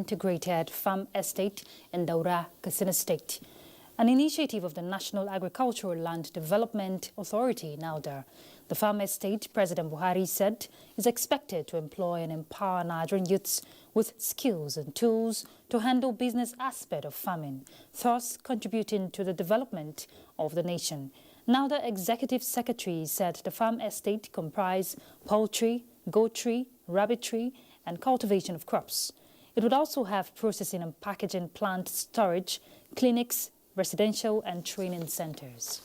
integrated farm estate in Daura, Katsina State, an initiative of the National Agricultural Land Development Authority, NALDA. The farm estate, President Buhari said, is expected to employ and empower Nigerian youths with skills and tools to handle business aspect of farming, thus contributing to the development of the nation. NALDA Executive Secretary said the farm estate comprised poultry, goatry, rabbitry, and cultivation of crops. It would also have processing and packaging plant storage, clinics, residential and training centers.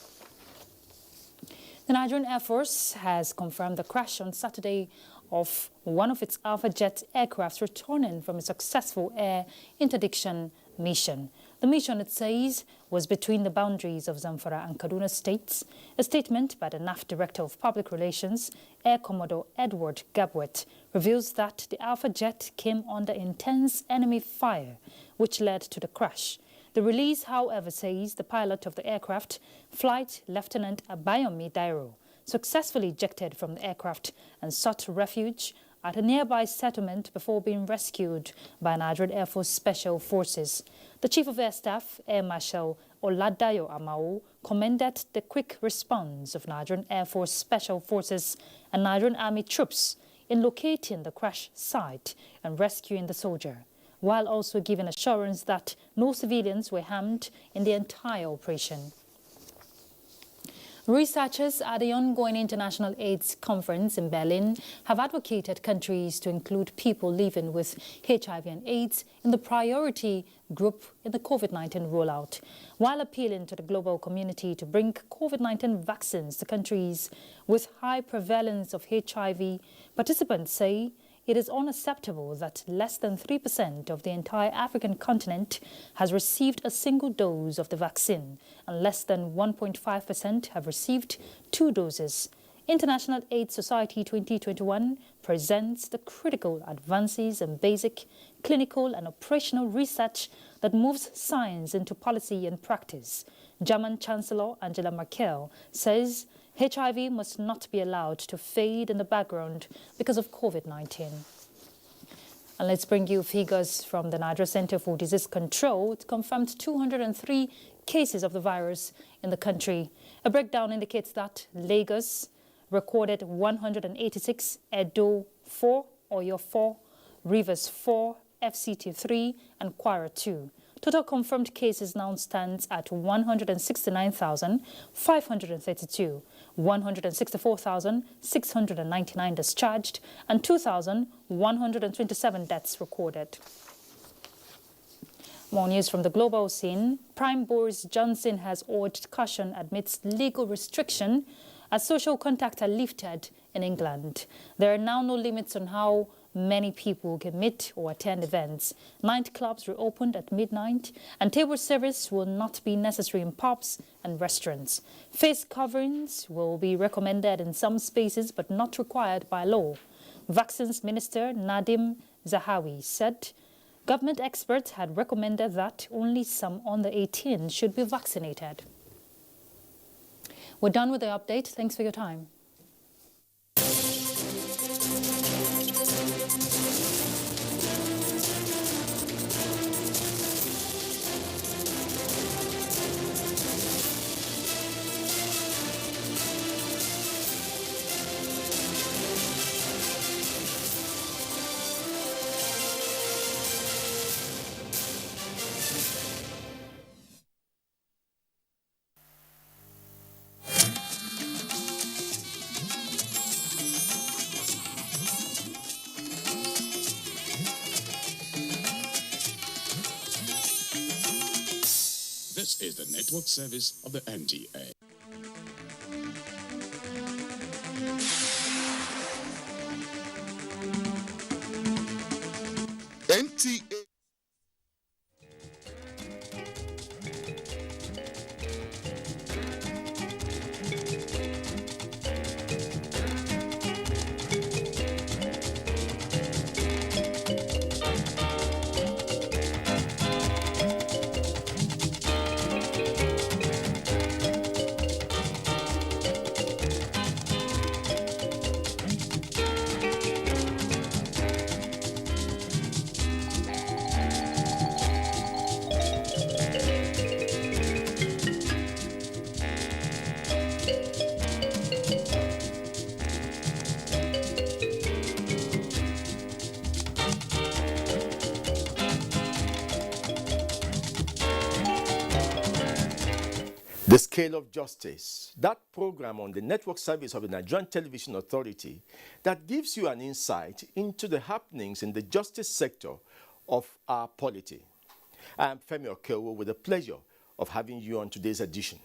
The Nigerian Air Force has confirmed the crash on Saturday of one of its Alpha Jet aircrafts returning from a successful air interdiction mission. The mission, it says, was between the boundaries of Zamfara and Kaduna states. A statement by the NAF Director of Public Relations, Air Commodore Edward Gabwet, reveals that the Alpha Jet came under intense enemy fire, which led to the crash. The release, however, says the pilot of the aircraft, Flight Lieutenant Abayomi Dairo, successfully ejected from the aircraft and sought refuge at a nearby settlement before being rescued by Nigerian Air Force Special Forces. The Chief of Air Staff, Air Marshal Oladayo Amao, commended the quick response of Nigerian Air Force Special Forces and Nigerian Army troops in locating the crash site and rescuing the soldier, while also giving assurance that no civilians were harmed in the entire operation. Researchers at the ongoing International AIDS Conference in Berlin have advocated countries to include people living with HIV and AIDS in the priority group in the COVID-19 rollout, while appealing to the global community to bring COVID-19 vaccines to countries with high prevalence of HIV. Participants say it is unacceptable that less than 3% of the entire African continent has received a single dose of the vaccine, and less than 1.5% have received 2 doses. International AIDS Society 2021 presents the critical advances in basic, clinical and operational research that moves science into policy and practice. German Chancellor Angela Merkel says HIV must not be allowed to fade in the background because of COVID-19. And let's bring you figures from the Nigeria Center for Disease Control. It confirmed 203 cases of the virus in the country. A breakdown indicates that Lagos recorded 186, Edo 4, Oyo 4, Rivers 4, FCT 3, and Kwara 2. Total confirmed cases now stands at 169,532, 164,699 discharged, and 2,127 deaths recorded. More news from the global scene. Prime Boris Johnson has urged caution amidst legal restriction as social contacts are lifted in England. There are now no limits on how many people can meet or attend events. Nightclubs reopened at midnight, and table service will not be necessary in pubs and restaurants. Face coverings will be recommended in some spaces but not required by law. Vaccines Minister Nadim Zahawi said government experts had recommended that only some under 18 should be vaccinated. We're done with the update. Thanks for your time. This is the network service of the NTA. NTA. The Scale of Justice, that program on the network service of the Nigerian Television Authority that gives you an insight into the happenings in the justice sector of our polity. I am Femi Okewo with the pleasure of having you on today's edition.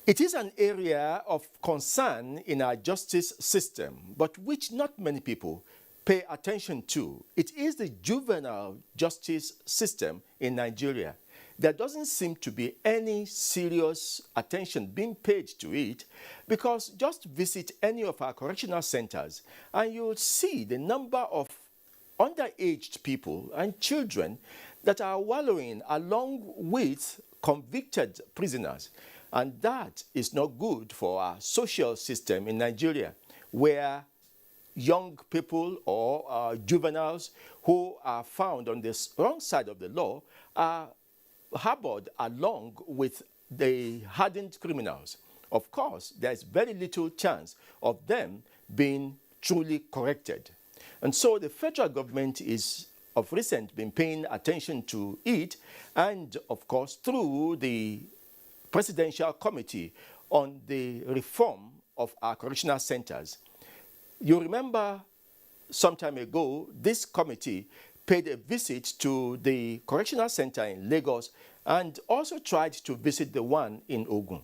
It is an area of concern in our justice system, but which not many people pay attention to. It is the juvenile justice system in Nigeria. There doesn't seem to be any serious attention being paid to it, because just visit any of our correctional centers and you'll see the number of underaged people and children that are wallowing along with convicted prisoners. And that is not good for our social system in Nigeria, where young people or juveniles who are found on the wrong side of the law are harbored along with the hardened criminals. Of course, there's very little chance of them being truly corrected. And so the federal government is of recent been paying attention to it, and of course through the Presidential Committee on the Reform of our Correctional Centers. You remember some time ago, this committee paid a visit to the Correctional Center in Lagos and also tried to visit the one in Ogun.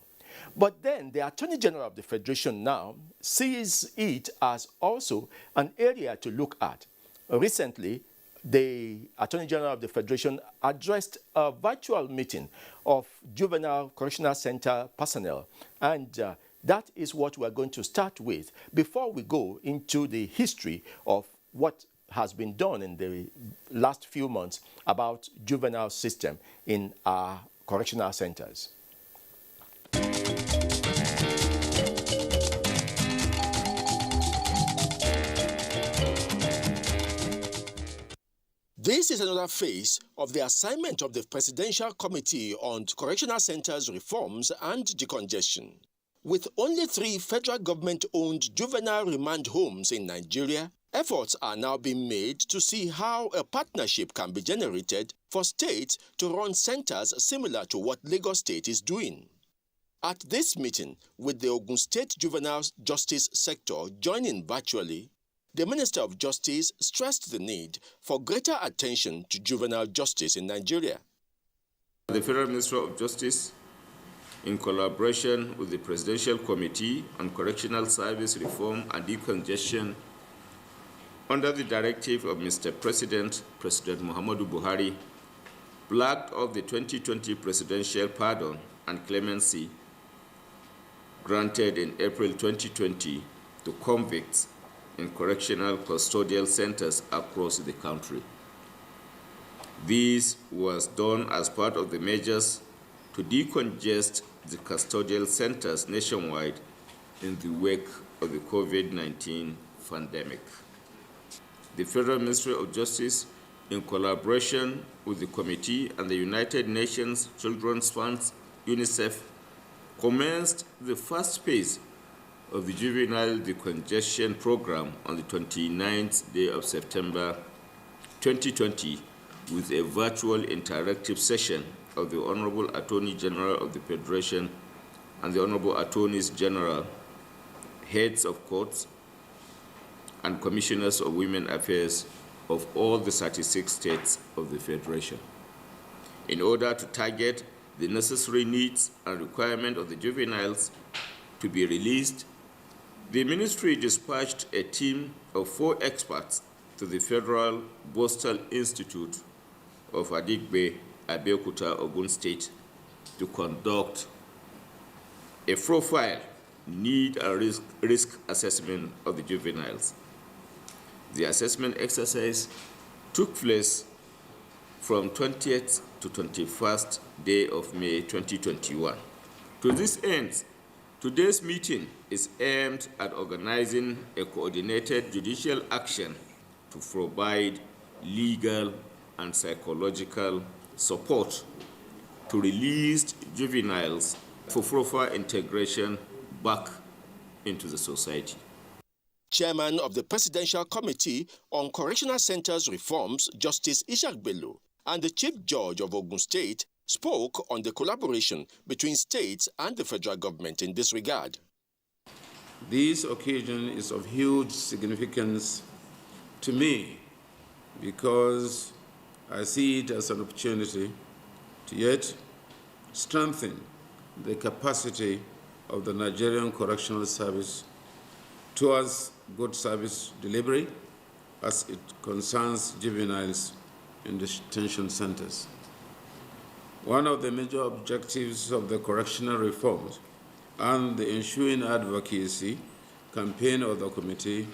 But then the Attorney General of the Federation now sees it as also an area to look at. Recently, the Attorney General of the Federation addressed a virtual meeting of juvenile correctional center personnel, and that is what we're going to start with before we go into the history of what has been done in the last few months about juvenile system in our correctional centers. This is another phase of the assignment of the Presidential Committee on Correctional Centers Reforms and Decongestion. With only 3 federal government-owned juvenile remand homes in Nigeria, efforts are now being made to see how a partnership can be generated for states to run centers similar to what Lagos State is doing. At this meeting, with the Ogun State juvenile justice sector joining virtually, the Minister of Justice stressed the need for greater attention to juvenile justice in Nigeria. The Federal Ministry of Justice, in collaboration with the Presidential Committee on Correctional Service Reform and Decongestion, under the directive of Mr. President Muhammadu Buhari, flagged off the 2020 presidential pardon and clemency granted in April 2020 to convicts in correctional custodial centers across the country. This was done as part of the measures to decongest the custodial centers nationwide in the wake of the COVID-19 pandemic. The Federal Ministry of Justice, in collaboration with the committee and the United Nations Children's Fund, UNICEF, commenced the first phase of the Juvenile Decongestion Program on the 29th day of September 2020 with a virtual interactive session of the Honorable Attorney General of the Federation and the Honorable Attorneys General, heads of courts, and commissioners of women affairs of all the 36 states of the Federation, in order to target the necessary needs and requirements of the juveniles to be released. The ministry dispatched a team of 4 experts to the Federal Postal Institute of Adigbe, Abeokuta, Ogun State, to conduct a profile, need and risk assessment of the juveniles. The assessment exercise took place from 20th to 21st day of May 2021. To this end, today's meeting is aimed at organizing a coordinated judicial action to provide legal and psychological support to released juveniles for proper integration back into the society. Chairman of the Presidential Committee on Correctional Centers Reforms, Justice Ishaq Bello, and the Chief Judge of Ogun State spoke on the collaboration between states and the federal government in this regard. This occasion is of huge significance to me because I see it as an opportunity to yet strengthen the capacity of the Nigerian Correctional Service towards good service delivery as it concerns juveniles in the detention centers. One of the major objectives of the correctional reforms and the ensuing advocacy campaign of the committee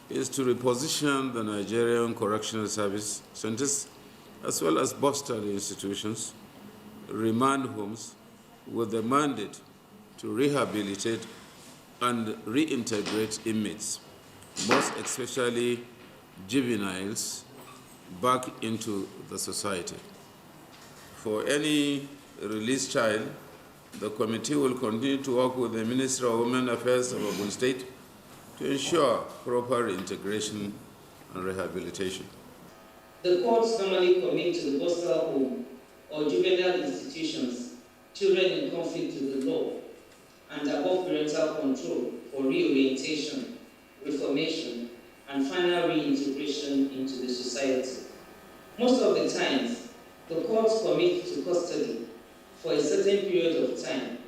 is to reposition the Nigerian Correctional Service centers as well as bolster the institutions, remand homes with the mandate to rehabilitate and reintegrate inmates, most especially juveniles, back into the society. For any released child, the committee will continue to work with the Ministry of Women Affairs of Ogun State to ensure proper integration and rehabilitation. The courts normally commit to the foster home or juvenile institutions children in conflict with the law and above parental control for reorientation, reformation, and final reintegration into the society. Most of the times, the courts commit to custody for a certain period of time.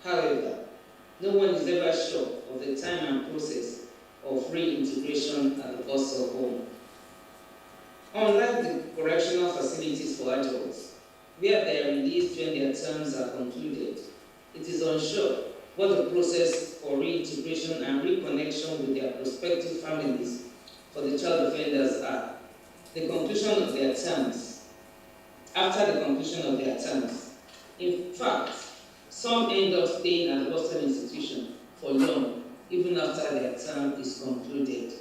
However, no one is ever sure of the time and process of reintegration at the foster home. Unlike the correctional facilities for adults, where they are released when their terms are concluded, it is unsure what the process for reintegration and reconnection with their prospective families for the child offenders are. After the conclusion of their terms. In fact, some end up staying at the foster institution for long, even after their term is concluded.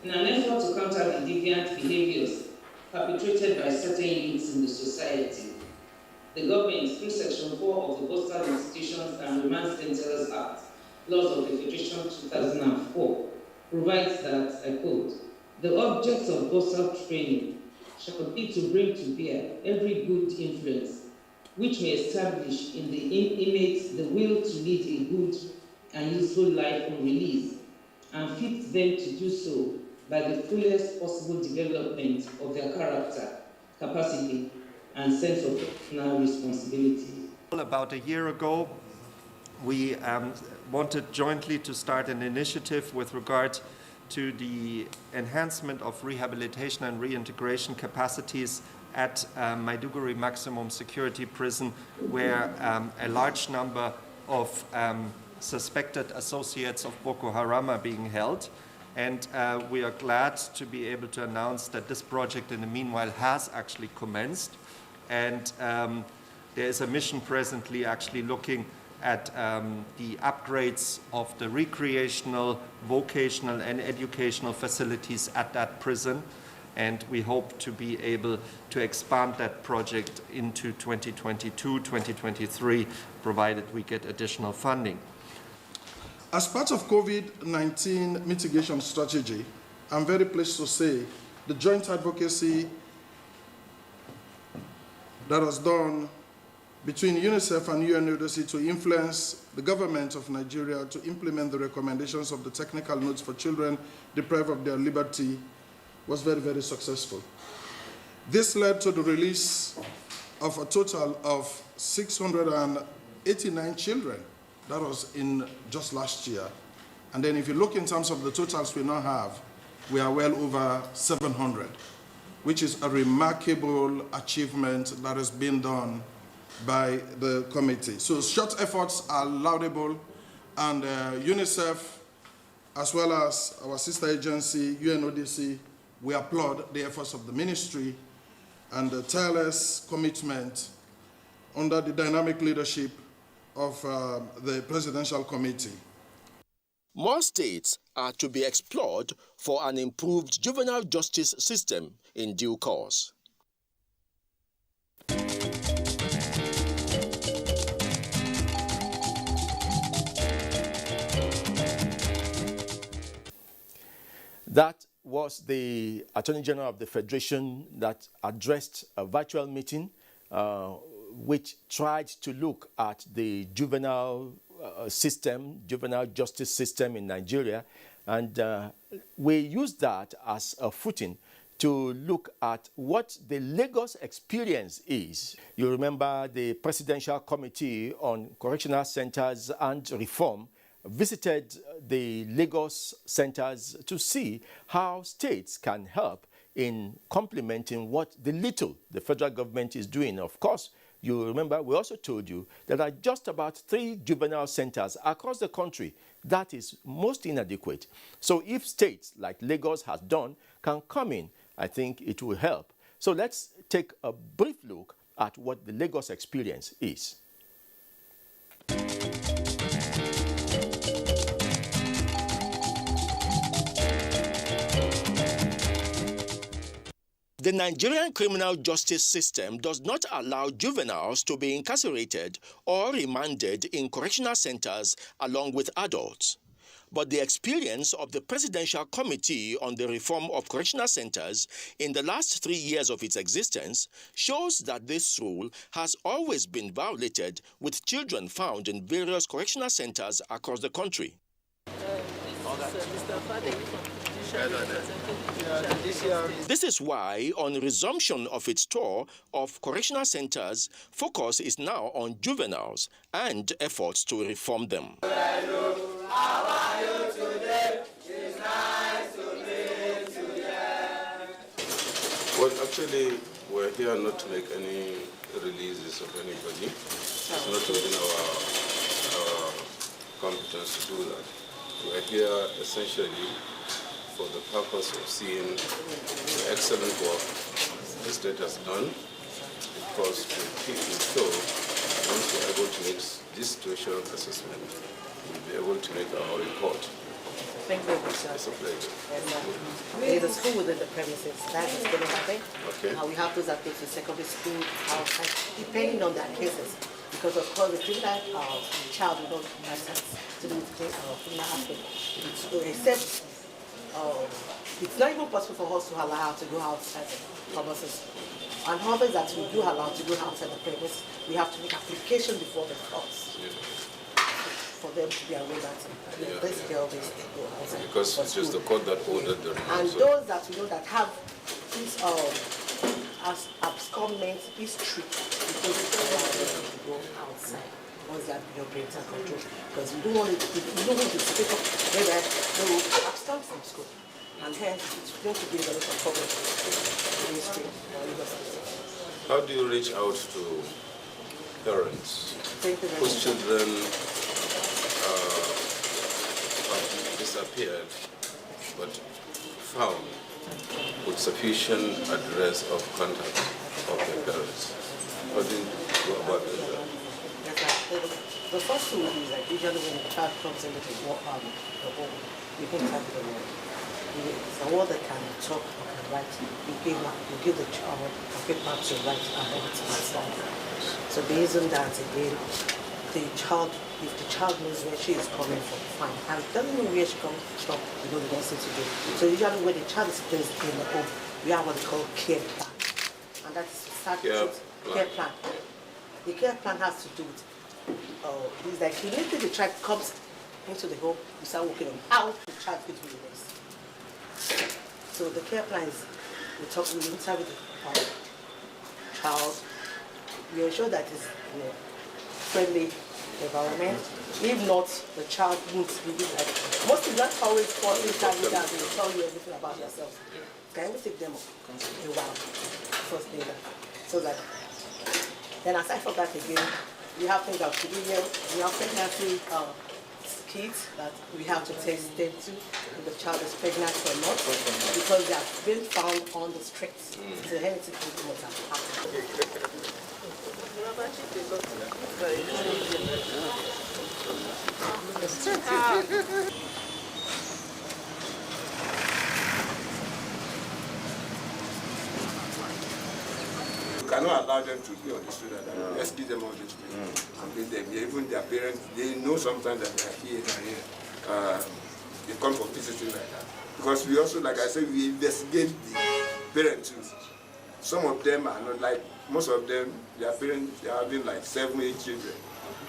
In an effort to counter the deviant behaviors perpetrated by certain youths in the society, the government, through Section 4 of the Postal Institutions and Remand Centers Act, Laws of the Federation 2004, provides that, I quote, "The objects of postal training shall be to bring to bear every good influence which may establish in the inmates the will to lead a good and useful life on release, and fit them to do so by the fullest possible development of their character, capacity, and sense of personal responsibility." About a year ago, we wanted jointly to start an initiative with regard to the enhancement of rehabilitation and reintegration capacities at Maiduguri Maximum Security Prison, where a large number of suspected associates of Boko Haram are being held. And we are glad to be able to announce that this project in the meanwhile has actually commenced. And there is a mission presently actually looking at the upgrades of the recreational, vocational, and educational facilities at that prison. And we hope to be able to expand that project into 2022, 2023, provided we get additional funding. As part of COVID-19 mitigation strategy, I'm very pleased to say the joint advocacy that was done between UNICEF and UNODC to influence the government of Nigeria to implement the recommendations of the technical notes for children deprived of their liberty was very, very successful. This led to the release of a total of 689 children. That was in just last year. And then if you look in terms of the totals we now have, we are well over 700, which is a remarkable achievement that has been done by the committee. So short efforts are laudable, and UNICEF, as well as our sister agency, UNODC, we applaud the efforts of the ministry and the tireless commitment under the dynamic leadership of the Presidential Committee. More states are to be explored for an improved juvenile justice system in due course. That was the Attorney General of the Federation that addressed a virtual meeting which tried to look at the juvenile juvenile justice system in Nigeria. And we used that as a footing to look at what the Lagos experience is. You remember the Presidential Committee on Correctional Centers and Reform visited the Lagos centers to see how states can help in complementing what the little the federal government is doing. Of course, you remember we also told you that there are just about 3 juvenile centers across the country. That is most inadequate. So if states like Lagos has done can come in, I think it will help. So let's take a brief look at what the Lagos experience is. The Nigerian criminal justice system does not allow juveniles to be incarcerated or remanded in correctional centers along with adults. But the experience of the Presidential Committee on the Reform of Correctional Centers in the last 3 years of its existence shows that this rule has always been violated, with children found in various correctional centers across the country. This is why, on resumption of its tour of correctional centers, focus is now on juveniles and efforts to reform them. Well, actually, we're here not to make any releases of anybody. It's not within our competence to do that. We're here essentially for the purpose of seeing the excellent work the state has done, because we feel once we're able to make this situational assessment, we'll be able to make our report. Thank you very much, sir. It's a pleasure. There's a school within the premises. That is going to happen. Okay. We have those that go to secondary school outside, depending on their cases. Because of course, the criminal child will not have to do with criminal aspect. Except it's not even possible for us to allow her to go outside the premises. And others that we do allow to go outside the premises, we have to make application before the courts. Yeah. For them to be aware that this girl is outside. Because it's just the court that ordered the removal. And those that we know that have this as abscondment is strict, because we don't want them to go outside once they have your parental control. Because we don't want to speak up where they will abscond from school. And hence it's going to be a lot of problem. How do you reach out to parents whose children have disappeared but found with sufficient address of contact of their parents? How do you go about that? The first thing is that usually when a child comes into the home, you can talk to them. The one that can talk or can write, you give the child a paper to write and everything and stuff. So based on that, again, if the child knows where she is coming from, fine. And doesn't know where she comes from, we know the next thing to do. So usually when the child is placed in the home, we have what they call care plan. And that is care plan. The care plan has to do with, it's like immediately the child comes into the home, you start working on how the child fits with the rest. So the care plan is, we interview the child, we ensure that it's friendly environment. If not, the child won't really like. Most of that's always for interview that they will tell you everything about themselves. Can we take them a while first day? So that then aside from that again, we have things that we have pregnancy kits that we have to test them to if the child is pregnant or not, because they have been found on the streets. So anything must have happened. You cannot allow them to be on the street. Let's give them all this place and bring them here. Even their parents, they know sometimes that they are here and here. They come for visiting like that. Because we also, like I said, we investigate the parents too. Some of them are not like, most of them, their parents, they are having like 7, 8 children.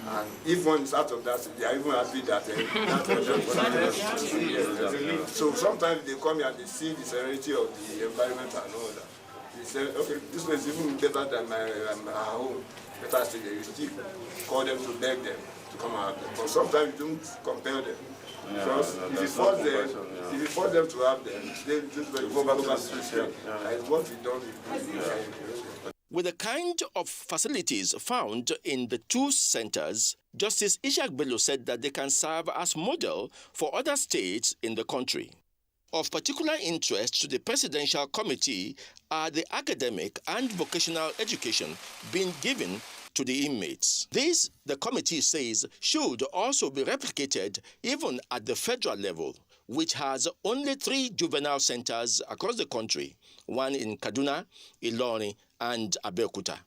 And if one is out of that, they are even happy that So sometimes they come here and they see the serenity of the environment and all that. They say, okay, this place is even better than my home. Better still, you still call them to beg them to come out. But sometimes you don't compel them. Because if you force them to have them, they just go back to the street. Like what we don't do. With the kind of facilities found in the two centers, Justice Ishaq Bello said that they can serve as model for other states in the country. Of particular interest to the Presidential Committee are the academic and vocational education being given to the inmates. This, the committee says, should also be replicated even at the federal level, which has only 3 juvenile centers across the country, one in Kaduna, Ilorin, and Abeokuta.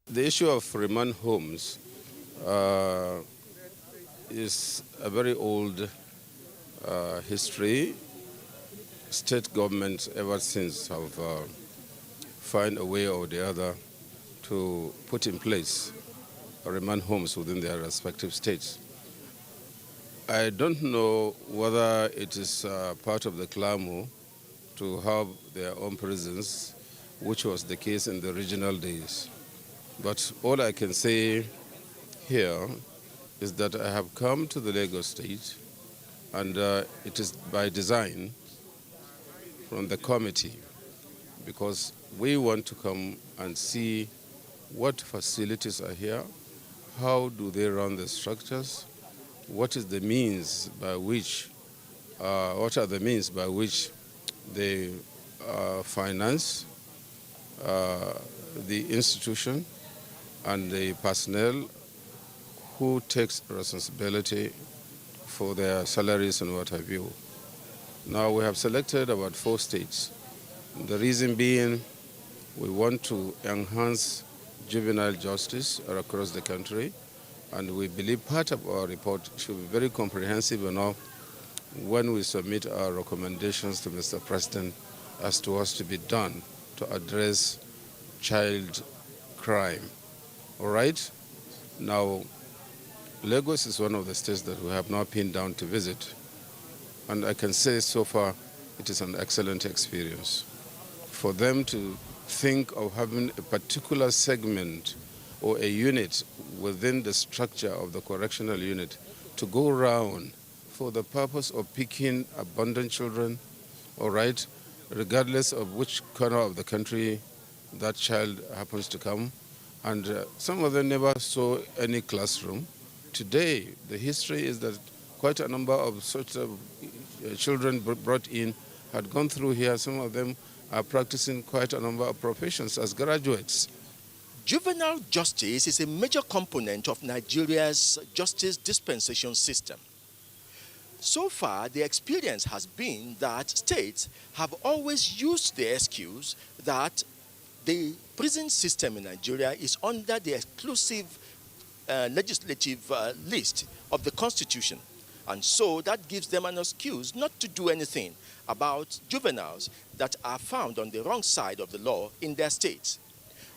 The issue of remand homes is a very old history. State governments ever since have found a way or the other to put in place remand homes within their respective states. I don't know whether it is part of the clamor to have their own prisons, which was the case in the regional days. But all I can say here is that I have come to the Lagos state, and it is by design from the committee, because we want to come and see what facilities are here, how do they run the structures, what is the means by which, what are the means by which they finance the institution and the personnel who takes responsibility for their salaries and what have you. Now we have selected about 4 states. The reason being we want to enhance juvenile justice across the country, and we believe part of our report should be very comprehensive enough when we submit our recommendations to Mr. President as to what's to be done to address child crime. All right? Now, Lagos is one of the states that we have not pinned down to visit, and I can say so far it is an excellent experience. For them to think of having a particular segment or a unit within the structure of the correctional unit to go around for the purpose of picking abandoned children, all right, regardless of which corner of the country that child happens to come. And some of them never saw any classroom. Today, the history is that quite a number of such children brought in had gone through here. Some of them are practicing quite a number of professions as graduates. Juvenile justice is a major component of Nigeria's justice dispensation system. So far, the experience has been that states have always used the excuse that the prison system in Nigeria is under the exclusive legislative list of the Constitution. And so that gives them an excuse not to do anything about juveniles that are found on the wrong side of the law in their states.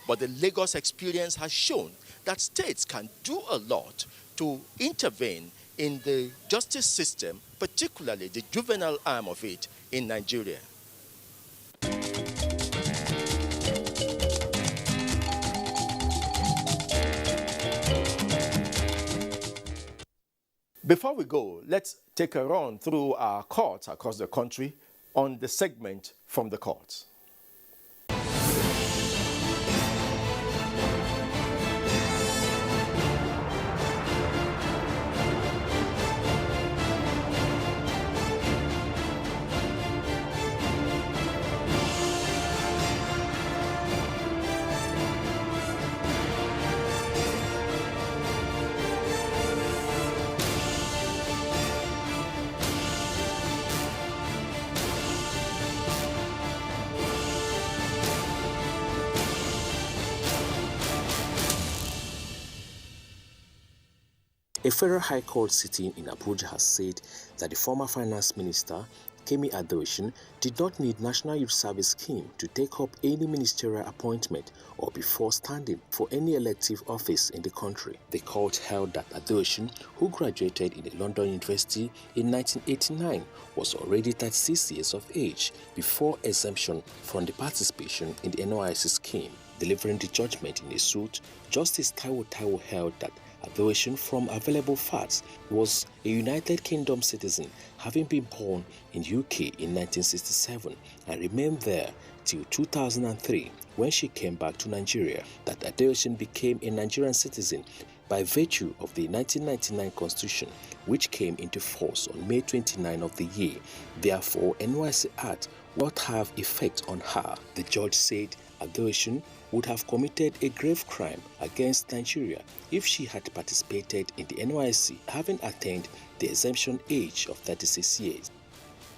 But the Lagos experience has shown that states can do a lot to intervene in the justice system, particularly the juvenile arm of it in Nigeria. Before we go, let's take a run through our courts across the country on the segment From the Courts. A federal high court sitting in Abuja has said that the former finance minister, Kemi Adeosun did not need National Youth Service Scheme to take up any ministerial appointment or be forced standing for any elective office in the country. The court held that Adeosun, who graduated in a London university in 1989, was already 36 years of age before exemption from the participation in the NYSC scheme. Delivering the judgment in a suit, Justice Taiwo held that Adeosun, from available facts, was a United Kingdom citizen, having been born in UK in 1967 and remained there till 2003 when she came back to Nigeria. That Adeosun became a Nigerian citizen by virtue of the 1999 Constitution, which came into force on May 29 of the year. Therefore, NYSC Act will not have effect on her. The judge said Adeosun would have committed a grave crime against Nigeria if she had participated in the NYSC, having attained the exemption age of 36 years.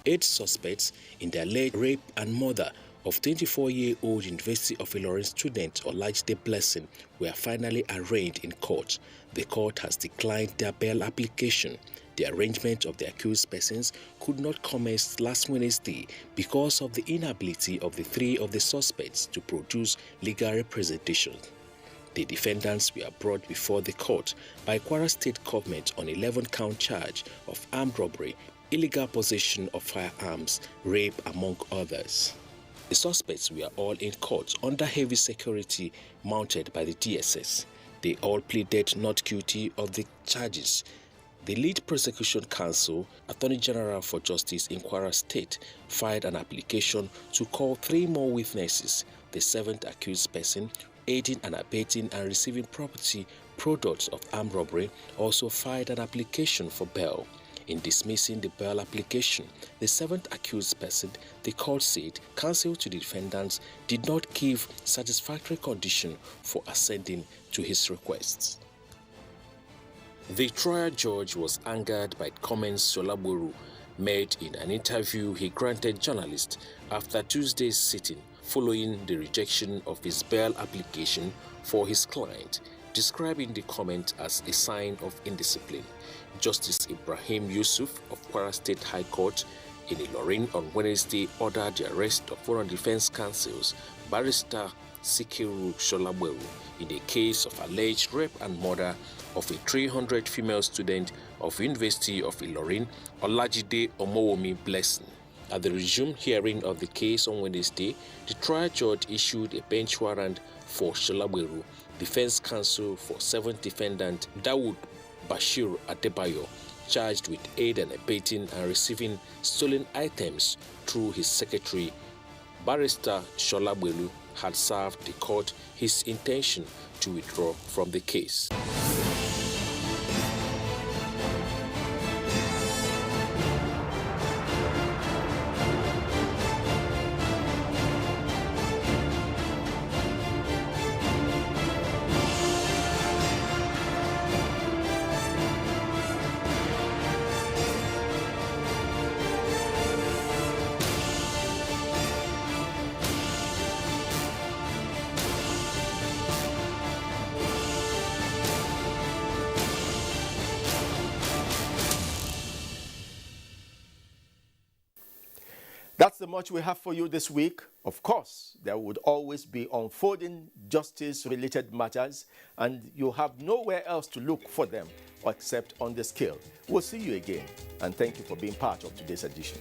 8 suspects in the alleged rape and murder of 24-year-old University of Ilorin student Olajide Blessing were finally arraigned in court. The court has declined their bail application. The arraignment of the accused persons could not commence last Wednesday because of the inability of the 3 of the suspects to produce legal representation. The defendants were brought before the court by Kwara State government on 11-count charge of armed robbery, illegal possession of firearms, rape, among others. The suspects were all in court under heavy security mounted by the DSS. They all pleaded not guilty of the charges. The lead prosecution counsel, Attorney General for Justice in Kwara State, filed an application to call 3 more witnesses. The 7th accused person, aiding and abetting and receiving property products of armed robbery, also filed an application for bail. In dismissing the bail application, the 7th accused person, the court said counsel to the defendants did not give satisfactory condition for ascending to his requests. The trial judge was angered by comments Solaburu made in an interview he granted journalists after Tuesday's sitting following the rejection of his bail application for his client, describing the comment as a sign of indiscipline. Justice Ibrahim Yusuf of Kwara State High Court in Ilorin on Wednesday ordered the arrest of one of defense counsel's, Barrister Sikiru Solaburu, in a case of alleged rape and murder of a 300 female student of University of Ilorin, Olajide Omowomi Blessing. At the resumed hearing of the case on Wednesday, the trial judge issued a bench warrant for Solaburu. Defense counsel for 7th defendant Dawood Bashir Adebayo, charged with aid and abetting and receiving stolen items through his secretary, Barrister Solaburu, had served the court his intention to withdraw from the case. That's the much we have for you this week. Of course, there would always be unfolding justice-related matters, and you have nowhere else to look for them except on the scale. We'll see you again, and thank you for being part of today's edition.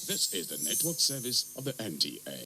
This is the network service of the NTA.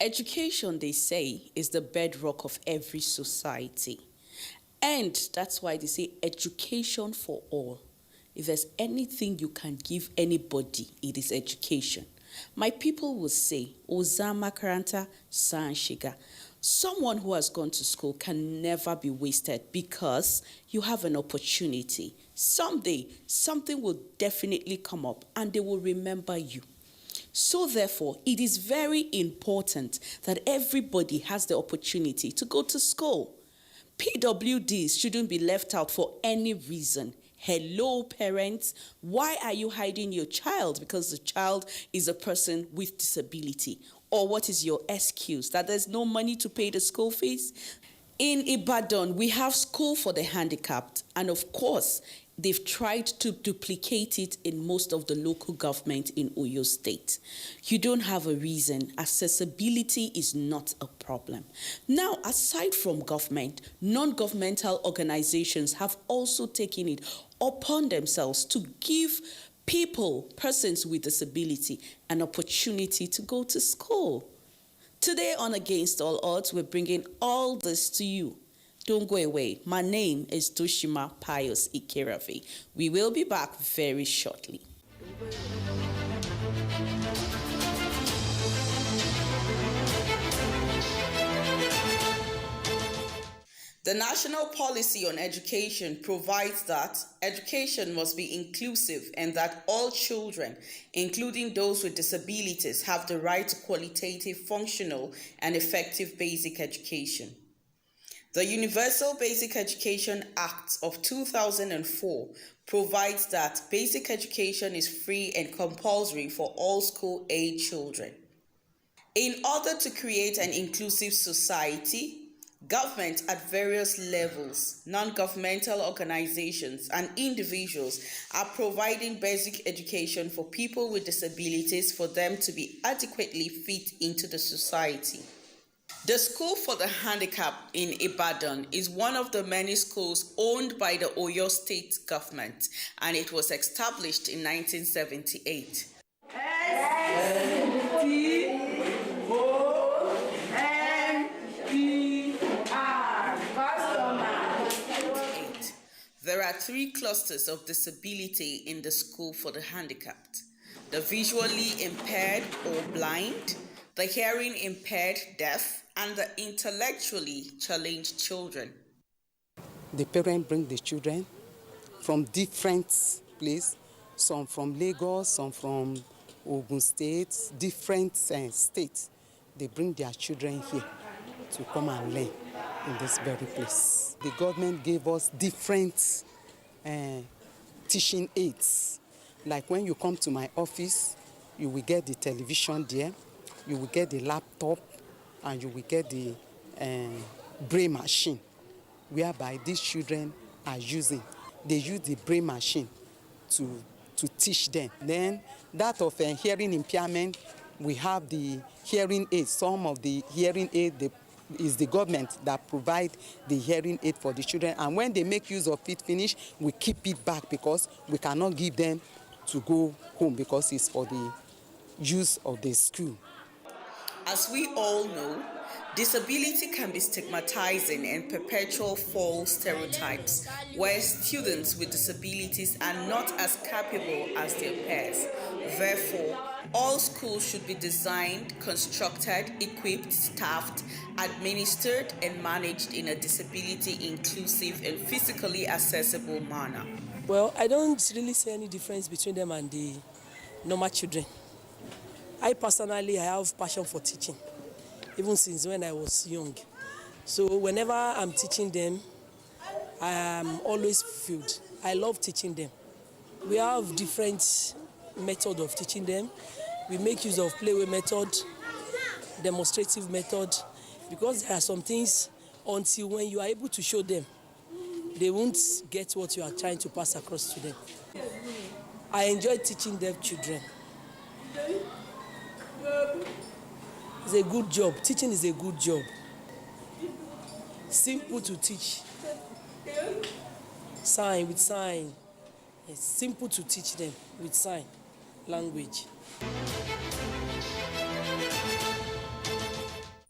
Education, they say, is the bedrock of every society. And that's why they say education for all. If there's anything you can give anybody, it is education. My people will say, Ozama Karanta San Shiga. Someone who has gone to school can never be wasted because you have an opportunity. Someday, something will definitely come up and they will remember you. So therefore, it is very important that everybody has the opportunity to go to school. PWDs shouldn't be left out for any reason. Hello, parents. Why are you hiding your child? Because the child is a person with disability. Or what is your excuse? That there's no money to pay the school fees? In Ibadan, we have school for the handicapped. And of course, they've tried to duplicate it in most of the local government in Oyo State. You don't have a reason. Accessibility is not a problem. Now, aside from government, non-governmental organizations have also taken it upon themselves to give people, persons with disability, an opportunity to go to school. Today on Against All Odds, we're bringing all this to you. Don't go away. My name is Toshima Pius Ikeravi. We will be back very shortly. The national policy on education provides that education must be inclusive and that all children, including those with disabilities, have the right to qualitative, functional, and effective basic education. The Universal Basic Education Act of 2004 provides that basic education is free and compulsory for all school-age children. In order to create an inclusive society, government at various levels, non-governmental organizations, and individuals are providing basic education for people with disabilities for them to be adequately fit into the society. The School for the Handicapped in Ibadan is one of the many schools owned by the Oyo State government, and it was established in 1978. There are 3 clusters of disability in the School for the Handicapped: the visually impaired or blind, the hearing impaired, deaf, and the intellectually challenged children. The parents bring the children from different places, some from Lagos, some from Ogun State, different states. They bring their children here to come and learn in this very place. The government gave us different teaching aids. Like when you come to my office, you will get the television there, you will get the laptop, and you will get the braille machine, whereby these children are using. They use the braille machine to teach them. Then that of hearing impairment, we have the hearing aid. Some of the hearing aid is the government that provide the hearing aid for the children. And when they make use of it finish, we keep it back because we cannot give them to go home because it's for the use of the school. As we all know, disability can be stigmatizing and perpetual false stereotypes where students with disabilities are not as capable as their peers. Therefore, all schools should be designed, constructed, equipped, staffed, administered, and managed in a disability-inclusive and physically accessible manner. Well, I don't really see any difference between them and the normal children. I personally have passion for teaching, even since when I was young. So whenever I'm teaching them, I am always fulfilled. I love teaching them. We have different methods of teaching them. We make use of playway method, demonstrative method, because there are some things until when you are able to show them, they won't get what you are trying to pass across to them. I enjoy teaching deaf children. It's a good job. Teaching is a good job. Simple to teach. Sign with sign. It's simple to teach them with sign language.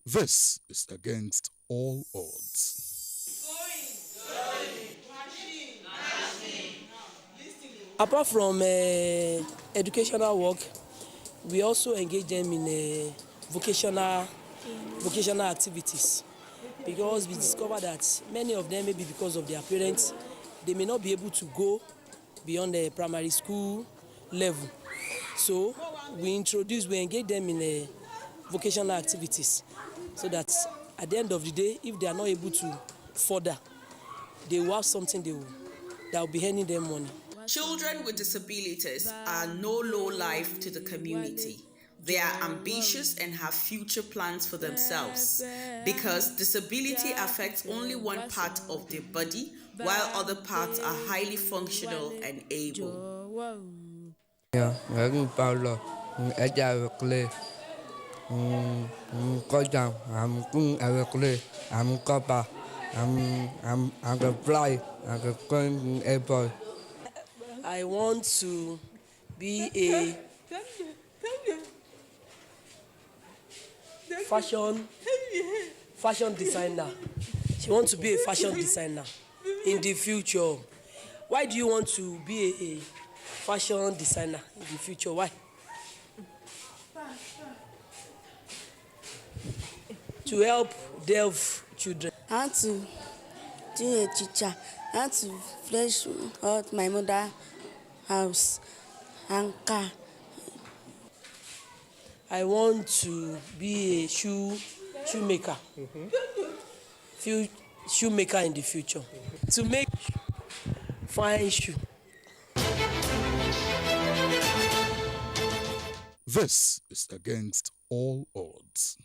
This is against all odds. Apart from educational work, we also engage them in vocational activities, because we discover that many of them, maybe because of their parents, they may not be able to go beyond the primary school level. So we engage them in vocational activities, so that at the end of the day, if they are not able to further, they will have something that will be earning them money. Children with disabilities are no low life to the community. They are ambitious and have future plans for themselves, because disability affects only one part of their body, while other parts are highly functional and able. I want to be a fashion designer. She wants to be a fashion designer in the future. Why do you want to be a fashion designer in the future? Why? To help deaf children. I want to be a teacher. I want to flesh out my mother's house and car. I want to be a shoemaker. Shoemaker in the future. To make fine shoe. This is against all odds.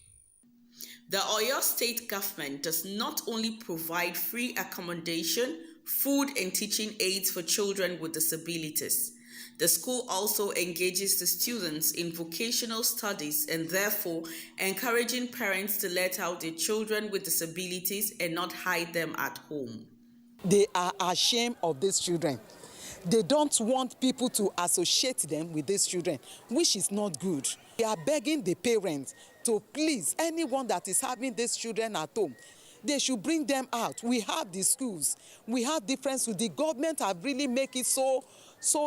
The Oyo State government does not only provide free accommodation, food and teaching aids for children with disabilities. The school also engages the students in vocational studies and therefore encouraging parents to let out their children with disabilities and not hide them at home. They are ashamed of these children. They don't want people to associate them with these children, which is not good. They are begging the parents to please, anyone that is having these children at home, they should bring them out. We have the schools. We have different schools. The government have really made it so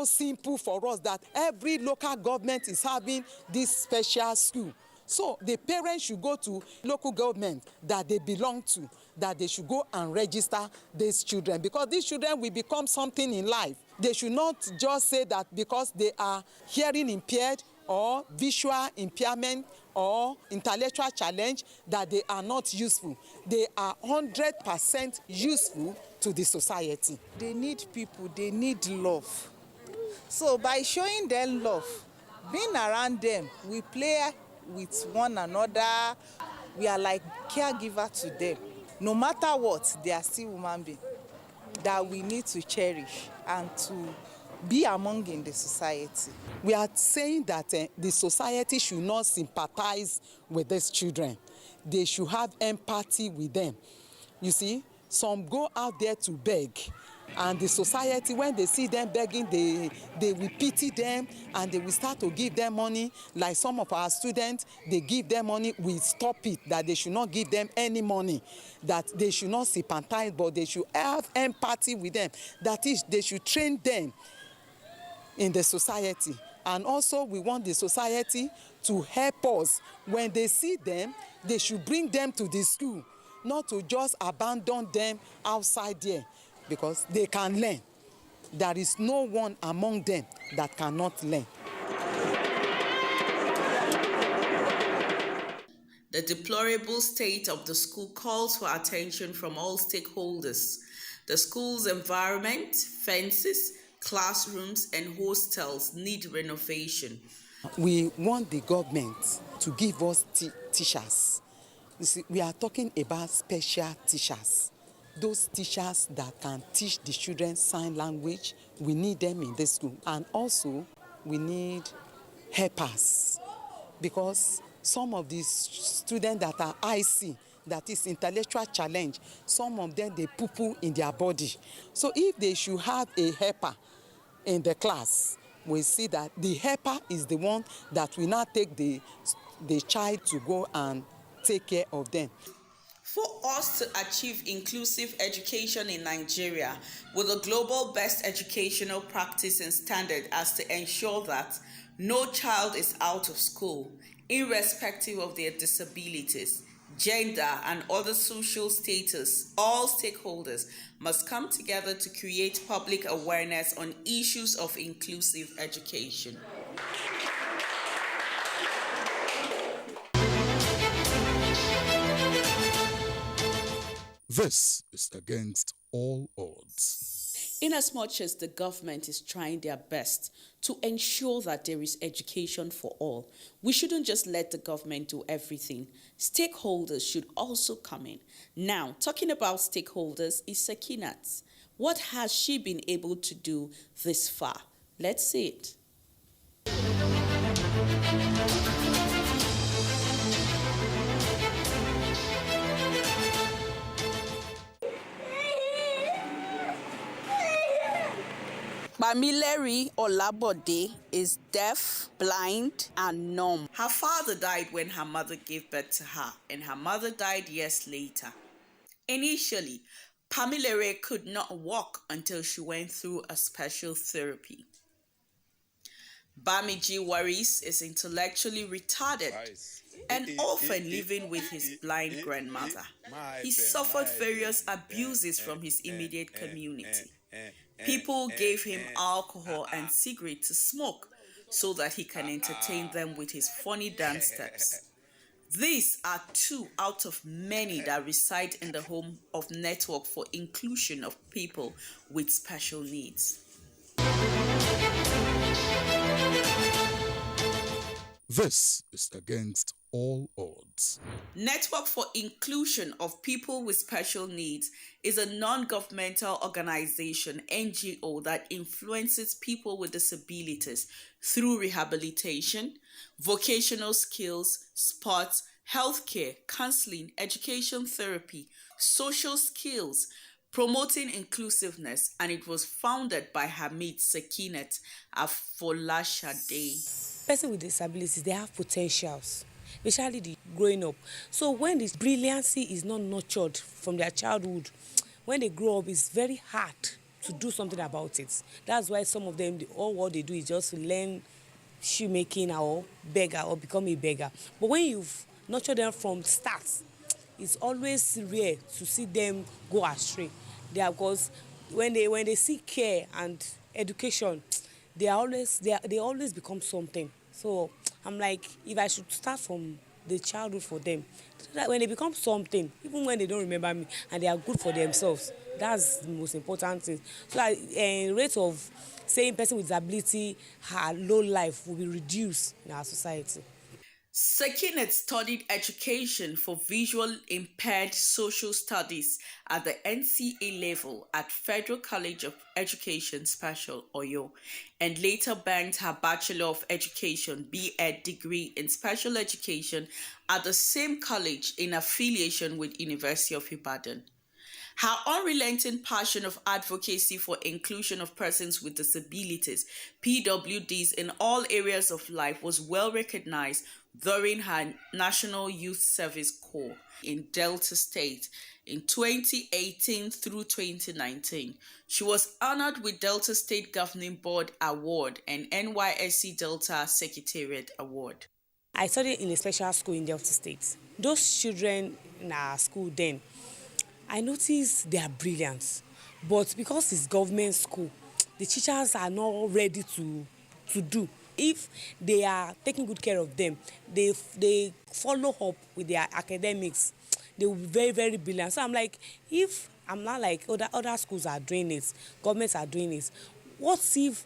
simple for us that every local government is having this special school. So the parents should go to local government that they belong to, that they should go and register these children, because these children will become something in life. They should not just say that because they are hearing impaired or visual impairment or intellectual challenge that they are not useful. They are 100% useful to the society. They need people, they need love. So by showing them love, being around them, we play with one another. We are like caregiver to them. No matter what, they are still human beings that we need to cherish and to be among in the society. We are saying that the society should not sympathize with these children. They should have empathy with them. You see, some go out there to beg, and the society, when they see them begging, they will pity them and they will start to give them money. Like some of our students, they give them money, we stop it, that they should not give them any money, that they should not sympathize, but they should have empathy with them. That is, they should train them in the society. And also we want the society to help us. When they see them, they should bring them to the school, not to just abandon them outside there, because they can learn. There is no one among them that cannot learn. The deplorable state of the school calls for attention from all stakeholders. The school's environment, fences, classrooms, and hostels need renovation. We want the government to give us teachers. You see, we are talking about special teachers. Those teachers that can teach the children sign language, we need them in the school. And also, we need helpers, because some of these students that are IC, that is intellectual challenge, some of them they poo-poo in their body. So if they should have a helper in the class, we see that the helper is the one that will now take the child to go and take care of them. For us to achieve inclusive education in Nigeria with a global best educational practice and standard as to ensure that no child is out of school, irrespective of their disabilities, gender, and other social status, all stakeholders must come together to create public awareness on issues of inclusive education. This is against all odds. Inasmuch as the government is trying their best to ensure that there is education for all, we shouldn't just let the government do everything. Stakeholders should also come in. Now, talking about stakeholders is Sekinat. What has she been able to do this far? Let's see it. Bamileri Olabode is deaf, blind, and numb. Her father died when her mother gave birth to her, and her mother died years later. Initially, Bamileri could not walk until she went through a special therapy. Bamiji Waris is intellectually retarded and often living with his blind grandmother. He suffered various abuses from his immediate community. People gave him alcohol and cigarettes to smoke so that he can entertain them with his funny dance steps. These are 2 out of many that reside in the home of Network for Inclusion of People with Special Needs. This is against all odds. Network for Inclusion of People with Special Needs is a non-governmental organization, NGO, that influences people with disabilities through rehabilitation, vocational skills, sports, healthcare, counseling, education therapy, social skills, promoting inclusiveness, and it was founded by Hamid Sekinat Afolashade. Person with disabilities, they have potentials, especially the growing up. So when this brilliancy is not nurtured from their childhood, when they grow up, it's very hard to do something about it. That's why some of them, all what they do is just learn shoemaking or beggar or become a beggar. But when you've nurtured them from start, it's always rare to see them go astray. They are, because when they see care and education, they always become something. So I'm like, if I should start from the childhood for them, so that when they become something, even when they don't remember me and they are good for themselves, that's the most important thing. So that rate of saying person with disability her low life will be reduced in our society. Sekinat studied education for visual impaired social studies at the NTA level at Federal College of Education Special, Oyo, and later banked her Bachelor of Education (B.Ed) degree in special education at the same college in affiliation with University of Ibadan. Her unrelenting passion of advocacy for inclusion of persons with disabilities, PWDs, in all areas of life was well recognized during her National Youth Service Corps in Delta State in 2018 through 2019. She was honored with Delta State Governing Board Award and NYSC Delta Secretariat Award. I studied in a special school in Delta State. Those children in our school then, I noticed their brilliance, but because it's government school, the teachers are not ready to do. If they are taking good care of them, they follow up with their academics, they will be very, very brilliant. So I'm like, if I'm not like other schools are doing it, governments are doing it, what if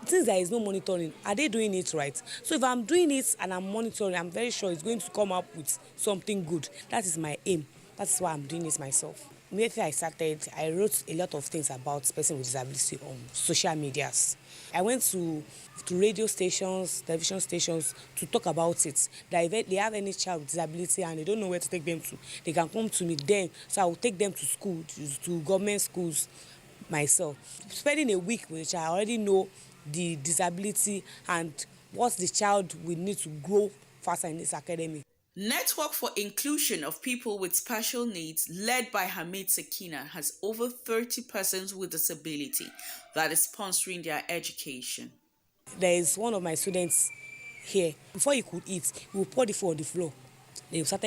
since there is no monitoring, are they doing it right? So if I'm doing it and I'm monitoring, I'm very sure it's going to come up with something good. That is my aim. That's why I'm doing it myself. Immediately I started, I wrote a lot of things about person with disability on social medias. I went to radio stations, television stations to talk about it. That if they have any child with disability and they don't know where to take them to, they can come to me then. So I will take them to school, to government schools myself. Spending a week with a child, I already know the disability and what the child will need to grow faster in this academy. Network for Inclusion of People with Special Needs, led by Hamid Sakina, has over 30 persons with disability that is sponsoring their education. There is one of my students here. Before he could eat, he will pour the food on the floor. He will start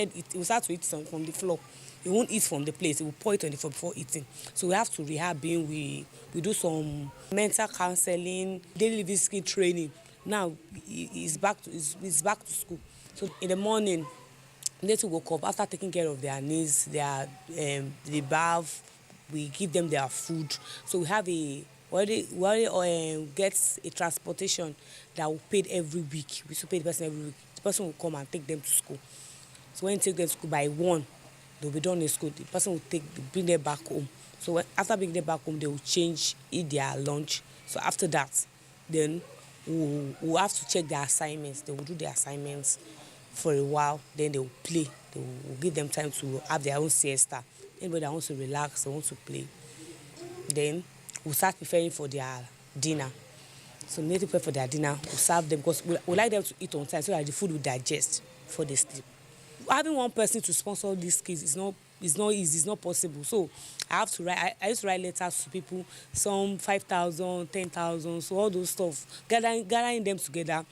to eat from the floor. He won't eat from the plate. He will pour it on the floor before eating. So we have to rehab him. We do some mental counseling, daily living skill training. Now he's back to school. So in the morning, they to wake up after taking care of their needs, the bath, we give them their food. So we have gets a transportation that will pay every week. We should pay the person every week. The person will come and take them to school. So when you take them to school by 1, they'll be done in school. The person will bring them back home. So after bringing them back home, they will eat their lunch. So after that, then we'll have to check their assignments. They will do their assignments for a while, then they will play. We'll give them time to have their own siesta. Anybody that wants to relax, they want to play. Then we'll start preparing for their dinner. So immediately prepare for their dinner, we'll serve them because we like them to eat on time so that the food will digest before they sleep. Having one person to sponsor these kids is not easy, it's not possible. So I have to write. I used to write letters to people, some 5,000, 10,000, so all those stuff. Gathering them together,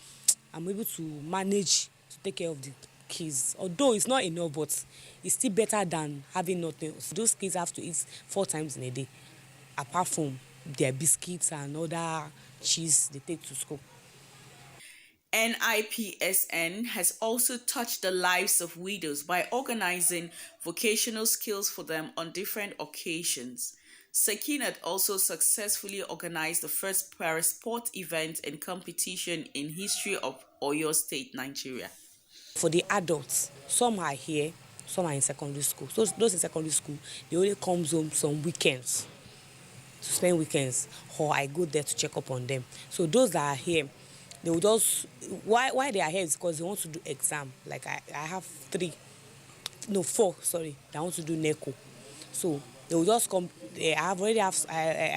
I'm able to manage to take care of the kids. Although it's not enough, but it's still better than having nothing. So those kids have to eat 4 times in a day, apart from their biscuits and other cheese they take to school. NIPSN has also touched the lives of widows by organizing vocational skills for them on different occasions. Sakinat also successfully organized the first para-sport event and competition in history of Oyo State, Nigeria. For the adults, some are here, some are in secondary school. So those in secondary school, they only come home some weekends, to spend weekends, or I go there to check up on them. So those that are here, they will just, why they are here is because they want to do exam. Like I have 4, that want to do NECO. So they will just come. I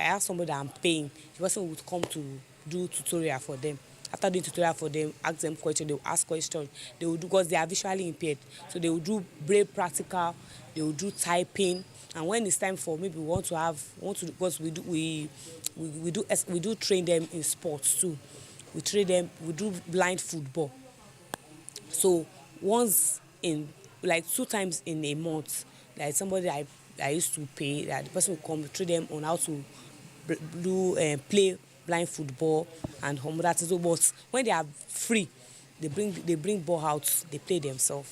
have somebody that I'm paying. The person would come to do tutorial for them. After doing tutorial for them, ask them questions, they will ask questions. They will do, because they are visually impaired. So they will do braille practical, they will do typing. And when it's time for maybe because we do train them in sports too. We train them, we do blind football. So once in, like 2 times in a month, there is somebody I used to pay, that the person will come, train them on how to play blind football and home that is. But when they are free, they bring ball out, they play themselves.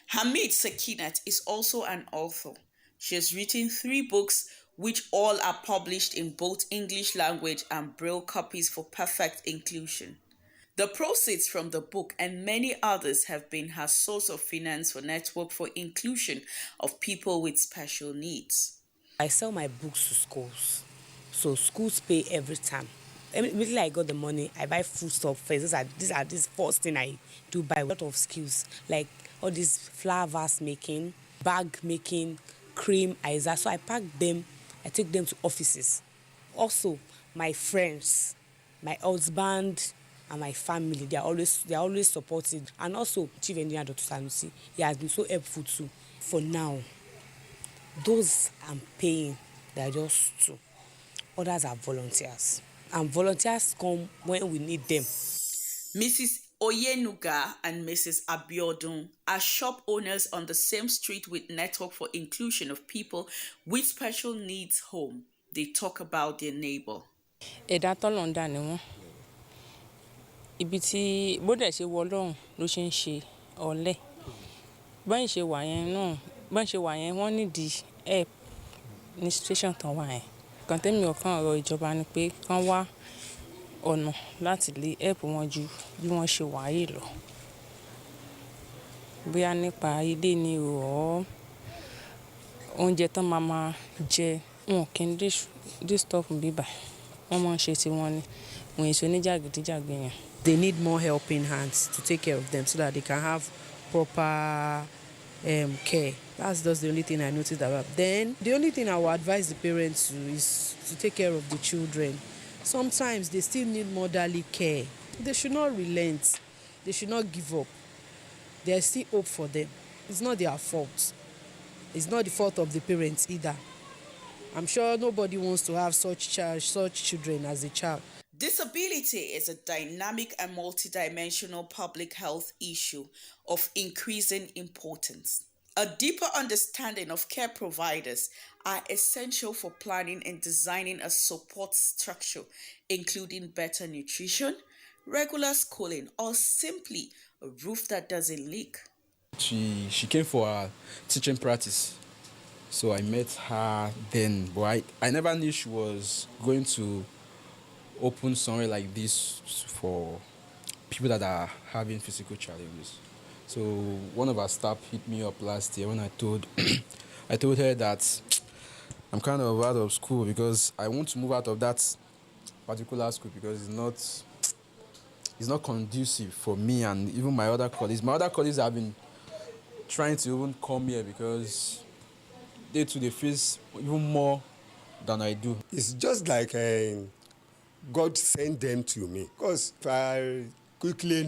Hamid Sakinat is also an author. She has written 3 books, which all are published in both English language and Braille copies for perfect inclusion. The proceeds from the book and many others have been her source of finance for Network for Inclusion of People with Special Needs. I sell my books to schools, so schools pay every time. Immediately I got the money, I buy food stuff first. This first thing I do, buy a lot of skills, like all these flower vase making, bag making, cream, Isa. So I pack them, I take them to offices. Also, my friends, my husband, and my family, they are always supported. And also Chief Engineer Dr. Sanusi, he has been so helpful too. For now, those I'm paying, they are just 2. Others are volunteers. And volunteers come when we need them. Mrs. Oyenuga and Mrs. Abiodun are shop owners on the same street with Network for Inclusion of People with Special Needs Home. They talk about their neighbor. Ibi tí bó dẹ̀ ṣe wọ Ọlọ́run ló ṣe ń ṣe ọ̀lẹ. Bọ́n ṣe wà yẹn wọ́n nídìí help ní situation tán wà yẹn. Kan tẹ́mi ọ̀kan ọ̀rọ̀ ìjọba ni pé kán wá ọ̀nà láti lè help wọn ju bí wọ́n ṣe wà yìí lọ. Bóyá nípa ilé ni o, oúnjẹ tán máa jẹ, wọn kì í dé stop bíbà. Wọ́n máa ń ṣe tiwọn ni. Wọ́n èso ní jàgídíjàgan yẹn. They need more helping hands to take care of them so that they can have proper care. That's just the only thing I noticed about. Then the only thing I would advise the parents to is to take care of the children. Sometimes they still need motherly care. They should not relent. They should not give up. There's still hope for them. It's not their fault. It's not the fault of the parents either. I'm sure nobody wants to have such children as a child. Disability is a dynamic and multidimensional public health issue of increasing importance. A deeper understanding of care providers are essential for planning and designing a support structure, including better nutrition, regular schooling, or simply a roof that doesn't leak. She came for a teaching practice. So I met her then, but I never knew she was going to open somewhere like this for people that are having physical challenges. So one of our staff hit me up last year when I told her that I'm kind of out of school because I want to move out of that particular school because it's not conducive for me and even my other colleagues. My other colleagues have been trying to even come here because they face even more than I do. It's just like God sent them to me. Because if I quickly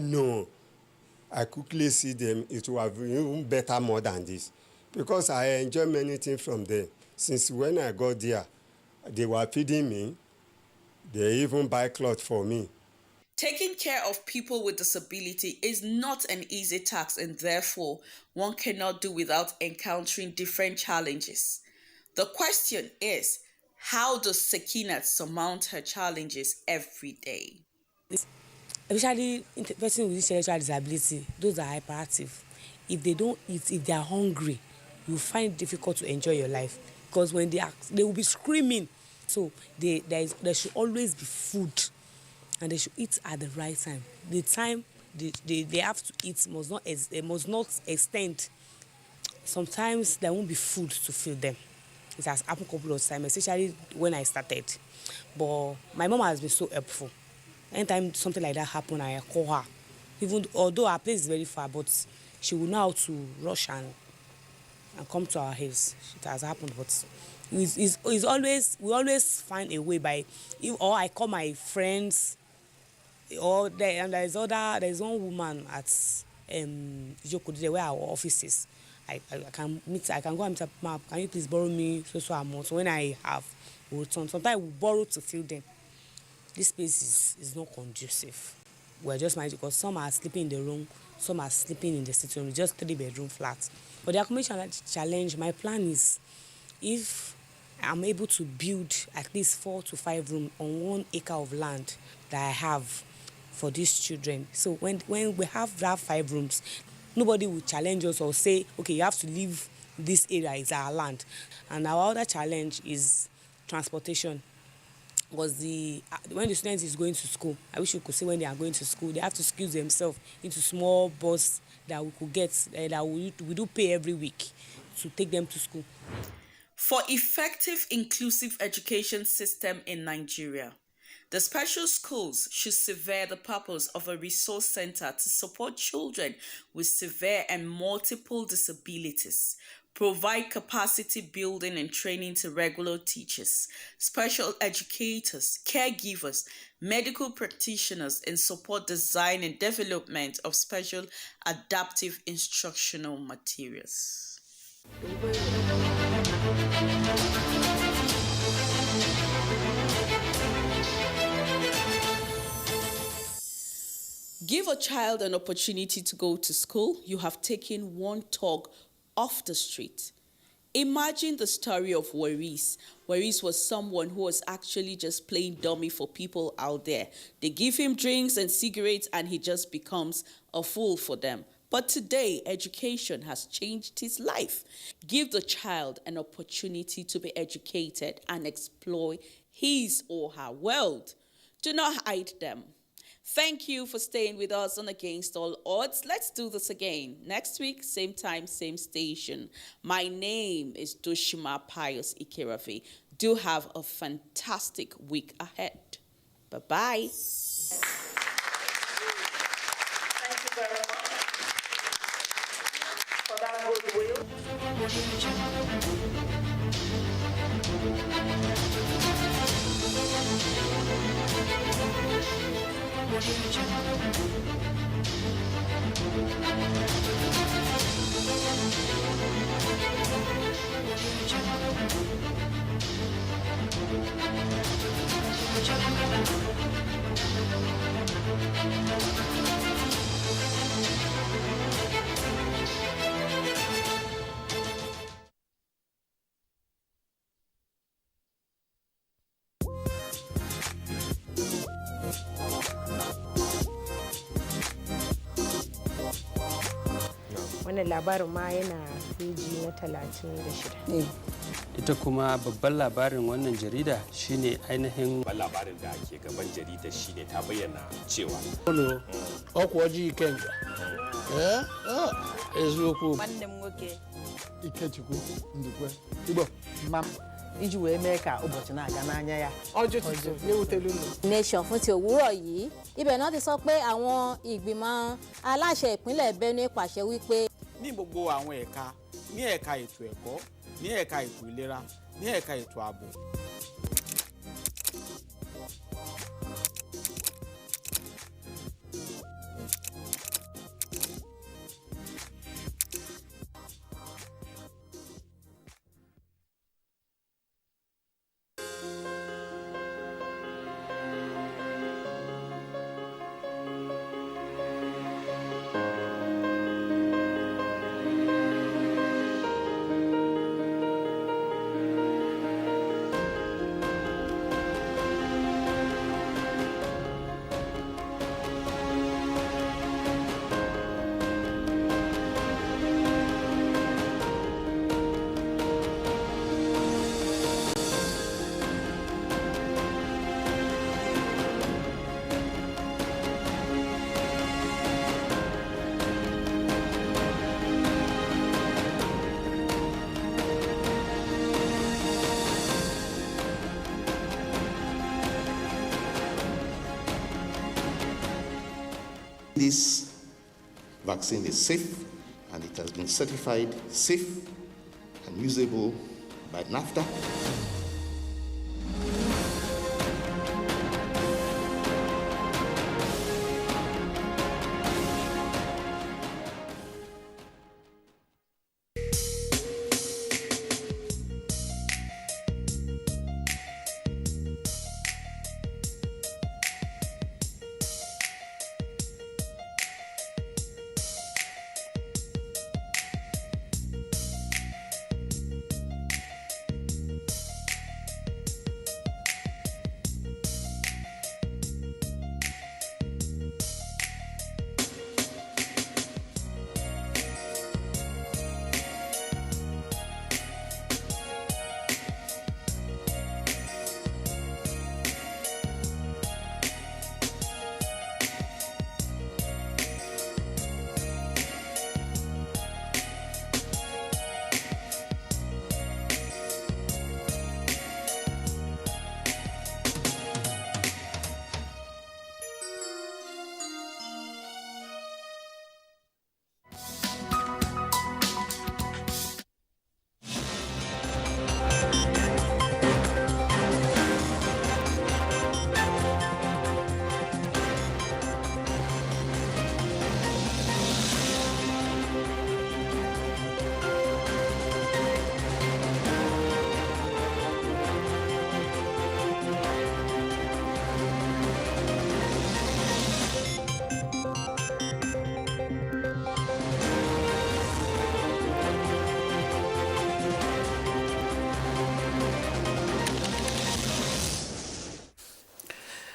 see them, it will have been even better more than this. Because I enjoy many things from them. Since when I got there, they were feeding me. They even buy clothes for me. Taking care of people with disability is not an easy task, and therefore one cannot do without encountering different challenges. The question is, how does Sekinat surmount her challenges every day? Especially the person with intellectual disability, those are hyperactive. If they don't eat, if they are hungry, you find it difficult to enjoy your life because when they will be screaming. So there should always be food, and they should eat at the right time. The time they have to eat must not extend. Sometimes there won't be food to feed them. It has happened a couple of times, especially when I started. But my mom has been so helpful. Anytime something like that happens, I call her. Even although our place is very far, but she will know how to rush and come to our house. It has happened, but we always find a way or I call my friends, or there's one woman at Jokodi where our office is. I can go and meet her. Ma'am, can you please borrow me so amount? So when I have, we'll return. Sometimes we borrow to fill them. This space is not conducive. We're just managing because some are sleeping in the room, some are sleeping in the sitting room, just 3-bedroom flats. For the accommodation challenge, my plan is if I'm able to build at least 4 to 5 rooms on 1 acre of land that I have for these children. So when we have that 5 rooms, nobody will challenge us or say, okay, you have to leave this area, it's our land. And our other challenge is transportation. When the student is going to school, I wish you could see when they are going to school, they have to squeeze themselves into small bus that we could get, that we do pay every week to take them to school. For effective inclusive education system in Nigeria, the special schools should serve the purpose of a resource center to support children with severe and multiple disabilities, provide capacity building and training to regular teachers, special educators, caregivers, medical practitioners, and support design and development of special adaptive instructional materials. Give a child an opportunity to go to school, you have taken one talk off the street. Imagine the story of Waris. Waris was someone who was actually just playing dummy for people out there. They give him drinks and cigarettes and he just becomes a fool for them. But today, education has changed his life. Give the child an opportunity to be educated and explore his or her world. Do not hide them. Thank you for staying with us on Against All Odds. Let's do this again. Next week, same time, same station. My name is Dushima Pius Ikerafi. Do have a fantastic week ahead. Bye-bye. Thank you very much for that goodwill. Wannan labarin ma yana peji na 36. Ita kuma babban labarin wannan jarida shine ainihin babban labarin da ke gaban jarida shine ta bayyana cewa ọkwa ojii Ikenga eziokwu Nwanne m nwoke Ikechukwu Ndukwe Igbo Mam iji wee mee ka ụbọchị na-aga n'anya ya ọjụtụtụ na-ewutelu unu. Nation fún ti òwúrọ̀ yìí ibẹ̀ náà ti sọ pé àwọn ìgbìmọ̀ aláṣẹ ìpínlẹ̀ Benue pàṣẹ wípé. Ní gbogbo àwọn ẹ̀ka ní ẹ̀ka ètò ẹ̀kọ́ ní ẹ̀ka ètò ìlera ní ẹ̀ka ètò ààbò. This vaccine is safe and it has been certified safe and usable by NAFTA.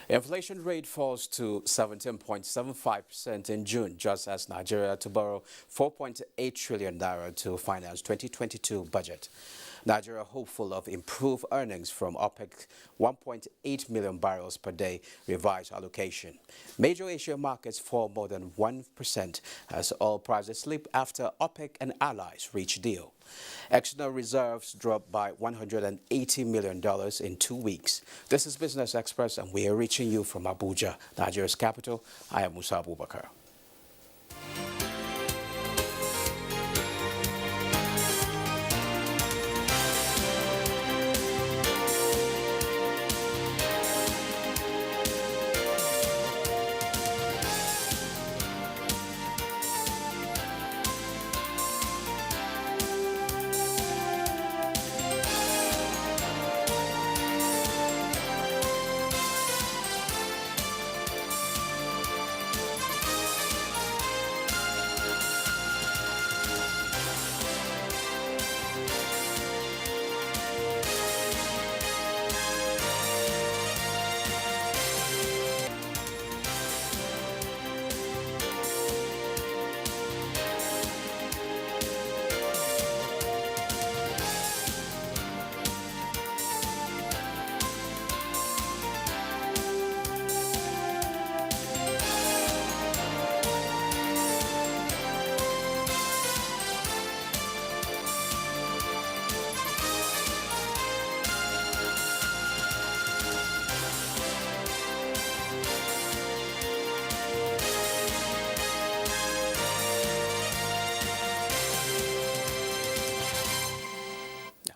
Inflation rate falls to 17.75% in June, just as Nigeria to borrow 4.8 trillion naira to finance 2022 budget. Nigeria hopeful of improved earnings from OPEC 1.8 million barrels per day revised allocation. Major Asian markets fall more than 1% as oil prices slip after OPEC and allies reach deal. External reserves dropped by $180 million in 2 weeks. This is Business Express, and we are reaching you from Abuja, Nigeria's capital. I am Musa Abubakar.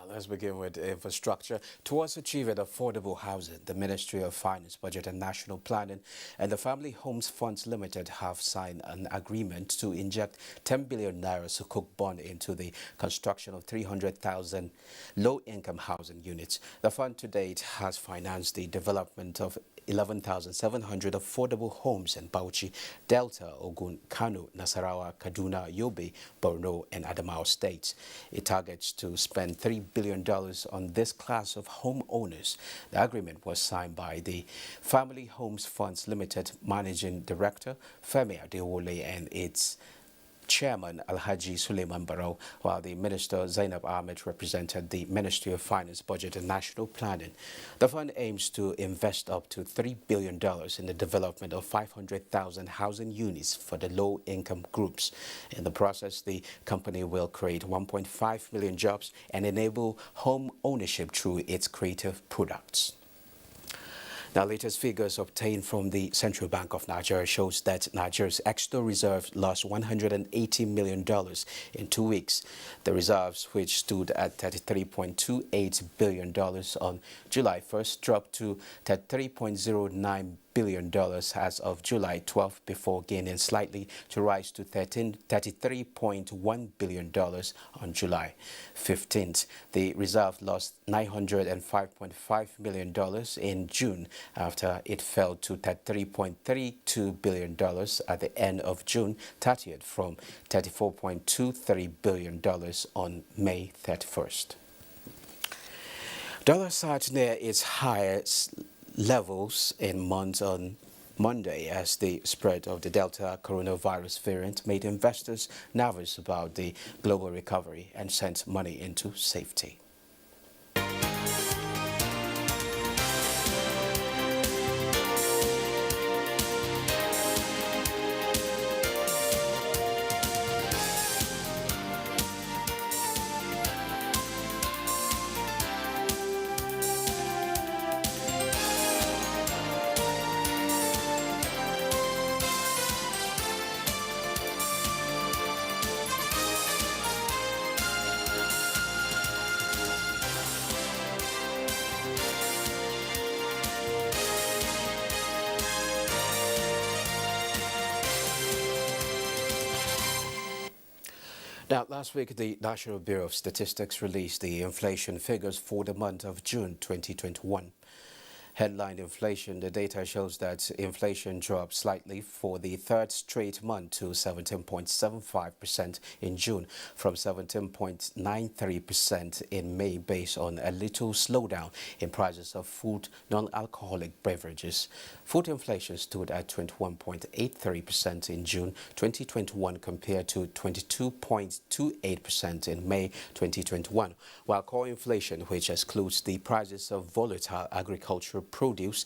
Let's begin with infrastructure. Towards achieving affordable housing, the Ministry of Finance, Budget and National Planning and the Family Homes Funds Limited have signed an agreement to inject 10 billion naira sukuk bond into the construction of 300,000 low-income housing units. The fund to date has financed the development of 11,700 affordable homes in Bauchi, Delta, Ogun, Kano, Nasarawa, Kaduna, Yobe, Borno, and Adamawa states. It targets to spend $3 billion on this class of homeowners. The agreement was signed by the Family Homes Funds Limited Managing Director, Femi Adewole, and its Chairman Alhaji Suleiman Barrow, while the Minister Zainab Ahmed represented the Ministry of Finance, Budget and National Planning. The fund aims to invest up to $3 billion in the development of 500,000 housing units for the low-income groups. In the process, the company will create 1.5 million jobs and enable home ownership through its creative products. Now, latest figures obtained from the Central Bank of Nigeria shows that Nigeria's external reserves lost $180 million in 2 weeks. The reserves, which stood at $33.28 billion on July 1st, dropped to $33.09 billion as of July 12th before gaining slightly to rise to $33.1 billion on July 15th. The reserve lost $905.5 million in June after it fell to $33.32 billion at the end of June 30th from $34.23 billion on May 31st. Dollar sat near its highest levels in months on Monday as the spread of the Delta coronavirus variant made investors nervous about the global recovery and sent money into safety. Now, last week, the National Bureau of Statistics released the inflation figures for the month of June 2021. Headline inflation. The data shows that inflation dropped slightly for the third straight month to 17.75% in June from 17.93% in May, based on a little slowdown in prices of food, non-alcoholic beverages. Food inflation stood at 21.83% in June 2021 compared to 22.28% in May 2021, while core inflation, which excludes the prices of volatile agricultural produce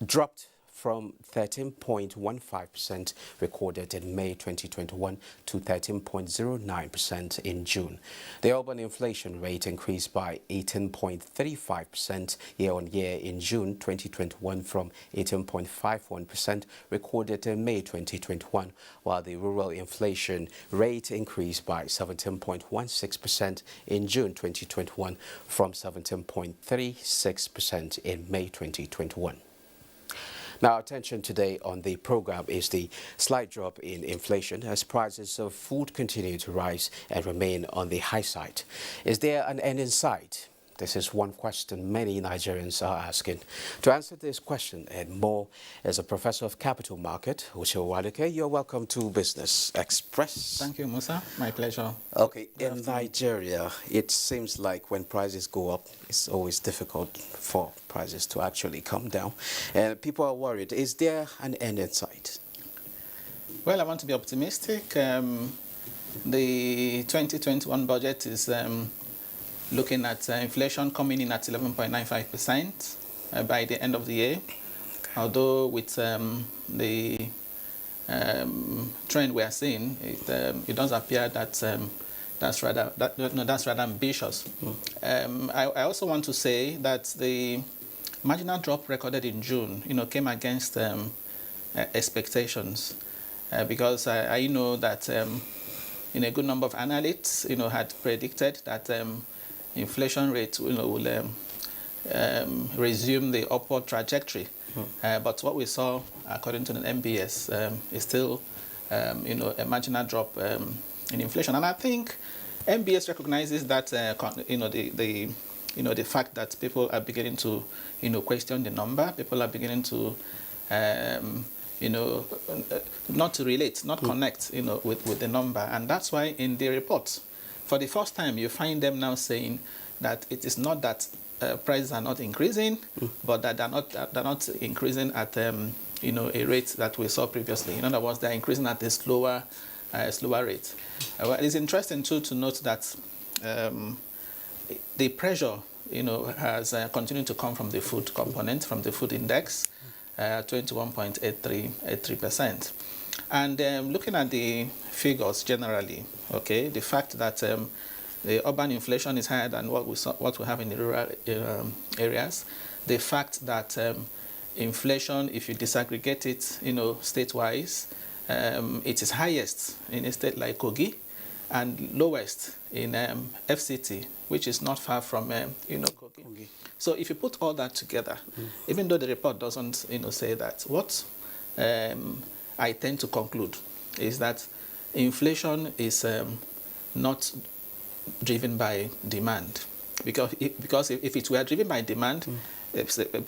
dropped from 13.15% recorded in May 2021 to 13.09% in June. The urban inflation rate increased by 18.35% year-on-year in June 2021 from 18.51% recorded in May 2021, while the rural inflation rate increased by 17.16% in June 2021 from 17.36% in May 2021. Now, attention today on the program is the slight drop in inflation as prices of food continue to rise and remain on the high side. Is there an end in sight? This is one question many Nigerians are asking. To answer this question and more is a professor of capital market, Uche Waluke. You're welcome to Business Express. Thank you, Musa. My pleasure. Okay, in Nigeria, it seems like when prices go up, it's always difficult for prices to actually come down. And people are worried. Is there an end in sight? Well, I want to be optimistic. The 2021 budget is looking at inflation coming in at 11.95% by the end of the year. Although with the trend we are seeing, it does appear that that's rather ambitious. I also want to say that the marginal drop recorded in June, came against expectations because I know that a good number of analysts, had predicted that inflation rate will resume the upward trajectory. But what we saw, according to the MBS, is still a marginal drop in inflation. And I think MBS recognizes that the fact that people are beginning to question the number. People are beginning to not to relate, not connect, with the number. And that's why in the report, for the first time, you find them now saying that it is not that prices are not increasing, but that they're not increasing at a rate that we saw previously. In other words, they're increasing at a slower rate. Well, it's interesting too to note that the pressure, has continued to come from the food component, from the food index, 21.83%. And looking at the figures generally, okay, the fact that the urban inflation is higher than what we have in the rural areas, the fact that inflation, if you disaggregate it, state-wise, it is highest in a state like Kogi and lowest in FCT, which is not far from Kogi. So if you put all that together, even though the report doesn't say that, what I tend to conclude is that inflation is not driven by demand, because if it were driven by demand, a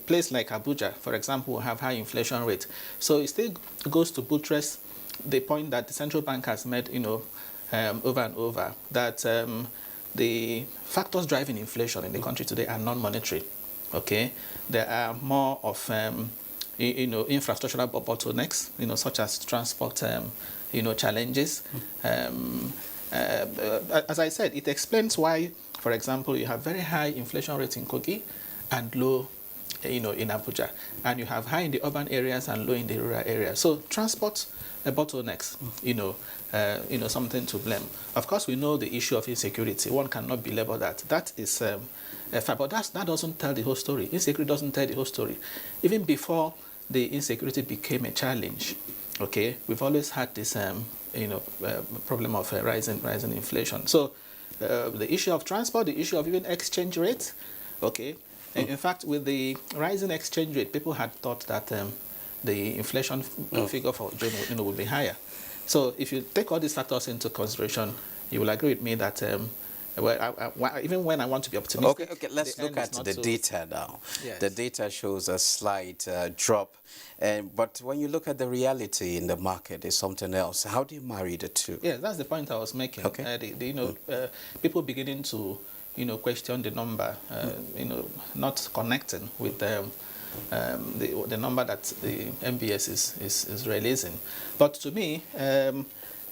place like Abuja, for example, will have high inflation rate. So it still goes to buttress the point that the central bank has made, over and over, that the factors driving inflation in the country today are non-monetary. Okay, there are more of infrastructural bottlenecks, such as transport, challenges. As I said, it explains why, for example, you have very high inflation rates in Kogi and low, in Abuja, and you have high in the urban areas and low in the rural areas. So transport bottlenecks, something to blame. Of course, we know the issue of insecurity. One cannot belabor that. That is a fact, but that doesn't tell the whole story. Insecurity doesn't tell the whole story. Even before the insecurity became a challenge, okay, we've always had this, problem of rising inflation. So the issue of transport, the issue of even exchange rate, okay. In fact, with the rising exchange rate, people had thought that the inflation figure for June, would be higher. So if you take all these factors into consideration, you will agree with me that even when I want to be optimistic. Okay, let's look at the data now. Yes. The data shows a slight drop, but when you look at the reality in the market, it's something else. How do you marry the two? Yeah, that's the point I was making. Okay. People beginning to, question the number, not connecting with the number that the MBS is releasing. But to me,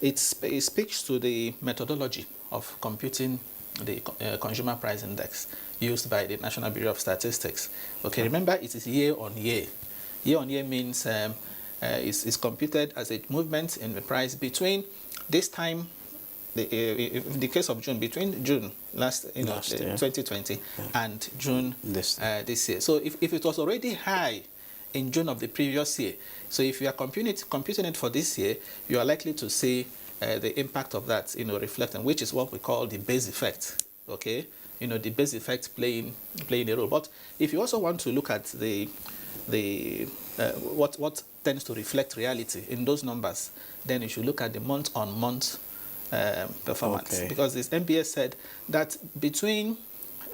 it speaks to the methodology of computing the consumer price index used by the National Bureau of Statistics. Okay, remember it is year on year. Year on year means it's computed as a movement in the price between this time, in the case of June, between June last year, 2020 and June this year. So if it was already high in June of the previous year, so if you are computing it for this year, you are likely to see the impact of that, reflecting, which is what we call the base effect. Okay, the base effect playing a role. But if you also want to look at what tends to reflect reality in those numbers, then you should look at the month-on-month performance, because this MBS said that between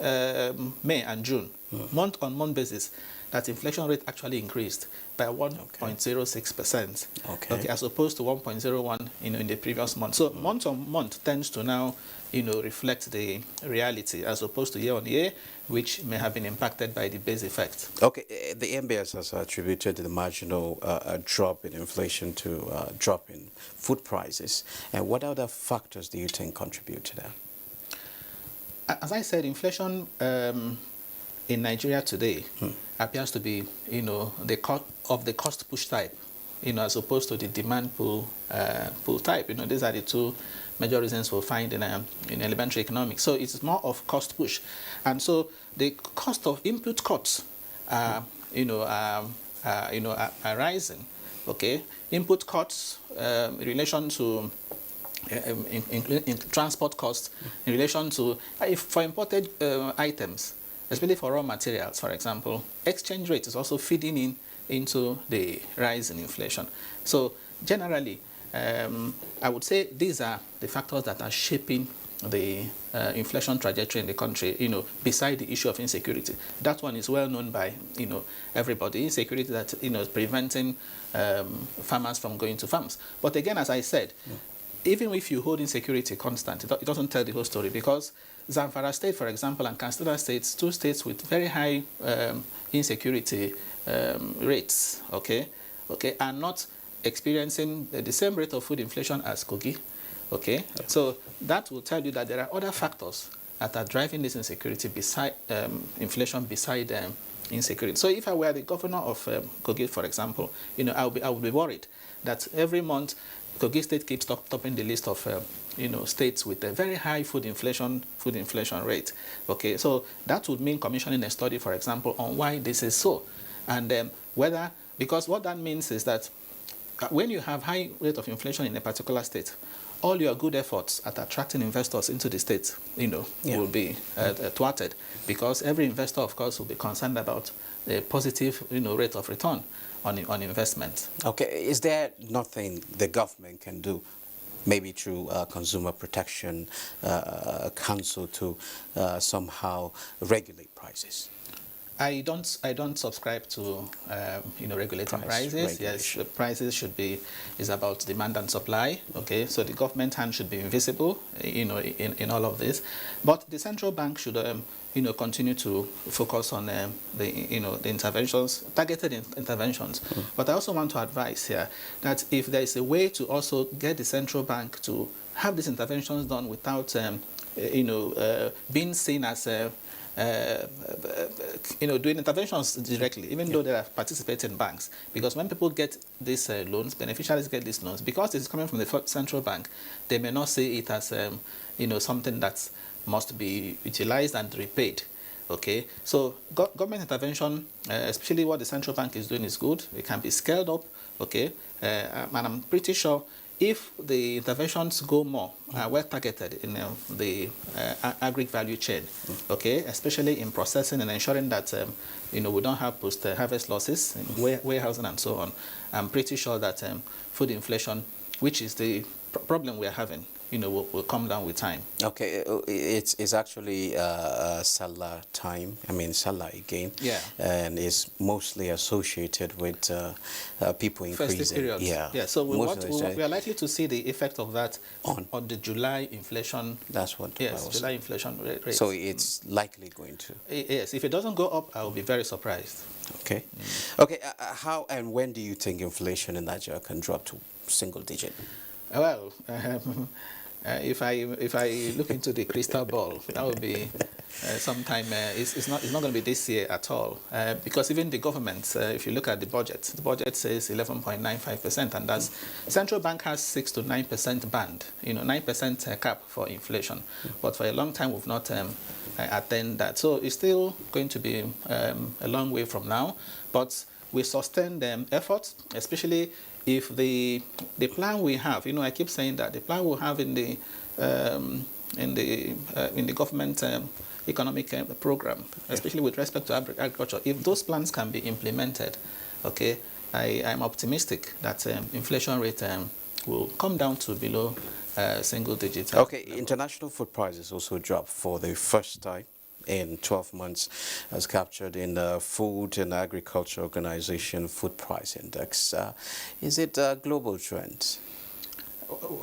May and June, month-on-month basis, that inflation rate actually increased by 1.06%, okay, as opposed to 1.01 in the previous month. So month-on-month tends to now reflect the reality as opposed to year-on-year, which may have been impacted by the base effect. Okay, the MBS has attributed the marginal drop in inflation to drop in food prices. And what other factors do you think contribute to that? As I said, inflation in Nigeria today appears to be, the cost push type, as opposed to the demand pull type. These are the two major reasons we'll find in elementary economics. So it's more of cost push, and so the cost of input costs are rising. Okay, input costs in relation to in transport costs, in relation to for imported items, especially for raw materials, for example, exchange rate is also feeding into the rise in inflation. So generally, I would say these are the factors that are shaping the inflation trajectory in the country, beside the issue of insecurity. That one is well known by, everybody. Insecurity that, is preventing farmers from going to farms. But again, as I said, even if you hold insecurity constant, it doesn't tell the whole story, because Zamfara State, for example, and Katsina States, two states with very high insecurity rates, are not experiencing the same rate of food inflation as Kogi. So that will tell you that there are other factors that are driving this insecurity beside inflation, beside insecurity. So if I were the governor of Kogi, for example, I would be worried that every month Kogi State keeps topping the list of states with a very high food inflation rate. So that would mean commissioning a study, for example, on why this is so, and because what that means is that when you have high rate of inflation in a particular state, all your good efforts at attracting investors into the state, will be thwarted, because every investor, of course, will be concerned about the positive, rate of return on investment. Okay, is there nothing the government can do, maybe through Consumer Protection Council, to somehow regulate prices? I don't subscribe to regulating prices. Yes, the prices is about demand and supply. So the government hand should be invisible, in all of this, but the central bank should continue to focus on the interventions, targeted interventions. But I also want to advise here that if there is a way to also get the central bank to have these interventions done without being seen as doing interventions directly, even though they are participating banks, because when people get these loans, beneficiaries get these loans, because it's coming from the central bank, they may not see it as something that must be utilized and repaid. So government intervention, especially what the central bank is doing, is good. It can be scaled up. And I'm pretty sure if the interventions go more well targeted in the agri value chain, especially in processing and ensuring that we don't have post-harvest losses in warehousing and so on, I'm pretty sure that food inflation, which is the problem we are having, will come down with time. Okay, it's actually Salah time. I mean Salah again. Yeah. And it's mostly associated with people increasing. Festive periods. Yeah. So we are likely to see the effect of that on the July inflation. That's what. Yes, July inflation rate. So it's likely going to. Yes, if it doesn't go up, I will be very surprised. Okay. Okay. How and when do you think inflation in Nigeria can drop to single digit? Well, if I look into the crystal ball, that will be sometime. It's not going to be this year at all, because even the government, if you look at the budget says 11.95%, and that's central bank has 6 to 9% band, 9% cap for inflation, but for a long time we've not attained that. So it's still going to be a long way from now, but we sustain the efforts, especially if the plan we have, I keep saying that the plan we have in the government economic program, especially with respect to agriculture, if those plans can be implemented, okay, I'm optimistic that inflation rate will come down to below single digits. Okay, international food prices also dropped for the first time in 12 months, as captured in the Food and Agriculture Organization Food Price Index. Is it a global trend?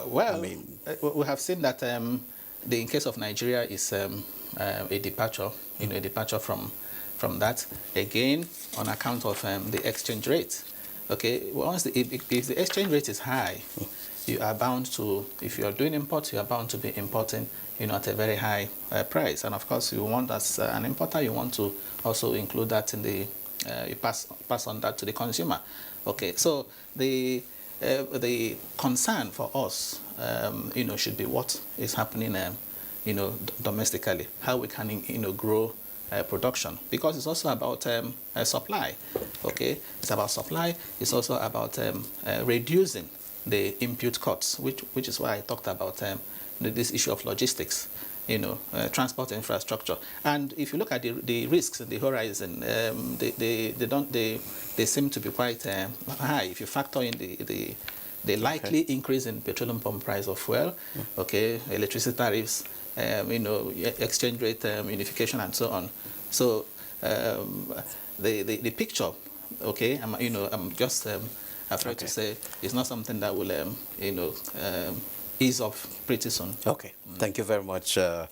Well, I mean, we have seen that in case of Nigeria is a departure, a departure from that, again, on account of the exchange rate. Okay, once if the exchange rate is high, you are bound to, if you are doing imports, you are bound to be importing at a very high price. And of course, you want, as an importer, you want to also include that in the, you pass on that to the consumer. Okay, so the concern for us, should be what is happening, domestically, how we can, grow production, because it's also about supply. Okay, it's about supply. It's also about reducing the input costs, which is why I talked about this issue of logistics, transport infrastructure. And if you look at the risks in the horizon, they seem to be quite high. If you factor in the likely increase in petroleum pump price of fuel, okay, electricity tariffs, exchange rate unification, and so on. So the picture, okay, I'm just afraid to say it's not something that will ease off pretty soon. Okay, thank you very much, Uche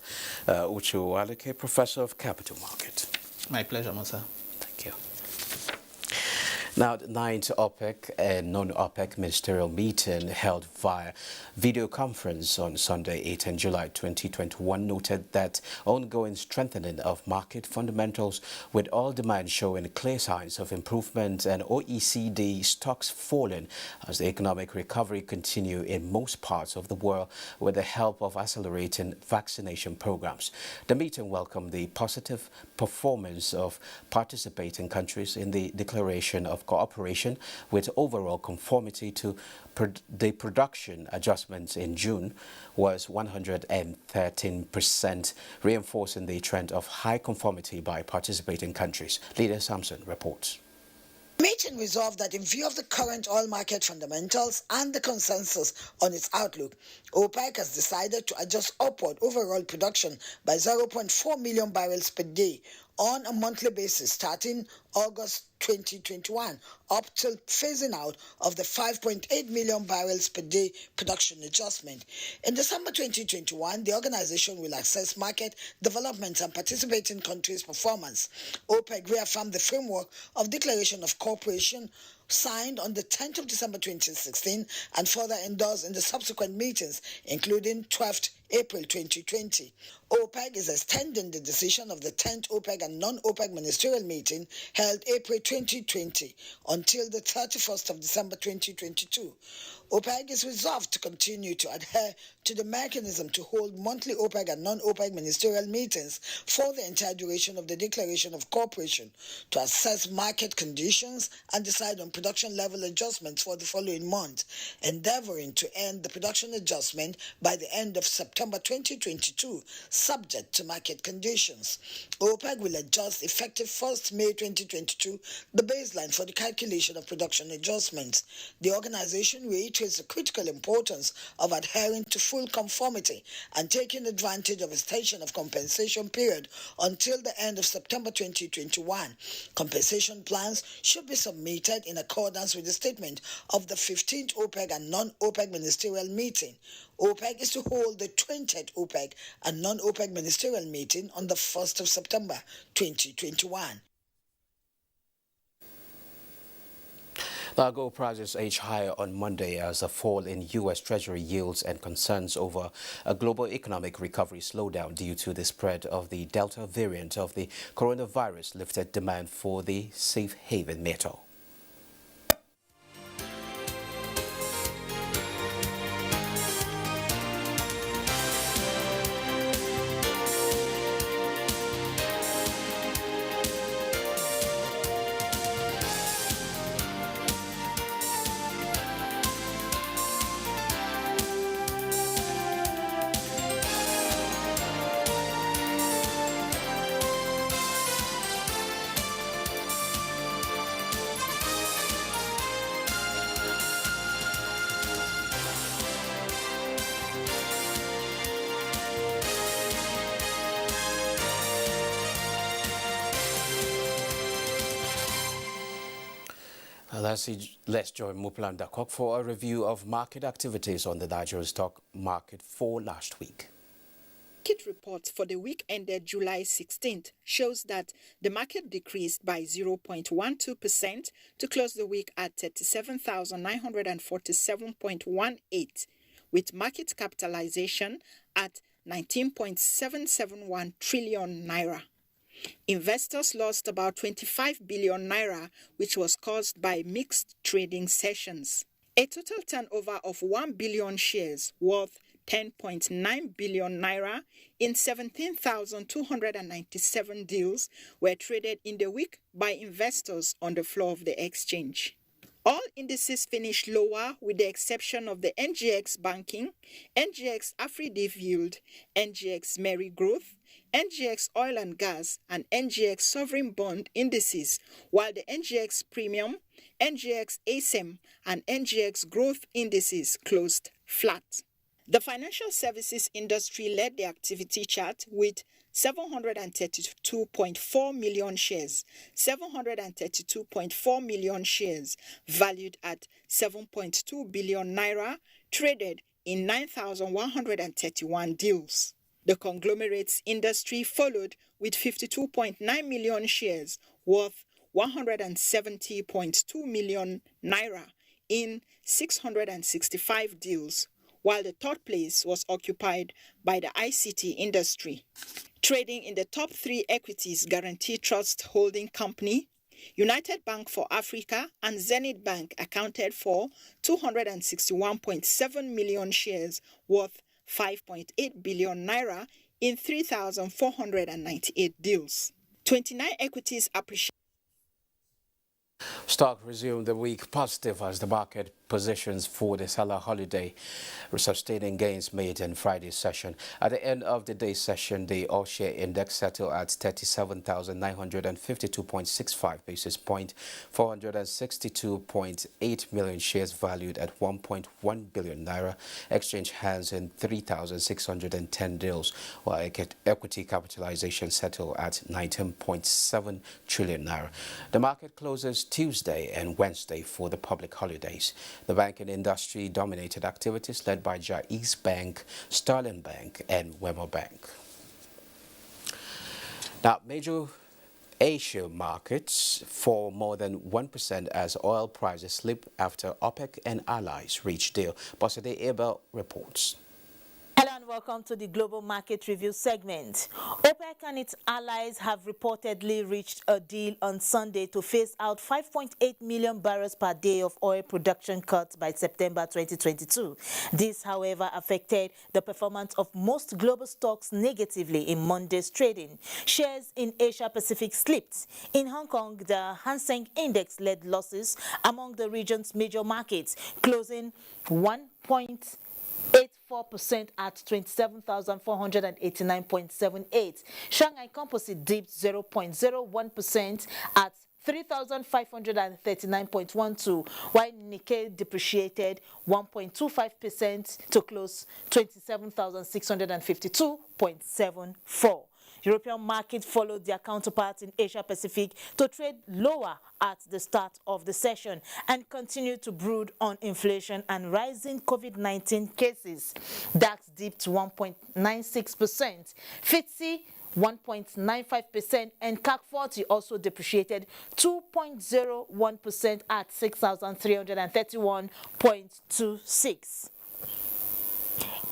Waleke, Professor of Capital Market. My pleasure, Musa. Thank you. Now, the 9th OPEC and non-OPEC ministerial meeting held via video conference on Sunday, 18 July 2021, noted that ongoing strengthening of market fundamentals, with oil demand showing clear signs of improvement and OECD stocks falling as the economic recovery continue in most parts of the world with the help of accelerating vaccination programs. The meeting welcomed the positive performance of participating countries in the declaration of cooperation with overall conformity to the production adjustments in June was 113%, reinforcing the trend of high conformity by participating countries. Leader Samson reports. The meeting resolved that in view of the current oil market fundamentals and the consensus on its outlook, OPEC has decided to adjust upward overall production by 0.4 million barrels per day on a monthly basis starting August 2021 up till phasing out of the 5.8 million barrels per day production adjustment. In December 2021, the organization will assess market developments and participating countries' performance. OPEC reaffirmed the framework of Declaration of Cooperation signed on the 10th of December 2016 and further endorsed in the subsequent meetings, including 12th April 2020. OPEC is extending the decision of the 10th OPEC and non-OPEC ministerial meeting held April 2020 until the 31st of December 2022. OPEC is resolved to continue to adhere to the mechanism to hold monthly OPEC and non-OPEC ministerial meetings for the entire duration of the Declaration of Cooperation to assess market conditions and decide on production level adjustments for the following month, endeavoring to end the production adjustment by the end of September 2022, subject to market conditions. OPEC will adjust effective 1st May 2022 the baseline for the calculation of production adjustments. The organization reiterates reiterates the critical importance of adhering to full conformity and taking advantage of extension of compensation period until the end of September 2021. Compensation plans should be submitted in accordance with the statement of the 15th OPEC and non-OPEC ministerial meeting. OPEC is to hold the 20th OPEC and non-OPEC ministerial meeting on the 1st of September 2021. The gold prices edged higher on Monday as a fall in U.S. Treasury yields and concerns over a global economic recovery slowdown due to the spread of the Delta variant of the coronavirus lifted demand for the safe haven metal. Let's join Muplan Dakok for a review of market activities on the Nigerian stock market for last week. Market report for the week ended July 16th shows that the market decreased by 0.12% to close the week at 37,947.18, with market capitalization at 19.771 trillion naira. Investors lost about 25 billion naira, which was caused by mixed trading sessions. A total turnover of 1 billion shares worth 10.9 billion naira in 17,297 deals were traded in the week by investors on the floor of the exchange. All indices finished lower with the exception of the NGX Banking, NGX AfriDiv Yield, NGX Merry Growth, NGX Oil and Gas, and NGX Sovereign Bond indices, while the NGX Premium, NGX ASEM, and NGX Growth indices closed flat. The financial services industry led the activity chart with 732.4 million shares, 732.4 million shares valued at 7.2 billion naira traded in 9,131 deals. The conglomerates industry followed with 52.9 million shares worth 170.2 million naira in 665 deals, while the third place was occupied by the ICT industry. Trading in the top three equities Guarantee Trust Holding Company, United Bank for Africa, and Zenith Bank accounted for 261.7 million shares worth 5.8 billion naira in 3,498 deals. 29 equities appreciated. Stock resumed the week positive as the market positions for the Salah holiday, sustaining gains made in Friday's session. At the end of the day's session, the all-share index settled at 37,952.65 basis point, 462.8 million shares valued at 1.1 billion naira, exchange hands in 3,610 deals, while equity capitalization settled at 19.7 trillion naira. The market closes Tuesday and Wednesday for the public holidays. The banking industry dominated activities led by Jaiz Bank, Sterling Bank, and Wema Bank. Now, major Asia markets fall more than 1% as oil prices slip after OPEC and allies reach deal. Bosede Abel reports. Hello and welcome to the Global Market Review segment. OPEC and its allies have reportedly reached a deal on Sunday to phase out 5.8 million barrels per day of oil production cuts by September 2022. This, however, affected the performance of most global stocks negatively in Monday's trading. Shares in Asia Pacific slipped. In Hong Kong, the Hang Seng Index led losses among the region's major markets, closing 1.84% at 27,489.78. Shanghai Composite dipped 0.01% at 3,539.12, while Nikkei depreciated 1.25% to close 27,652.74. European market followed their counterparts in Asia Pacific to trade lower at the start of the session and continue to brood on inflation and rising COVID-19 cases. DAX dipped 1.96%, FTSE 1.95%, and CAC 40 also depreciated 2.01% at 6,331.26.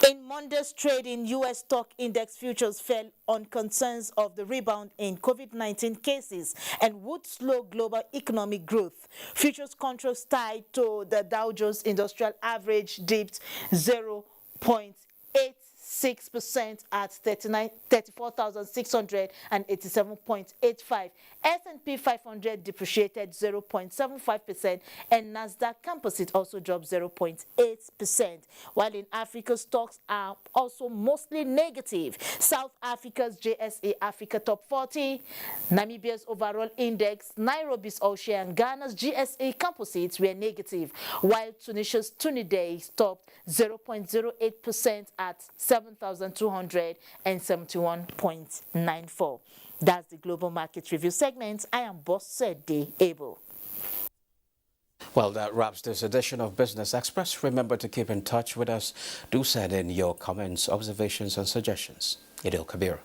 In Monday's trading, U.S. stock index futures fell on concerns of the rebound in COVID-19 cases and would slow global economic growth. Futures contracts tied to the Dow Jones Industrial Average dipped 0.86% at 34,687.85. S&P 500 depreciated 0.75%, and Nasdaq Composite also dropped 0.8%. While in Africa, stocks are also mostly negative. South Africa's JSA Africa Top 40, Namibia's overall index, Nairobi's All-Share, and Ghana's GSA Composites were negative, while Tunisia's Tuniday stopped 0.08% at 7,271.94. That's the Global Market Review segment. I am Bossede Abel. Well, that wraps this edition of Business Express. Remember to keep in touch with us. Do send in your comments, observations, and suggestions. Idil Kabir.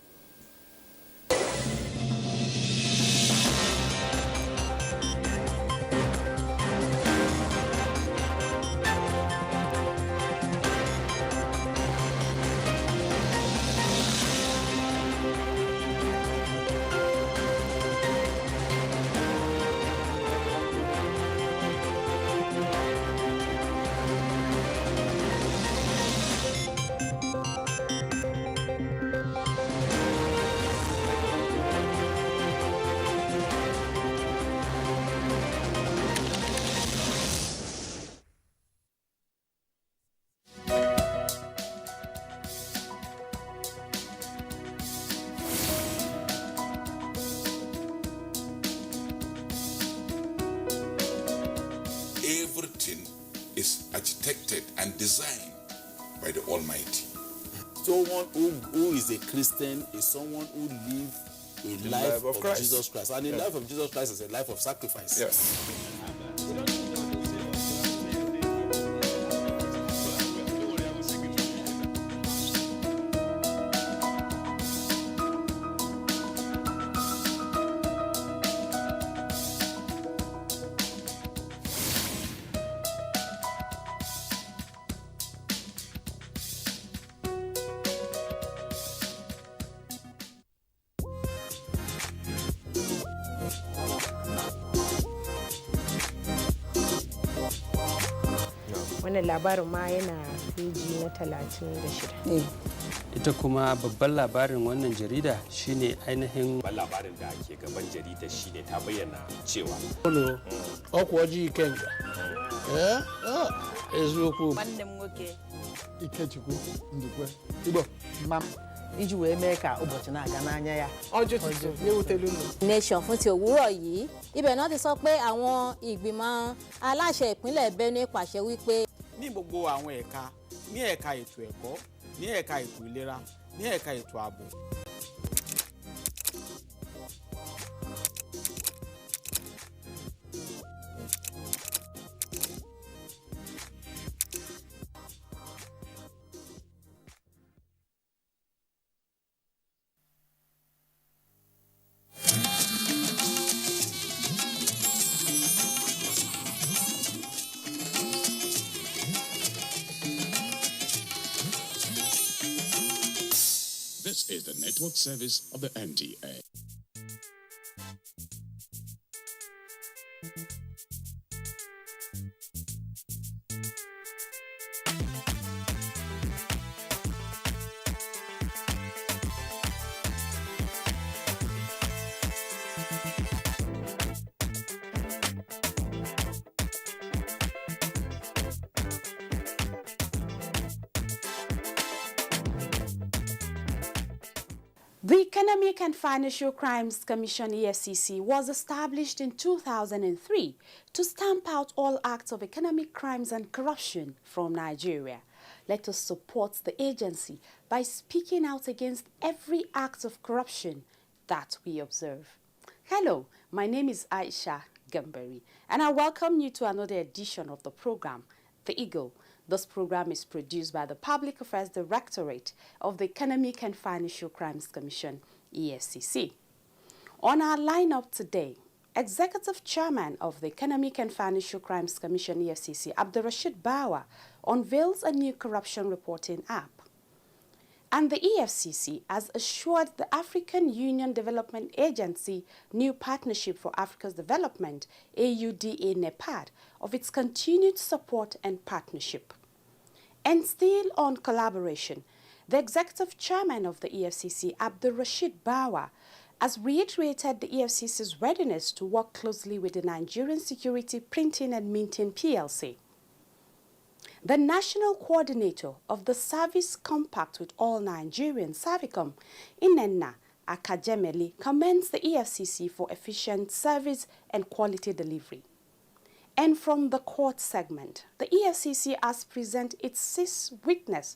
Everything is architected and designed by the Almighty. Someone who is a Christian is someone who lives a life of Jesus Christ. And the life of Jesus Christ is a life of sacrifice. Yes. Wannan labarin ma yana peji na 36. Ita kuma babban labarin wannan jarida shine ainihin babban labarin da ke gaban jarida shine ta bayyana cewa ọkwa ọjị Ikenga. Eziokwu. Nwanne m nwoke Ikechukwu Ndukwe. Igbo. Mam. Iji wee mee ka ụbọchị na-aga n'anya ya. Ọjọ́ tuntun léwútẹ́lú nù. Nation fún ti òwúrọ̀ yìí ibẹ̀ náà ti sọ pé àwọn ìgbìmọ̀ aláṣẹ ìpínlẹ̀ Benue pàṣẹ wípé. Ní gbogbo àwọn ẹ̀ka, ní ẹ̀ka ètò ẹ̀kọ́, ní ẹ̀ka ètò ìlera, ní ẹ̀ka ètò ààbò. This is the network service of the NTA. The Economic and Financial Crimes Commission EFCC was established in 2003 to stamp out all acts of economic crimes and corruption from Nigeria. Let us support the agency by speaking out against every act of corruption that we observe. Hello, my name is Aisha Gambari, and I welcome you to another edition of the program, The Eagle. This program is produced by the Public Affairs Directorate of the Economic and Financial Crimes Commission, EFCC. On our lineup today, Executive Chairman of the Economic and Financial Crimes Commission, EFCC, Abdurrashid Bawa, unveils a new corruption reporting app. And the EFCC has assured the African Union Development Agency New Partnership for Africa's Development, AUDA NEPAD, of its continued support and partnership. And still on collaboration, the Executive Chairman of the EFCC, Abdurrashid Bawa, has reiterated the EFCC's readiness to work closely with the Nigerian Security Printing and Minting PLC. The National Coordinator of the Service Compact with All Nigerians, SAVICOM, Inenna Akajemeli, commends the EFCC for efficient service and quality delivery. And from the court segment, the EFCC has presented its sixth witness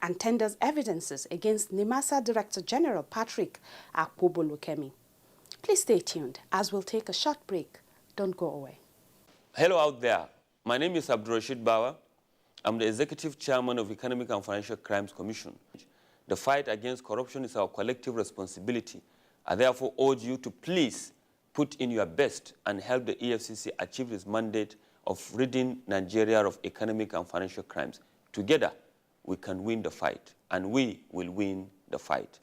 and tenders evidences against NIMASA Director General Patrick Akpobolokemi. Please stay tuned as we'll take a short break. Don't go away. Hello out there. My name is Abdurrashid Bawa. I'm the Executive Chairman of Economic and Financial Crimes Commission. The fight against corruption is our collective responsibility. I therefore urge you to please put in your best and help the EFCC achieve its mandate of ridding Nigeria of economic and financial crimes. Together, we can win the fight, and we will win the fight.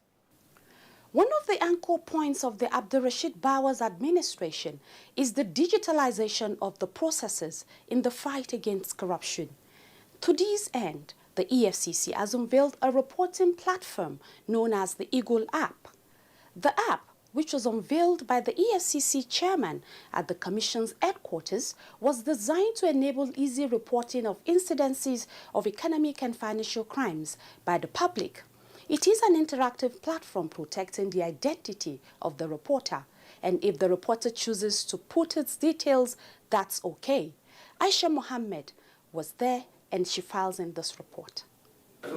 One of the anchor points of the Abdurrashid Bawa's administration is the digitalization of the processes in the fight against corruption. To this end, the EFCC has unveiled a reporting platform known as the Eagle app. The app, which was unveiled by the EFCC chairman at the Commission's headquarters, was designed to enable easy reporting of incidences of economic and financial crimes by the public. It is an interactive platform protecting the identity of the reporter, and if the reporter chooses to put its details, that's okay. Aisha Mohammed was there, and she files in this report. Take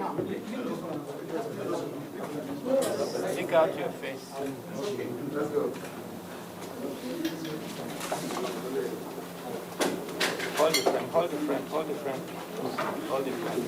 out your face. Hold the frame, hold the frame, hold the frame. Hold the frame.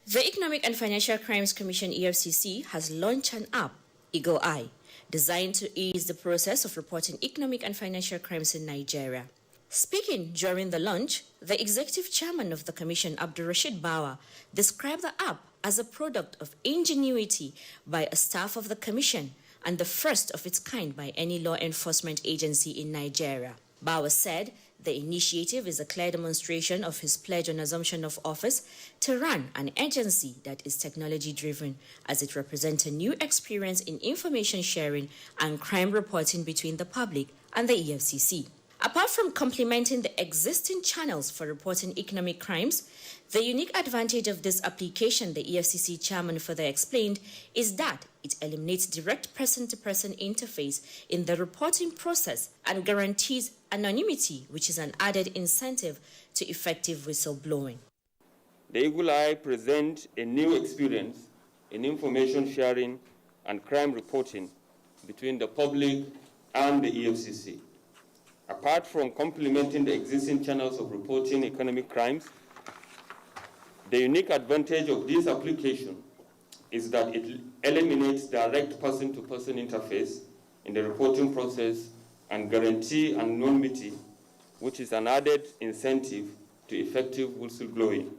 The Economic and Financial Crimes Commission EFCC has launched an app, Eagle Eye, designed to ease the process of reporting economic and financial crimes in Nigeria. Speaking during the launch, the executive chairman of the commission, Abdurrashid Bawa, described the app as a product of ingenuity by a staff of the commission and the first of its kind by any law enforcement agency in Nigeria. Bawa said the initiative is a clear demonstration of his pledge on assumption of office to run an agency that is technology-driven, as it represents a new experience in information sharing and crime reporting between the public and the EFCC. Apart from complementing the existing channels for reporting economic crimes, the unique advantage of this application, the EFCC chairman further explained, is that it eliminates direct person-to-person interface in the reporting process and guarantees anonymity, which is an added incentive to effective whistleblowing. The Eagle Eye presents a new experience in information sharing and crime reporting between the public and the EFCC. Apart from complementing the existing channels of reporting economic crimes, the unique advantage of this application is that it eliminates direct person-to-person interface in the reporting process and guarantee anonymity, which is an added incentive to effective whistleblowing.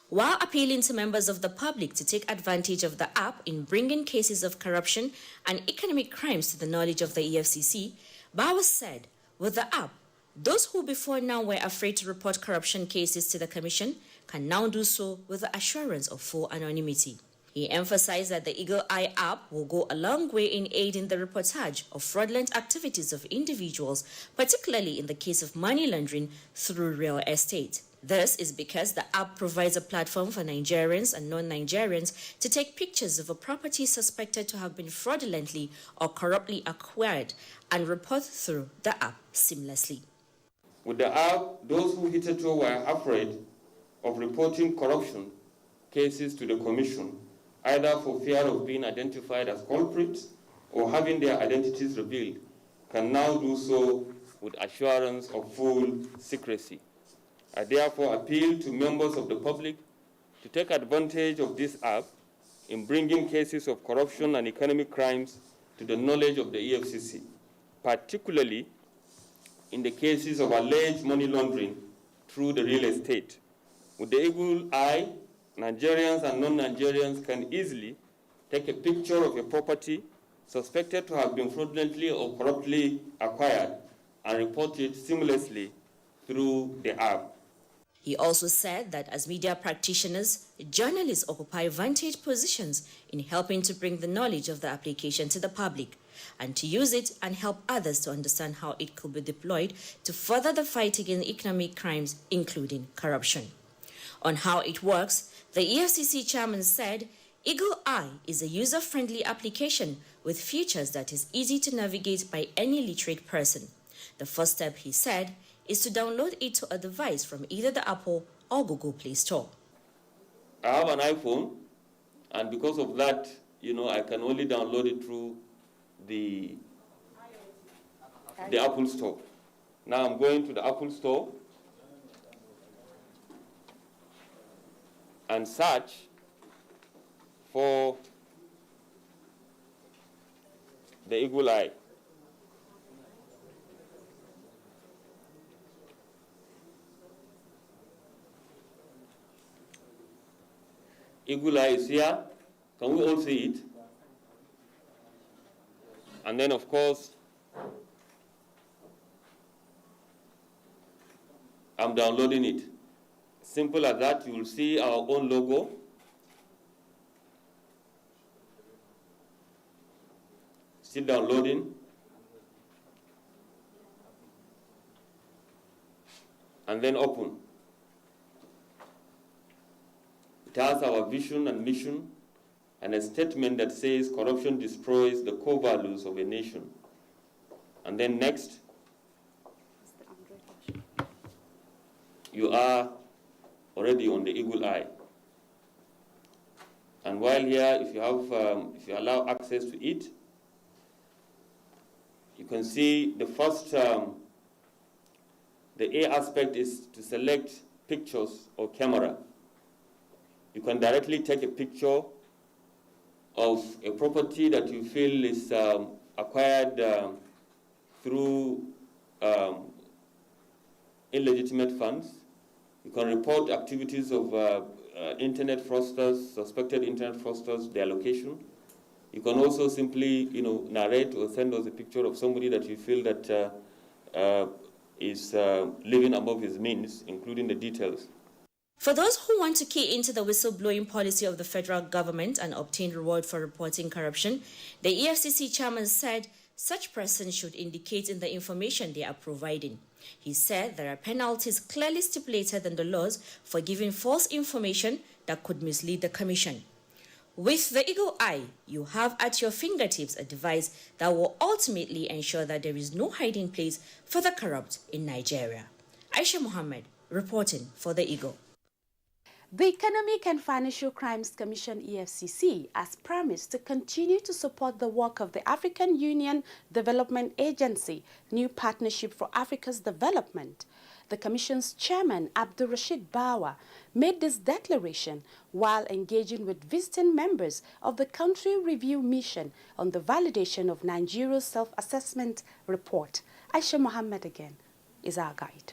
While appealing to members of the public to take advantage of the app in bringing cases of corruption and economic crimes to the knowledge of the EFCC, Bawa said, with the app, those who before now were afraid to report corruption cases to the Commission can now do so with the assurance of full anonymity. He emphasized that the Eagle Eye app will go a long way in aiding the reportage of fraudulent activities of individuals, particularly in the case of money laundering through real estate. This is because the app provides a platform for Nigerians and non-Nigerians to take pictures of a property suspected to have been fraudulently or corruptly acquired and report through the app seamlessly. With the app, those who hitherto were afraid of reporting corruption cases to the Commission, either for fear of being identified as culprits or having their identities revealed, can now do so with assurance of full secrecy. I therefore appeal to members of the public to take advantage of this app in bringing cases of corruption and economic crimes to the knowledge of the EFCC, particularly in the cases of alleged money laundering through the real estate. With the Eagle Eye, Nigerians and non-Nigerians can easily take a picture of a property suspected to have been fraudulently or corruptly acquired and report it seamlessly through the app. He also said that as media practitioners, journalists occupy vantage positions in helping to bring the knowledge of the application to the public and to use it and help others to understand how it could be deployed to further the fight against economic crimes, including corruption. On how it works, the EFCC chairman said, Eagle Eye is a user-friendly application with features that is easy to navigate by any literate person. The first step, he said, is to download it to a device from either the Apple or Google Play Store. I have an iPhone, and because of that, I can only download it through the Apple Store. Now I'm going to the Apple Store and search for the Eagle Eye. Eagle Eye is here. Can we all see it? And then, of course, I'm downloading it. Simple as that. You will see our own logo. Still downloading. And then open. It has our vision and mission and a statement that says corruption destroys the core values of a nation. And then next, you are already on the Eagle Eye. And while here, if you allow access to it, you can see the first, the A aspect is to select pictures or camera. You can directly take a picture of a property that you feel is acquired through illegitimate funds. You can report activities of internet fraudsters, suspected internet fraudsters, their location. You can also simply, narrate or send us a picture of somebody that you feel that is living above his means, including the details. For those who want to key into the whistleblowing policy of the federal government and obtain reward for reporting corruption, the EFCC chairman said such persons should indicate in the information they are providing. He said there are penalties clearly stipulated in the laws for giving false information that could mislead the commission. With the Eagle Eye, you have at your fingertips a device that will ultimately ensure that there is no hiding place for the corrupt in Nigeria. Aisha Mohammed, reporting for the Eagle. The Economic and Financial Crimes Commission EFCC has promised to continue to support the work of the African Union Development Agency, New Partnership for Africa's Development. The Commission's chairman, Abdul Rashid Bawa, made this declaration while engaging with visiting members of the Country Review Mission on the validation of Nigeria's self-assessment report. Aisha Mohammed again is our guide.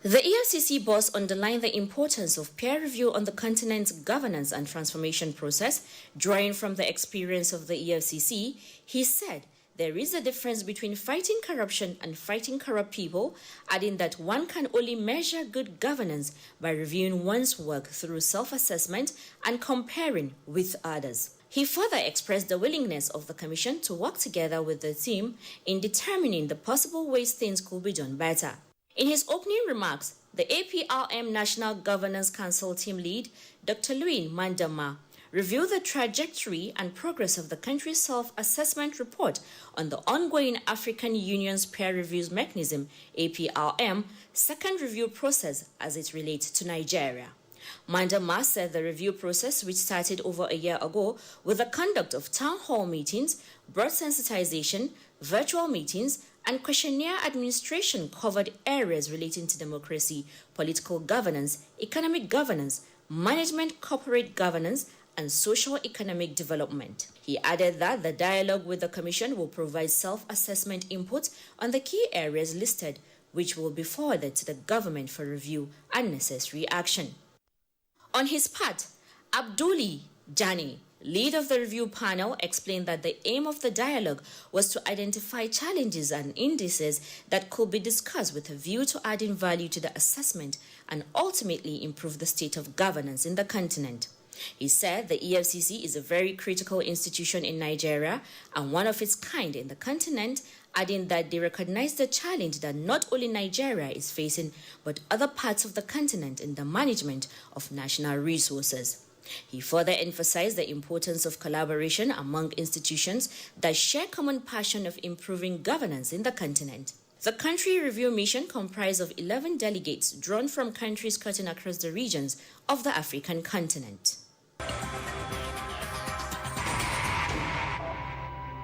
The EFCC boss underlined the importance of peer review on the continent's governance and transformation process. Drawing from the experience of the EFCC, he said there is a difference between fighting corruption and fighting corrupt people, adding that one can only measure good governance by reviewing one's work through self-assessment and comparing with others. He further expressed the willingness of the Commission to work together with the team in determining the possible ways things could be done better. In his opening remarks, the APRM National Governance Council team lead, Dr. Louis Mandama, reviewed the trajectory and progress of the country's self-assessment report on the ongoing African Union's peer reviews mechanism, APRM, second review process as it relates to Nigeria. Mandama said the review process, which started over a year ago with the conduct of town hall meetings, broad sensitization, virtual meetings, and questionnaire administration, covered areas relating to democracy, political governance, economic governance, management, corporate governance, and socio-economic development. He added that the dialogue with the Commission will provide self-assessment input on the key areas listed, which will be forwarded to the government for review and necessary action. On his part, Abduli Jani, lead of the review panel, explained that the aim of the dialogue was to identify challenges and indices that could be discussed with a view to adding value to the assessment and ultimately improve the state of governance in the continent. He said the EFCC is a very critical institution in Nigeria and one of its kind in the continent, adding that they recognize the challenge that not only Nigeria is facing, but other parts of the continent in the management of national resources. He further emphasized the importance of collaboration among institutions that share common passion of improving governance in the continent. The country review mission comprised of 11 delegates drawn from countries cutting across the regions of the African continent.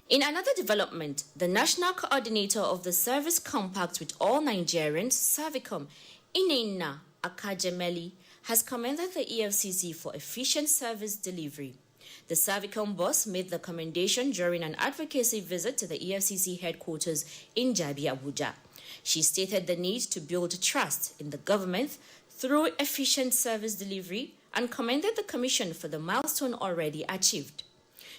In another development, the National Coordinator of the Service Compact with All Nigerians, Servicom, Inena Akajemeli, has commended the EFCC for efficient service delivery. The Servicom boss made the commendation during an advocacy visit to the EFCC headquarters in Jabi, Abuja. She stated the need to build trust in the government through efficient service delivery and commended the Commission for the milestone already achieved.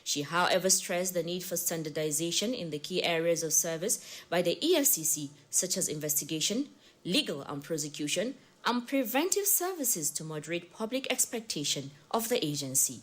She, however, stressed the need for standardization in the key areas of service by the EFCC, such as investigation, legal and prosecution, and preventive services to moderate public expectation of the agency.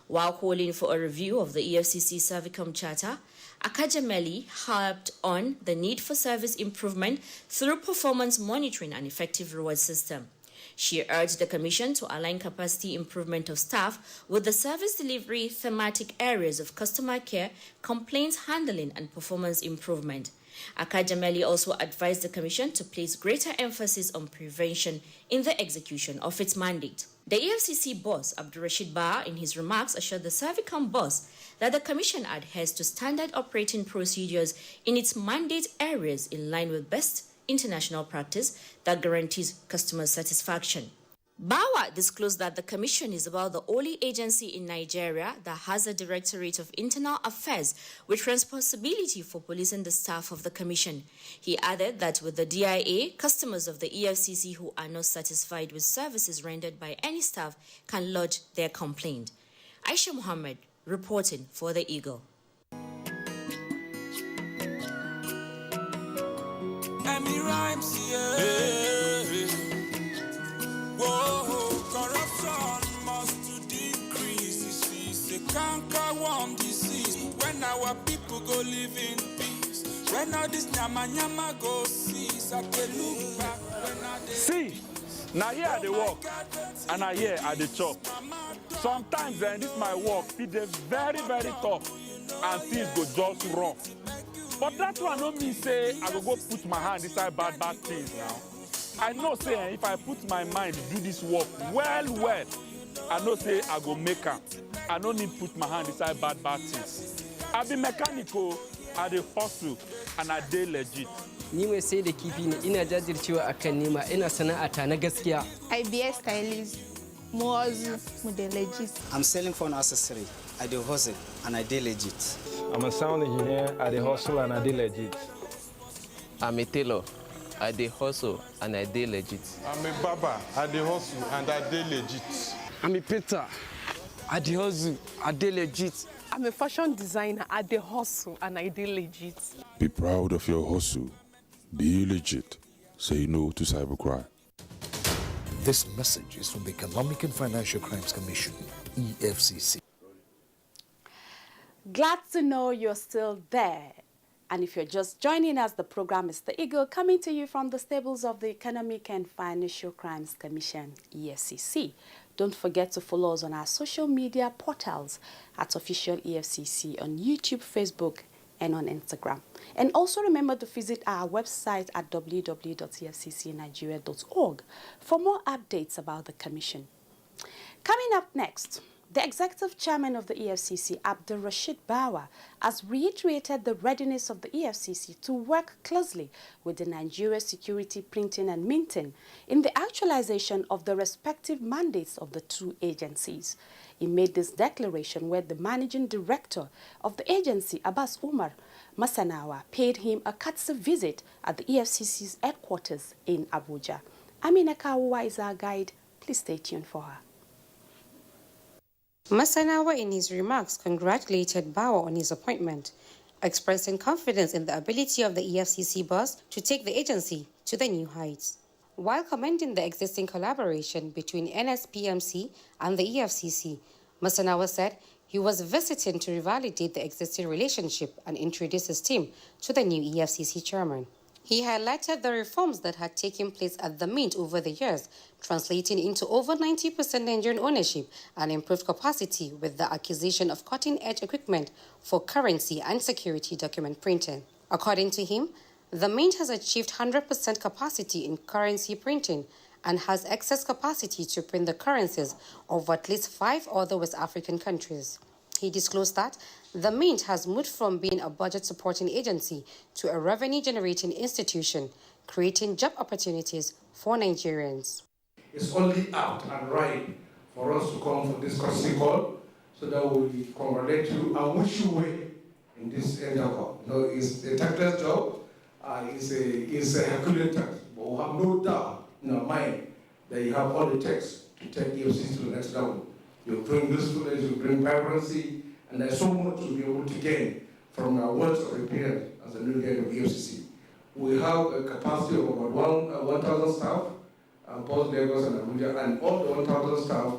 While calling for a review of the EFCC Servicom Charter, Akajemeli harped on the need for service improvement through performance monitoring and effective reward system. She urged the Commission to align capacity improvement of staff with the service delivery thematic areas of customer care, complaints handling, and performance improvement. Akajemeli also advised the Commission to place greater emphasis on prevention in the execution of its mandate. The EFCC boss, Abdurrashid Ba, in his remarks assured the Servicom boss that the Commission adheres to standard operating procedures in its mandate areas in line with best international practice that guarantees customer satisfaction. Bawa disclosed that the Commission is about the only agency in Nigeria that has a Directorate of Internal Affairs with responsibility for policing the staff of the Commission. He added that with the DIA, customers of the EFCC who are not satisfied with services rendered by any staff can lodge their complaint. Aisha Muhammad, reporting for The Eagle. Rhymes, yeah. Whoa, corruption must decrease. This is a canker-worm disease. When our people go live in peace, when all this nyama go cease, I can look back when I see. Now here I dey work, and I here I dey chop. Sometimes this my work, it is very, very tough, and things go just rough. But that one don't mean say I go put my hand inside bad things now. I know say if I put my mind to do this work well, I know say I go make am. I don't need put my hand inside bad things. I be mechanical, I dey hustle, and I dey legit. Ni mai sai da kifi ne, ina jajircewa akan nema, ina sana'ata na gaskiya. I be a stylist, more legit. I'm selling phone accessory. I do hustle and I do legit. I'm a sound engineer. I do hustle and I do legit. I'm a tailor. I do hustle and I do legit. I'm a barber. I do hustle and I do legit. I'm a painter. I do hustle. I do legit. I'm a fashion designer. I dey hustle and I dey legit. Be proud of your hustle. Be legit. Say no to cybercrime. This message is from the Economic and Financial Crimes Commission, EFCC. Glad to know you're still there. And if you're just joining us, the program is The Eagle, coming to you from the stables of the Economic and Financial Crimes Commission, EFCC. Don't forget to follow us on our social media portals at Official EFCC on YouTube, Facebook, and on Instagram. And also remember to visit our website at www.efccnigeria.org for more updates about the Commission. Coming up next, the Executive Chairman of the EFCC, Abdulrasheed Bawa, has reiterated the readiness of the EFCC to work closely with the Nigeria Security Printing and Minting in the actualization of the respective mandates of the two agencies. He made this declaration where the Managing Director of the agency, Abbas Umar Masanawa, paid him a courtesy visit at the EFCC's headquarters in Abuja. Amina Kawuwa is our guide. Please stay tuned for her. Masanawa, in his remarks, congratulated Bawa on his appointment, expressing confidence in the ability of the EFCC boss to take the agency to the new heights. While commending the existing collaboration between NSPMC and the EFCC, Masanawa said he was visiting to revalidate the existing relationship and introduce his team to the new EFCC chairman. He highlighted the reforms that had taken place at the Mint over the years, translating into over 90% Nigerian ownership and improved capacity with the acquisition of cutting-edge equipment for currency and security document printing. According to him, the Mint has achieved 100% capacity in currency printing and has excess capacity to print the currencies of at least 5 other West African countries. He disclosed that the Mint has moved from being a budget-supporting agency to a revenue-generating institution, creating job opportunities for Nigerians. It's only apt and right for us to come for this courtesy call so that we congratulate you and wish you well in this endeavor. You know, it's a tactless job, it's a Herculean task, but we have no doubt in our mind that you have all the text to take EFCC to the next level. You bring usefulness, you bring vibrancy, and there's so much to be able to gain from our words of experience as a new head of EFCC. We have a capacity of about 1,000 staff, both Lagos and Abuja, and all the 1,000 staff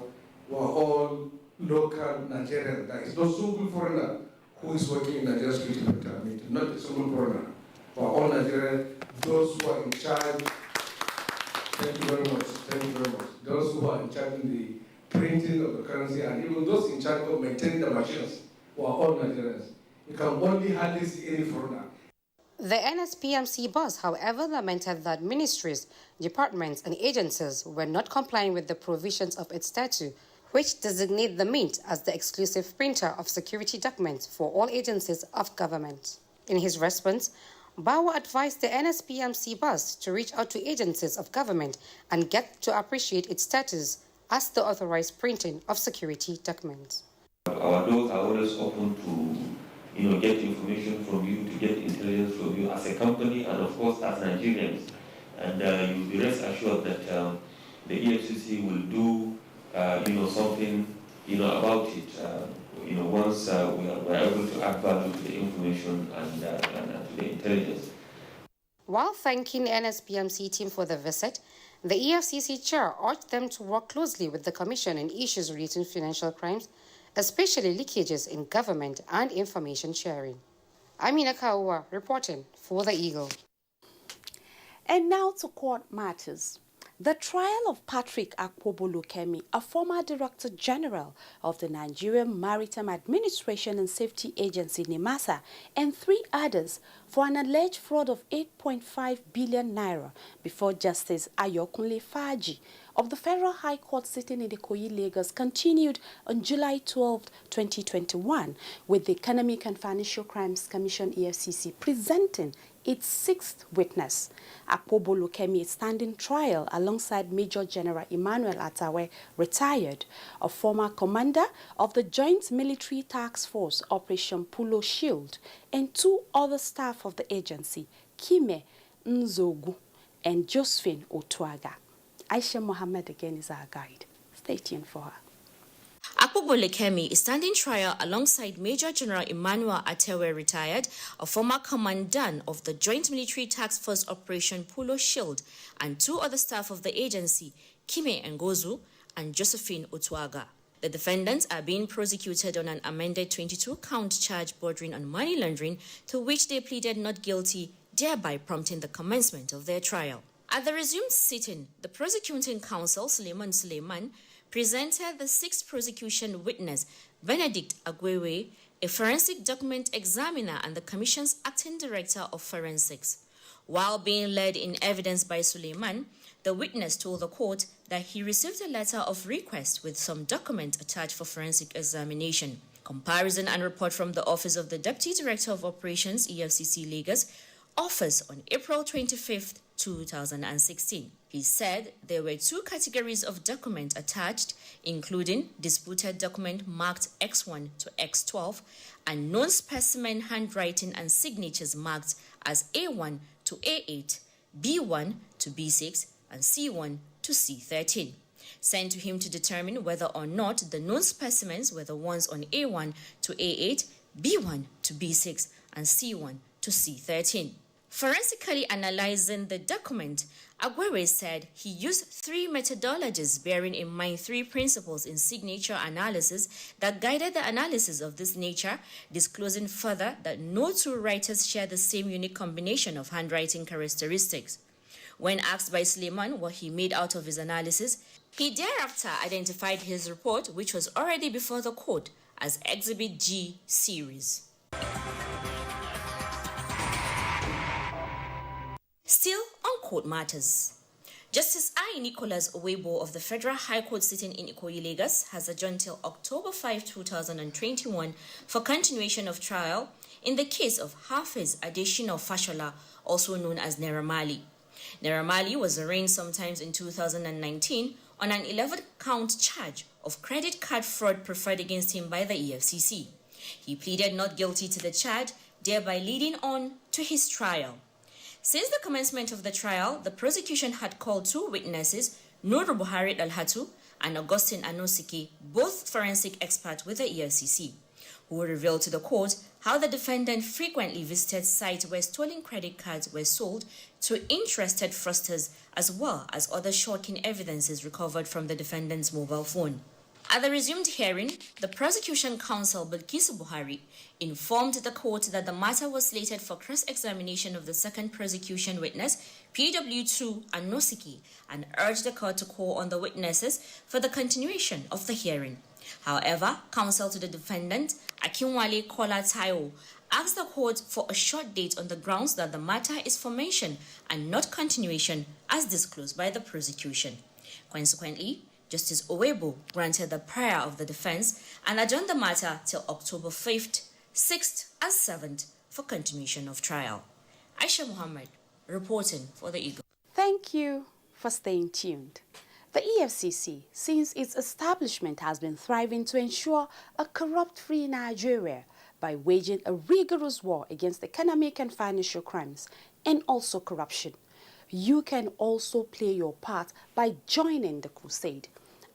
were all local Nigerians. There is no single foreigner who is working in Nigeria Security Department, not a single foreigner. For all Nigerians, those who are in charge, thank you very much, those who are in charge in the printing of the currency, and even those in charge of maintaining the machines, who are all Nigerians. You can only hardly see any foreigner. The NSPMC boss, however, lamented that ministries, departments, and agencies were not complying with the provisions of its statute, which designate the Mint as the exclusive printer of security documents for all agencies of government. In his response, Bawa advised the NSPMC boss to reach out to agencies of government and get to appreciate its status as the authorized printing of security documents. Our doors are always open to, get information from you, to get intelligence from you as a company and of course as Nigerians. And you'll be rest assured that the EFCC will do, something, about it. Once we are able to add value to the information and to the intelligence. While thanking NSPMC team for the visit, the EFCC chair urged them to work closely with the Commission on issues relating to financial crimes, especially leakages in government and information sharing. Amina Kawuwa reporting for The Eagle. And now to court matters. The trial of Patrick Akpobolokemi, a former Director General of the Nigerian Maritime Administration and Safety Agency, NIMASA, and 3 others for an alleged fraud of 8.5 billion naira before Justice Ayokunle Faji of the Federal High Court sitting in Ikoyi, Lagos, continued on July 12, 2021, with the Economic and Financial Crimes Commission, EFCC, presenting its 6th witness. Akpobolokemi is standing trial alongside Major General Emmanuel Atawe, retired, a former commander of the Joint Military Task Force Operation Pulo Shield, and 2 other staff of the agency, Kime Nzogu and Josephine Otuaga. Aisha Mohammed again is our guide. Stay tuned for her. Bolekemi is standing trial alongside Major General Emmanuel Atewe, retired, a former commandant of the Joint Military Task Force Operation Polo Shield, and 2 other staff of the agency, Kime Ngozu and Josephine Otuaga. The defendants are being prosecuted on an amended 22-count charge bordering on money laundering, to which they pleaded not guilty, thereby prompting the commencement of their trial. At the resumed sitting, the prosecuting counsel, Suleiman, presented the 6th prosecution witness, Benedict Agwewe, a forensic document examiner and the Commission's acting director of forensics. While being led in evidence by Suleiman, the witness told the court that he received a letter of request with some document attached for forensic examination. Comparison and report from the Office of the Deputy Director of Operations, EFCC Lagos, office on April 25th, 2016. He said there were 2 categories of document attached, including disputed document marked X1 to X12 and non-specimen handwriting and signatures marked as A1 to A8, B1 to B6, and C1 to C13. Sent to him to determine whether or not the known specimens were the ones on A1 to A8, B1 to B6, and C1 to C13. Forensically analyzing the document, Agwewe said he used 3 methodologies bearing in mind 3 principles in signature analysis that guided the analysis of this nature, disclosing further that no 2 writers share the same unique combination of handwriting characteristics. When asked by Suleiman what he made out of his analysis, he thereafter identified his report, which was already before the court, as Exhibit G series. Still on court matters, Justice I. Nicholas Owebo of the Federal High Court sitting in Ikoyi, Lagos, has adjourned till October 5, 2021 for continuation of trial in the case of Hafiz Adeshina Fashola, also known as Naira Marley. Naira Marley was arraigned sometimes in 2019 on an 11-count charge of credit card fraud preferred against him by the EFCC. He pleaded not guilty to the charge, thereby leading on to his trial. Since the commencement of the trial, the prosecution had called 2 witnesses, Nur Buhari Dalhatu and Augustine Anosike, both forensic experts with the EFCC, who revealed to the court how the defendant frequently visited sites where stolen credit cards were sold to interested fraudsters, as well as other shocking evidences recovered from the defendant's mobile phone. At the resumed hearing, the prosecution counsel, Bilkisu Buhari, informed the court that the matter was slated for cross-examination of the 2nd prosecution witness, PW2 Anosike, and urged the court to call on the witnesses for the continuation of the hearing. However, counsel to the defendant, Akinwale Kola Taiwo, asked the court for a short date on the grounds that the matter is formation and not continuation as disclosed by the prosecution. Consequently, Justice Owebo granted the prayer of the defense and adjourned the matter till October 5th, 6th, and 7th for continuation of trial. Aisha Muhammad, reporting for the Eagle. Thank you for staying tuned. The EFCC, since its establishment, has been thriving to ensure a corrupt-free Nigeria by waging a rigorous war against economic and financial crimes and also corruption. You can also play your part by joining the crusade.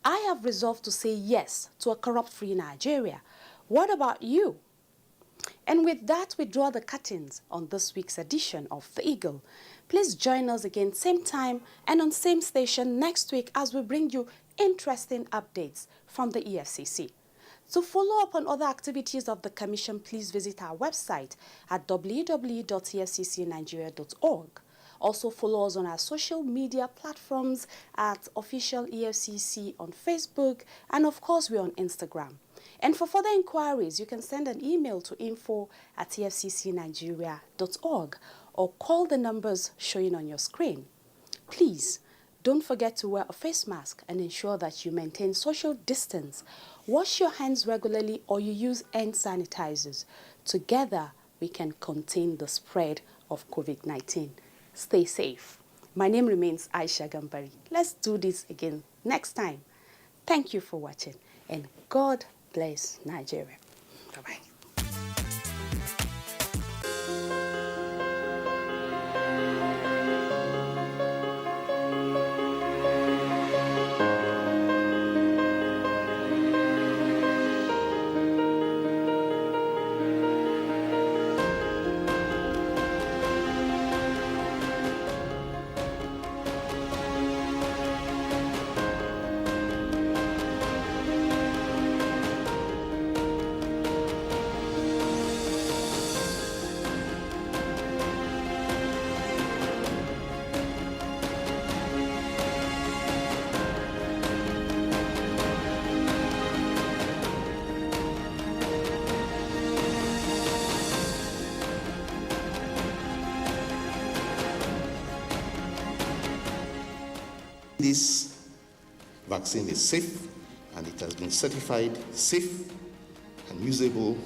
I have resolved to say yes to a corrupt-free Nigeria. What about you? And with that, we draw the curtains on this week's edition of The Eagle. Please join us again same time and on same station next week as we bring you interesting updates from the EFCC. To follow up on other activities of the Commission, please visit our website at www.efccnigeria.org. Also follow us on our social media platforms at Official EFCC on Facebook, and of course we're on Instagram. And for further inquiries, you can send an email to info@efccnigeria.org or call the numbers showing on your screen. Please don't forget to wear a face mask and ensure that you maintain social distance. Wash your hands regularly or you use hand sanitizers. Together, we can contain the spread of COVID-19. Stay safe. My name remains Aisha Gambari. Let's do this again next time. Thank you for watching, and God bless Nigeria. Bye-bye. This vaccine is safe and it has been certified safe and usable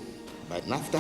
by NAFTA.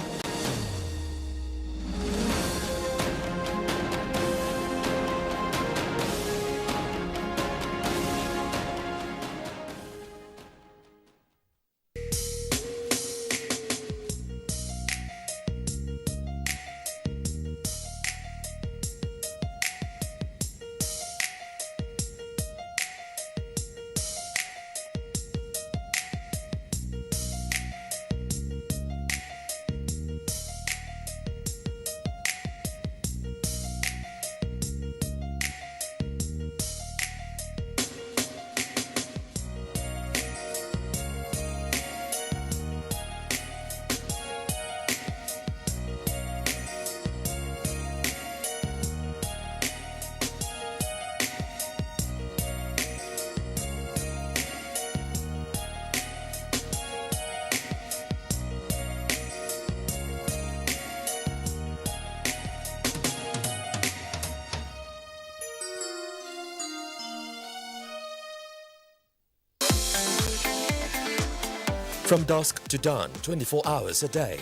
From dusk to dawn, 24 hours a day,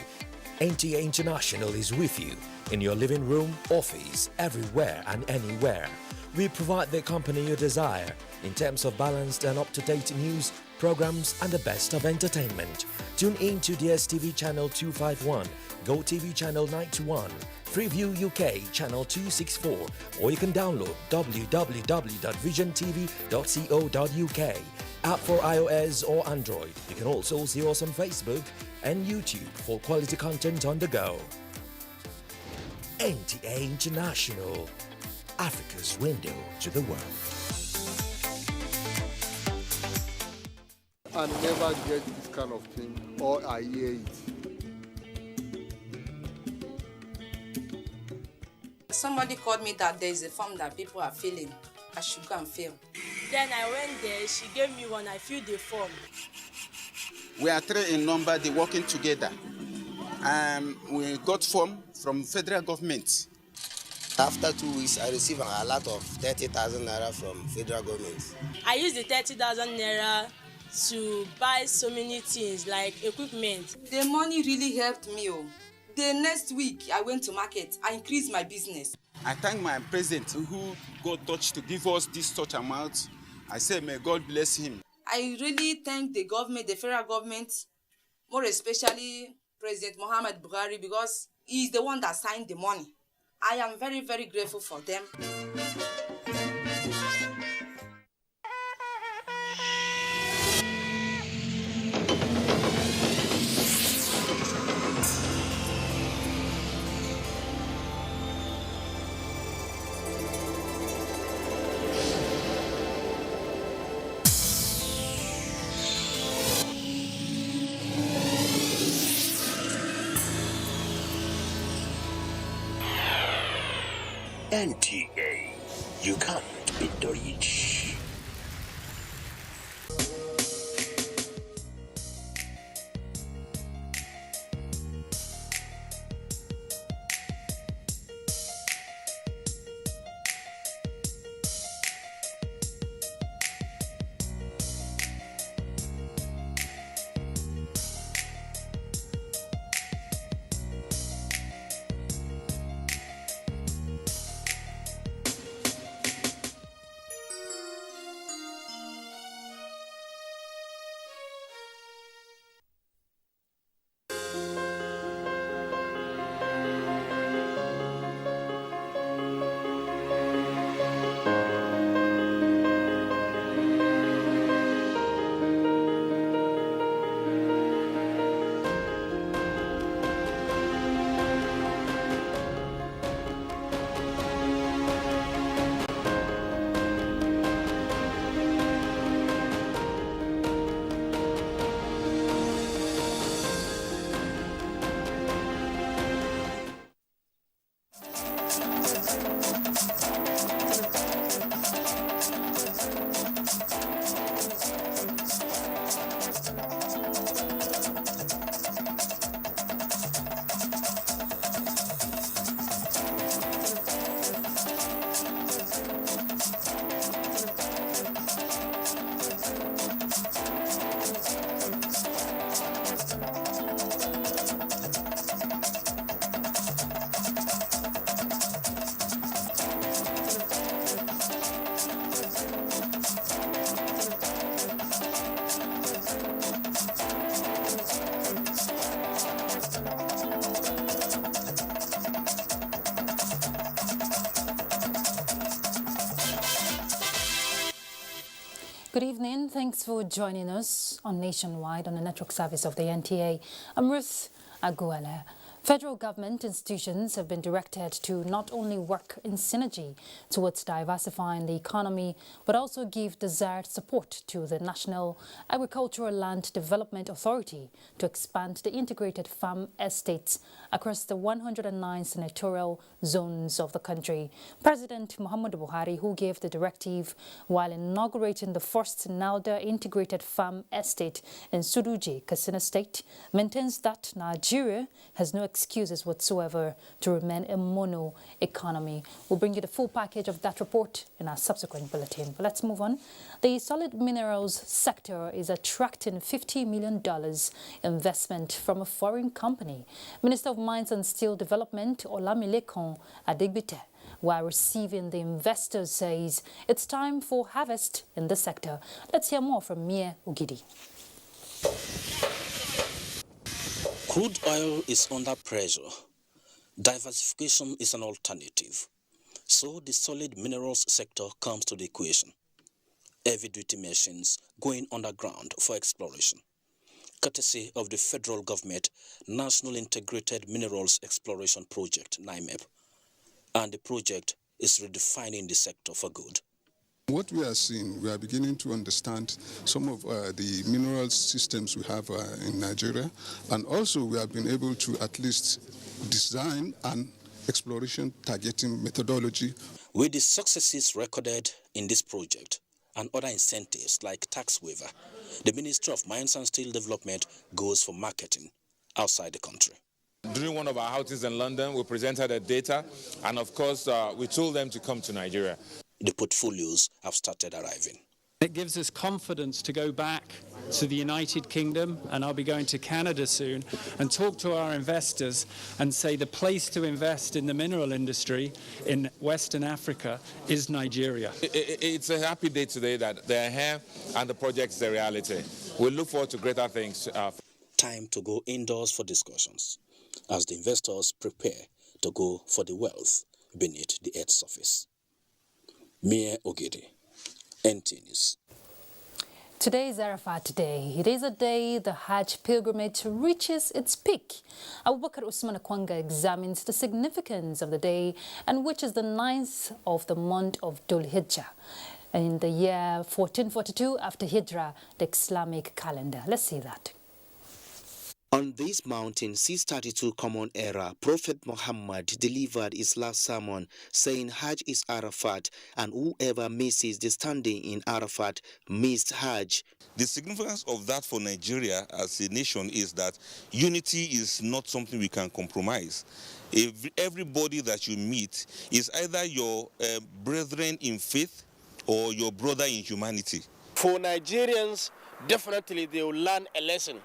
NTA International is with you in your living room, office, everywhere and anywhere. We provide the company you desire in terms of balanced and up-to-date news, programs and the best of entertainment. Tune in to DSTV channel 251, GoTV channel 91, Freeview UK channel 264, or you can download www.visiontv.co.uk. App for iOS or Android. You can also see us on Facebook and YouTube for quality content on the go. NTA International, Africa's window to the world. I never get this kind of thing, or I hear it. Somebody called me that there is a form that people are filling. I should go and fill. Then I went there, she gave me one, I filled the form. We are 3 in number, they working together. We got form from federal government. After 2 weeks, I received a lot of 30,000 naira from federal government. I used the 30,000 naira to buy so many things like equipment. The money really helped me. The next week, I went to market. I increased my business. I thank my president who got touched to give us this such amount. I say, may God bless him. I really thank the government, the federal government, more especially President Muhammad Buhari, because he is the one that signed the money. I am very, very grateful for them. NTA, you can't beat the rich. Good evening. Thanks for joining us on Nationwide on the network service of the NTA. I'm Ruth Aguala. Federal government institutions have been directed to not only work in synergy towards diversifying the economy, but also give desired support to the National Agricultural Land Development Authority to expand the integrated farm estates across the 109 senatorial zones of the country. President Muhammadu Buhari, who gave the directive while inaugurating the first NALDA integrated farm estate in Suduje, Katsina State, maintains that Nigeria has no excuses whatsoever to remain a mono economy. We'll bring you the full package of that report in our subsequent bulletin. But let's move on. The solid minerals sector is attracting $50 million investment from a foreign company. Minister of Mines and Steel Development Olamilekan Adegbite, while receiving the investors, says it's time for harvest in the sector. Let's hear more from Mie Ogidi. Crude oil is under pressure. Diversification is an alternative. So the solid minerals sector comes to the equation. Heavy-duty machines going underground for exploration. Courtesy of the federal government National Integrated Minerals Exploration Project, NIMEP. And the project is redefining the sector for good. What we are seeing, we are beginning to understand some of the mineral systems we have in Nigeria, and also we have been able to at least design an exploration targeting methodology. With the successes recorded in this project and other incentives like tax waiver, the Ministry of Mines and Steel Development goes for marketing outside the country. During one of our outings in London, we presented the data, and of course, we told them to come to Nigeria. The portfolios have started arriving. It gives us confidence to go back to the United Kingdom, and I'll be going to Canada soon, and talk to our investors and say the place to invest in the mineral industry in Western Africa is Nigeria. It's a happy day today that they're here and the project is a reality. We look forward to greater things. Time to go indoors for discussions as the investors prepare to go for the wealth beneath the earth's surface. Mie Ogidi, NTA News. Today is Arafat Day. It is a day the Hajj pilgrimage reaches its peak. Abubakar Usman Akwanga examines the significance of the day, and which is the 9th of the month of Dhul Hijjah in the year 1442 after Hijrah, the Islamic calendar. Let's see that. On this mountain, 632 Common Era, Prophet Muhammad delivered his last sermon, saying Hajj is Arafat, and whoever misses the standing in Arafat missed Hajj. The significance of that for Nigeria as a nation is that unity is not something we can compromise. Everybody that you meet is either your brethren in faith or your brother in humanity. For Nigerians, definitely they will learn a lesson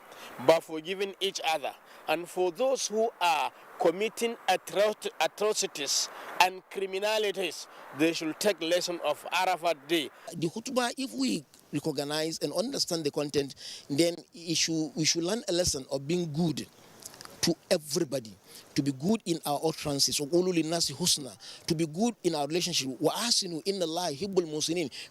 by forgiving each other. And for those who are committing atrocities and criminalities, they should take lesson of Arafat Day. The khutbah, if we recognize and understand the content, then we should learn a lesson of being good to everybody, to be good in our utterances, to be good in our relationship.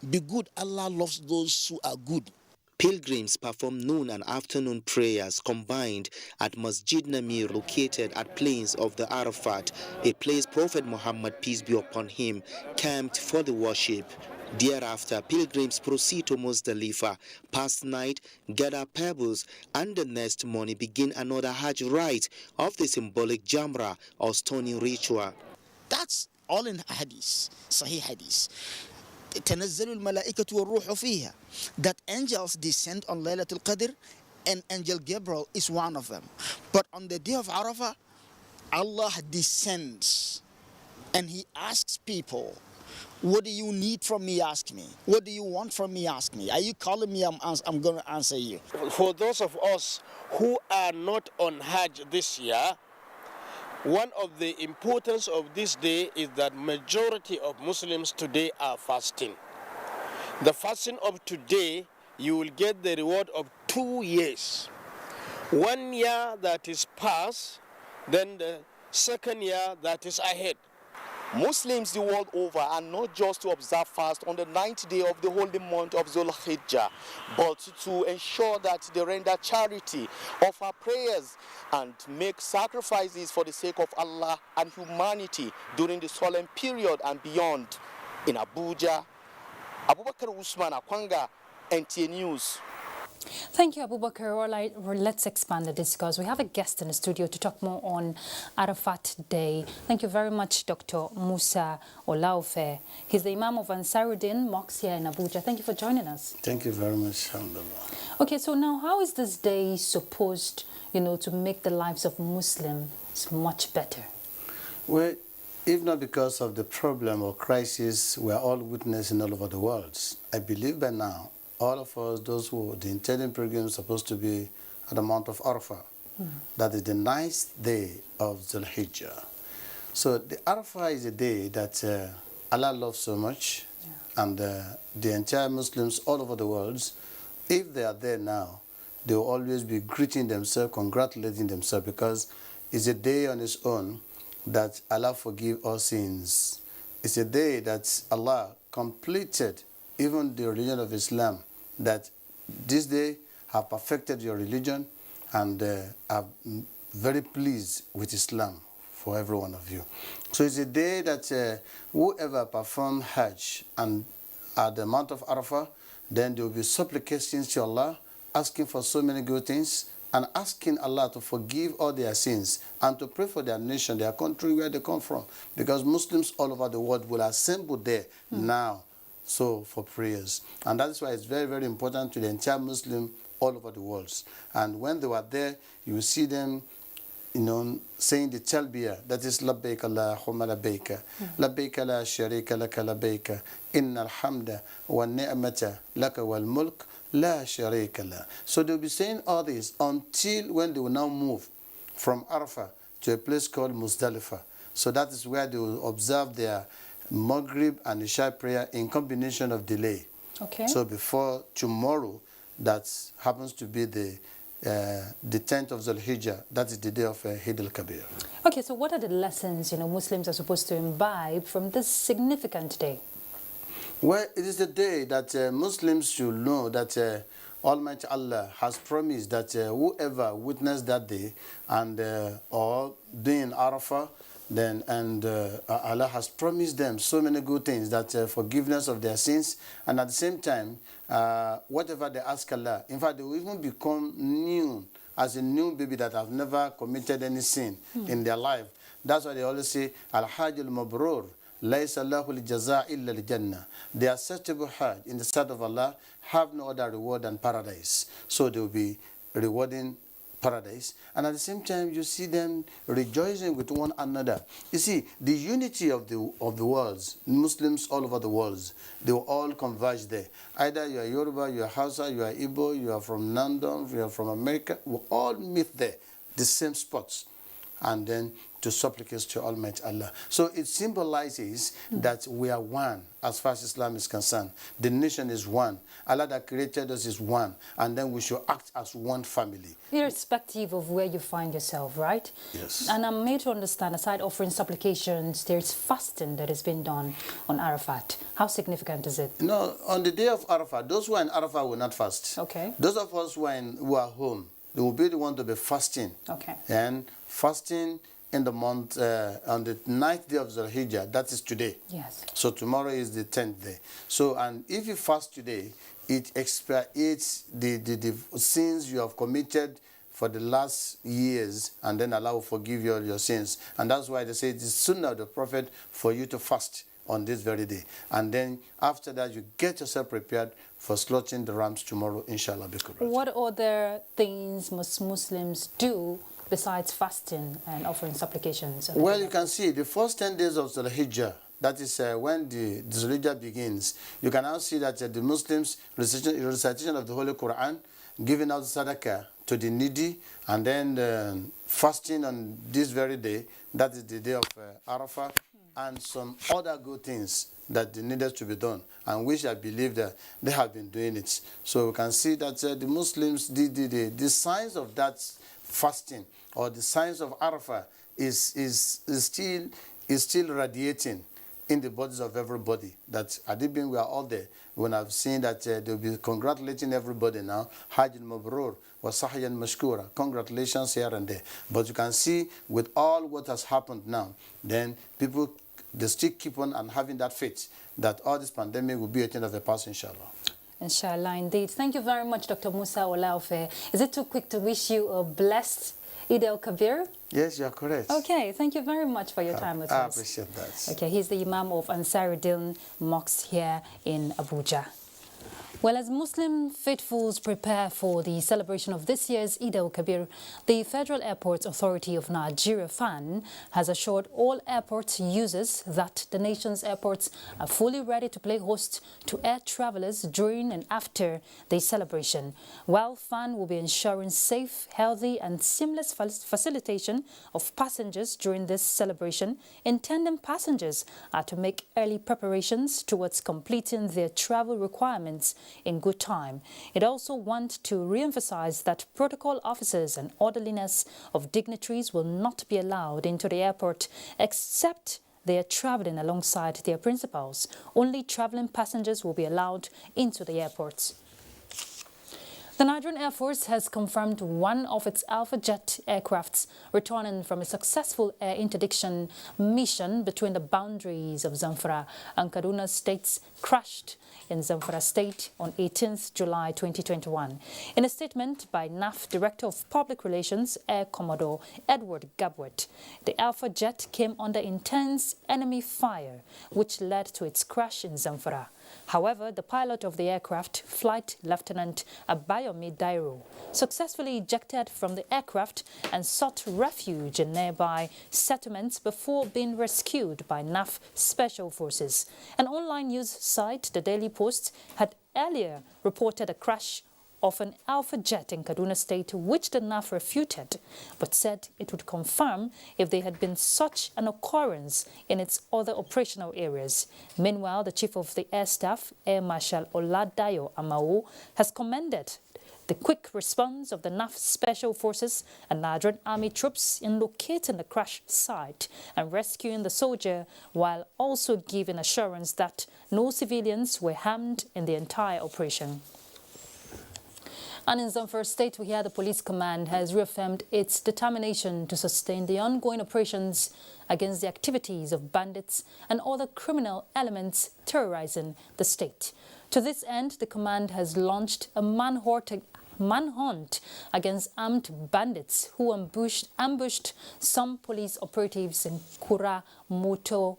Be good. Allah loves those who are good. Pilgrims perform noon and afternoon prayers combined at Masjid Namir, located at plains of the Arafat, a place Prophet Muhammad, peace be upon him, camped for the worship. Thereafter, pilgrims proceed to Muzdalifah, pass night, gather pebbles, and the next morning begin another Hajj rite of the symbolic Jamra or stoning ritual. That's all in Hadith, Sahih Hadith. تنزل الملائكة والروح فيها. That angels descend on Laylatul Qadr, and Angel Gabriel is one of them. But on the day of Arafah, Allah descends and he asks people, what do you need from me? Ask me. What do you want from me? Ask me. Are you calling me? I'm going to answer you. For those of us who are not on Hajj this year, one of the importance of this day is that majority of Muslims today are fasting. The fasting of today, you will get the reward of 2 years. 1 year that is past, then the second year that is ahead. Muslims the world over are not just to observe fast on the 9th day of the holy month of Zulhijjah, but to ensure that they render charity, offer prayers, and make sacrifices for the sake of Allah and humanity during the solemn period and beyond. In Abuja, Abubakar Usman Akwanga, NTA News. Thank you, Abubakar. Well, let's expand the discourse. We have a guest in the studio to talk more on Arafat Day. Thank you very much, Dr. Musa Olaofe. He's the Imam of Ansaruddin Mosque here in Abuja. Thank you for joining us. Thank you very much, Alhamdulillah. Okay, so now how is this day supposed, to make the lives of Muslims much better? Well, if not because of the problem or crisis we are all witnessing all over the world, I believe by now, all of us, those who the intending pilgrims supposed to be at the Mount of Arafah. That is the 9th day of Zulhijjah. So the Arafah is a day that Allah loves so much, and the entire Muslims all over the world, if they are there now, they will always be greeting themselves, congratulating themselves, because it's a day on its own that Allah forgive all sins. It's a day that Allah completed even the religion of Islam, that this day have perfected your religion and are very pleased with Islam for every one of you. So it's a day that whoever perform Hajj and at the Mount of Arafah, then there will be supplications to Allah, asking for so many good things, and asking Allah to forgive all their sins and to pray for their nation, their country, where they come from. Because Muslims all over the world will assemble there now, so for prayers. And that's why it's very, very important to the entire Muslim all over the world. And when they were there, you will see them, saying the talbiyah, that is labbaik Allahumma labbaik, labbaik la sharika laka labbaik, inna alhamda wa ni'mata laka wal mulk la sharika la. So they'll be saying all this until when they will now move from Arafah to a place called Muzdalifah. So that is where they will observe their Maghrib and Isha prayer in combination of delay. Okay. So before tomorrow, that happens to be the 10th of Zulhijjah, that is the day of Eid al-Kabir. Okay, so what are the lessons, Muslims are supposed to imbibe from this significant day? Well, it is the day that Muslims should know that Almighty Allah has promised that whoever witnessed that day and or doing Arafah, then Allah has promised them so many good things, that forgiveness of their sins, and at the same time, whatever they ask Allah, in fact, they will even become new, as a new baby that have never committed any sin in their life. That's why they always say, Al-Hajj al-Mabrur, laysa lahu li-jaza' illa li-jannah. The acceptable Hajj in the sight of Allah have no other reward than paradise. So they will be rewarding paradise, and at the same time you see them rejoicing with one another. You see, the unity of the worlds, Muslims all over the world, they will all converge there. Either you are Yoruba, you are Hausa, you are Igbo, you are from London, you are from America, we all meet there, the same spots, and then to supplicate to Almighty Allah. So it symbolizes that we are one as far as Islam is concerned. The nation is one. Allah that created us is one. And then we should act as one family. Irrespective of where you find yourself, right? Yes. And I'm made to understand, aside offering supplications, there's fasting that has been done on Arafat. How significant is it? No, on the day of Arafat, those who are in Arafat will not fast. Okay. Those of us who are home, they will be the one to be fasting. Okay. And fasting in the month, on the 9th day of Zulhijjah, that is today. Yes. So tomorrow is the 10th day. So, and if you fast today, it expiates the sins you have committed for the last years, and then Allah will forgive you all your sins. And that's why they say it is sunnah of the Prophet for you to fast on this very day. And then after that, you get yourself prepared for slaughtering the rams tomorrow, inshallah. What other things must Muslims do besides fasting and offering supplications? Well, you can see the first 10 days of Zulhijjah, that is when the Zulhijjah begins, you can now see that the Muslims recitation of the Holy Quran, giving out sadaqah to the needy, and then fasting on this very day, that is the day of Arafah, and some other good things that needed to be done, and which I believe that they have been doing it. So we can see that the Muslims, the signs of that fasting or the signs of Arafah is still is still radiating in the bodies of everybody. That Adibin, we are all there. When I've seen that they'll be congratulating everybody now, Hajj Mabrur, wa Sahyan Mashkura, congratulations here and there. But you can see with all what has happened now, then people, they still keep on and having that faith that all this pandemic will be a thing of the past, inshallah. Inshallah, indeed. Thank you very much, Dr. Musa Olaofe. Is it too quick to wish you a blessed Eid al-Kabir? Yes, you are correct. Okay, thank you very much for your time with us. I appreciate that. Okay, he's the Imam of Ansaruddin Mosque here in Abuja. Well, as Muslim faithfuls prepare for the celebration of this year's Eid al-Kabir, the Federal Airports Authority of Nigeria, FAN, has assured all airport users that the nation's airports are fully ready to play host to air travelers during and after the celebration, while FAN will be ensuring safe, healthy and seamless facilitation of passengers during this celebration. Intending passengers are to make early preparations towards completing their travel requirements in good time. It also wants to re-emphasize that protocol officers and orderliness of dignitaries will not be allowed into the airport except they are traveling alongside their principals. Only traveling passengers will be allowed into the airports. The Nigerian Air Force has confirmed one of its Alpha Jet aircrafts returning from a successful air interdiction mission between the boundaries of Zamfara and Kaduna states crashed in Zamfara State on 18th July 2021. In a statement by NAF Director of Public Relations, Air Commodore Edward Gabwet, the Alpha Jet came under intense enemy fire, which led to its crash in Zamfara. However, the pilot of the aircraft, Flight Lieutenant Abayomi Dairo, successfully ejected from the aircraft and sought refuge in nearby settlements before being rescued by NAF Special Forces. An online news site, the Daily Post, had earlier reported a crash of an Alpha Jet in Kaduna State, which the NAF refuted, but said it would confirm if there had been such an occurrence in its other operational areas. Meanwhile, the Chief of the Air Staff, Air Marshal Oladayo Amao, has commended the quick response of the NAF Special Forces and Nigerian Army troops in locating the crash site and rescuing the soldier, while also giving assurance that no civilians were harmed in the entire operation. And in Zamfara State, we hear the police command has reaffirmed its determination to sustain the ongoing operations against the activities of bandits and other criminal elements terrorizing the state. To this end, the command has launched a manhunt against armed bandits who ambushed some police operatives in Kura Motor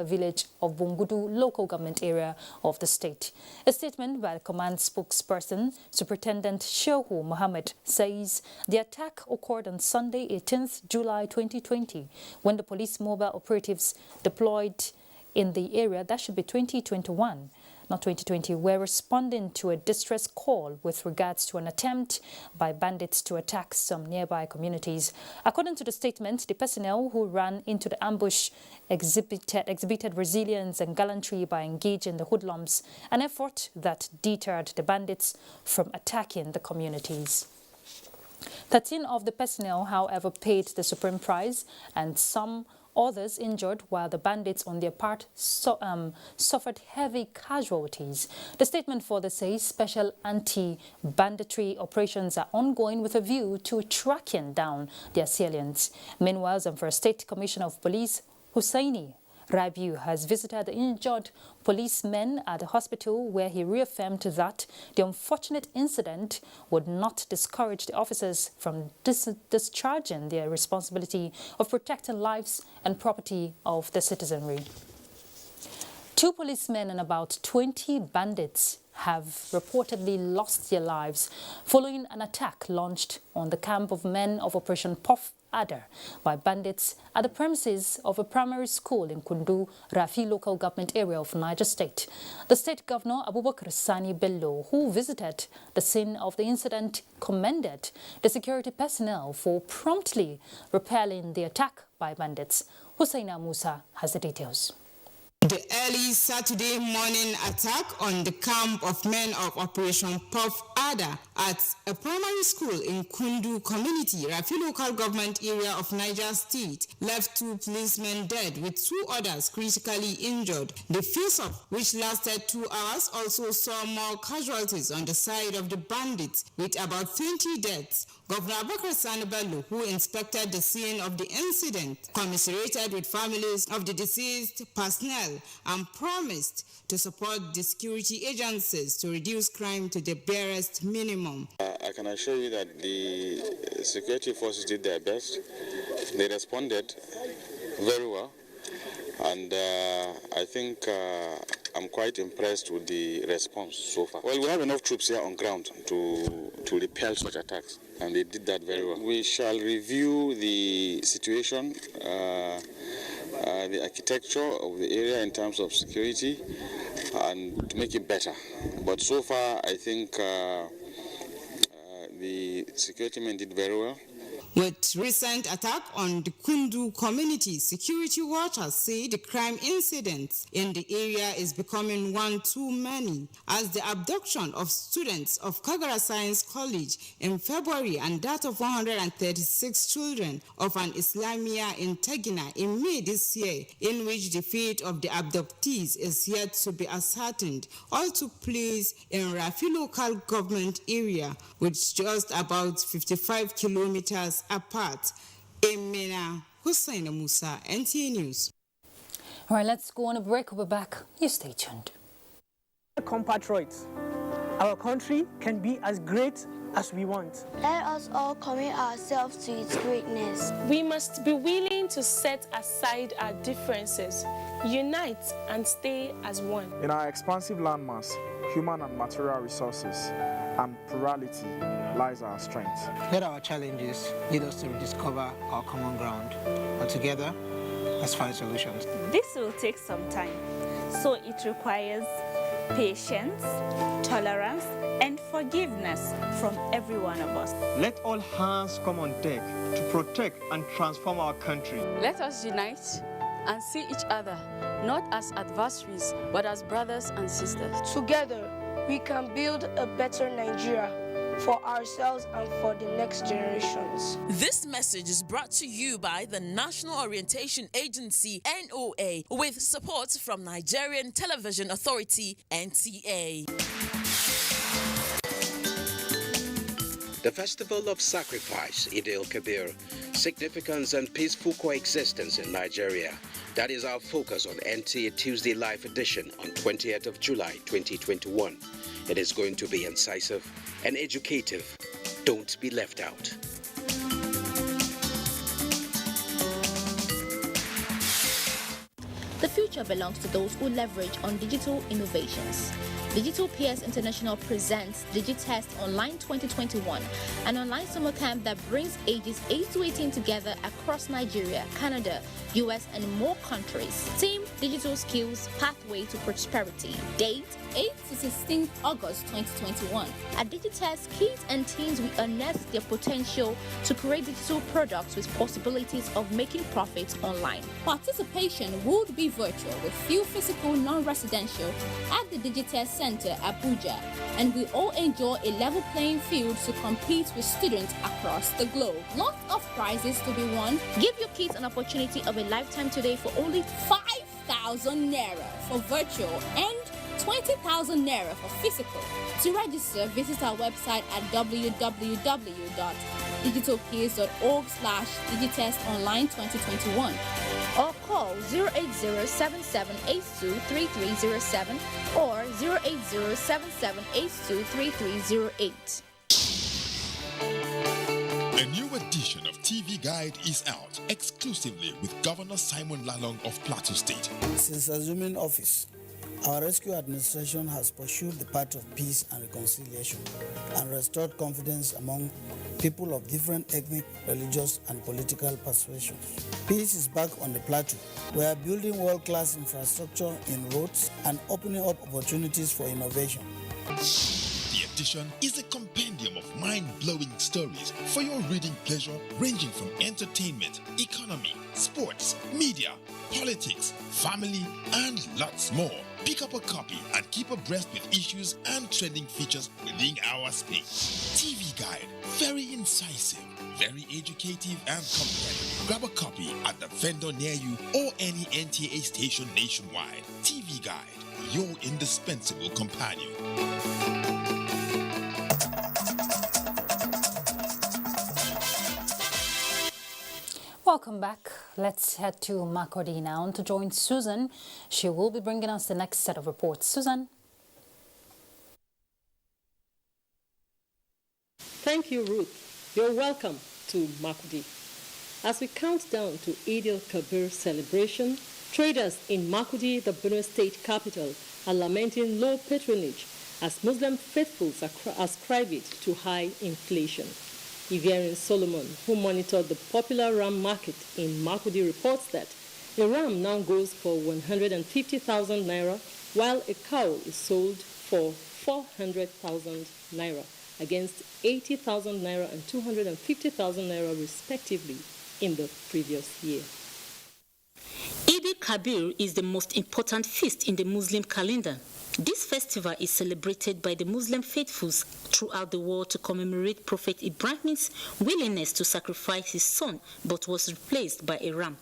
village of Bungudu local government area of the state. A statement by the command spokesperson, Superintendent Shehu Mohammed, says the attack occurred on Sunday, 18th July 2020, when the police mobile operatives deployed in the area, that should be 2021, not 2020, were responding to a distress call with regards to an attempt by bandits to attack some nearby communities. According to the statement, the personnel who ran into the ambush exhibited resilience and gallantry by engaging the hoodlums, an effort that deterred the bandits from attacking the communities. 13 of the personnel, however, paid the supreme price, and some others injured, while the bandits on their part suffered heavy casualties. The statement further says special anti-banditry operations are ongoing with a view to tracking down the assailants. Meanwhile, Zamfara State Commissioner of Police Hussaini Rabiu has visited the injured policemen at the hospital, where he reaffirmed that the unfortunate incident would not discourage the officers from discharging their responsibility of protecting lives and property of the citizenry. 2 policemen and about 20 bandits have reportedly lost their lives following an attack launched on the camp of men of Operation Puff Adder by bandits at the premises of a primary school in Kundu, Rafi local government area of Niger State. The state governor, Abubakar Sani Bello, who visited the scene of the incident, commended the security personnel for promptly repelling the attack by bandits. Hussaina Musa has the details. The early Saturday morning attack on the camp of men of Operation Puff Adder at a primary school in Kundu community, Rafi local government area of Niger State, left 2 policemen dead with 2 others critically injured. The face-off, which lasted 2 hours, also saw more casualties on the side of the bandits, with about 20 deaths. Governor Abubakar Sani Bello, who inspected the scene of the incident, commiserated with families of the deceased personnel and promised to support the security agencies to reduce crime to the barest minimum. I can assure you that the security forces did their best. They responded very well, and I think I'm quite impressed with the response so far. Well, we have enough troops here on ground to repel such attacks, and they did that very well. We shall review the situation, the architecture of the area in terms of security, and to make it better. But so far, I think the security men did very well. With recent attack on the Kundu community, security watchers say the crime incidents in the area is becoming one too many, as the abduction of students of Kagara Science College in February and that of 136 children of an Islamia in Tegina in May this year, in which the fate of the abductees is yet to be ascertained, all took place in Rafi local government area, which just about 55 kilometers apart. Emina Hussein Musa, NTA News. All right, let's go on a break. We'll be back. You stay tuned. Compatriots, our country can be as great as we want. Let us all commit ourselves to its greatness. We must be willing to set aside our differences, unite and stay as one. In our expansive landmass, human and material resources, and plurality lies our strength. Let our challenges lead us to rediscover our common ground, and together, let's find solutions. This will take some time, so it requires patience, tolerance, and forgiveness from every one of us. Let all hands come on deck to protect and transform our country. Let us unite and see each other not as adversaries, but as brothers and sisters. Together, we can build a better Nigeria for ourselves and for the next generations. This message is brought to you by the National Orientation Agency, NOA, with support from Nigerian Television Authority, NTA. The Festival of Sacrifice, Eid al-Kabir, significance and peaceful coexistence in Nigeria. That is our focus on NTA Tuesday Live edition on 20th of July 2021. It is going to be incisive and educative. Don't be left out. The future belongs to those who leverage on digital innovations. Digital Peers International presents DigiTest Online 2021, an online summer camp that brings ages 8 to 18 together across Nigeria, Canada, US, and more countries. Theme: Digital Skills, Pathway to Prosperity. Date: 8 to 16 August 2021. At DigiTest, kids and teens will unearth their potential to create digital products with possibilities of making profits online. Participation would be virtual with few physical non-residential at the DigiTest Center, Abuja, and we all enjoy a level playing field to compete with students across the globe. Lots of prizes to be won. Give your kids an opportunity of a lifetime today for only 5,000 Naira for virtual and 20,000 Naira for physical. To register, visit our website at www.digitalpeers.org/DigiTestOnline2021 or call 08077823307 or 08077823308. A new edition of TV Guide is out exclusively with Governor Simon Lalong of Plateau State. Since assuming office, our rescue administration has pursued the path of peace and reconciliation and restored confidence among people of different ethnic, religious, and political persuasions. Peace is back on the plateau. We are building world-class infrastructure in roads and opening up opportunities for innovation. The edition is a compendium of mind-blowing stories for your reading pleasure, ranging from entertainment, economy, sports, media, politics, family, and lots more. Pick up a copy and keep abreast with issues and trending features within our space. TV Guide, very incisive, very educative and compelling. Grab a copy at the vendor near you or any NTA station nationwide. TV Guide, your indispensable companion. Welcome back. Let's head to Makurdi now to join Susan. She will be bringing us the next set of reports. Susan. Thank you, Ruth. You're welcome to Makurdi. As we count down to Eid al-Kabir celebration, traders in Makurdi, the Benue State capital, are lamenting low patronage as Muslim faithfuls ascribe it to high inflation. Iviarin Solomon, who monitored the popular ram market in Makurdi, reports that a ram now goes for 150,000 naira, while a cow is sold for 400,000 naira, against 80,000 naira and 250,000 naira respectively in the previous year. Eid al-Kabir is the most important feast in the Muslim calendar. This festival is celebrated by the Muslim faithfuls throughout the world to commemorate Prophet Ibrahim's willingness to sacrifice his son, but was replaced by a ram.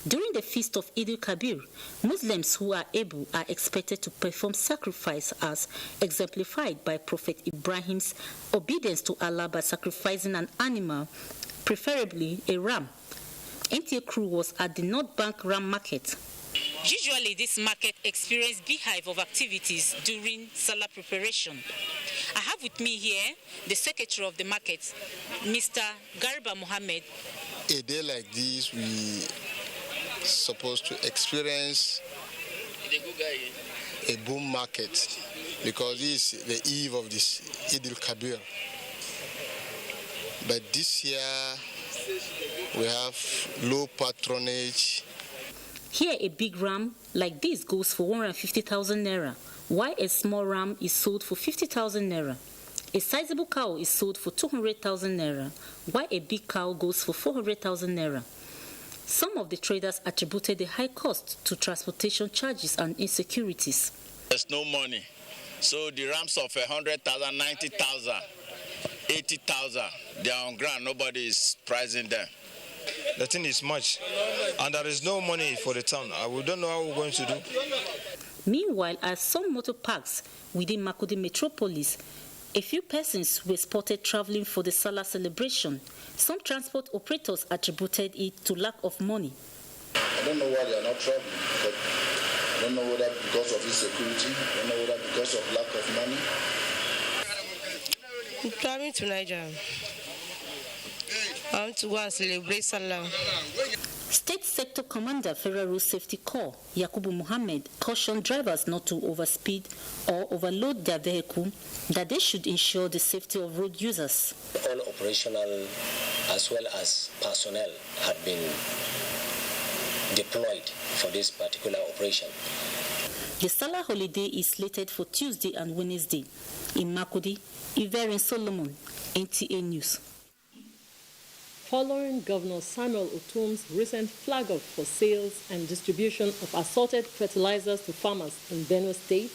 During the feast of Eid al-Kabir, Muslims who are able are expected to perform sacrifice as exemplified by Prophet Ibrahim's obedience to Allah by sacrificing an animal, preferably a ram. NTA crew was at the North Bank Ram Market. Usually this market experiences beehive of activities during Salah preparation. I have with me here the secretary of the market, Mr. Garba Mohammed. A day like this, we supposed to experience a boom market because this is the eve of this Eid al-Kabir. But this year, we have low patronage. Here, a big ram like this goes for 150,000 naira, while a small ram is sold for 50,000 naira. A sizable cow is sold for 200,000 naira, while a big cow goes for 400,000 naira. Some of the traders attributed the high cost to transportation charges and insecurities. There's no money, so the rams of 100,000, 90,000, 80,000, they are on ground. Nobody is pricing them. The thing is much, and there is no money for the town. We don't know how we're going to do. Meanwhile, at some motor parks within Makurdi metropolis, a few persons were spotted traveling for the Salah celebration. Some transport operators attributed it to lack of money. I don't know why they are not traveling, but I don't know whether because of insecurity, I don't know whether because of lack of money. I'm traveling to Nigeria. I want to go and celebrate Salah. State Sector Commander, Federal Road Safety Corps, Yakubu Mohammed, cautioned drivers not to overspeed or overload their vehicle, that they should ensure the safety of road users. All operational as well as personnel had been deployed for this particular operation. The Salah holiday is slated for Tuesday and Wednesday. In Makurdi, Iverin Solomon, NTA News. Following Governor Samuel Otom's recent flag-off for sales and distribution of assorted fertilizers to farmers in Benue State,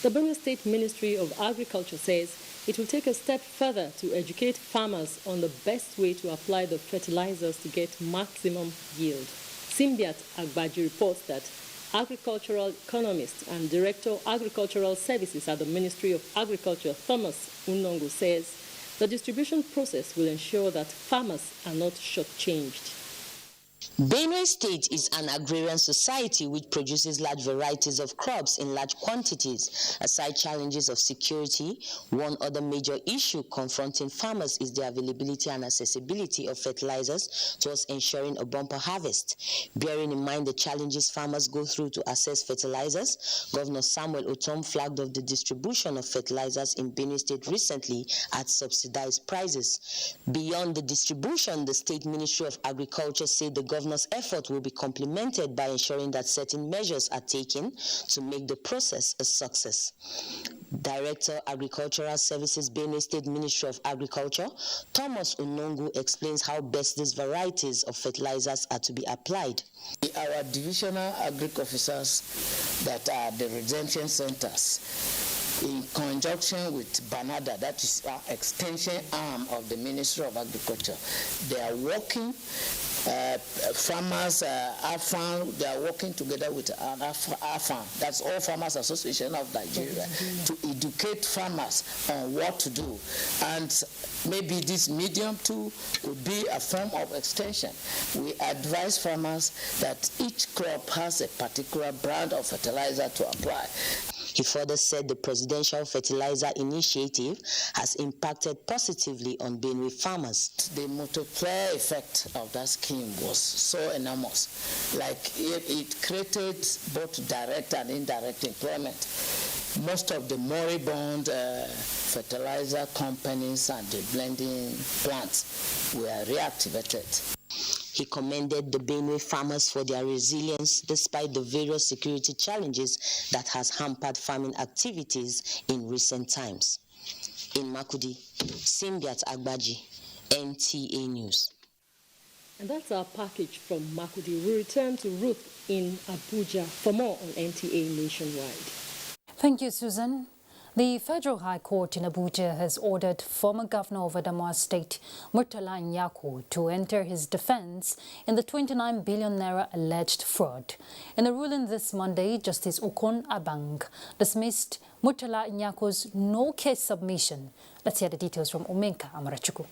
the Benue State Ministry of Agriculture says it will take a step further to educate farmers on the best way to apply the fertilizers to get maximum yield. Simbiat Agbaji reports that agricultural economist and director of agricultural services at the Ministry of Agriculture, Thomas Unongo, says the distribution process will ensure that farmers are not shortchanged. Benue State is an agrarian society which produces large varieties of crops in large quantities. Aside challenges of security, one other major issue confronting farmers is the availability and accessibility of fertilizers towards ensuring a bumper harvest. Bearing in mind the challenges farmers go through to access fertilizers, Governor Samuel Otom flagged off the distribution of fertilizers in Benue State recently at subsidized prices. Beyond the distribution, the State Ministry of Agriculture said the governor's effort will be complemented by ensuring that certain measures are taken to make the process a success. Director, Agricultural Services, Benue State Ministry of Agriculture, Thomas Unongu, explains how best these varieties of fertilizers are to be applied. Our divisional agric officers that are the retention centers, in conjunction with Banada, that is our extension arm of the Ministry of Agriculture, they are working. Farmers, AFAN, they are working together with AFAN, that's All Farmers Association of Nigeria, to educate farmers on what to do. And maybe this medium too could be a form of extension. We advise farmers that each crop has a particular brand of fertilizer to apply. He further said the Presidential Fertilizer Initiative has impacted positively on Benue farmers. The multiplier effect of that scheme was so enormous. Like it created both direct and indirect employment. Most of the moribund fertilizer companies and the blending plants were reactivated. He commended the Benue farmers for their resilience despite the various security challenges that has hampered farming activities in recent times. In Makurdi, Simbiat Agbaji, NTA News. And that's our package from Makurdi. We return to Ruth in Abuja for more on NTA Nationwide. Thank you, Susan. The Federal High Court in Abuja has ordered former Governor of Adamawa State, Murtala Nyako, to enter his defense in the 29 billion naira alleged fraud. In a ruling this Monday, Justice Okon Abang dismissed Murtala Nyako's no-case submission. Let's hear the details from Omenka Amarachuku.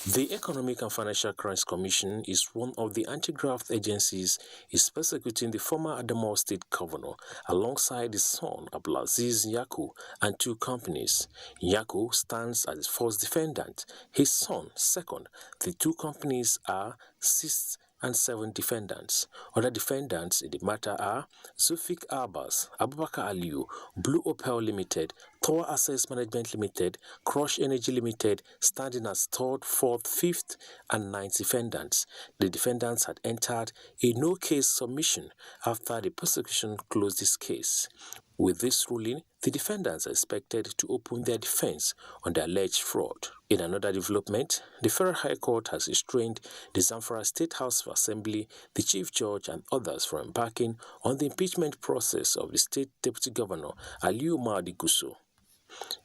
The Economic and Financial Crimes Commission is one of the anti-graft agencies is persecuting the former Adamawa State Governor alongside his son Abdulaziz Nyako and two companies. Nyako stands as his first defendant, his son second. The two companies are sixth and 7 defendants. Other defendants in the matter are Zufik Abbas, Abubakar Aliyu, Blue Opel Limited, Tower Assets Management Limited, Crush Energy Limited, standing as 3rd, 4th, 5th, and 9th defendants. The defendants had entered a no-case submission after the prosecution closed this case. With this ruling, the defendants are expected to open their defense on the alleged fraud. In another development, the Federal High Court has restrained the Zamfara State House of Assembly, the Chief Judge, and others from embarking on the impeachment process of the State Deputy Governor, Aliyu Mahdi Gusso.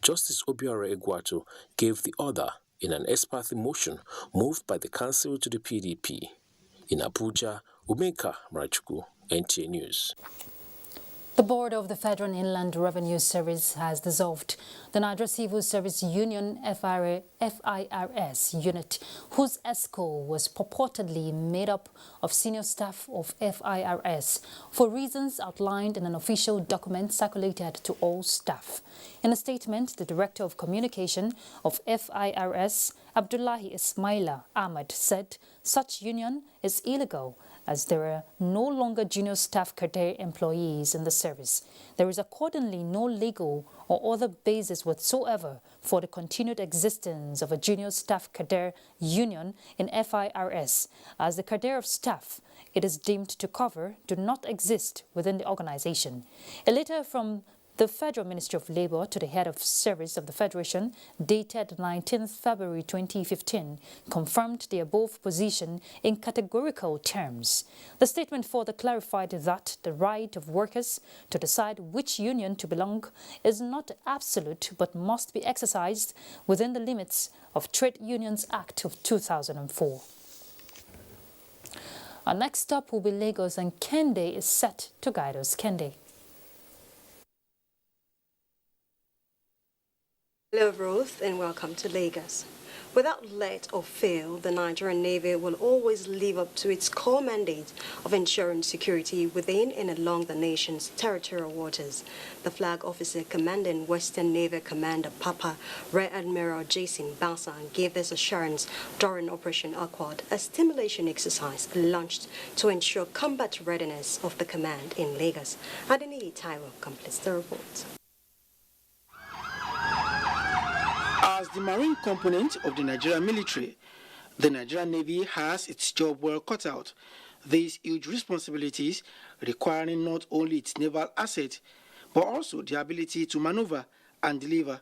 Justice Obiora Egwato gave the order in an ex parte motion moved by the Council to the PDP. In Abuja, Umenka Marachuku, NTA News. The board of the Federal Inland Revenue Service has dissolved the Nigeria Civil Service Union FIRS unit, whose ESCO was purportedly made up of senior staff of FIRS for reasons outlined in an official document circulated to all staff. In a statement, the Director of Communication of FIRS, Abdullahi Ismaila Ahmad, said such union is illegal as there are no longer junior staff cadre employees in the service. There is accordingly no legal or other basis whatsoever for the continued existence of a junior staff cadre union in FIRS, as the cadre of staff it is deemed to cover do not exist within the organization. A letter from the Federal Ministry of Labour to the head of service of the Federation, dated 19th February 2015, confirmed the above position in categorical terms. The statement further clarified that the right of workers to decide which union to belong is not absolute but must be exercised within the limits of Trade Unions Act of 2004. Our next stop will be Lagos, and Kende is set to guide us. Kende. Hello Ruth, and welcome to Lagos. Without let or fail, the Nigerian Navy will always live up to its core mandate of ensuring security within and along the nation's territorial waters. The flag officer commanding Western Naval Commander Papa, Rear Admiral Jason Bassan, gave this assurance during Operation Accord, a stimulation exercise launched to ensure combat readiness of the command in Lagos. Adeni Taiwo completes the report. As the marine component of the Nigerian military, The Nigerian Navy has its job well cut out. These huge responsibilities requiring not only its naval asset, but also the ability to maneuver and deliver.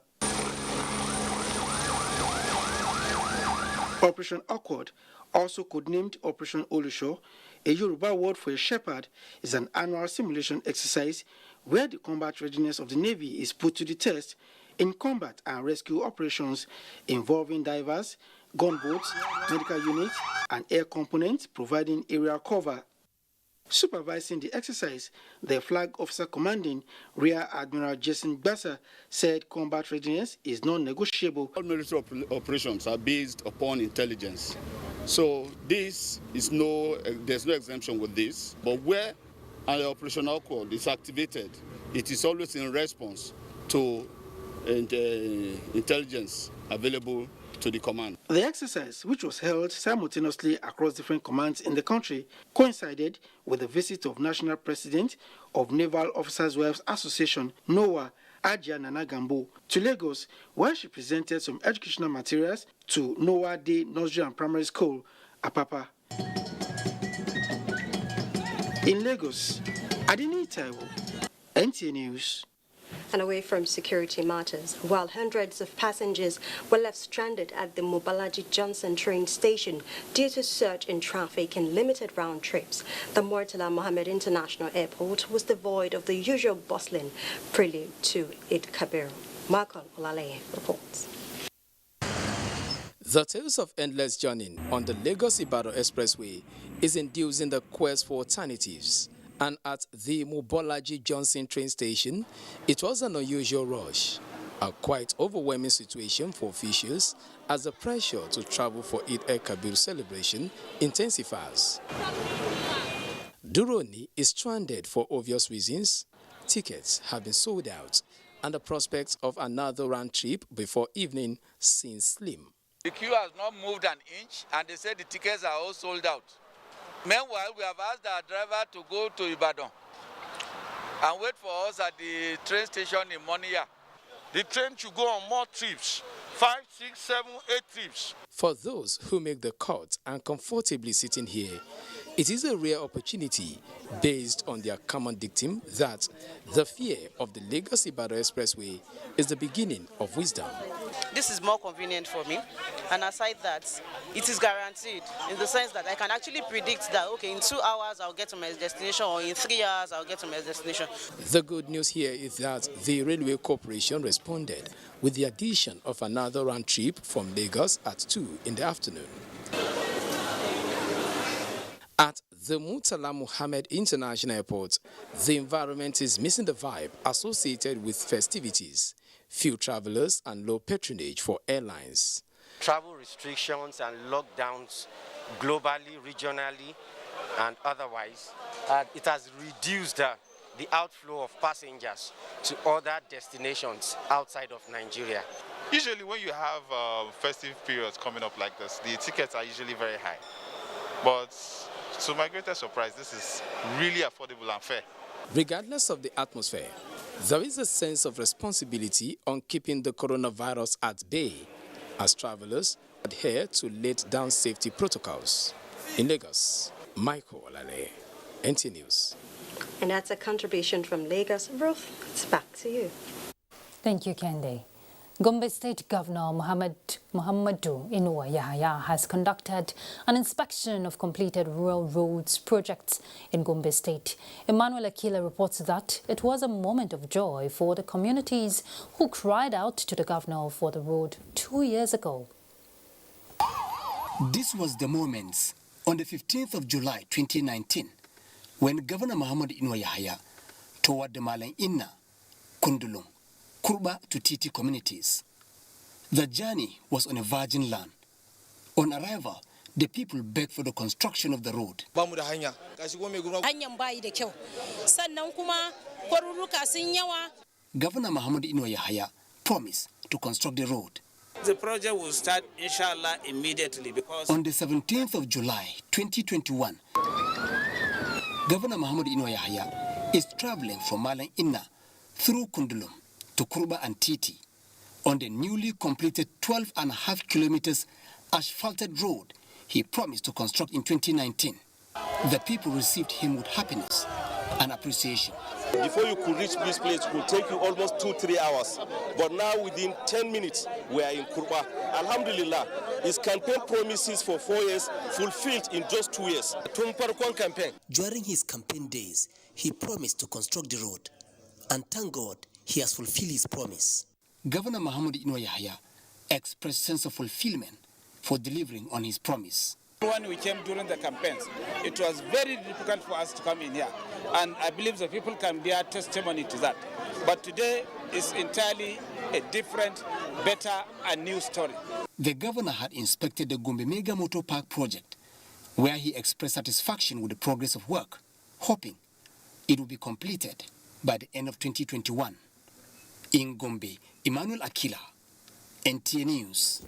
Operation Awkward, also codenamed Operation Olusho, a Yoruba word for a shepherd, is an annual simulation exercise where the combat readiness of the Navy is put to the test in combat and rescue operations involving divers, gunboats, medical units, and air components providing aerial cover. Supervising the exercise, the flag officer commanding Rear Admiral Jason Gbassa said combat readiness is non-negotiable. All military operations are based upon intelligence. So this is there's no exemption with this. But where an operational code is activated, it is always in response to intelligence available to the command. The exercise, which was held simultaneously across different commands in the country, coincided with the visit of National President of Naval Officers' Wives Association, NOAA, Ajia Nana Gambo, to Lagos, where she presented some educational materials to NOAA Day Nursery and Primary School, Apapa. In Lagos, Adini Taiwo, NTA News. And away from security matters, while hundreds of passengers were left stranded at the Mobalaji Johnson train station due to surge in traffic and limited round trips, the Murtala Mohammed International Airport was devoid of the usual bustling prelude to Eid Kabir. Michael Olale reports. The tales of endless journeying on the Lagos-Ibadan Expressway is inducing the quest for alternatives. And at the Mobalaji Johnson train station, it was an unusual rush, a quite overwhelming situation for officials as the pressure to travel for Eid Kabir celebration intensifies. Duroni is stranded for obvious reasons. Tickets have been sold out, and the prospect of another round trip before evening seems slim. The queue has not moved an inch, and they said the tickets are all sold out. Meanwhile, we have asked our driver to go to Ibadan and wait for us at the train station in Moniya. The train should go on more trips, 5, 6, 7, 8 trips. For those who make the cut and comfortably sitting here, it is a rare opportunity based on their common dictum that the fear of the Lagos-Ibadan Expressway is the beginning of wisdom. This is more convenient for me, and aside that, it is guaranteed in the sense that I can actually predict that, okay, in 2 hours I'll get to my destination, or in 3 hours I'll get to my destination. The good news here is that the Railway Corporation responded with the addition of another round trip from Lagos at 2 in the afternoon. At the Murtala Mohammed International Airport, the environment is missing the vibe associated with festivities, few travelers and low patronage for airlines. Travel restrictions and lockdowns globally, regionally and otherwise, it has reduced the outflow of passengers to other destinations outside of Nigeria. Usually when you have festive periods coming up like this, the tickets are usually very high. But to my greatest surprise, this is really affordable and fair. Regardless of the atmosphere, there is a sense of responsibility on keeping the coronavirus at bay as travelers adhere to laid-down safety protocols. In Lagos, Michael Olale, NTA News. And that's a contribution from Lagos. Ruth, it's back to you. Thank you, Kendi. Gombe State Governor Muhammadu Inuwa Yahaya has conducted an inspection of completed rural roads projects in Gombe State. Emmanuel Akila reports that it was a moment of joy for the communities who cried out to the governor for the road 2 years ago. This was the moment on the 15th of July 2019 when Governor Muhammadu Inuwa Yahaya toured the Malang Inna, Kundulung, Kurba to Titi communities. The journey was on a virgin land. On arrival, the people begged for the construction of the road. Governor Muhammadu Inuwa Yahaya promised to construct the road. The project will start, inshallah, immediately because... On the 17th of July 2021, Governor Muhammadu Inuwa Yahaya is traveling from Malang Inna through Kundulum to Kurba and Titi on the newly completed 12.5 kilometers asphalted road he promised to construct in 2019. The people received him with happiness and appreciation. Before you could reach this place, it could take you almost 2-3 hours. But now within 10 minutes, we are in Kurba. Alhamdulillah, his campaign promises for 4 years fulfilled in just 2 years. Campaign. During his campaign days, he promised to construct the road. And thank God, he has fulfilled his promise. Governor Mahmoud Inuwa Yahya expressed sense of fulfillment for delivering on his promise. When we came during the campaigns, it was very difficult for us to come in here. And I believe the people can bear testimony to that. But today is entirely a different, better, and new story. The governor had inspected the Gombe Mega Motor Park project, where he expressed satisfaction with the progress of work, hoping it will be completed by the end of 2021. In Gombe, Emmanuel Akila, NTA News.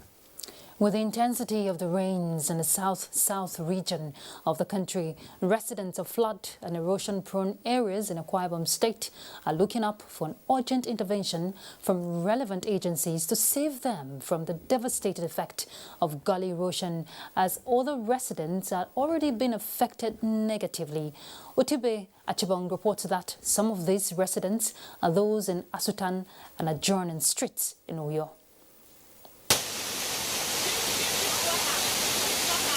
With the intensity of the rains in the south region of the country, residents of flood and erosion-prone areas in Akwa Ibom State are looking up for an urgent intervention from relevant agencies to save them from the devastating effect of gully erosion, as other residents are already been affected negatively. Otibe Achibong reports that some of these residents are those in Asutan and adjoining streets in Uyo.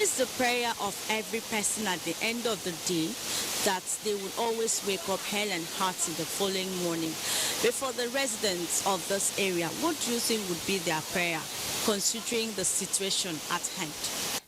It's the prayer of every person at the end of the day that they will always wake up hale and hearty the following morning. But for the residents of this area, what do you think would be their prayer, considering the situation at hand?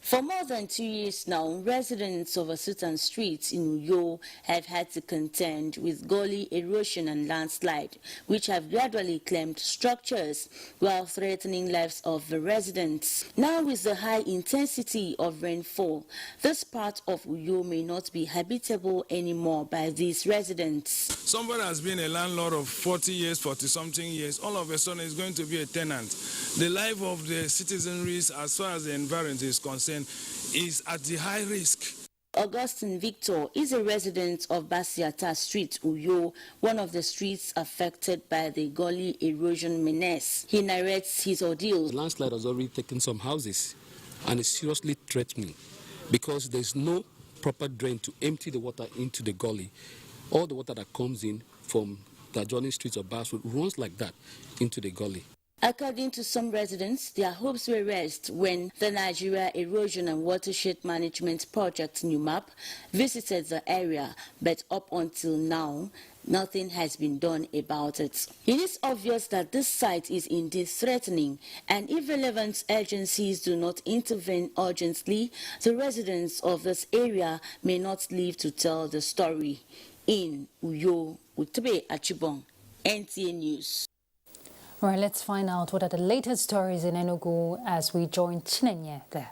For more than 2 years now, residents of Asutan streets in Uyo have had to contend with gully erosion and landslide, which have gradually claimed structures while threatening lives of the residents. Now, with the high intensity of rainfall, this part of Uyo may not be habitable anymore by these residents. Somebody has been a landlord of 40 years, 40-something years, all of a sudden is going to be a tenant. The life of the citizenry, as far as the environment is concerned, is at the high risk. Augustine Victor is a resident of Basiata Street, Uyo, one of the streets affected by the gully erosion menace. He narrates his ordeal. The landslide has already taken some houses and is seriously threatening because there's no proper drain to empty the water into the gully. All the water that comes in from the adjoining streets of Baswood runs like that into the gully. According to some residents, their hopes were raised when the Nigeria Erosion and Watershed Management Project (NUMAP) visited the area, but up until now, nothing has been done about it. It is obvious that this site is indeed threatening, and if relevant agencies do not intervene urgently, the residents of this area may not live to tell the story. In Uyo, Utebe Achibong, NTA News. All right, let's find out what are the latest stories in Enugu as we join Chinenye there.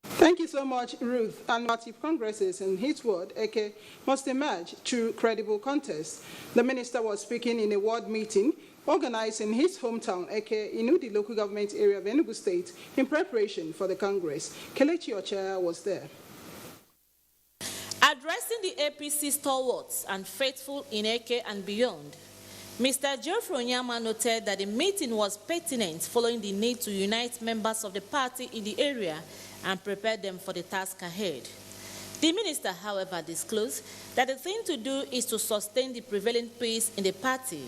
Thank you so much, Ruth. And active congresses, in his word, AK, must emerge through credible contests. The minister was speaking in a ward meeting organized in his hometown, AK, Inudi local government area of Enugu State, in preparation for the Congress. Kelechi Ocha was there. Addressing the APC stalwarts and faithful in Eke and beyond, Mr. Geoffrey Onyama noted that the meeting was pertinent following the need to unite members of the party in the area and prepare them for the task ahead. The minister, however, disclosed that the thing to do is to sustain the prevailing pace in the party,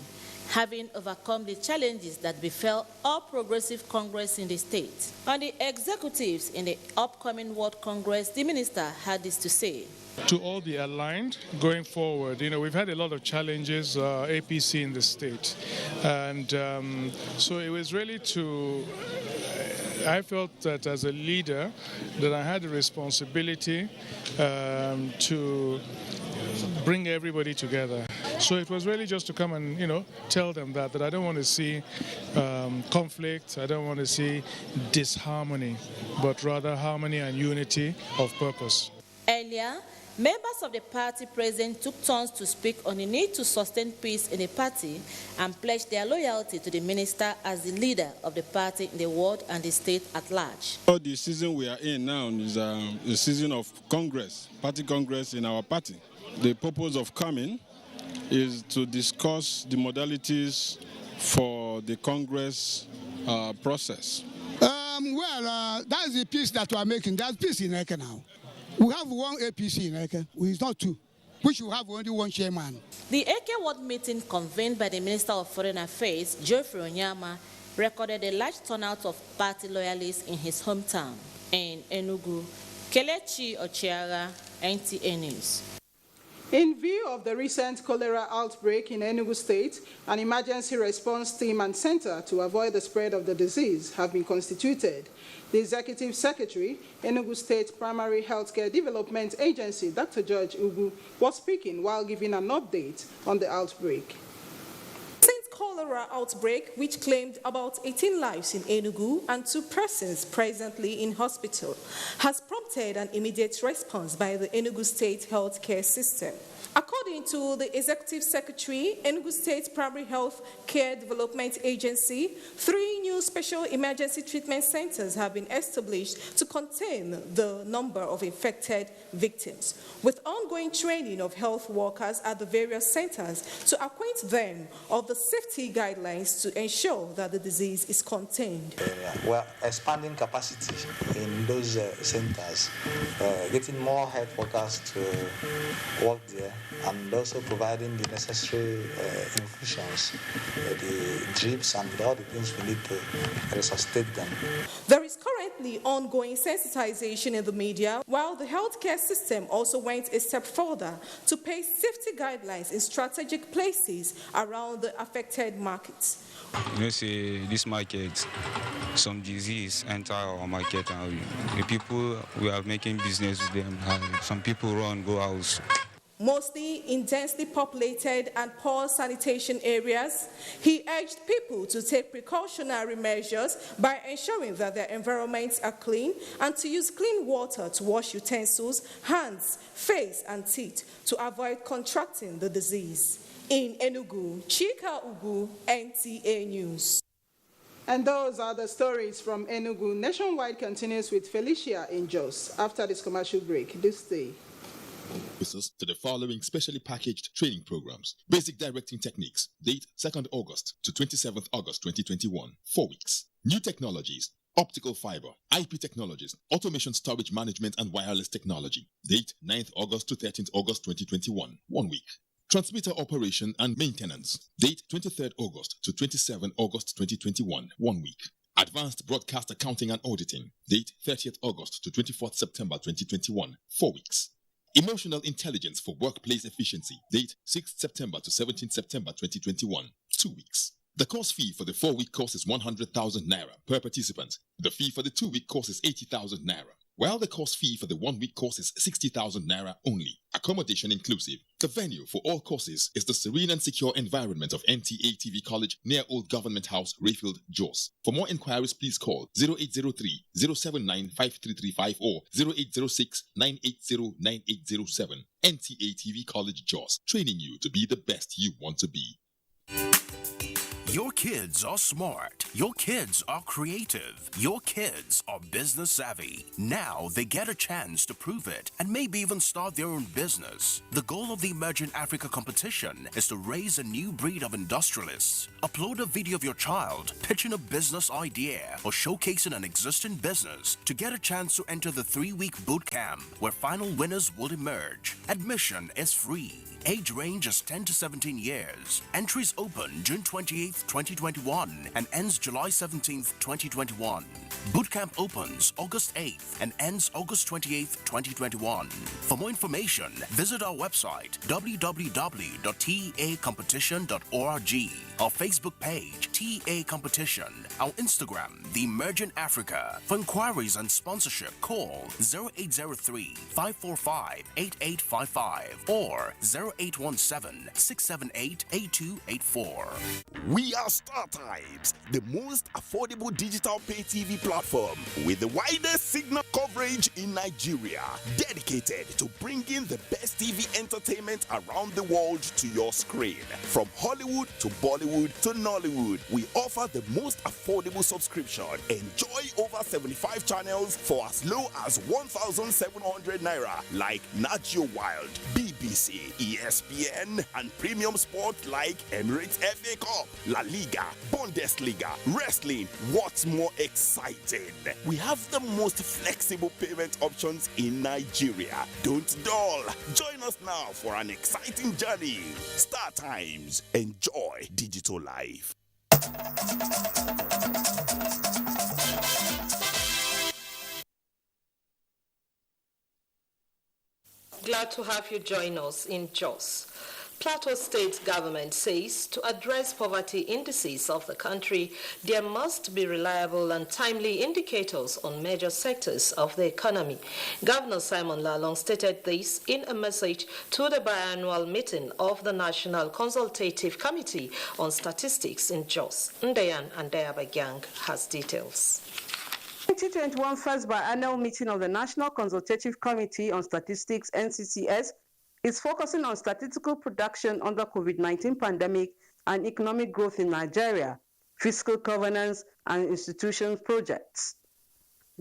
having overcome the challenges that befell all progressive Congress in the state. On the executives in the upcoming World Congress, the minister had this to say. To all the aligned going forward, we've had a lot of challenges, APC in the state. And so it was really I felt that as a leader that I had a responsibility to bring everybody together. So it was really just to come and, tell them that I don't want to see conflict, I don't want to see disharmony, but rather harmony and unity of purpose. Earlier, members of the party present took turns to speak on the need to sustain peace in the party and pledge their loyalty to the minister as the leader of the party in the world and the state at large. The season we are in now is a season of Congress, party Congress in our party. The purpose of coming is to discuss the modalities for the Congress process. That's the peace that we are making. There's peace in Eke now. We have one APC in Eke. It's not two. We should have only one chairman. The Eke Ward meeting convened by the Minister of Foreign Affairs, Geoffrey Onyama, recorded a large turnout of party loyalists in his hometown. In Enugu, Kelechi Ochiara, NTA News. In view of the recent cholera outbreak in Enugu State, an emergency response team and center to avoid the spread of the disease have been constituted. The Executive Secretary, Enugu State Primary Healthcare Development Agency, Dr. George Ugu, was speaking while giving an update on the outbreak. Cholera outbreak, which claimed about 18 lives in Enugu and 2 persons presently in hospital, has prompted an immediate response by the Enugu State healthcare system. According to the Executive Secretary, Enugu State Primary Health Care Development Agency, 3 new special emergency treatment centers have been established to contain the number of infected victims, with ongoing training of health workers at the various centers to acquaint them of the safety guidelines to ensure that the disease is contained. We're expanding capacity in those centers, getting more health workers to work there, and also providing the necessary infusions, the drips, and all the things we need to resuscitate them. There is currently ongoing sensitization in the media, while the healthcare system also went a step further to paste safety guidelines in strategic places around the affected markets. You know, say this market, some disease enter our market, and the people we are making business with them, some people run, go out. Mostly in densely populated and poor sanitation areas, he urged people to take precautionary measures by ensuring that their environments are clean and to use clean water to wash utensils, hands, face, and teeth to avoid contracting the disease. In Enugu, Chika Ugu, NTA News. And those are the stories from Enugu. Nationwide continues with Felicia in Jos. After this commercial break, do stay. To the following specially packaged training programs. Basic Directing Techniques. Date 2nd August to 27th August 2021. 4 weeks. New Technologies. Optical Fiber. IP Technologies. Automation Storage Management and Wireless Technology. Date 9th August to 13th August 2021. 1 week. Transmitter Operation and Maintenance. Date 23rd August to 27th August 2021. 1 week. Advanced Broadcast Accounting and Auditing. Date 30th August to 24th September 2021. 4 weeks. Emotional Intelligence for Workplace Efficiency. Date 6th September to 17th September 2021. 2 weeks. The course fee for the 4-week course is 100,000 naira per participant. The fee for the 2-week course is 80,000 naira. While the course fee for the 1-week course is 60,000 naira only. Accommodation inclusive. The venue for all courses is the serene and secure environment of NTA TV College near Old Government House, Rayfield, Jos. For more inquiries, please call 0803-079-5335 or 0806-980-9807. NTA TV College, Jos. Training you to be the best you want to be. Your kids are smart. Your kids are creative. Your kids are business savvy. Now they get a chance to prove it and maybe even start their own business. The goal of the Emerging Africa competition is to raise a new breed of industrialists. Upload a video of your child pitching a business idea or showcasing an existing business to get a chance to enter the 3-week boot camp where final winners will emerge. Admission is free. Age range is 10 to 17 years. Entries open June 28th, 2021 and ends July 17th, 2021. Bootcamp opens August 8th and ends August 28th, 2021. For more information, visit our website www.teacompetition.org, our Facebook page TA Competition, our Instagram The Emerging Africa. For inquiries and sponsorship, call 0803-545-8855 or 0817-678-8284. We are StarTimes, the most affordable digital pay TV platform with the widest signal coverage in Nigeria, dedicated to bringing the best TV entertainment around the world to your screen. From Hollywood to Bollywood to Nollywood, we offer the most affordable subscription. Enjoy over 75 channels for as low as 1,700 naira, like Nat Geo Wild, BBC, BBC, ESPN, and premium sport like Emirates FA Cup, La Liga, Bundesliga, wrestling. What's more exciting? We have the most flexible payment options in Nigeria. Don't dull. Join us now for an exciting journey. Star Times. Enjoy digital life. Glad to have you join us in Jos. Plateau State government says to address poverty indices of the country, there must be reliable and timely indicators on major sectors of the economy. Governor Simon Lalong stated this in a message to the biannual meeting of the National Consultative Committee on Statistics in Jos. Ndayan Andayabagyang has details. 2021 first biannual meeting of the National Consultative Committee on Statistics, NCCS, is focusing on statistical production under COVID-19 pandemic and economic growth in Nigeria, fiscal governance and institutions projects.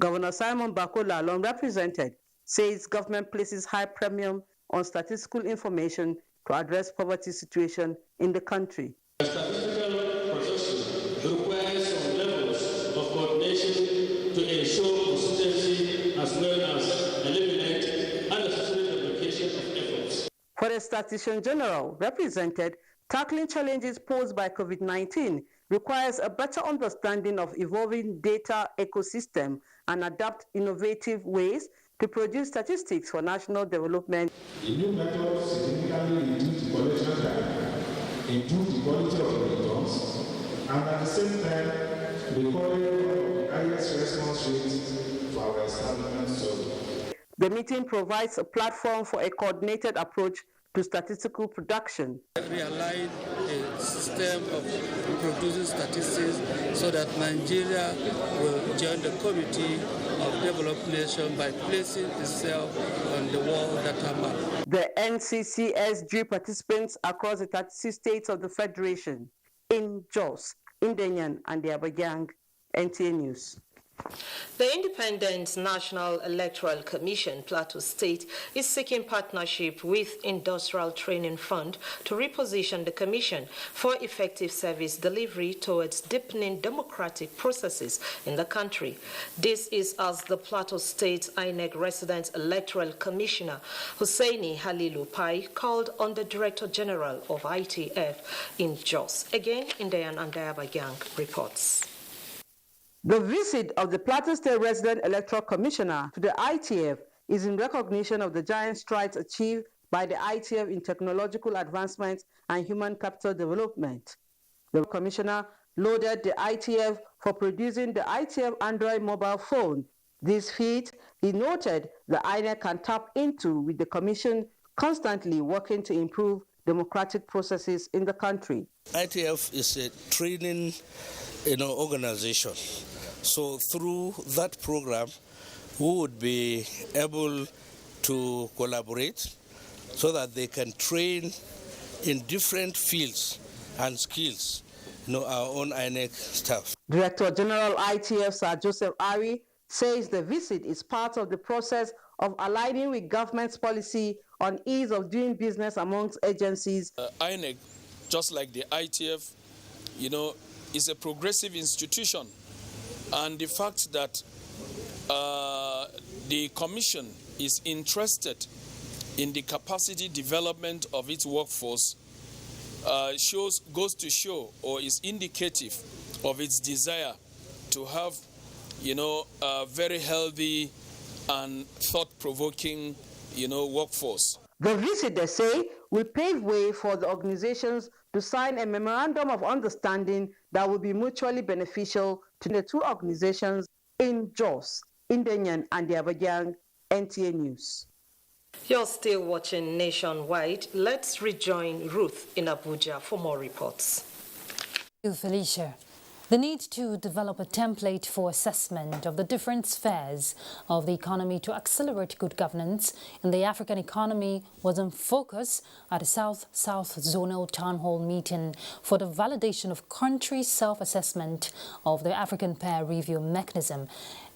Governor Simon Bako Lalong represented says government places high premium on statistical information to address poverty situation in the country. Statistical production requires some levels of coordination to ensure consistency as well as eliminate unnecessary duplication of efforts. For the Statistician General represented, tackling challenges posed by COVID-19 requires a better understanding of evolving data ecosystem and adapt innovative ways to produce statistics for national development. The new method significantly reduced collection time, improved the quality of the returns, and at the same time, recorded the highest response rates for our establishment survey. The meeting provides a platform for a coordinated approach to statistical production. Realign a system of producing statistics so that Nigeria will join the Committee of Developed Nations by placing itself on the world data map. The NCCS drew participants across the 36 states of the Federation in Jos, Nigerian, and the Abuja. NTA News. The Independent National Electoral Commission, Plateau State, is seeking partnership with Industrial Training Fund to reposition the commission for effective service delivery towards deepening democratic processes in the country. This is as the Plateau State INEC Resident Electoral Commissioner Hussaini Halilu Pai called on the Director General of ITF in Jos. Again, Ndayan Andayabagyang reports. The visit of the Plateau State Resident Electoral Commissioner to the ITF is in recognition of the giant strides achieved by the ITF in technological advancements and human capital development. The Commissioner lauded the ITF for producing the ITF Android mobile phone. This feat, he noted, the INEC can tap into with the Commission constantly working to improve democratic processes in the country. ITF is a training organization. So through that program, we would be able to collaborate so that they can train in different fields and skills, our own INEC staff. Director General ITF Sir Joseph Ari says the visit is part of the process of aligning with government's policy on ease of doing business amongst agencies. INEC, just like the ITF, is a progressive institution, and the fact that the Commission is interested in the capacity development of its workforce goes to show or is indicative of its desire to have, a very healthy and thought-provoking, workforce. The visit, they say, will pave way for the organizations to sign a memorandum of understanding that will be mutually beneficial to the two organizations in Jos, Nigerian, and the Abuja. NTA News. You're still watching Nationwide. Let's rejoin Ruth in Abuja for more reports. Thank you, Felicia. The need to develop a template for assessment of the different spheres of the economy to accelerate good governance in the African economy was in focus at a South-South Zonal Town Hall meeting for the validation of country self-assessment of the African Peer Review Mechanism.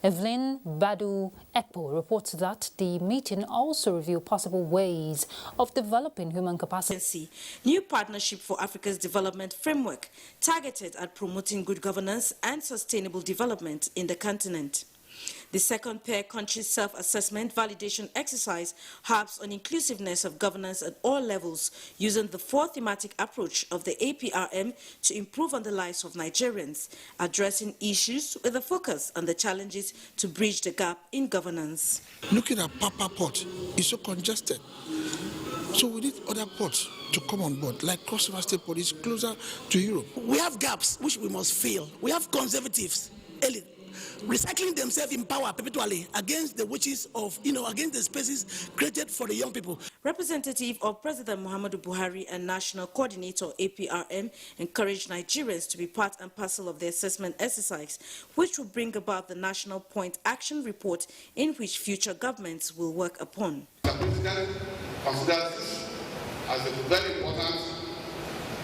Evelyn Badu Ekpo reports that the meeting also reviewed possible ways of developing human capacity. New Partnership for Africa's Development Framework targeted at promoting good governance and sustainable development in the continent. The second pair country self-assessment validation exercise harps on inclusiveness of governance at all levels, using the four thematic approach of the APRM to improve on the lives of Nigerians, addressing issues with a focus on the challenges to bridge the gap in governance. Looking at Papa Port is so congested. So we need other ports to come on board, like Cross River State Port is closer to Europe. We have gaps which we must fill. We have conservatives, elite, recycling themselves in power perpetually against the wishes of, against the spaces created for the young people. Representative of President Muhammadu Buhari and National Coordinator APRM encouraged Nigerians to be part and parcel of the assessment exercise, which will bring about the National Point Action Report in which future governments will work upon. The President considers this as a very important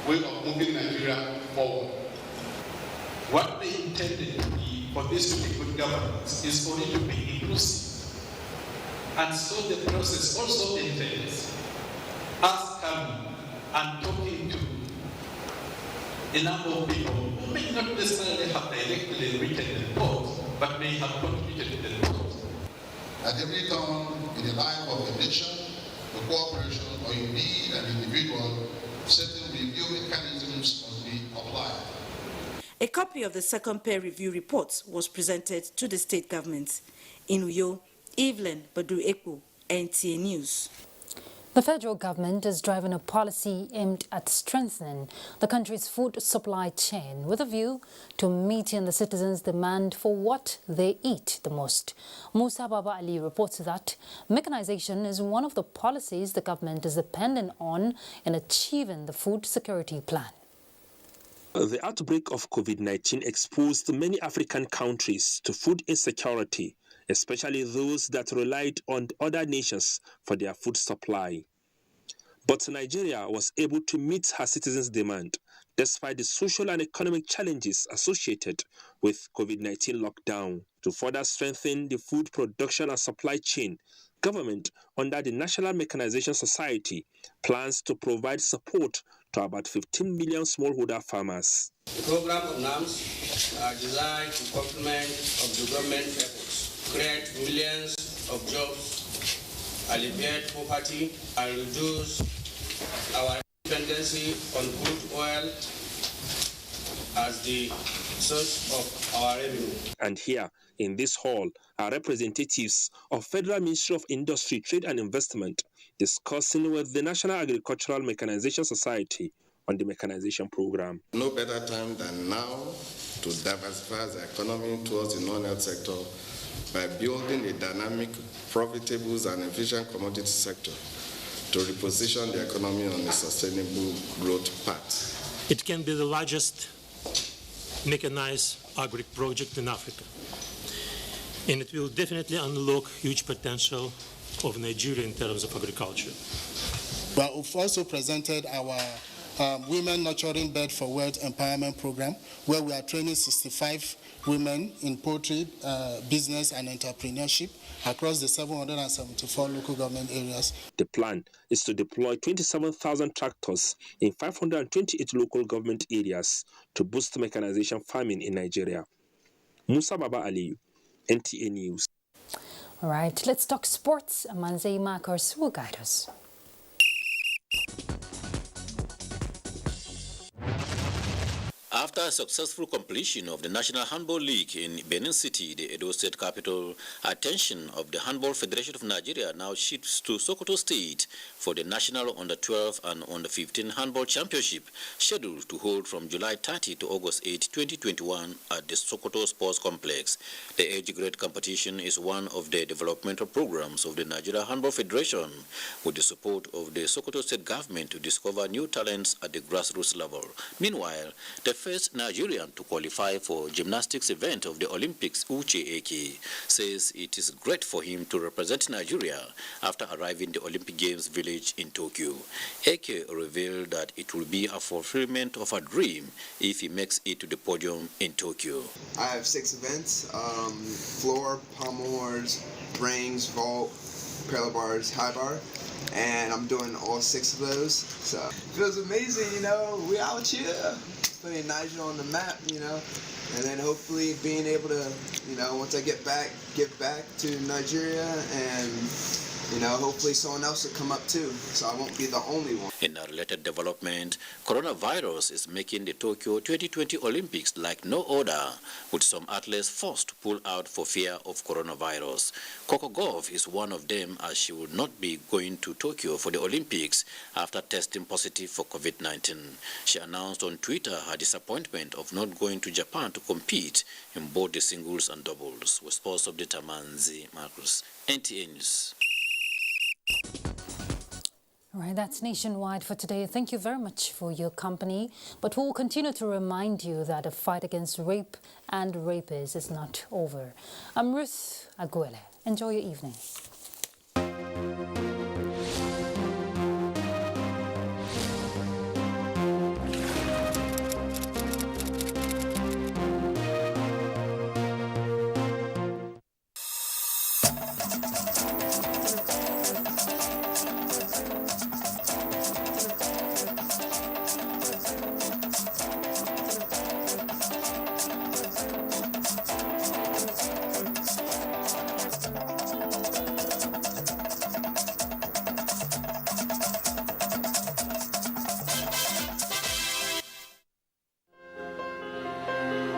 way of moving Nigeria forward. What they intended to be for this to be good governance is for it to be inclusive. And so the process also entails us coming and talking to a number of people who may not necessarily have directly written the report, but may have contributed to the report. At every turn in the life of a nation, a corporation, or indeed an individual, certain review mechanisms must be applied. A copy of the second peer review report was presented to the state government. In Uyo, Evelyn Badu Ekpo, NTA News. The federal government is driving a policy aimed at strengthening the country's food supply chain with a view to meeting the citizens' demand for what they eat the most. Musa Baba Ali reports that mechanization is one of the policies the government is dependent on in achieving the food security plan. The outbreak of COVID-19 exposed many African countries to food insecurity, especially those that relied on other nations for their food supply. But Nigeria was able to meet her citizens' demand, despite the social and economic challenges associated with COVID-19 lockdown. To further strengthen the food production and supply chain, government, under the National Mechanization Society, plans to provide support to about 15 million smallholder farmers. The program of NAMS are designed to complement of the government efforts, create millions of jobs, alleviate poverty, and reduce our dependency on crude oil as the source of our revenue. And here, in this hall, are representatives of Federal Ministry of Industry, Trade and Investment discussing with the National Agricultural Mechanization Society on the mechanization program. No better time than now to diversify the economy towards the non-health sector by building a dynamic, profitable and efficient commodity sector to reposition the economy on a sustainable growth path. It can be the largest mechanized agri project in Africa, and it will definitely unlock huge potential of Nigeria in terms of agriculture. But we've also presented our Women Nurturing Bird for Wealth Empowerment Program, where we are training 65 women in poultry, business and entrepreneurship across the 774 local government areas. The plan is to deploy 27,000 tractors in 528 local government areas to boost mechanization farming in Nigeria. Musa Baba Ali, NTA News. All right, let's talk sports. Manzei Marcos will guide us. After a successful completion of the National Handball League in Benin City, the Edo State capital, attention of the Handball Federation of Nigeria now shifts to Sokoto State for the National Under-12 and Under-15 Handball Championship, scheduled to hold from July 30 to August 8, 2021 at the Sokoto Sports Complex. The age-grade competition is one of the developmental programs of the Nigeria Handball Federation, with the support of the Sokoto State government to discover new talents at the grassroots level. Meanwhile, the first Nigerian to qualify for gymnastics event of the Olympics, Uche Eke, says it is great for him to represent Nigeria after arriving the Olympic Games village in Tokyo. Eke revealed that it will be a fulfillment of a dream if he makes it to the podium in Tokyo. I have 6 events, floor, pommel horse, rings, vault, parallel bars, high bar, and I'm doing all 6 of those. So it feels amazing, you know, we out here, putting Nigeria on the map, you know, and then hopefully being able to, you know, once I get back, give back to Nigeria, and, you know, hopefully someone else will come up too, so I won't be the only one. In a related development, coronavirus is making the Tokyo 2020 Olympics like no other, with some athletes forced to pull out for fear of coronavirus. Coco Gauff is one of them, as she will not be going to Tokyo for the Olympics after testing positive for COVID-19. She announced on Twitter her disappointment of not going to Japan to compete in both the singles and doubles. With sports update, Manzi Marcus, NTA News. All right, that's Nationwide for today. Thank you very much for your company. But we'll continue to remind you that the fight against rape and rapists is not over. I'm Ruth Aguele. Enjoy your evening.